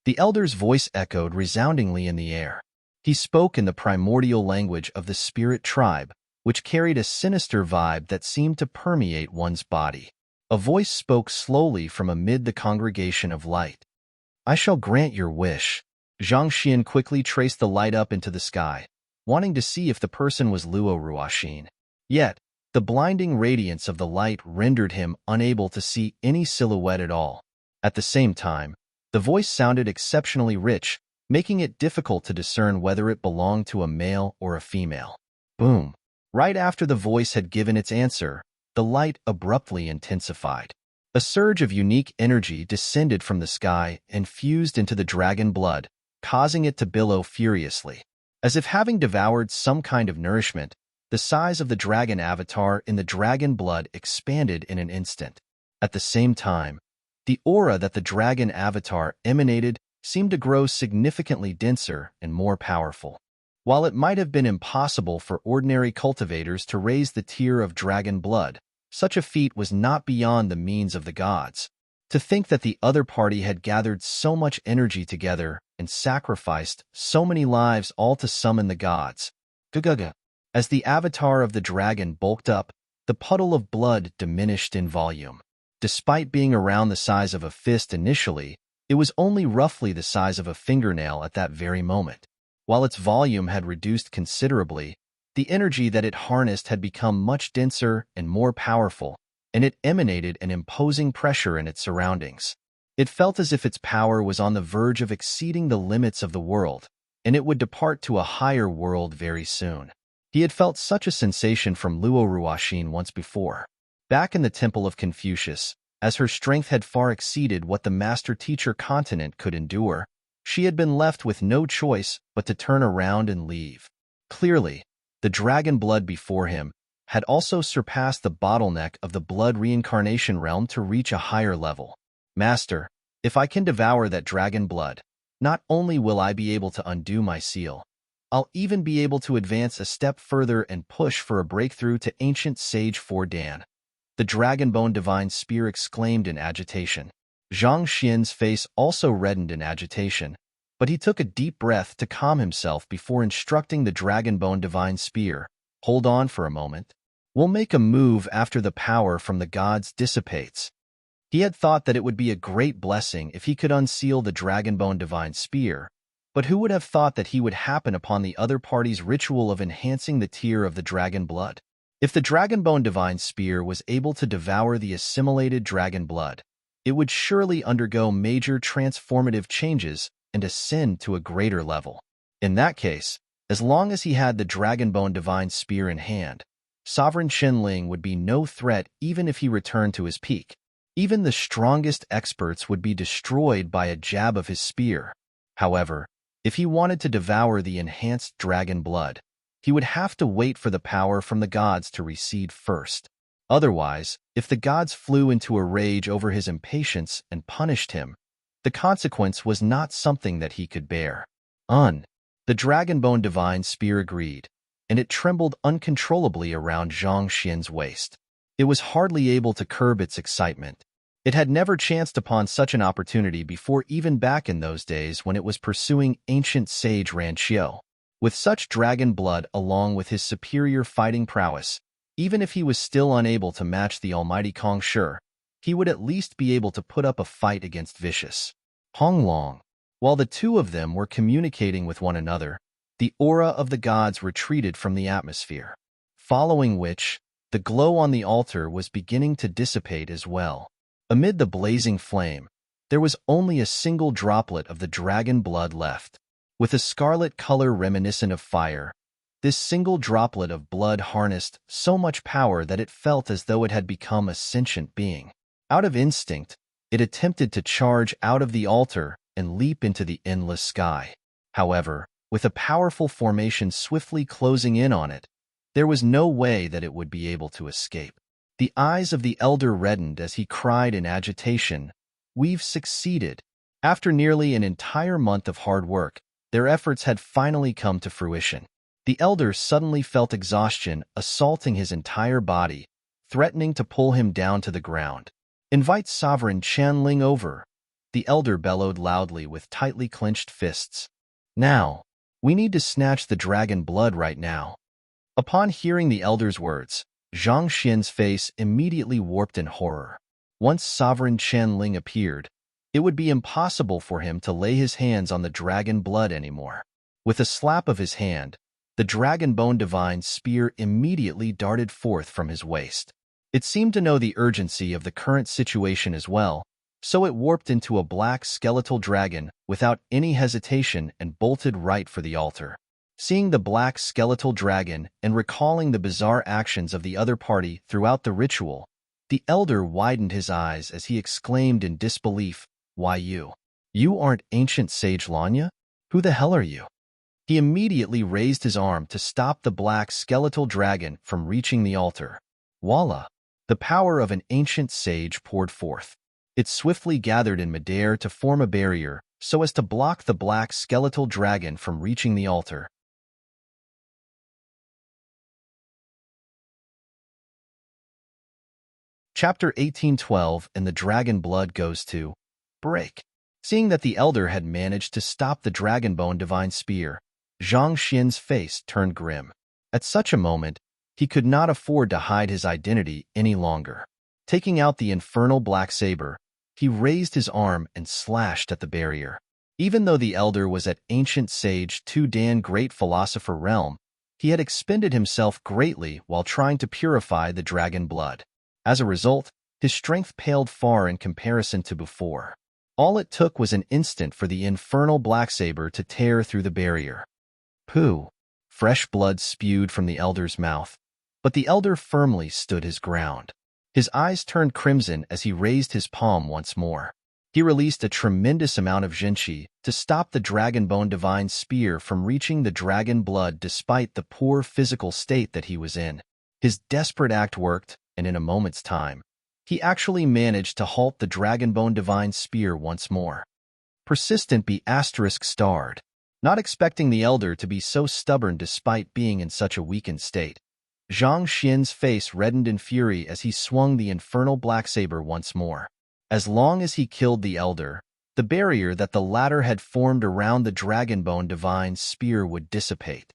The elder's voice echoed resoundingly in the air. He spoke in the primordial language of the spirit tribe, which carried a sinister vibe that seemed to permeate one's body. A voice spoke slowly from amid the congregation of light. I shall grant your wish. Zhang Xian quickly traced the light up into the sky, wanting to see if the person was Luo Ruoxin. Yet, the blinding radiance of the light rendered him unable to see any silhouette at all. At the same time, the voice sounded exceptionally rich, making it difficult to discern whether it belonged to a male or a female. Boom! Right after the voice had given its answer, the light abruptly intensified. A surge of unique energy descended from the sky and fused into the dragon blood, causing it to billow furiously. As if having devoured some kind of nourishment, the size of the dragon avatar in the dragon blood expanded in an instant. At the same time, the aura that the dragon avatar emanated seemed to grow significantly denser and more powerful. While it might have been impossible for ordinary cultivators to raise the tier of dragon blood, such a feat was not beyond the means of the gods. To think that the other party had gathered so much energy together and sacrificed so many lives all to summon the gods. Gugaga. As the avatar of the dragon bulked up, the puddle of blood diminished in volume. Despite being around the size of a fist initially, it was only roughly the size of a fingernail at that very moment. While its volume had reduced considerably, the energy that it harnessed had become much denser and more powerful, and it emanated an imposing pressure in its surroundings. It felt as if its power was on the verge of exceeding the limits of the world, and it would depart to a higher world very soon. He had felt such a sensation from Luo Ruoxin once before. Back in the Temple of Confucius, as her strength had far exceeded what the master-teacher continent could endure, she had been left with no choice but to turn around and leave. Clearly, the dragon blood before him had also surpassed the bottleneck of the blood reincarnation realm to reach a higher level. Master, if I can devour that dragon blood, not only will I be able to undo my seal, I'll even be able to advance a step further and push for a breakthrough to ancient sage Dan. The Dragonbone Divine Spear exclaimed in agitation. Zhang Xian's face also reddened in agitation, but he took a deep breath to calm himself before instructing the Dragonbone Divine Spear. Hold on for a moment. We'll make a move after the power from the gods dissipates. He had thought that it would be a great blessing if he could unseal the Dragonbone Divine Spear, but who would have thought that he would happen upon the other party's ritual of enhancing the tier of the dragon blood? If the Dragonbone Divine Spear was able to devour the assimilated dragon blood, it would surely undergo major transformative changes and ascend to a greater level. In that case, as long as he had the Dragonbone Divine Spear in hand, Sovereign Qinling would be no threat even if he returned to his peak. Even the strongest experts would be destroyed by a jab of his spear. However, if he wanted to devour the enhanced dragon blood, he would have to wait for the power from the gods to recede first. Otherwise, if the gods flew into a rage over his impatience and punished him, the consequence was not something that he could bear. The Dragonbone Divine Spear agreed, and it trembled uncontrollably around Zhang Xian's waist. It was hardly able to curb its excitement. It had never chanced upon such an opportunity before, even back in those days when it was pursuing ancient sage Ranchio. With such dragon blood along with his superior fighting prowess, even if he was still unable to match the almighty Kong Shi, he would at least be able to put up a fight against vicious Hong Long. While the two of them were communicating with one another, the aura of the gods retreated from the atmosphere, following which, the glow on the altar was beginning to dissipate as well. Amid the blazing flame, there was only a single droplet of the dragon blood left. With a scarlet color reminiscent of fire, this single droplet of blood harnessed so much power that it felt as though it had become a sentient being. Out of instinct, it attempted to charge out of the altar and leap into the endless sky. However, with a powerful formation swiftly closing in on it, there was no way that it would be able to escape. The eyes of the elder reddened as he cried in agitation, "We've succeeded." After nearly an entire month of hard work, their efforts had finally come to fruition. The elder suddenly felt exhaustion assaulting his entire body, threatening to pull him down to the ground. "Invite Sovereign Chanling over," the elder bellowed loudly with tightly clenched fists. "Now, we need to snatch the dragon blood right now." Upon hearing the elder's words, Zhang Xian's face immediately warped in horror. Once Sovereign Chanling appeared, it would be impossible for him to lay his hands on the dragon blood anymore. With a slap of his hand, the dragon bone divine spear immediately darted forth from his waist. It seemed to know the urgency of the current situation as well, so it warped into a black skeletal dragon without any hesitation and bolted right for the altar. Seeing the black skeletal dragon and recalling the bizarre actions of the other party throughout the ritual, the elder widened his eyes as he exclaimed in disbelief, "Why you? You aren't ancient sage Lanya? Who the hell are you?" He immediately raised his arm to stop the black skeletal dragon from reaching the altar. Voila! The power of an ancient sage poured forth. It swiftly gathered in midair to form a barrier so as to block the black skeletal dragon from reaching the altar. Chapter 1812 And the dragon blood goes to break. Seeing that the elder had managed to stop the dragonbone divine spear, Zhang Xian's face turned grim. At such a moment, he could not afford to hide his identity any longer. Taking out the infernal black saber, he raised his arm and slashed at the barrier. Even though the elder was at ancient sage Tu Dan great philosopher realm, he had expended himself greatly while trying to purify the dragon blood. As a result, his strength paled far in comparison to before. All it took was an instant for the infernal black saber to tear through the barrier. Pooh! Fresh blood spewed from the elder's mouth, but the elder firmly stood his ground. His eyes turned crimson as he raised his palm once more. He released a tremendous amount of Jinqi to stop the dragonbone divine spear from reaching the dragon blood despite the poor physical state that he was in. His desperate act worked, and in a moment's time, he actually managed to halt the dragonbone divine spear once more. Persistent be asterisk starred. Not expecting the elder to be so stubborn despite being in such a weakened state, Zhang Xian's face reddened in fury as he swung the infernal black saber once more. As long as he killed the elder, the barrier that the latter had formed around the dragonbone divine spear would dissipate.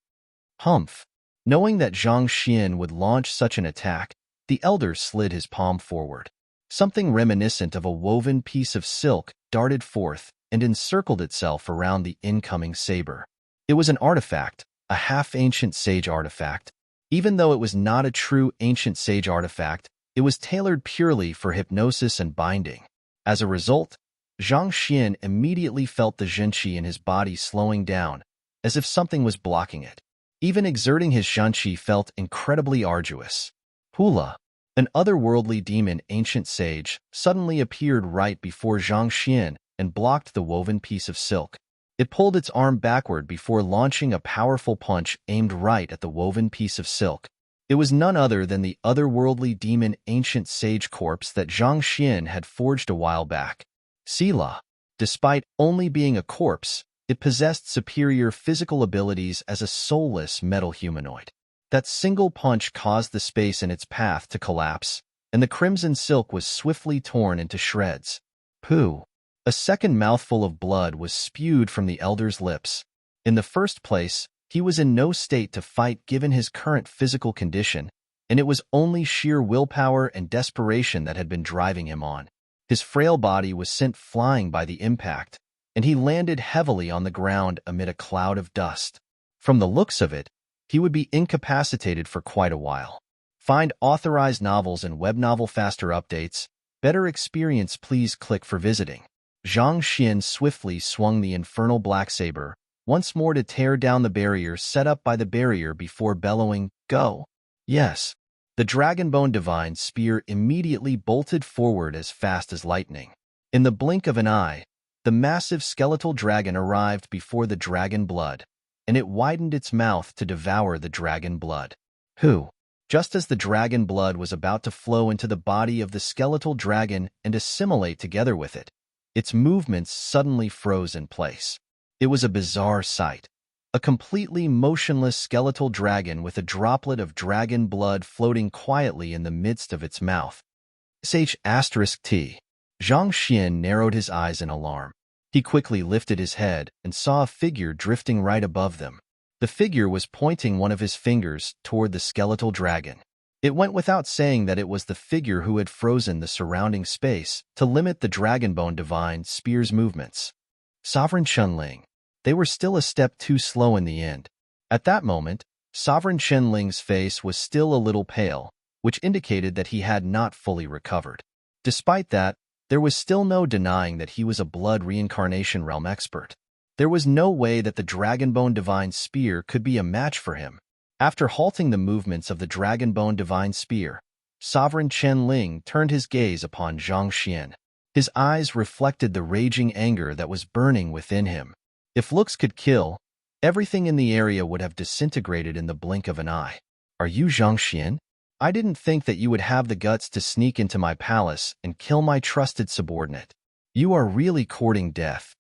Humph! Knowing that Zhang Xian would launch such an attack, the elder slid his palm forward. Something reminiscent of a woven piece of silk darted forth and encircled itself around the incoming saber. It was an artifact, a half-ancient sage artifact. Even though it was not a true ancient sage artifact, it was tailored purely for hypnosis and binding. As a result, Zhang Xian immediately felt the Jinqi in his body slowing down, as if something was blocking it. Even exerting his Jinqi felt incredibly arduous. Hula, an otherworldly demon ancient sage, suddenly appeared right before Zhang Xian and blocked the woven piece of silk. It pulled its arm backward before launching a powerful punch aimed right at the woven piece of silk. It was none other than the otherworldly demon ancient sage corpse that Zhang Xian had forged a while back. Sila. Despite only being a corpse, it possessed superior physical abilities as a soulless metal humanoid. That single punch caused the space in its path to collapse, and the crimson silk was swiftly torn into shreds. Pooh! A second mouthful of blood was spewed from the elder's lips. In the first place, he was in no state to fight given his current physical condition, and it was only sheer willpower and desperation that had been driving him on. His frail body was sent flying by the impact, and he landed heavily on the ground amid a cloud of dust. From the looks of it, he would be incapacitated for quite a while. Find authorized novels and web novel faster updates. Better experience, please click for visiting. Zhang Xian swiftly swung the infernal black saber, once more to tear down the barrier set up by the barrier before bellowing, "Go!" Yes. The Dragonbone Divine Spear immediately bolted forward as fast as lightning. In the blink of an eye, the massive skeletal dragon arrived before the dragon blood, and it widened its mouth to devour the dragon blood. Who? Just as the dragon blood was about to flow into the body of the skeletal dragon and assimilate together with it, its movements suddenly froze in place. It was a bizarre sight. A completely motionless skeletal dragon with a droplet of dragon blood floating quietly in the midst of its mouth. Sh**t. Zhang Xian narrowed his eyes in alarm. He quickly lifted his head and saw a figure drifting right above them. The figure was pointing one of his fingers toward the skeletal dragon. It went without saying that it was the figure who had frozen the surrounding space to limit the Dragonbone Divine Spear's movements. Sovereign Chunling. They were still a step too slow in the end. At that moment, Sovereign Chunling's face was still a little pale, which indicated that he had not fully recovered. Despite that, there was still no denying that he was a blood reincarnation realm expert. There was no way that the Dragonbone Divine Spear could be a match for him. After halting the movements of the Dragonbone Divine Spear, Sovereign Chunling turned his gaze upon Zhang Xian. His eyes reflected the raging anger that was burning within him. If looks could kill, everything in the area would have disintegrated in the blink of an eye. Are you Zhang Xian? I didn't think that you would have the guts to sneak into my palace and kill my trusted subordinate. You are really courting death.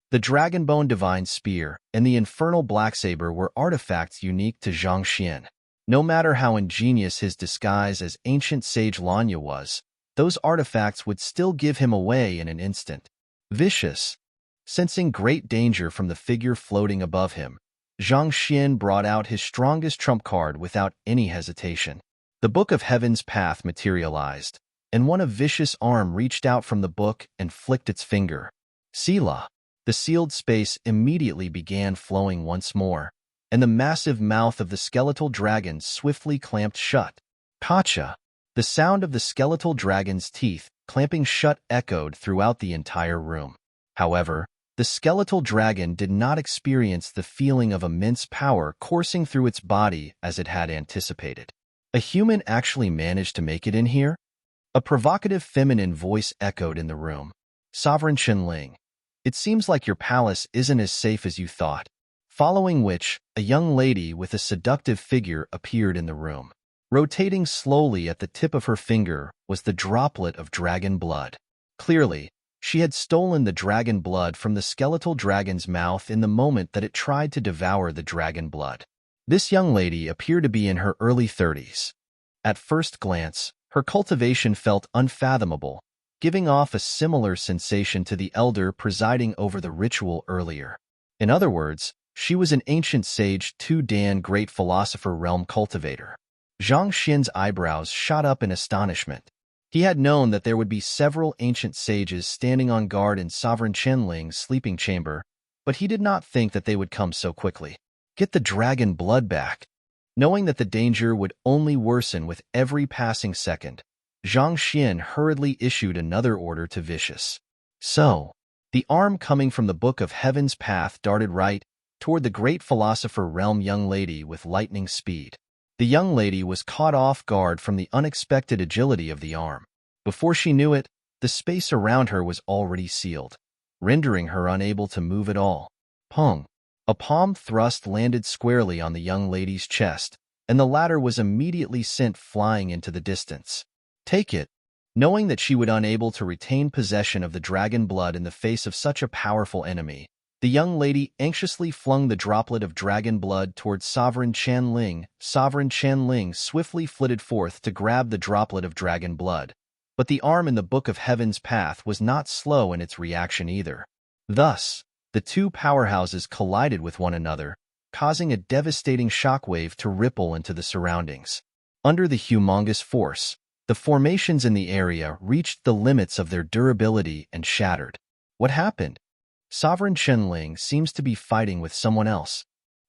The Dragonbone Divine Spear and the Infernal Black Saber were artifacts unique to Zhang Xian. No matter how ingenious his disguise as ancient sage Lanya was, those artifacts would still give him away in an instant. Vicious. Sensing great danger from the figure floating above him, Zhang Xian brought out his strongest trump card without any hesitation. The Book of Heaven's Path materialized, and one vicious arm reached out from the book and flicked its finger. Sela. The sealed space immediately began flowing once more, and the massive mouth of the skeletal dragon swiftly clamped shut. Pacha. The sound of the skeletal dragon's teeth clamping shut echoed throughout the entire room. However, the skeletal dragon did not experience the feeling of immense power coursing through its body as it had anticipated. A human actually managed to make it in here? A provocative feminine voice echoed in the room. Sovereign Chunling. It seems like your palace isn't as safe as you thought. Following which, a young lady with a seductive figure appeared in the room. Rotating slowly at the tip of her finger was the droplet of dragon blood. Clearly, she had stolen the dragon blood from the skeletal dragon's mouth in the moment that it tried to devour the dragon blood. This young lady appeared to be in her early 30s. At first glance, her cultivation felt unfathomable, giving off a similar sensation to the elder presiding over the ritual earlier. In other words, she was an ancient sage Dan great philosopher realm cultivator. Zhang Xian's eyebrows shot up in astonishment. He had known that there would be several ancient sages standing on guard in Sovereign Chunling's sleeping chamber, but he did not think that they would come so quickly. Get the dragon blood back. Knowing that the danger would only worsen with every passing second, Zhang Xian hurriedly issued another order to Vicious. So, the arm coming from the Book of Heaven's Path darted right toward the great philosopher realm young lady with lightning speed. The young lady was caught off guard from the unexpected agility of the arm. Before she knew it, the space around her was already sealed, rendering her unable to move at all. Pong! A palm thrust landed squarely on the young lady's chest, and the latter was immediately sent flying into the distance. Take it. Knowing that she would unable to retain possession of the dragon blood in the face of such a powerful enemy, The young lady anxiously flung the droplet of dragon blood towards Sovereign Chen Ling. Sovereign Chen Ling swiftly flitted forth to grab the droplet of dragon blood. But the arm in the Book of Heaven's path was not slow in its reaction either. Thus, the two powerhouses collided with one another, causing a devastating shockwave to ripple into the surroundings. Under the humongous force, the formations in the area reached the limits of their durability and shattered. What happened? Sovereign Chen seems to be fighting with someone else.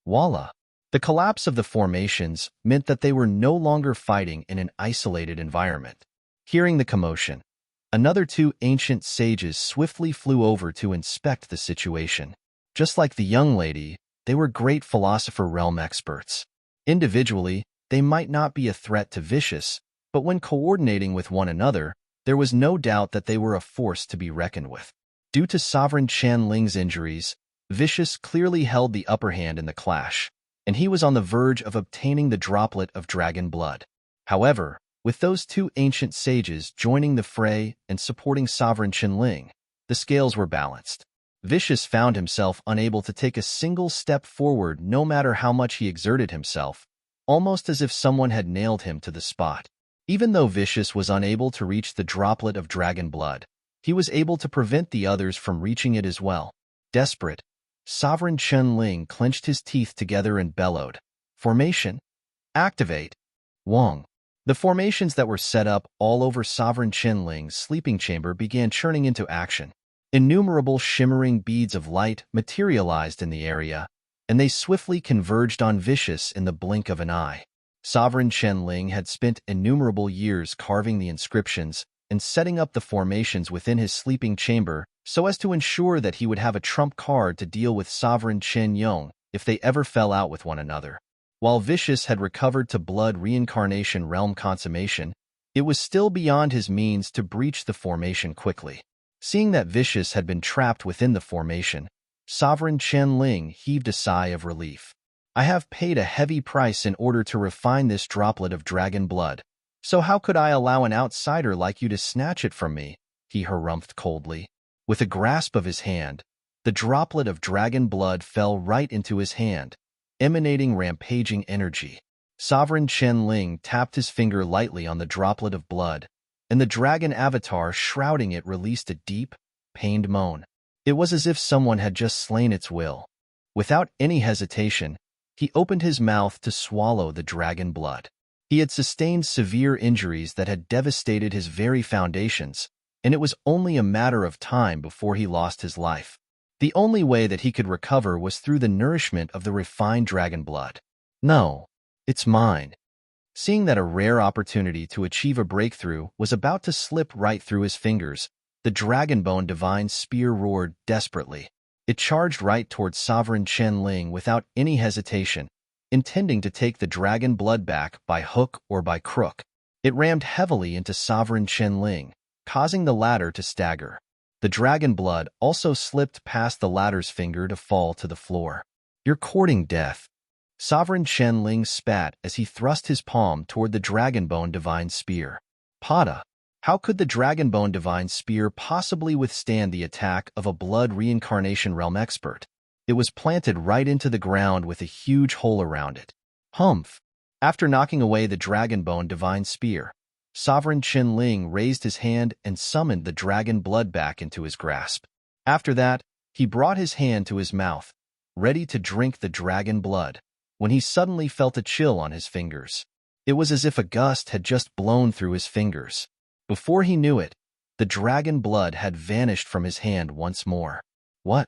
Voila! The collapse of the formations meant that they were no longer fighting in an isolated environment. Hearing the commotion, another two ancient sages swiftly flew over to inspect the situation. Just like the young lady, they were great philosopher realm experts. Individually, they might not be a threat to Vicious, but when coordinating with one another, there was no doubt that they were a force to be reckoned with. Due to Sovereign Chen Ling's injuries, Vicious clearly held the upper hand in the clash, and he was on the verge of obtaining the droplet of dragon blood. However, with those two ancient sages joining the fray and supporting Sovereign Chen Ling, the scales were balanced. Vicious found himself unable to take a single step forward no matter how much he exerted himself, almost as if someone had nailed him to the spot. Even though Vicious was unable to reach the droplet of dragon blood, he was able to prevent the others from reaching it as well. Desperate, Sovereign Chen Ling clenched his teeth together and bellowed, "Formation! Activate!" Wong. The formations that were set up all over Sovereign Chen Ling's sleeping chamber began churning into action. Innumerable shimmering beads of light materialized in the area, and they swiftly converged on Vicious in the blink of an eye. Sovereign Chen Ling had spent innumerable years carving the inscriptions and setting up the formations within his sleeping chamber so as to ensure that he would have a trump card to deal with Sovereign Chen Yong if they ever fell out with one another. While Vicious had recovered to blood reincarnation realm consummation, it was still beyond his means to breach the formation quickly. Seeing that Vicious had been trapped within the formation, Sovereign Chen Ling heaved a sigh of relief. "I have paid a heavy price in order to refine this droplet of dragon blood. So how could I allow an outsider like you to snatch it from me?" he harumphed coldly. With a grasp of his hand, the droplet of dragon blood fell right into his hand, emanating rampaging energy. Sovereign Chen Ling tapped his finger lightly on the droplet of blood, and the dragon avatar shrouding it released a deep, pained moan. It was as if someone had just slain its will. Without any hesitation, he opened his mouth to swallow the dragon blood. He had sustained severe injuries that had devastated his very foundations, and it was only a matter of time before he lost his life. The only way that he could recover was through the nourishment of the refined dragon blood. "No, it's mine." Seeing that a rare opportunity to achieve a breakthrough was about to slip right through his fingers, the Dragonbone Divine Spear roared desperately. It charged right towards Sovereign Chen Ling without any hesitation, intending to take the dragon blood back by hook or by crook. It rammed heavily into Sovereign Chen Ling, causing the latter to stagger. The dragon blood also slipped past the latter's finger to fall to the floor. "You're courting death." Sovereign Chen Ling spat as he thrust his palm toward the Dragonbone Divine Spear. "Pada! How could the Dragonbone Divine Spear possibly withstand the attack of a blood reincarnation realm expert? It was planted right into the ground with a huge hole around it. Humph! After knocking away the Dragonbone Divine Spear, Sovereign Chen Ling raised his hand and summoned the dragon blood back into his grasp. After that, he brought his hand to his mouth, ready to drink the dragon blood, when he suddenly felt a chill on his fingers. It was as if a gust had just blown through his fingers. Before he knew it, the dragon blood had vanished from his hand once more. What?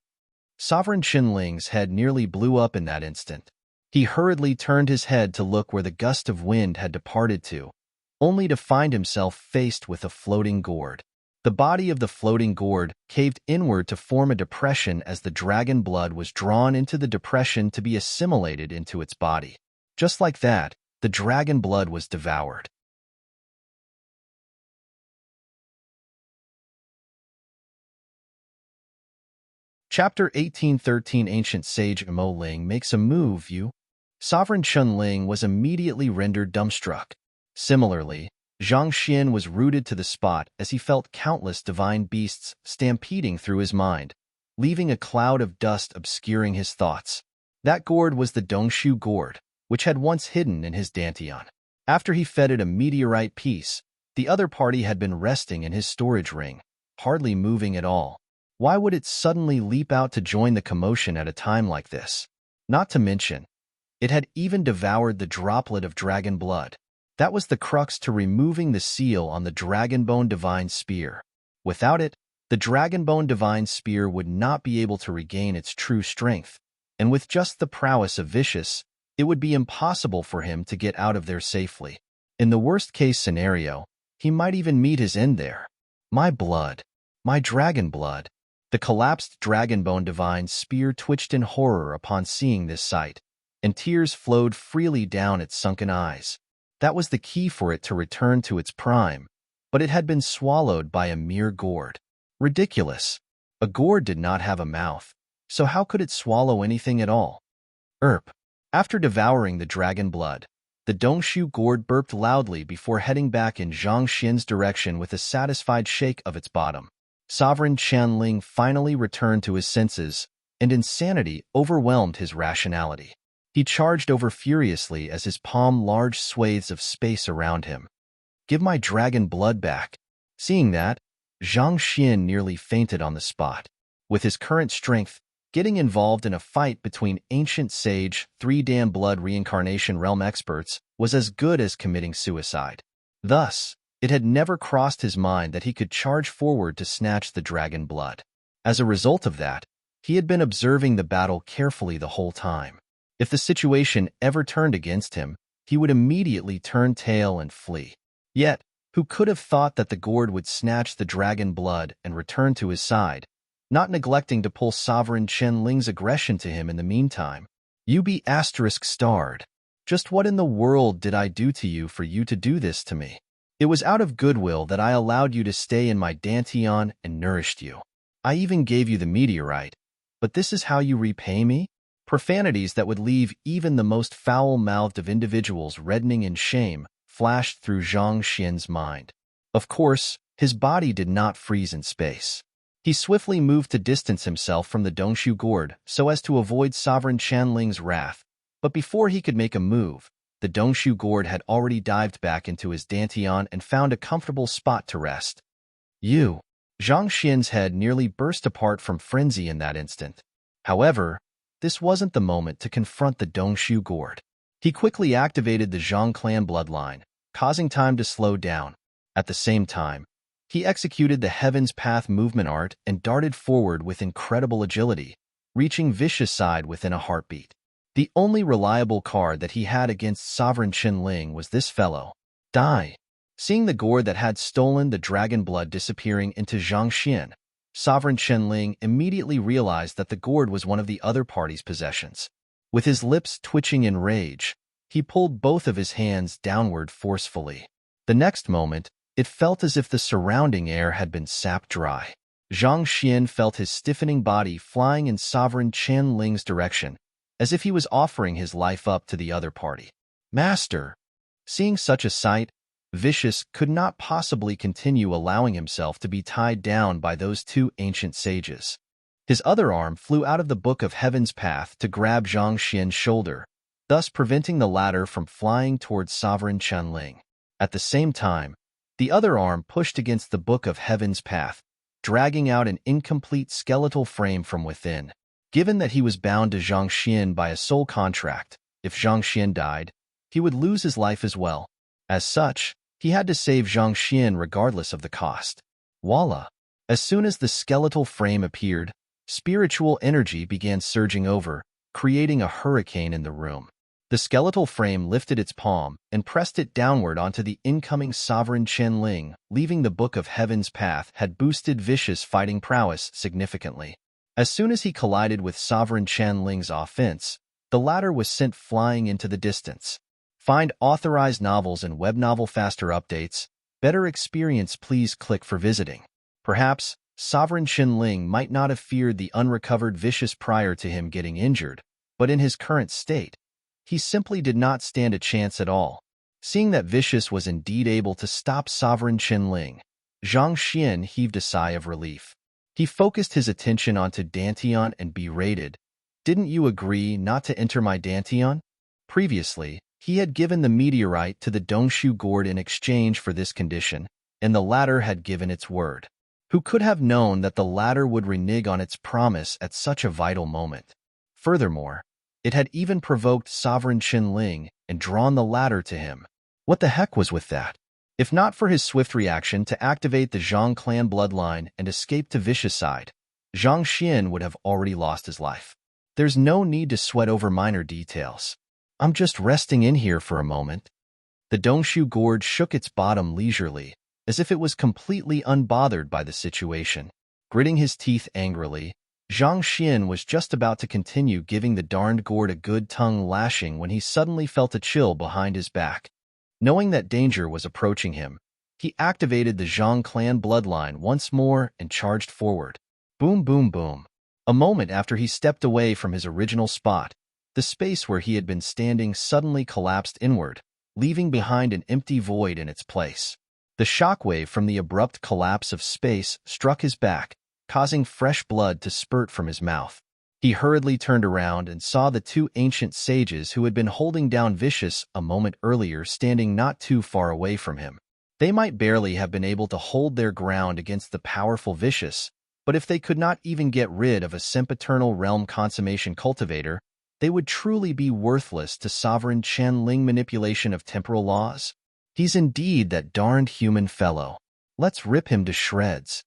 Sovereign Chen Ling's head nearly blew up in that instant. He hurriedly turned his head to look where the gust of wind had departed to, only to find himself faced with a floating gourd. The body of the floating gourd caved inward to form a depression as the dragon blood was drawn into the depression to be assimilated into its body. Just like that, the dragon blood was devoured. Chapter 1813 Ancient Sage Mo Ling makes a move, you. Sovereign Chen Ling was immediately rendered dumbstruck. Similarly, Zhang Xian was rooted to the spot as he felt countless divine beasts stampeding through his mind, leaving a cloud of dust obscuring his thoughts. That gourd was the Dongshu gourd, which had once hidden in his dantian. After he fed it a meteorite piece, the other party had been resting in his storage ring, hardly moving at all. Why would it suddenly leap out to join the commotion at a time like this? Not to mention, it had even devoured the droplet of dragon blood. That was the crux to removing the seal on the Dragonbone Divine Spear. Without it, the Dragonbone Divine Spear would not be able to regain its true strength, and with just the prowess of Vicious, it would be impossible for him to get out of there safely. In the worst-case scenario, he might even meet his end there. My blood. My dragon blood. The collapsed Dragonbone Divine Spear twitched in horror upon seeing this sight, and tears flowed freely down its sunken eyes. That was the key for it to return to its prime, but it had been swallowed by a mere gourd. Ridiculous. A gourd did not have a mouth, so how could it swallow anything at all? Erp. After devouring the dragon blood, the Dongshu gourd burped loudly before heading back in Zhang Xin's direction with a satisfied shake of its bottom. Sovereign Qianling finally returned to his senses, and insanity overwhelmed his rationality. He charged over furiously as his palm large swathes of space around him. Give my dragon blood back. Seeing that, Zhang Xin nearly fainted on the spot. With his current strength, getting involved in a fight between ancient sage, 3-Dan blood reincarnation realm experts was as good as committing suicide. Thus, it had never crossed his mind that he could charge forward to snatch the dragon blood. As a result of that, he had been observing the battle carefully the whole time. If the situation ever turned against him, he would immediately turn tail and flee. Yet, who could have thought that the gourd would snatch the dragon blood and return to his side, not neglecting to pull Sovereign Qianling's aggression to him in the meantime? You be *starred. Just what in the world did I do to you for you to do this to me? It was out of goodwill that I allowed you to stay in my dantian and nourished you. I even gave you the meteorite, but this is how you repay me? Profanities that would leave even the most foul-mouthed of individuals reddening in shame flashed through Zhang Xin's mind. Of course, his body did not freeze in space. He swiftly moved to distance himself from the Dongshu gourd so as to avoid Sovereign Qianling's wrath, but before he could make a move, the Dongshu gourd had already dived back into his dantian and found a comfortable spot to rest. You! Zhang Xin's head nearly burst apart from frenzy in that instant. However, this wasn't the moment to confront the Dongshu gourd. He quickly activated the Zhang clan bloodline, causing time to slow down. At the same time, he executed the Heaven's Path movement art and darted forward with incredible agility, reaching Vicious' side within a heartbeat. The only reliable card that he had against Sovereign Qianling was this fellow. Die. Seeing the gourd that had stolen the dragon blood disappearing into Zhang Xin, Sovereign Qianling immediately realized that the gourd was one of the other party's possessions. With his lips twitching in rage, he pulled both of his hands downward forcefully. The next moment, it felt as if the surrounding air had been sapped dry. Zhang Xin felt his stiffening body flying in Sovereign Qianling's direction, as if he was offering his life up to the other party. Master! Seeing such a sight, Vicious could not possibly continue allowing himself to be tied down by those two ancient sages. His other arm flew out of the Book of Heaven's Path to grab Zhang Xian's shoulder, thus preventing the latter from flying towards Sovereign Qianling. At the same time, the other arm pushed against the Book of Heaven's Path, dragging out an incomplete skeletal frame from within. Given that he was bound to Zhang Xian by a soul contract, if Zhang Xian died, he would lose his life as well. As such, he had to save Zhang Xian regardless of the cost. Voila! As soon as the skeletal frame appeared, spiritual energy began surging over, creating a hurricane in the room. The skeletal frame lifted its palm and pressed it downward onto the incoming Sovereign Qianling, leaving the Book of Heaven's Path had boosted Vicious' fighting prowess significantly. As soon as he collided with Sovereign Qianling's offense, the latter was sent flying into the distance. Find authorized novels and web novel faster updates. Better experience, please click for visiting. Perhaps, Sovereign Qianling might not have feared the unrecovered Vicious prior to him getting injured, but in his current state, he simply did not stand a chance at all. Seeing that Vicious was indeed able to stop Sovereign Qianling, Zhang Xian heaved a sigh of relief. He focused his attention onto Dantian and berated, "Didn't you agree not to enter my Dantian?" Previously, he had given the meteorite to the Dongshu gourd in exchange for this condition, and the latter had given its word. Who could have known that the latter would renege on its promise at such a vital moment? Furthermore, it had even provoked Sovereign Qinling and drawn the latter to him. What the heck was with that? If not for his swift reaction to activate the Zhang clan bloodline and escape to Vicious side, Zhang Xian would have already lost his life. There's no need to sweat over minor details. I'm just resting in here for a moment. The Dongshu gourd shook its bottom leisurely, as if it was completely unbothered by the situation. Gritting his teeth angrily, Zhang Xian was just about to continue giving the darned gourd a good tongue lashing when he suddenly felt a chill behind his back. Knowing that danger was approaching him, he activated the Zhang clan bloodline once more and charged forward. Boom, boom, boom. A moment after he stepped away from his original spot, the space where he had been standing suddenly collapsed inward, leaving behind an empty void in its place. The shockwave from the abrupt collapse of space struck his back, causing fresh blood to spurt from his mouth. He hurriedly turned around and saw the two ancient sages who had been holding down Vicious a moment earlier standing not too far away from him. They might barely have been able to hold their ground against the powerful Vicious, but if they could not even get rid of a sempiternal realm consummation cultivator, they would truly be worthless to Sovereign Qianling manipulation of temporal laws. He's indeed that darned human fellow. Let's rip him to shreds.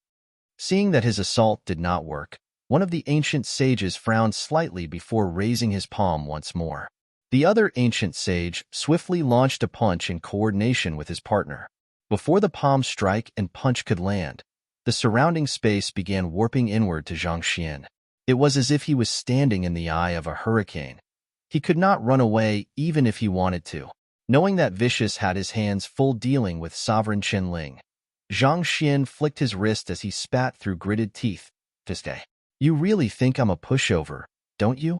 Seeing that his assault did not work, one of the ancient sages frowned slightly before raising his palm once more. The other ancient sage swiftly launched a punch in coordination with his partner. Before the palm strike and punch could land, the surrounding space began warping inward to Zhang Xian. It was as if he was standing in the eye of a hurricane. He could not run away even if he wanted to. Knowing that Vicious had his hands full dealing with Sovereign Qinling, Zhang Xian flicked his wrist as he spat through gritted teeth. "Fiske. You really think I'm a pushover, don't you?"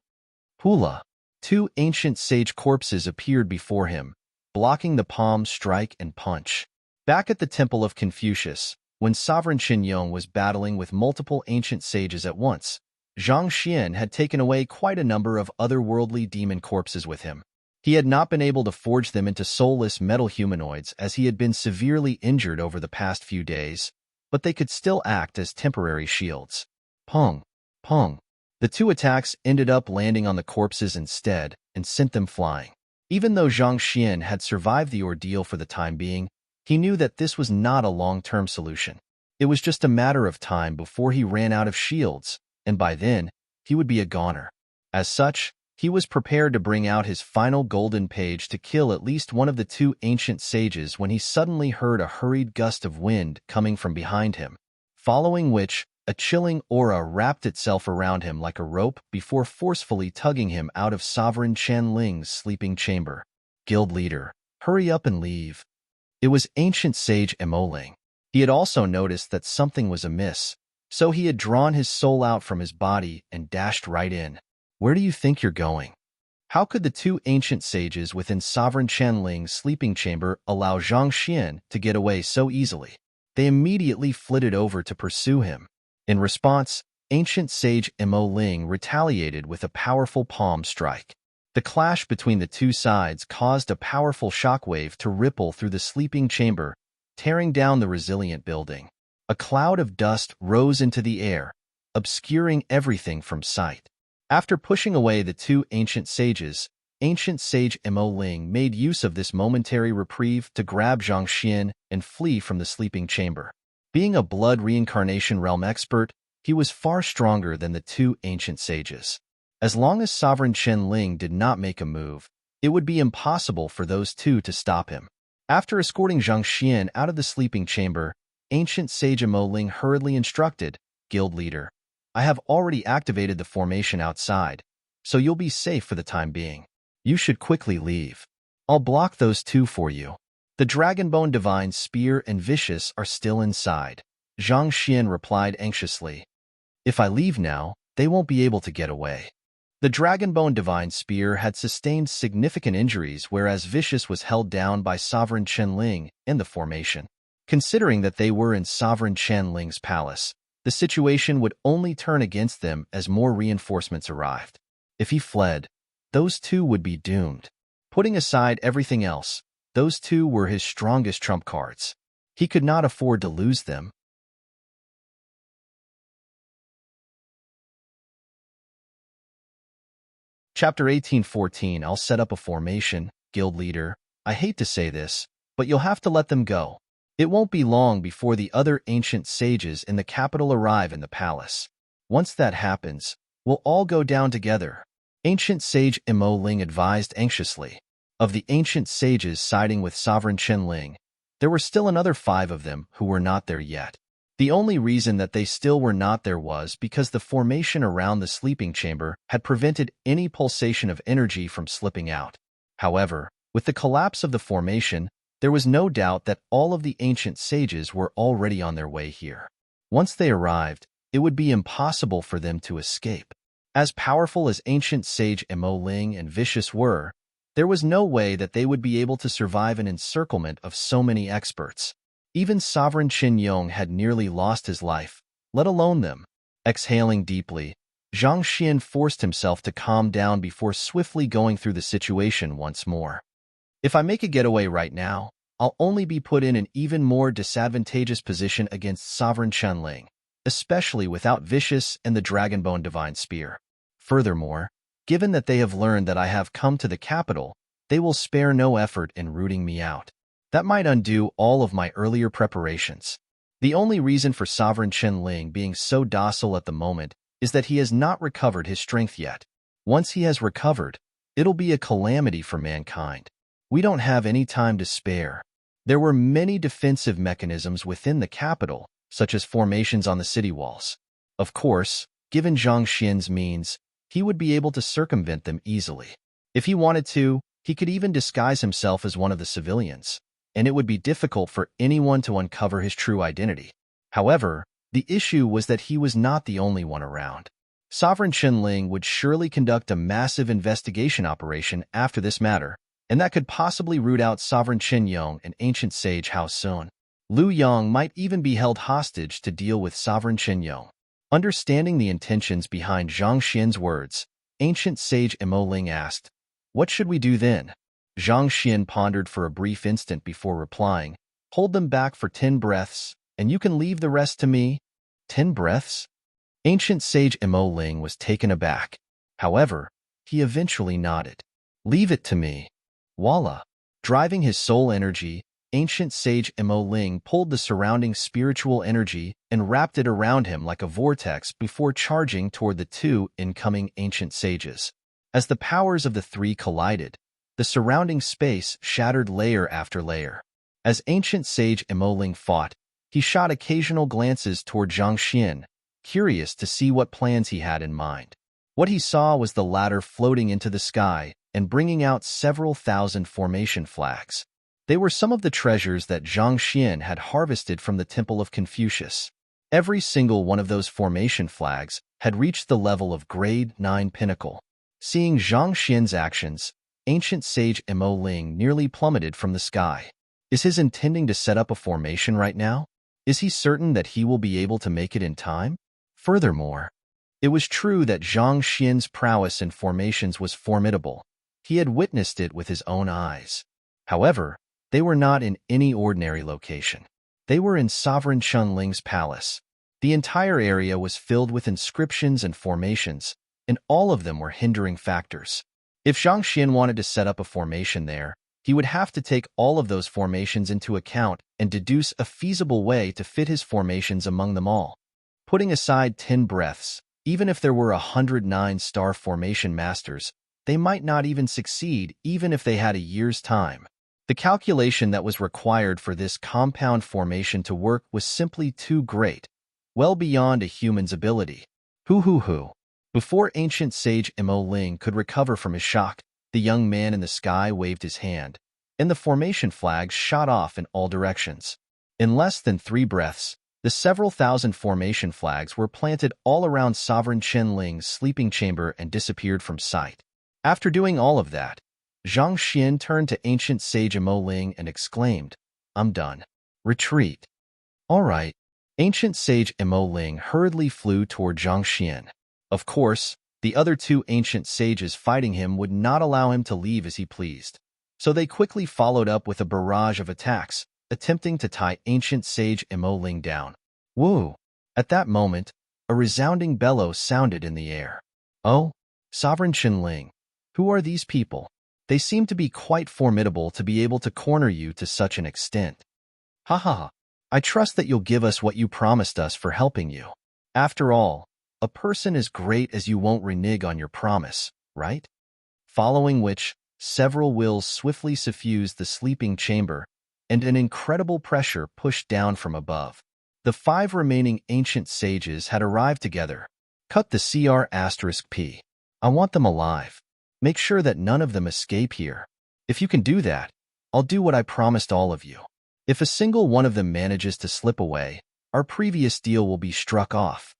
Hula. Two ancient sage corpses appeared before him, blocking the palm strike and punch. Back at the Temple of Confucius, when Sovereign Qinyong was battling with multiple ancient sages at once, Zhang Xian had taken away quite a number of otherworldly demon corpses with him. He had not been able to forge them into soulless metal humanoids as he had been severely injured over the past few days, but they could still act as temporary shields. Pong, pong. The two attacks ended up landing on the corpses instead and sent them flying. Even though Zhang Xian had survived the ordeal for the time being, he knew that this was not a long-term solution. It was just a matter of time before he ran out of shields, and by then, he would be a goner. As such, he was prepared to bring out his final golden page to kill at least one of the two ancient sages when he suddenly heard a hurried gust of wind coming from behind him, following which, a chilling aura wrapped itself around him like a rope before forcefully tugging him out of Sovereign Qianling's sleeping chamber. "Guild leader, hurry up and leave." It was ancient sage Emoling. He had also noticed that something was amiss, so he had drawn his soul out from his body and dashed right in. "Where do you think you're going?" How could the two ancient sages within Sovereign Qianling's sleeping chamber allow Zhang Xian to get away so easily? They immediately flitted over to pursue him. In response, ancient sage Emoling retaliated with a powerful palm strike. The clash between the two sides caused a powerful shockwave to ripple through the sleeping chamber, tearing down the resilient building. A cloud of dust rose into the air, obscuring everything from sight. After pushing away the two ancient sages, ancient sage Emoling made use of this momentary reprieve to grab Zhang Xian and flee from the sleeping chamber. Being a blood reincarnation realm expert, he was far stronger than the two ancient sages. As long as Sovereign Qianling did not make a move, it would be impossible for those two to stop him. After escorting Zhang Xian out of the sleeping chamber, ancient sage Emoling hurriedly instructed, "Guild leader, I have already activated the formation outside, so you'll be safe for the time being. You should quickly leave. I'll block those two for you." "The Dragonbone Divine Spear and Vicious are still inside," Zhang Xian replied anxiously. "If I leave now, they won't be able to get away." The Dragonbone Divine Spear had sustained significant injuries, whereas Vicious was held down by Sovereign Qianling in the formation. Considering that they were in Sovereign Qianling's palace, The situation would only turn against them as more reinforcements arrived. If he fled, those two would be doomed. Putting aside everything else, those two were his strongest trump cards. He could not afford to lose them. Chapter 18:14. I'll set up a formation, guild leader. I hate to say this, but you'll have to let them go. It won't be long before the other ancient sages in the capital arrive in the palace. Once that happens, we'll all go down together. Ancient sage Mo Ling advised anxiously. Of the ancient sages siding with Sovereign Chen Ling, there were still another 5 of them who were not there yet. The only reason that they still were not there was because the formation around the sleeping chamber had prevented any pulsation of energy from slipping out. However, with the collapse of the formation, there was no doubt that all of the ancient sages were already on their way here. Once they arrived, it would be impossible for them to escape. As powerful as ancient sage Mo Ling and Vicious were, there was no way that they would be able to survive an encirclement of so many experts. Even Sovereign Qin Yong had nearly lost his life, let alone them. Exhaling deeply, Zhang Xian forced himself to calm down before swiftly going through the situation once more. If I make a getaway right now, I'll only be put in an even more disadvantageous position against Sovereign Chen Ling, especially without Vicious and the Dragonbone Divine Spear. Furthermore, given that they have learned that I have come to the capital, they will spare no effort in rooting me out. That might undo all of my earlier preparations. The only reason for Sovereign Chen Ling being so docile at the moment is that he has not recovered his strength yet. Once he has recovered, it'll be a calamity for mankind. We don't have any time to spare. There were many defensive mechanisms within the capital, such as formations on the city walls. Of course, given Zhang Xian's means, he would be able to circumvent them easily. If he wanted to, he could even disguise himself as one of the civilians, and it would be difficult for anyone to uncover his true identity. However, the issue was that he was not the only one around. Sovereign Chen Ling would surely conduct a massive investigation operation after this matter, and that could possibly root out Sovereign Qin Yong and ancient sage Hao Sun. Lu Yang might even be held hostage to deal with Sovereign Qin Yong. Understanding the intentions behind Zhang Xian's words, ancient sage Mo Ling asked, "What should we do then?" Zhang Xian pondered for a brief instant before replying, "Hold them back for 10 breaths, and you can leave the rest to me." 10 breaths? Ancient sage Mo Ling was taken aback. However, he eventually nodded. "Leave it to me." Voila! Driving his soul energy, ancient sage Mo Ling pulled the surrounding spiritual energy and wrapped it around him like a vortex before charging toward the 2 incoming ancient sages. As the powers of the 3 collided, the surrounding space shattered layer after layer. As ancient sage Mo Ling fought, he shot occasional glances toward Zhang Xian, curious to see what plans he had in mind. What he saw was the latter floating into the sky and bringing out several thousand formation flags. They were some of the treasures that Zhang Xian had harvested from the Temple of Confucius. Every single one of those formation flags had reached the level of Grade 9 Pinnacle. Seeing Zhang Xian's actions, ancient sage Mo Ling nearly plummeted from the sky. Is his intending to set up a formation right now? Is he certain that he will be able to make it in time? Furthermore, it was true that Zhang Xian's prowess in formations was formidable. He had witnessed it with his own eyes. However, they were not in any ordinary location. They were in Sovereign Chen Ling's palace. The entire area was filled with inscriptions and formations, and all of them were hindering factors. If Zhang Xian wanted to set up a formation there, he would have to take all of those formations into account and deduce a feasible way to fit his formations among them all. Putting aside 10 breaths, even if there were 109 star formation masters, they might not even succeed even if they had a year's time. The calculation that was required for this compound formation to work was simply too great, well beyond a human's ability. Hoo. Before ancient sage Mo Ling could recover from his shock, the young man in the sky waved his hand, and the formation flags shot off in all directions. In less than 3 breaths, the several thousand formation flags were planted all around Sovereign Chen Ling's sleeping chamber and disappeared from sight. After doing all of that, Zhang Xian turned to ancient sage Mo Ling and exclaimed, "I'm done. Retreat." "All right. Ancient sage Mo Ling hurriedly flew toward Zhang Xian. Of course, the other two ancient sages fighting him would not allow him to leave as he pleased. So they quickly followed up with a barrage of attacks, attempting to tie ancient sage Mo Ling down. Woo! At that moment, a resounding bellow sounded in the air. Oh, Sovereign Ling, who are these people? They seem to be quite formidable to be able to corner you to such an extent. Ha ha ha. I trust that you'll give us what you promised us for helping you. After all, a person as great as you won't renege on your promise, right? Following which, several wills swiftly suffused the sleeping chamber, and an incredible pressure pushed down from above. The 5 remaining ancient sages had arrived together. Cut the CR*P. I want them alive. Make sure that none of them escape here. If you can do that, I'll do what I promised all of you. If a single one of them manages to slip away, our previous deal will be struck off.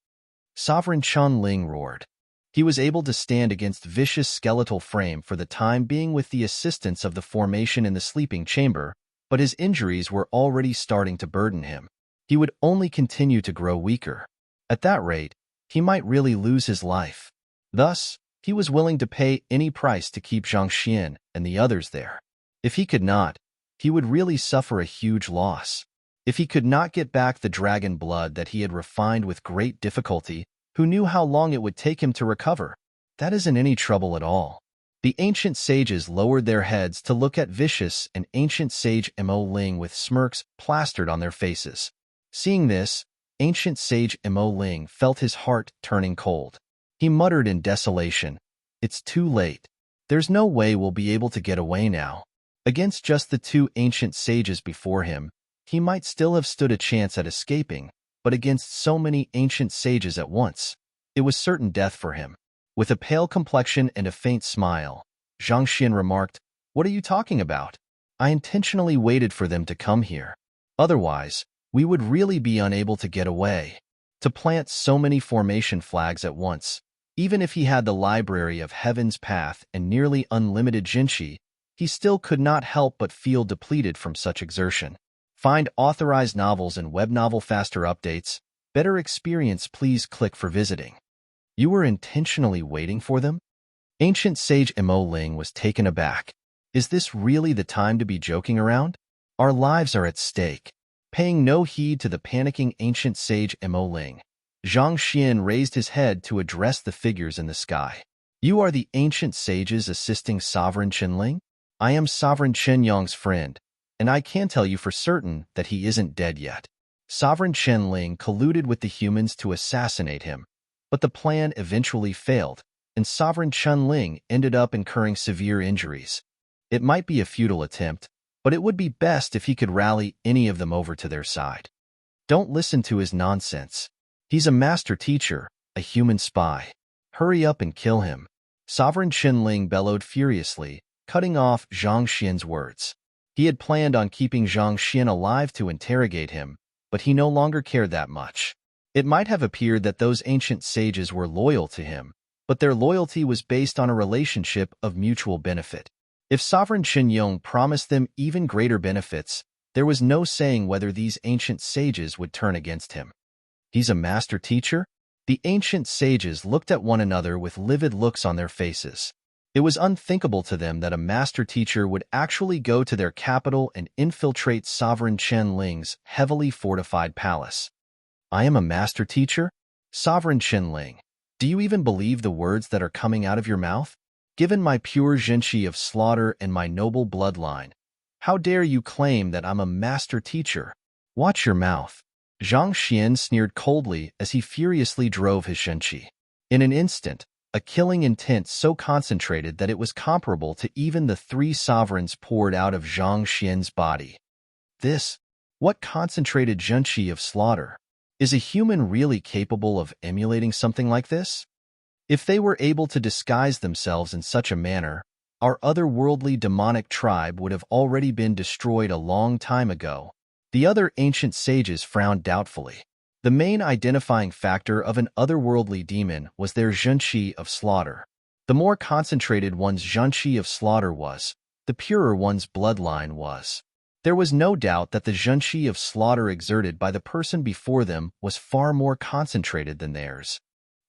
Sovereign Ling roared. He was able to stand against vicious skeletal frame for the time being with the assistance of the formation in the sleeping chamber, but his injuries were already starting to burden him. He would only continue to grow weaker. At that rate, he might really lose his life. Thus, he was willing to pay any price to keep Zhang Xian and the others there. If he could not, he would really suffer a huge loss. If he could not get back the dragon blood that he had refined with great difficulty, who knew how long it would take him to recover? That isn't any trouble at all. The ancient sages lowered their heads to look at Vicious and ancient sage Mo Ling with smirks plastered on their faces. Seeing this, ancient sage Mo Ling felt his heart turning cold. He muttered in desolation, "It's too late. There's no way we'll be able to get away now." Against just the 2 ancient sages before him, he might still have stood a chance at escaping, but against so many ancient sages at once, it was certain death for him. With a pale complexion and a faint smile, Zhang Xian remarked, "What are you talking about? I intentionally waited for them to come here. Otherwise, we would really be unable to get away. To plant so many formation flags at once, even if he had the library of Heaven's Path and nearly unlimited Jinshi, he still could not help but feel depleted from such exertion. Find authorized novels and web novel faster updates. Better experience, please click for visiting." You were intentionally waiting for them? Ancient sage Mo Ling was taken aback. Is this really the time to be joking around? Our lives are at stake. Paying no heed to the panicking ancient sage Mo Ling, Zhang Xian raised his head to address the figures in the sky. You are the ancient sages assisting Sovereign Ling? I am Sovereign Yang's friend, and I can tell you for certain that he isn't dead yet. Sovereign Ling colluded with the humans to assassinate him, but the plan eventually failed, and Sovereign Ling ended up incurring severe injuries. It might be a futile attempt, but it would be best if he could rally any of them over to their side. Don't listen to his nonsense. He's a master teacher, a human spy. Hurry up and kill him. Sovereign Ling bellowed furiously, cutting off Zhang Xian's words. He had planned on keeping Zhang Xian alive to interrogate him, but he no longer cared that much. It might have appeared that those ancient sages were loyal to him, but their loyalty was based on a relationship of mutual benefit. If Sovereign Yong promised them even greater benefits, there was no saying whether these ancient sages would turn against him. He's a master teacher? The ancient sages looked at one another with livid looks on their faces. It was unthinkable to them that a master teacher would actually go to their capital and infiltrate Sovereign Ling's heavily fortified palace. I am a master teacher? Sovereign Ling, do you even believe the words that are coming out of your mouth? Given my pure Jinshi of slaughter and my noble bloodline, how dare you claim that I'm a master teacher? Watch your mouth. Zhang Xian sneered coldly as he furiously drove his Jinshi. In an instant, a killing intent so concentrated that it was comparable to even the 3 sovereigns poured out of Zhang Xian's body. What concentrated Jinshi of slaughter? Is a human really capable of emulating something like this? If they were able to disguise themselves in such a manner, our otherworldly demonic tribe would have already been destroyed a long time ago. The other ancient sages frowned doubtfully. The main identifying factor of an otherworldly demon was their Jinshi of slaughter. The more concentrated one's Jinshi of slaughter was, the purer one's bloodline was. There was no doubt that the zhenshi of slaughter exerted by the person before them was far more concentrated than theirs.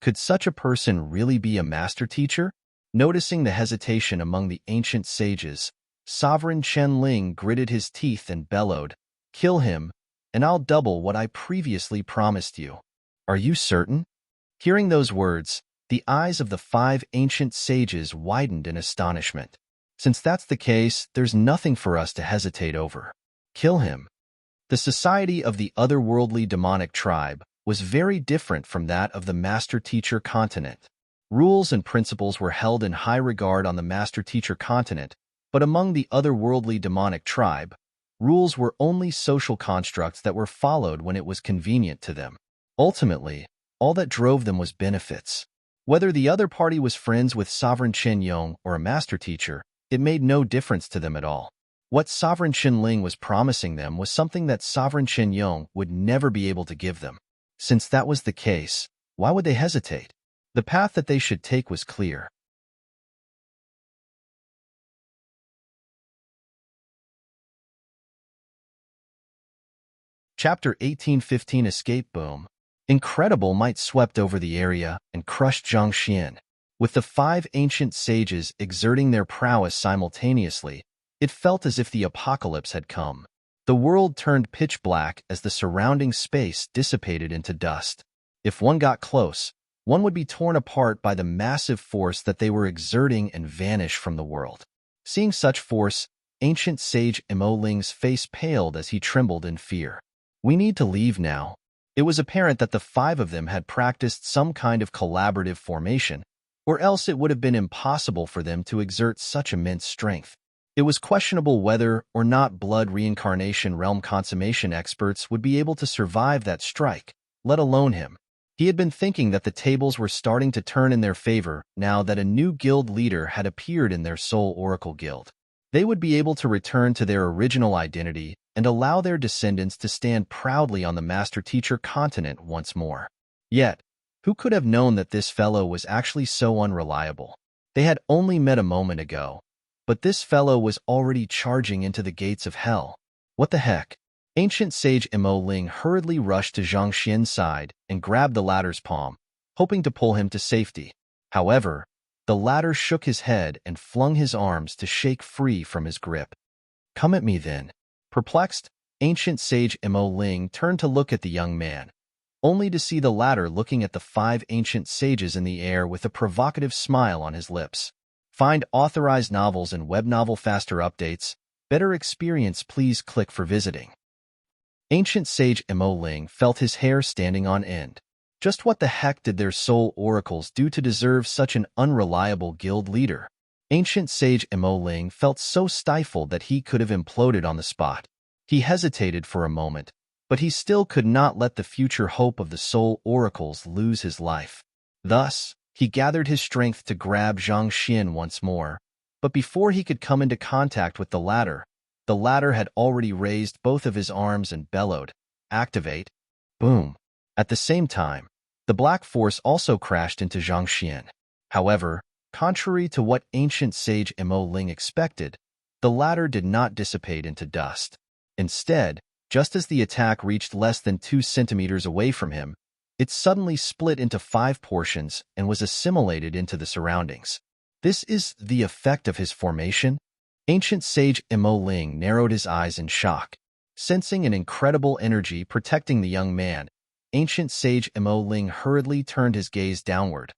Could such a person really be a master teacher? Noticing the hesitation among the ancient sages, Sovereign Chen Ling gritted his teeth and bellowed, "Kill him, and I'll double what I previously promised you." "Are you certain?" Hearing those words, the eyes of the 5 ancient sages widened in astonishment. "Since that's the case, there's nothing for us to hesitate over. Kill him." The society of the otherworldly demonic tribe was very different from that of the master-teacher continent. Rules and principles were held in high regard on the master-teacher continent, but among the otherworldly demonic tribe, rules were only social constructs that were followed when it was convenient to them. Ultimately, all that drove them was benefits. Whether the other party was friends with Sovereign Chen Yong or a master teacher, it made no difference to them at all. What Sovereign Chen Ling was promising them was something that Sovereign Chen Yong would never be able to give them. Since that was the case, why would they hesitate? The path that they should take was clear. Chapter 1815 Escape Boom. Incredible might swept over the area and crushed Zhang Xian. With the 5 ancient sages exerting their prowess simultaneously, it felt as if the apocalypse had come. The world turned pitch black as the surrounding space dissipated into dust. If one got close, one would be torn apart by the massive force that they were exerting and vanish from the world. Seeing such force, ancient sage Mo Ling's face paled as he trembled in fear. "We need to leave now." It was apparent that the 5 of them had practiced some kind of collaborative formation, or else it would have been impossible for them to exert such immense strength. It was questionable whether or not blood reincarnation realm consummation experts would be able to survive that strike, let alone him. He had been thinking that the tables were starting to turn in their favor now that a new guild leader had appeared in their Soul Oracle Guild. They would be able to return to their original identity and allow their descendants to stand proudly on the master-teacher continent once more. Yet, who could have known that this fellow was actually so unreliable? They had only met a moment ago, but this fellow was already charging into the gates of hell. What the heck? Ancient sage Mo Ling hurriedly rushed to Zhang Xian's side and grabbed the latter's palm, hoping to pull him to safety. However, the latter shook his head and flung his arms to shake free from his grip. "Come at me then." Perplexed, ancient sage Mo Ling turned to look at the young man, only to see the latter looking at the 5 ancient sages in the air with a provocative smile on his lips. Find authorized novels and web novel faster updates. Better experience, please click for visiting. Ancient sage Mo Ling felt his hair standing on end. Just what the heck did their soul oracles do to deserve such an unreliable guild leader? Ancient sage Mo Ling felt so stifled that he could have imploded on the spot. He hesitated for a moment, but he still could not let the future hope of the soul oracles lose his life. Thus, he gathered his strength to grab Zhang Xian once more, but before he could come into contact with the latter had already raised both of his arms and bellowed, "Activate!" Boom! At the same time, the black force also crashed into Zhang Xian. However, contrary to what ancient sage Mo Ling expected, the latter did not dissipate into dust. Instead, just as the attack reached less than 2 centimeters away from him, it suddenly split into 5 portions and was assimilated into the surroundings. This is the effect of his formation? Ancient sage Mo Ling narrowed his eyes in shock. Sensing an incredible energy protecting the young man, ancient sage Mo Ling hurriedly turned his gaze downward,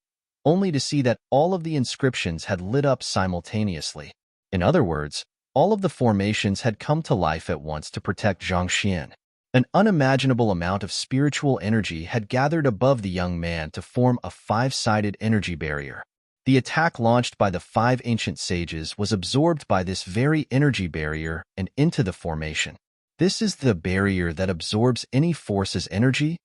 only to see that all of the inscriptions had lit up simultaneously. In other words, all of the formations had come to life at once to protect Zhang Xian. An unimaginable amount of spiritual energy had gathered above the young man to form a 5-sided energy barrier. The attack launched by the 5 ancient sages was absorbed by this very energy barrier and into the formation. This is the barrier that absorbs any force as energy?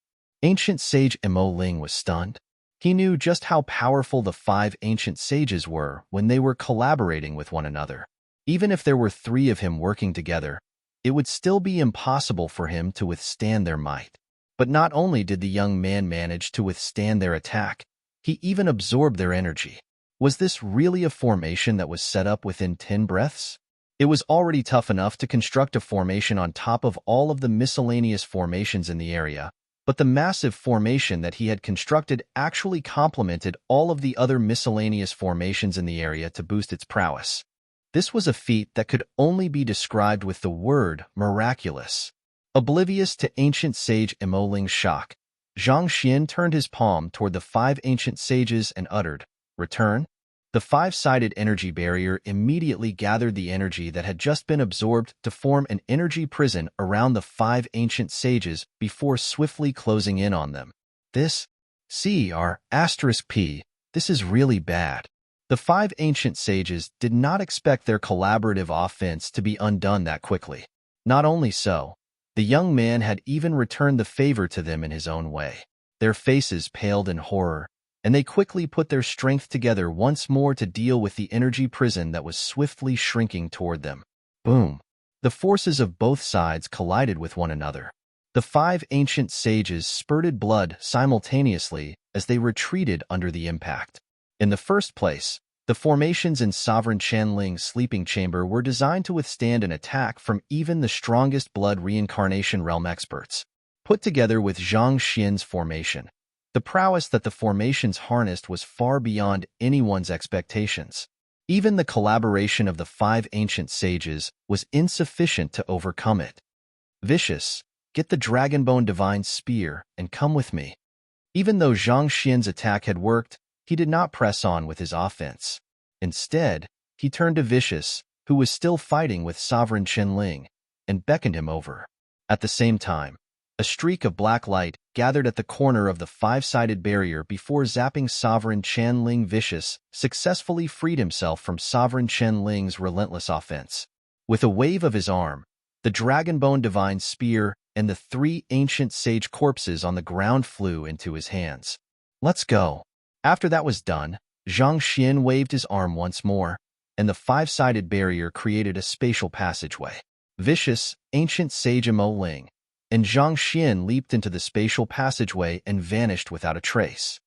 Ancient sage Mo Ling was stunned. He knew just how powerful the 5 ancient sages were when they were collaborating with one another. Even if there were 3 of him working together, it would still be impossible for him to withstand their might. But not only did the young man manage to withstand their attack, he even absorbed their energy. Was this really a formation that was set up within 10 breaths? It was already tough enough to construct a formation on top of all of the miscellaneous formations in the area, but the massive formation that he had constructed actually complemented all of the other miscellaneous formations in the area to boost its prowess. This was a feat that could only be described with the word miraculous. Oblivious to ancient sage Emoling's shock, Zhang Xian turned his palm toward the 5 ancient sages and uttered, "Return." The 5-sided energy barrier immediately gathered the energy that had just been absorbed to form an energy prison around the 5 ancient sages before swiftly closing in on them. This this is really bad. The 5 ancient sages did not expect their collaborative offense to be undone that quickly. Not only so, the young man had even returned the favor to them in his own way. Their faces paled in horror, and they quickly put their strength together once more to deal with the energy prison that was swiftly shrinking toward them. Boom! The forces of both sides collided with one another. The 5 ancient sages spurted blood simultaneously as they retreated under the impact. In the first place, the formations in Sovereign Qianling's sleeping chamber were designed to withstand an attack from even the strongest blood reincarnation realm experts. Put together with Zhang Xian's formation, the prowess that the formations harnessed was far beyond anyone's expectations. Even the collaboration of the 5 ancient sages was insufficient to overcome it. Vicious, get the Dragonbone Divine Spear and come with me. Even though Zhang Xian's attack had worked, he did not press on with his offense. Instead, he turned to Vicious, who was still fighting with Sovereign Qianling, and beckoned him over. At the same time, a streak of black light gathered at the corner of the 5-sided barrier before zapping Sovereign Qianling. Vicious successfully freed himself from Sovereign Qianling's relentless offense. With a wave of his arm, the Dragonbone Divine Spear and the 3 ancient sage corpses on the ground flew into his hands. "Let's go." After that was done, Zhang Xian waved his arm once more, and the 5-sided barrier created a spatial passageway. Vicious, ancient sage Mo Ling, and Zhang Xian leaped into the spatial passageway and vanished without a trace.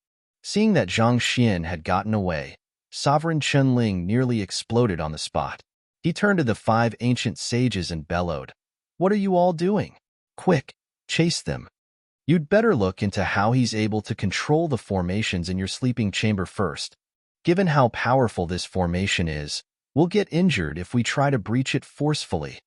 Seeing that Zhang Xian had gotten away, Sovereign Qianling nearly exploded on the spot. He turned to the 5 ancient sages and bellowed, "What are you all doing? Quick, chase them. You'd better look into how he's able to control the formations in your sleeping chamber first. Given how powerful this formation is, we'll get injured if we try to breach it forcefully."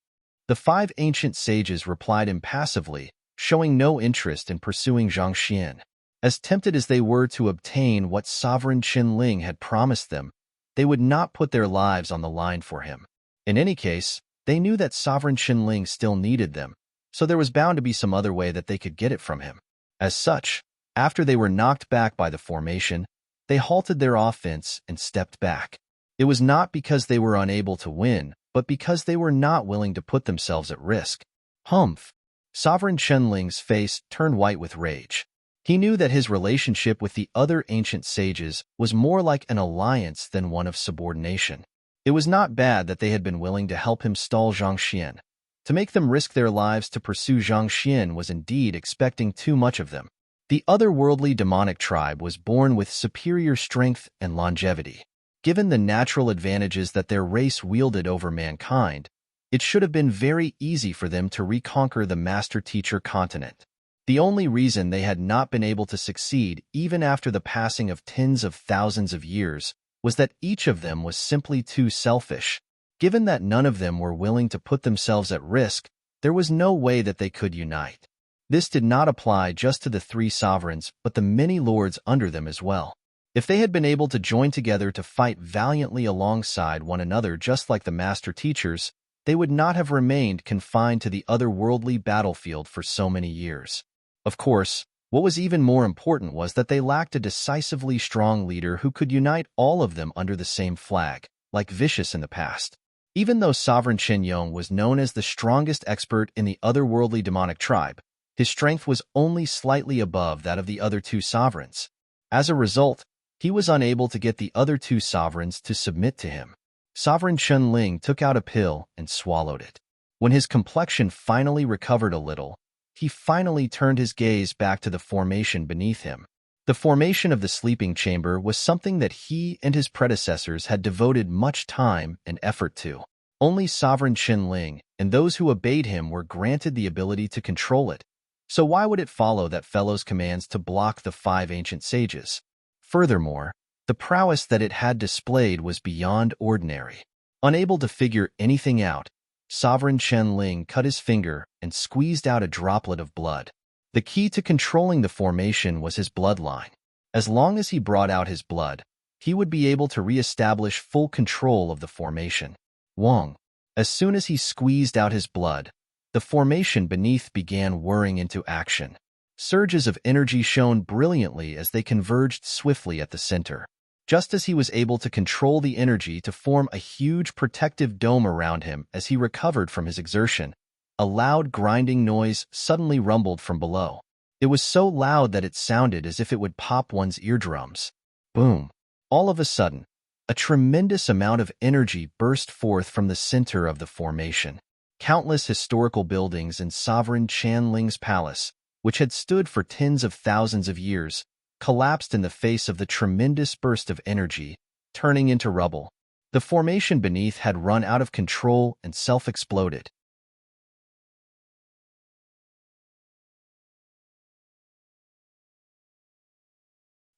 The 5 ancient sages replied impassively, showing no interest in pursuing Zhang Xian. As tempted as they were to obtain what Sovereign Qianling had promised them, they would not put their lives on the line for him. In any case, they knew that Sovereign Qianling still needed them, so there was bound to be some other way that they could get it from him. As such, after they were knocked back by the formation, they halted their offense and stepped back. It was not because they were unable to win, but because they were not willing to put themselves at risk. Humph! Sovereign Qianling's face turned white with rage. He knew that his relationship with the other ancient sages was more like an alliance than one of subordination. It was not bad that they had been willing to help him stall Zhang Xian. To make them risk their lives to pursue Zhang Xian was indeed expecting too much of them. The otherworldly demonic tribe was born with superior strength and longevity. Given the natural advantages that their race wielded over mankind, it should have been very easy for them to reconquer the Master-Teacher continent. The only reason they had not been able to succeed even after the passing of tens of thousands of years was that each of them was simply too selfish. Given that none of them were willing to put themselves at risk, there was no way that they could unite. This did not apply just to the 3 sovereigns, but the many lords under them as well. If they had been able to join together to fight valiantly alongside one another just like the Master Teachers, they would not have remained confined to the otherworldly battlefield for so many years. Of course, what was even more important was that they lacked a decisively strong leader who could unite all of them under the same flag, like Vicious in the past. Even though Sovereign Qianyong was known as the strongest expert in the otherworldly demonic tribe, his strength was only slightly above that of the other 2 sovereigns. As a result, he was unable to get the other 2 sovereigns to submit to him. Sovereign Qianling took out a pill and swallowed it. When his complexion finally recovered a little, he finally turned his gaze back to the formation beneath him. The formation of the sleeping chamber was something that he and his predecessors had devoted much time and effort to. Only Sovereign Qinling and those who obeyed him were granted the ability to control it. So why would it follow that Fellow's commands to block the 5 ancient sages? Furthermore, the prowess that it had displayed was beyond ordinary. Unable to figure anything out, Sovereign Qinling cut his finger and squeezed out a droplet of blood. The key to controlling the formation was his bloodline. As long as he brought out his blood, he would be able to re-establish full control of the formation. Wang. As soon as he squeezed out his blood, the formation beneath began whirring into action. Surges of energy shone brilliantly as they converged swiftly at the center. Just as he was able to control the energy to form a huge protective dome around him as he recovered from his exertion, a loud grinding noise suddenly rumbled from below. It was so loud that it sounded as if it would pop one's eardrums. Boom! All of a sudden, a tremendous amount of energy burst forth from the center of the formation. Countless historical buildings in Sovereign Qianling's palace, which had stood for tens of thousands of years, collapsed in the face of the tremendous burst of energy, turning into rubble. The formation beneath had run out of control and self-exploded.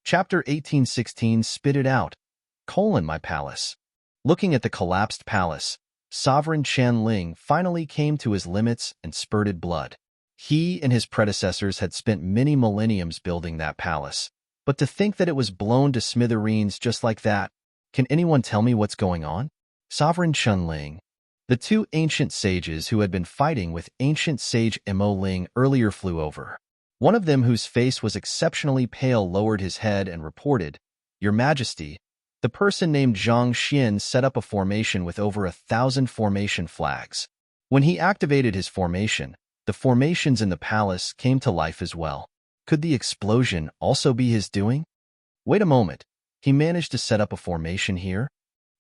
Chapter 1816 Spit It Out. My palace. Looking at the collapsed palace, Sovereign Qianling finally came to his limits and spurted blood. He and his predecessors had spent many millenniums building that palace, but to think that it was blown to smithereens just like that. Can anyone tell me what's going on? Sovereign Qianling. The 2 ancient sages who had been fighting with ancient sage Mo Ling earlier flew over. One of them, whose face was exceptionally pale, lowered his head and reported, "Your Majesty, the person named Zhang Xian set up a formation with over 1,000 formation flags. When he activated his formation, the formations in the palace came to life as well. Could the explosion also be his doing? Wait a moment, he managed to set up a formation here?"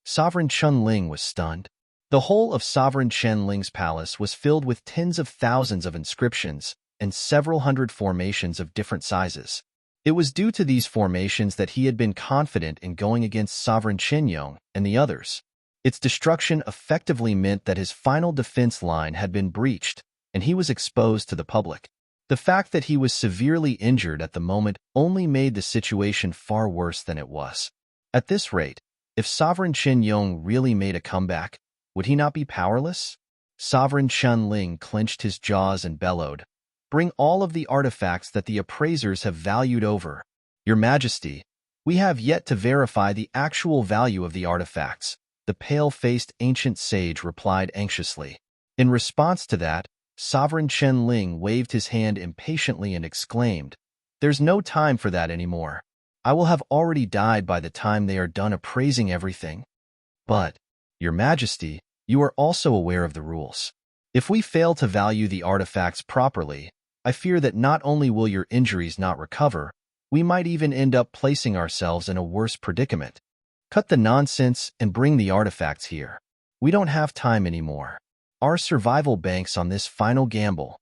Sovereign Qianling was stunned. The whole of Sovereign Qianling's palace was filled with tens of thousands of inscriptions and several hundred formations of different sizes. It was due to these formations that he had been confident in going against Sovereign Qianyong and the others. Its destruction effectively meant that his final defense line had been breached, and he was exposed to the public. The fact that he was severely injured at the moment only made the situation far worse than it was. At this rate, if Sovereign Qianyong really made a comeback, would he not be powerless? Sovereign Qianling clenched his jaws and bellowed, "Bring all of the artifacts that the appraisers have valued over." "Your Majesty, we have yet to verify the actual value of the artifacts," the pale-faced ancient sage replied anxiously. In response to that, Sovereign Qianling waved his hand impatiently and exclaimed, "There's no time for that anymore. I will have already died by the time they are done appraising everything." "But, Your Majesty, you are also aware of the rules. If we fail to value the artifacts properly, I fear that not only will your injuries not recover, we might even end up placing ourselves in a worse predicament. Cut the nonsense and bring the artifacts here. We don't have time anymore. Our survival banks on this final gamble."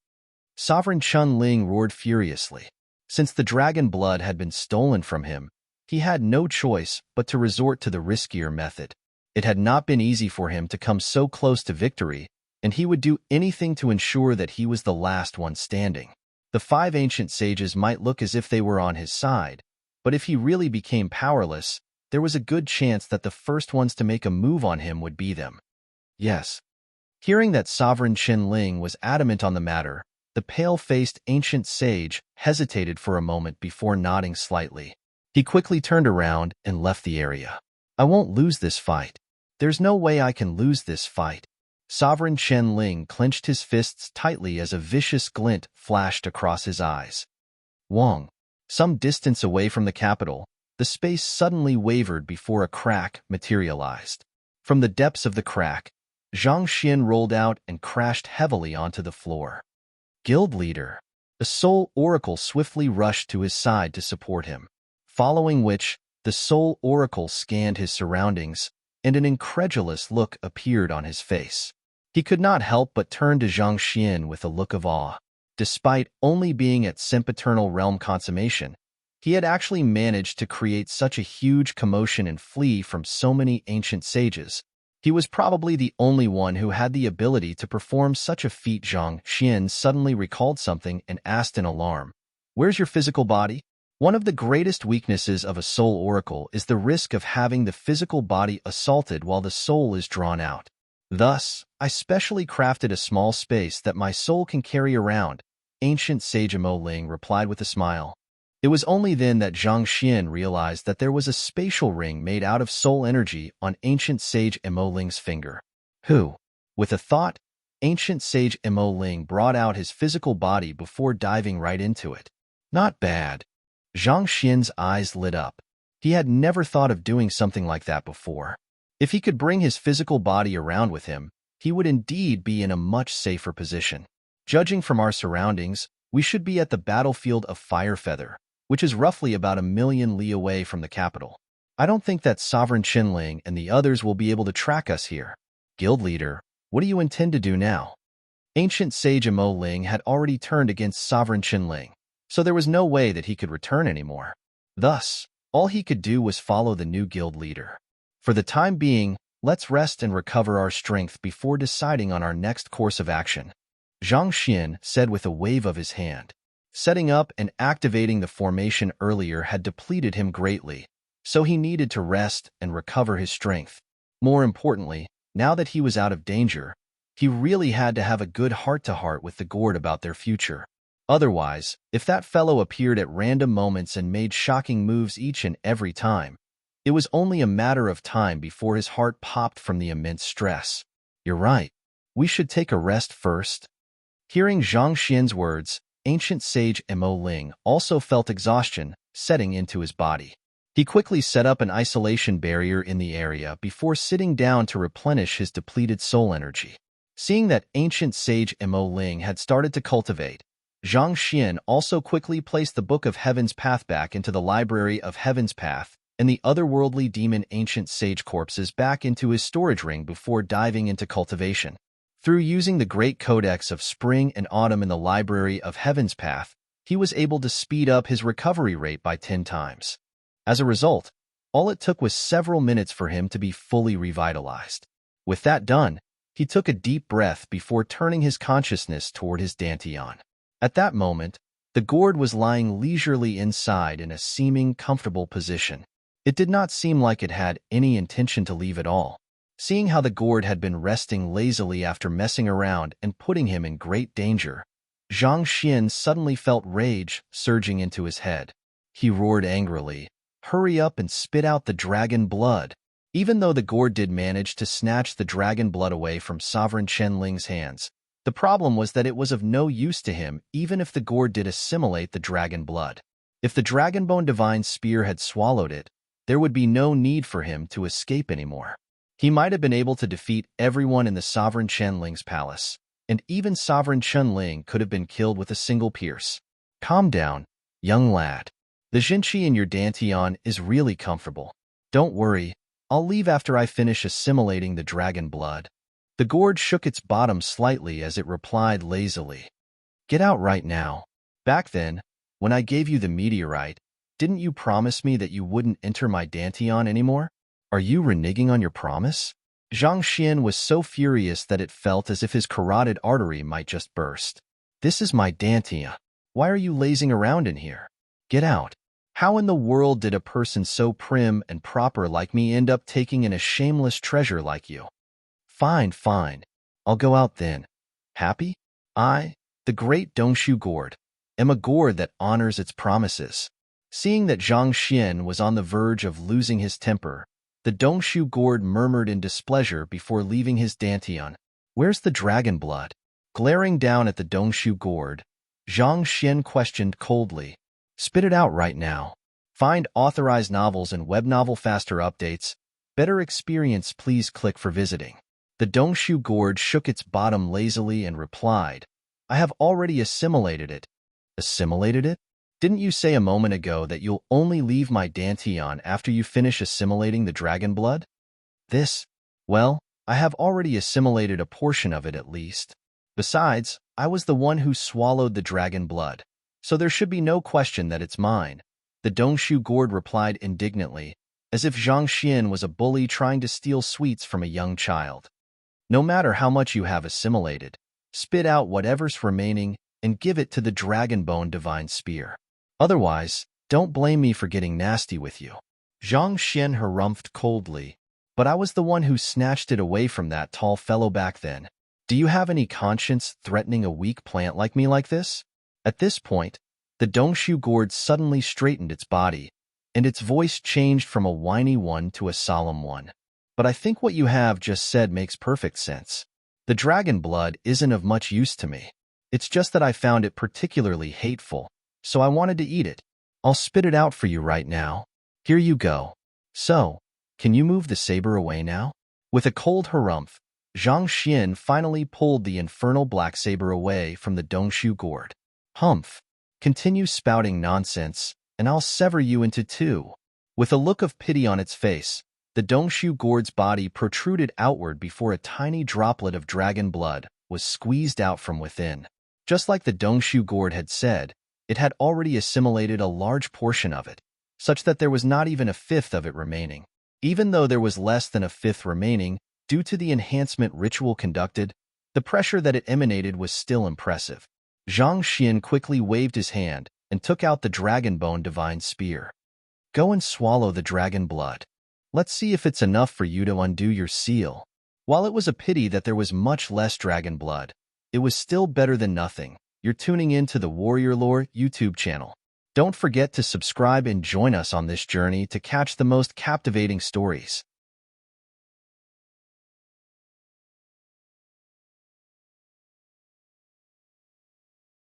Sovereign Qianling roared furiously. Since the dragon blood had been stolen from him, he had no choice but to resort to the riskier method. It had not been easy for him to come so close to victory, and he would do anything to ensure that he was the last one standing. The 5 ancient sages might look as if they were on his side, but if he really became powerless, there was a good chance that the first ones to make a move on him would be them. Yes. Hearing that Sovereign Qianling was adamant on the matter, the pale-faced ancient sage hesitated for a moment before nodding slightly. He quickly turned around and left the area. "I won't lose this fight. There's no way I can lose this fight." Sovereign Qianling clenched his fists tightly as a vicious glint flashed across his eyes. Wang. Some distance away from the capital, the space suddenly wavered before a crack materialized. From the depths of the crack, Zhang Xian rolled out and crashed heavily onto the floor. Guild leader. The Soul Oracle swiftly rushed to his side to support him, following which, the Soul Oracle scanned his surroundings, and an incredulous look appeared on his face. He could not help but turn to Zhang Xian with a look of awe. Despite only being at sempiternal realm consummation, he had actually managed to create such a huge commotion and flee from so many ancient sages. He was probably the only one who had the ability to perform such a feat. Zhang Xian suddenly recalled something and asked in alarm, "Where's your physical body?" One of the greatest weaknesses of a soul oracle is the risk of having the physical body assaulted while the soul is drawn out. Thus, I specially crafted a small space that my soul can carry around, ancient sage Mo Ling replied with a smile. It was only then that Zhang Xian realized that there was a spatial ring made out of soul energy on ancient sage Mo Ling's finger. Who? With a thought, ancient sage Mo Ling brought out his physical body before diving right into it. Not bad. Zhang Xian's eyes lit up. He had never thought of doing something like that before. If he could bring his physical body around with him, he would indeed be in a much safer position. Judging from our surroundings, we should be at the battlefield of Firefeather, which is roughly about 1,000,000 li away from the capital. I don't think that Sovereign Qinling and the others will be able to track us here. Guild leader, what do you intend to do now? Ancient sage Mo Ling had already turned against Sovereign Qinling, so there was no way that he could return anymore. Thus, all he could do was follow the new guild leader. For the time being, let's rest and recover our strength before deciding on our next course of action, Zhang Xian said with a wave of his hand. Setting up and activating the formation earlier had depleted him greatly, so he needed to rest and recover his strength. More importantly, now that he was out of danger, he really had to have a good heart-to-heart with the gourd about their future. Otherwise, if that fellow appeared at random moments and made shocking moves each and every time, it was only a matter of time before his heart popped from the immense stress. You're right. We should take a rest first. Hearing Zhang Xian's words, ancient sage Mo Ling also felt exhaustion setting into his body. He quickly set up an isolation barrier in the area before sitting down to replenish his depleted soul energy. Seeing that ancient sage Mo Ling had started to cultivate, Zhang Xian also quickly placed the Book of Heaven's Path back into the Library of Heaven's Path and the otherworldly demon ancient sage corpses back into his storage ring before diving into cultivation. Through using the Great Codex of Spring and Autumn in the Library of Heaven's Path, he was able to speed up his recovery rate by 10 times. As a result, all it took was several minutes for him to be fully revitalized. With that done, he took a deep breath before turning his consciousness toward his dantian. At that moment, the gourd was lying leisurely inside in a seeming comfortable position. It did not seem like it had any intention to leave at all. Seeing how the gourd had been resting lazily after messing around and putting him in great danger, Zhang Xian suddenly felt rage surging into his head. He roared angrily, "Hurry up and spit out the dragon blood!" Even though the gourd did manage to snatch the dragon blood away from Sovereign Qianling's hands, the problem was that it was of no use to him even if the gourd did assimilate the dragon blood. If the Dragonbone Divine Spear had swallowed it, there would be no need for him to escape anymore. He might have been able to defeat everyone in the Sovereign Qianling's palace, and even Sovereign Qianling could have been killed with a single pierce. Calm down, young lad. The Jinqi in your dantian is really comfortable. Don't worry, I'll leave after I finish assimilating the dragon blood. The gourd shook its bottom slightly as it replied lazily. Get out right now. Back then, when I gave you the meteorite, didn't you promise me that you wouldn't enter my dantian anymore? Are you reneging on your promise? Zhang Xian was so furious that it felt as if his carotid artery might just burst. This is my dantian. Why are you lazing around in here? Get out. How in the world did a person so prim and proper like me end up taking in a shameless treasure like you? Fine. I'll go out then. Happy? I, the great Dongshu gourd, am a gourd that honors its promises. Seeing that Zhang Xian was on the verge of losing his temper, the Dongshu gourd murmured in displeasure before leaving his dantian. Where's the dragon blood? Glaring down at the Dongshu gourd, Zhang Xian questioned coldly. Spit it out right now. Find authorized novels and web novel faster updates. Better experience, please click for visiting. The Dongshu gourd shook its bottom lazily and replied, I have already assimilated it. Assimilated it? Didn't you say a moment ago that you'll only leave my dantian after you finish assimilating the dragon blood? Well, I have already assimilated a portion of it at least. Besides, I was the one who swallowed the dragon blood, so there should be no question that it's mine. The Dongshu gourd replied indignantly, as if Zhang Xian was a bully trying to steal sweets from a young child. No matter how much you have assimilated, spit out whatever's remaining and give it to the Dragonbone Divine Spear. Otherwise, don't blame me for getting nasty with you. Zhang Xian harumphed coldly, but I was the one who snatched it away from that tall fellow back then. Do you have any conscience threatening a weak plant like me like this? At this point, the Dongshu gourd suddenly straightened its body, and its voice changed from a whiny one to a solemn one. But I think what you have just said makes perfect sense. The dragon blood isn't of much use to me. It's just that I found it particularly hateful, so I wanted to eat it. I'll spit it out for you right now. Here you go. So, can you move the saber away now? With a cold harumph, Zhang Xian finally pulled the infernal black saber away from the Dongshu gourd. Humph. Continue spouting nonsense, and I'll sever you into two. With a look of pity on its face, the Dongshu gourd's body protruded outward before a tiny droplet of dragon blood was squeezed out from within. Just like the Dongshu gourd had said, it had already assimilated a large portion of it, such that there was not even a fifth of it remaining. Even though there was less than a fifth remaining, due to the enhancement ritual conducted, the pressure that it emanated was still impressive. Zhang Xian quickly waved his hand and took out the Dragonbone Divine Spear. Go and swallow the dragon blood. Let's see if it's enough for you to undo your seal. While it was a pity that there was much less dragon blood, it was still better than nothing. You're tuning in to the Warrior Lore YouTube channel. Don't forget to subscribe and join us on this journey to catch the most captivating stories.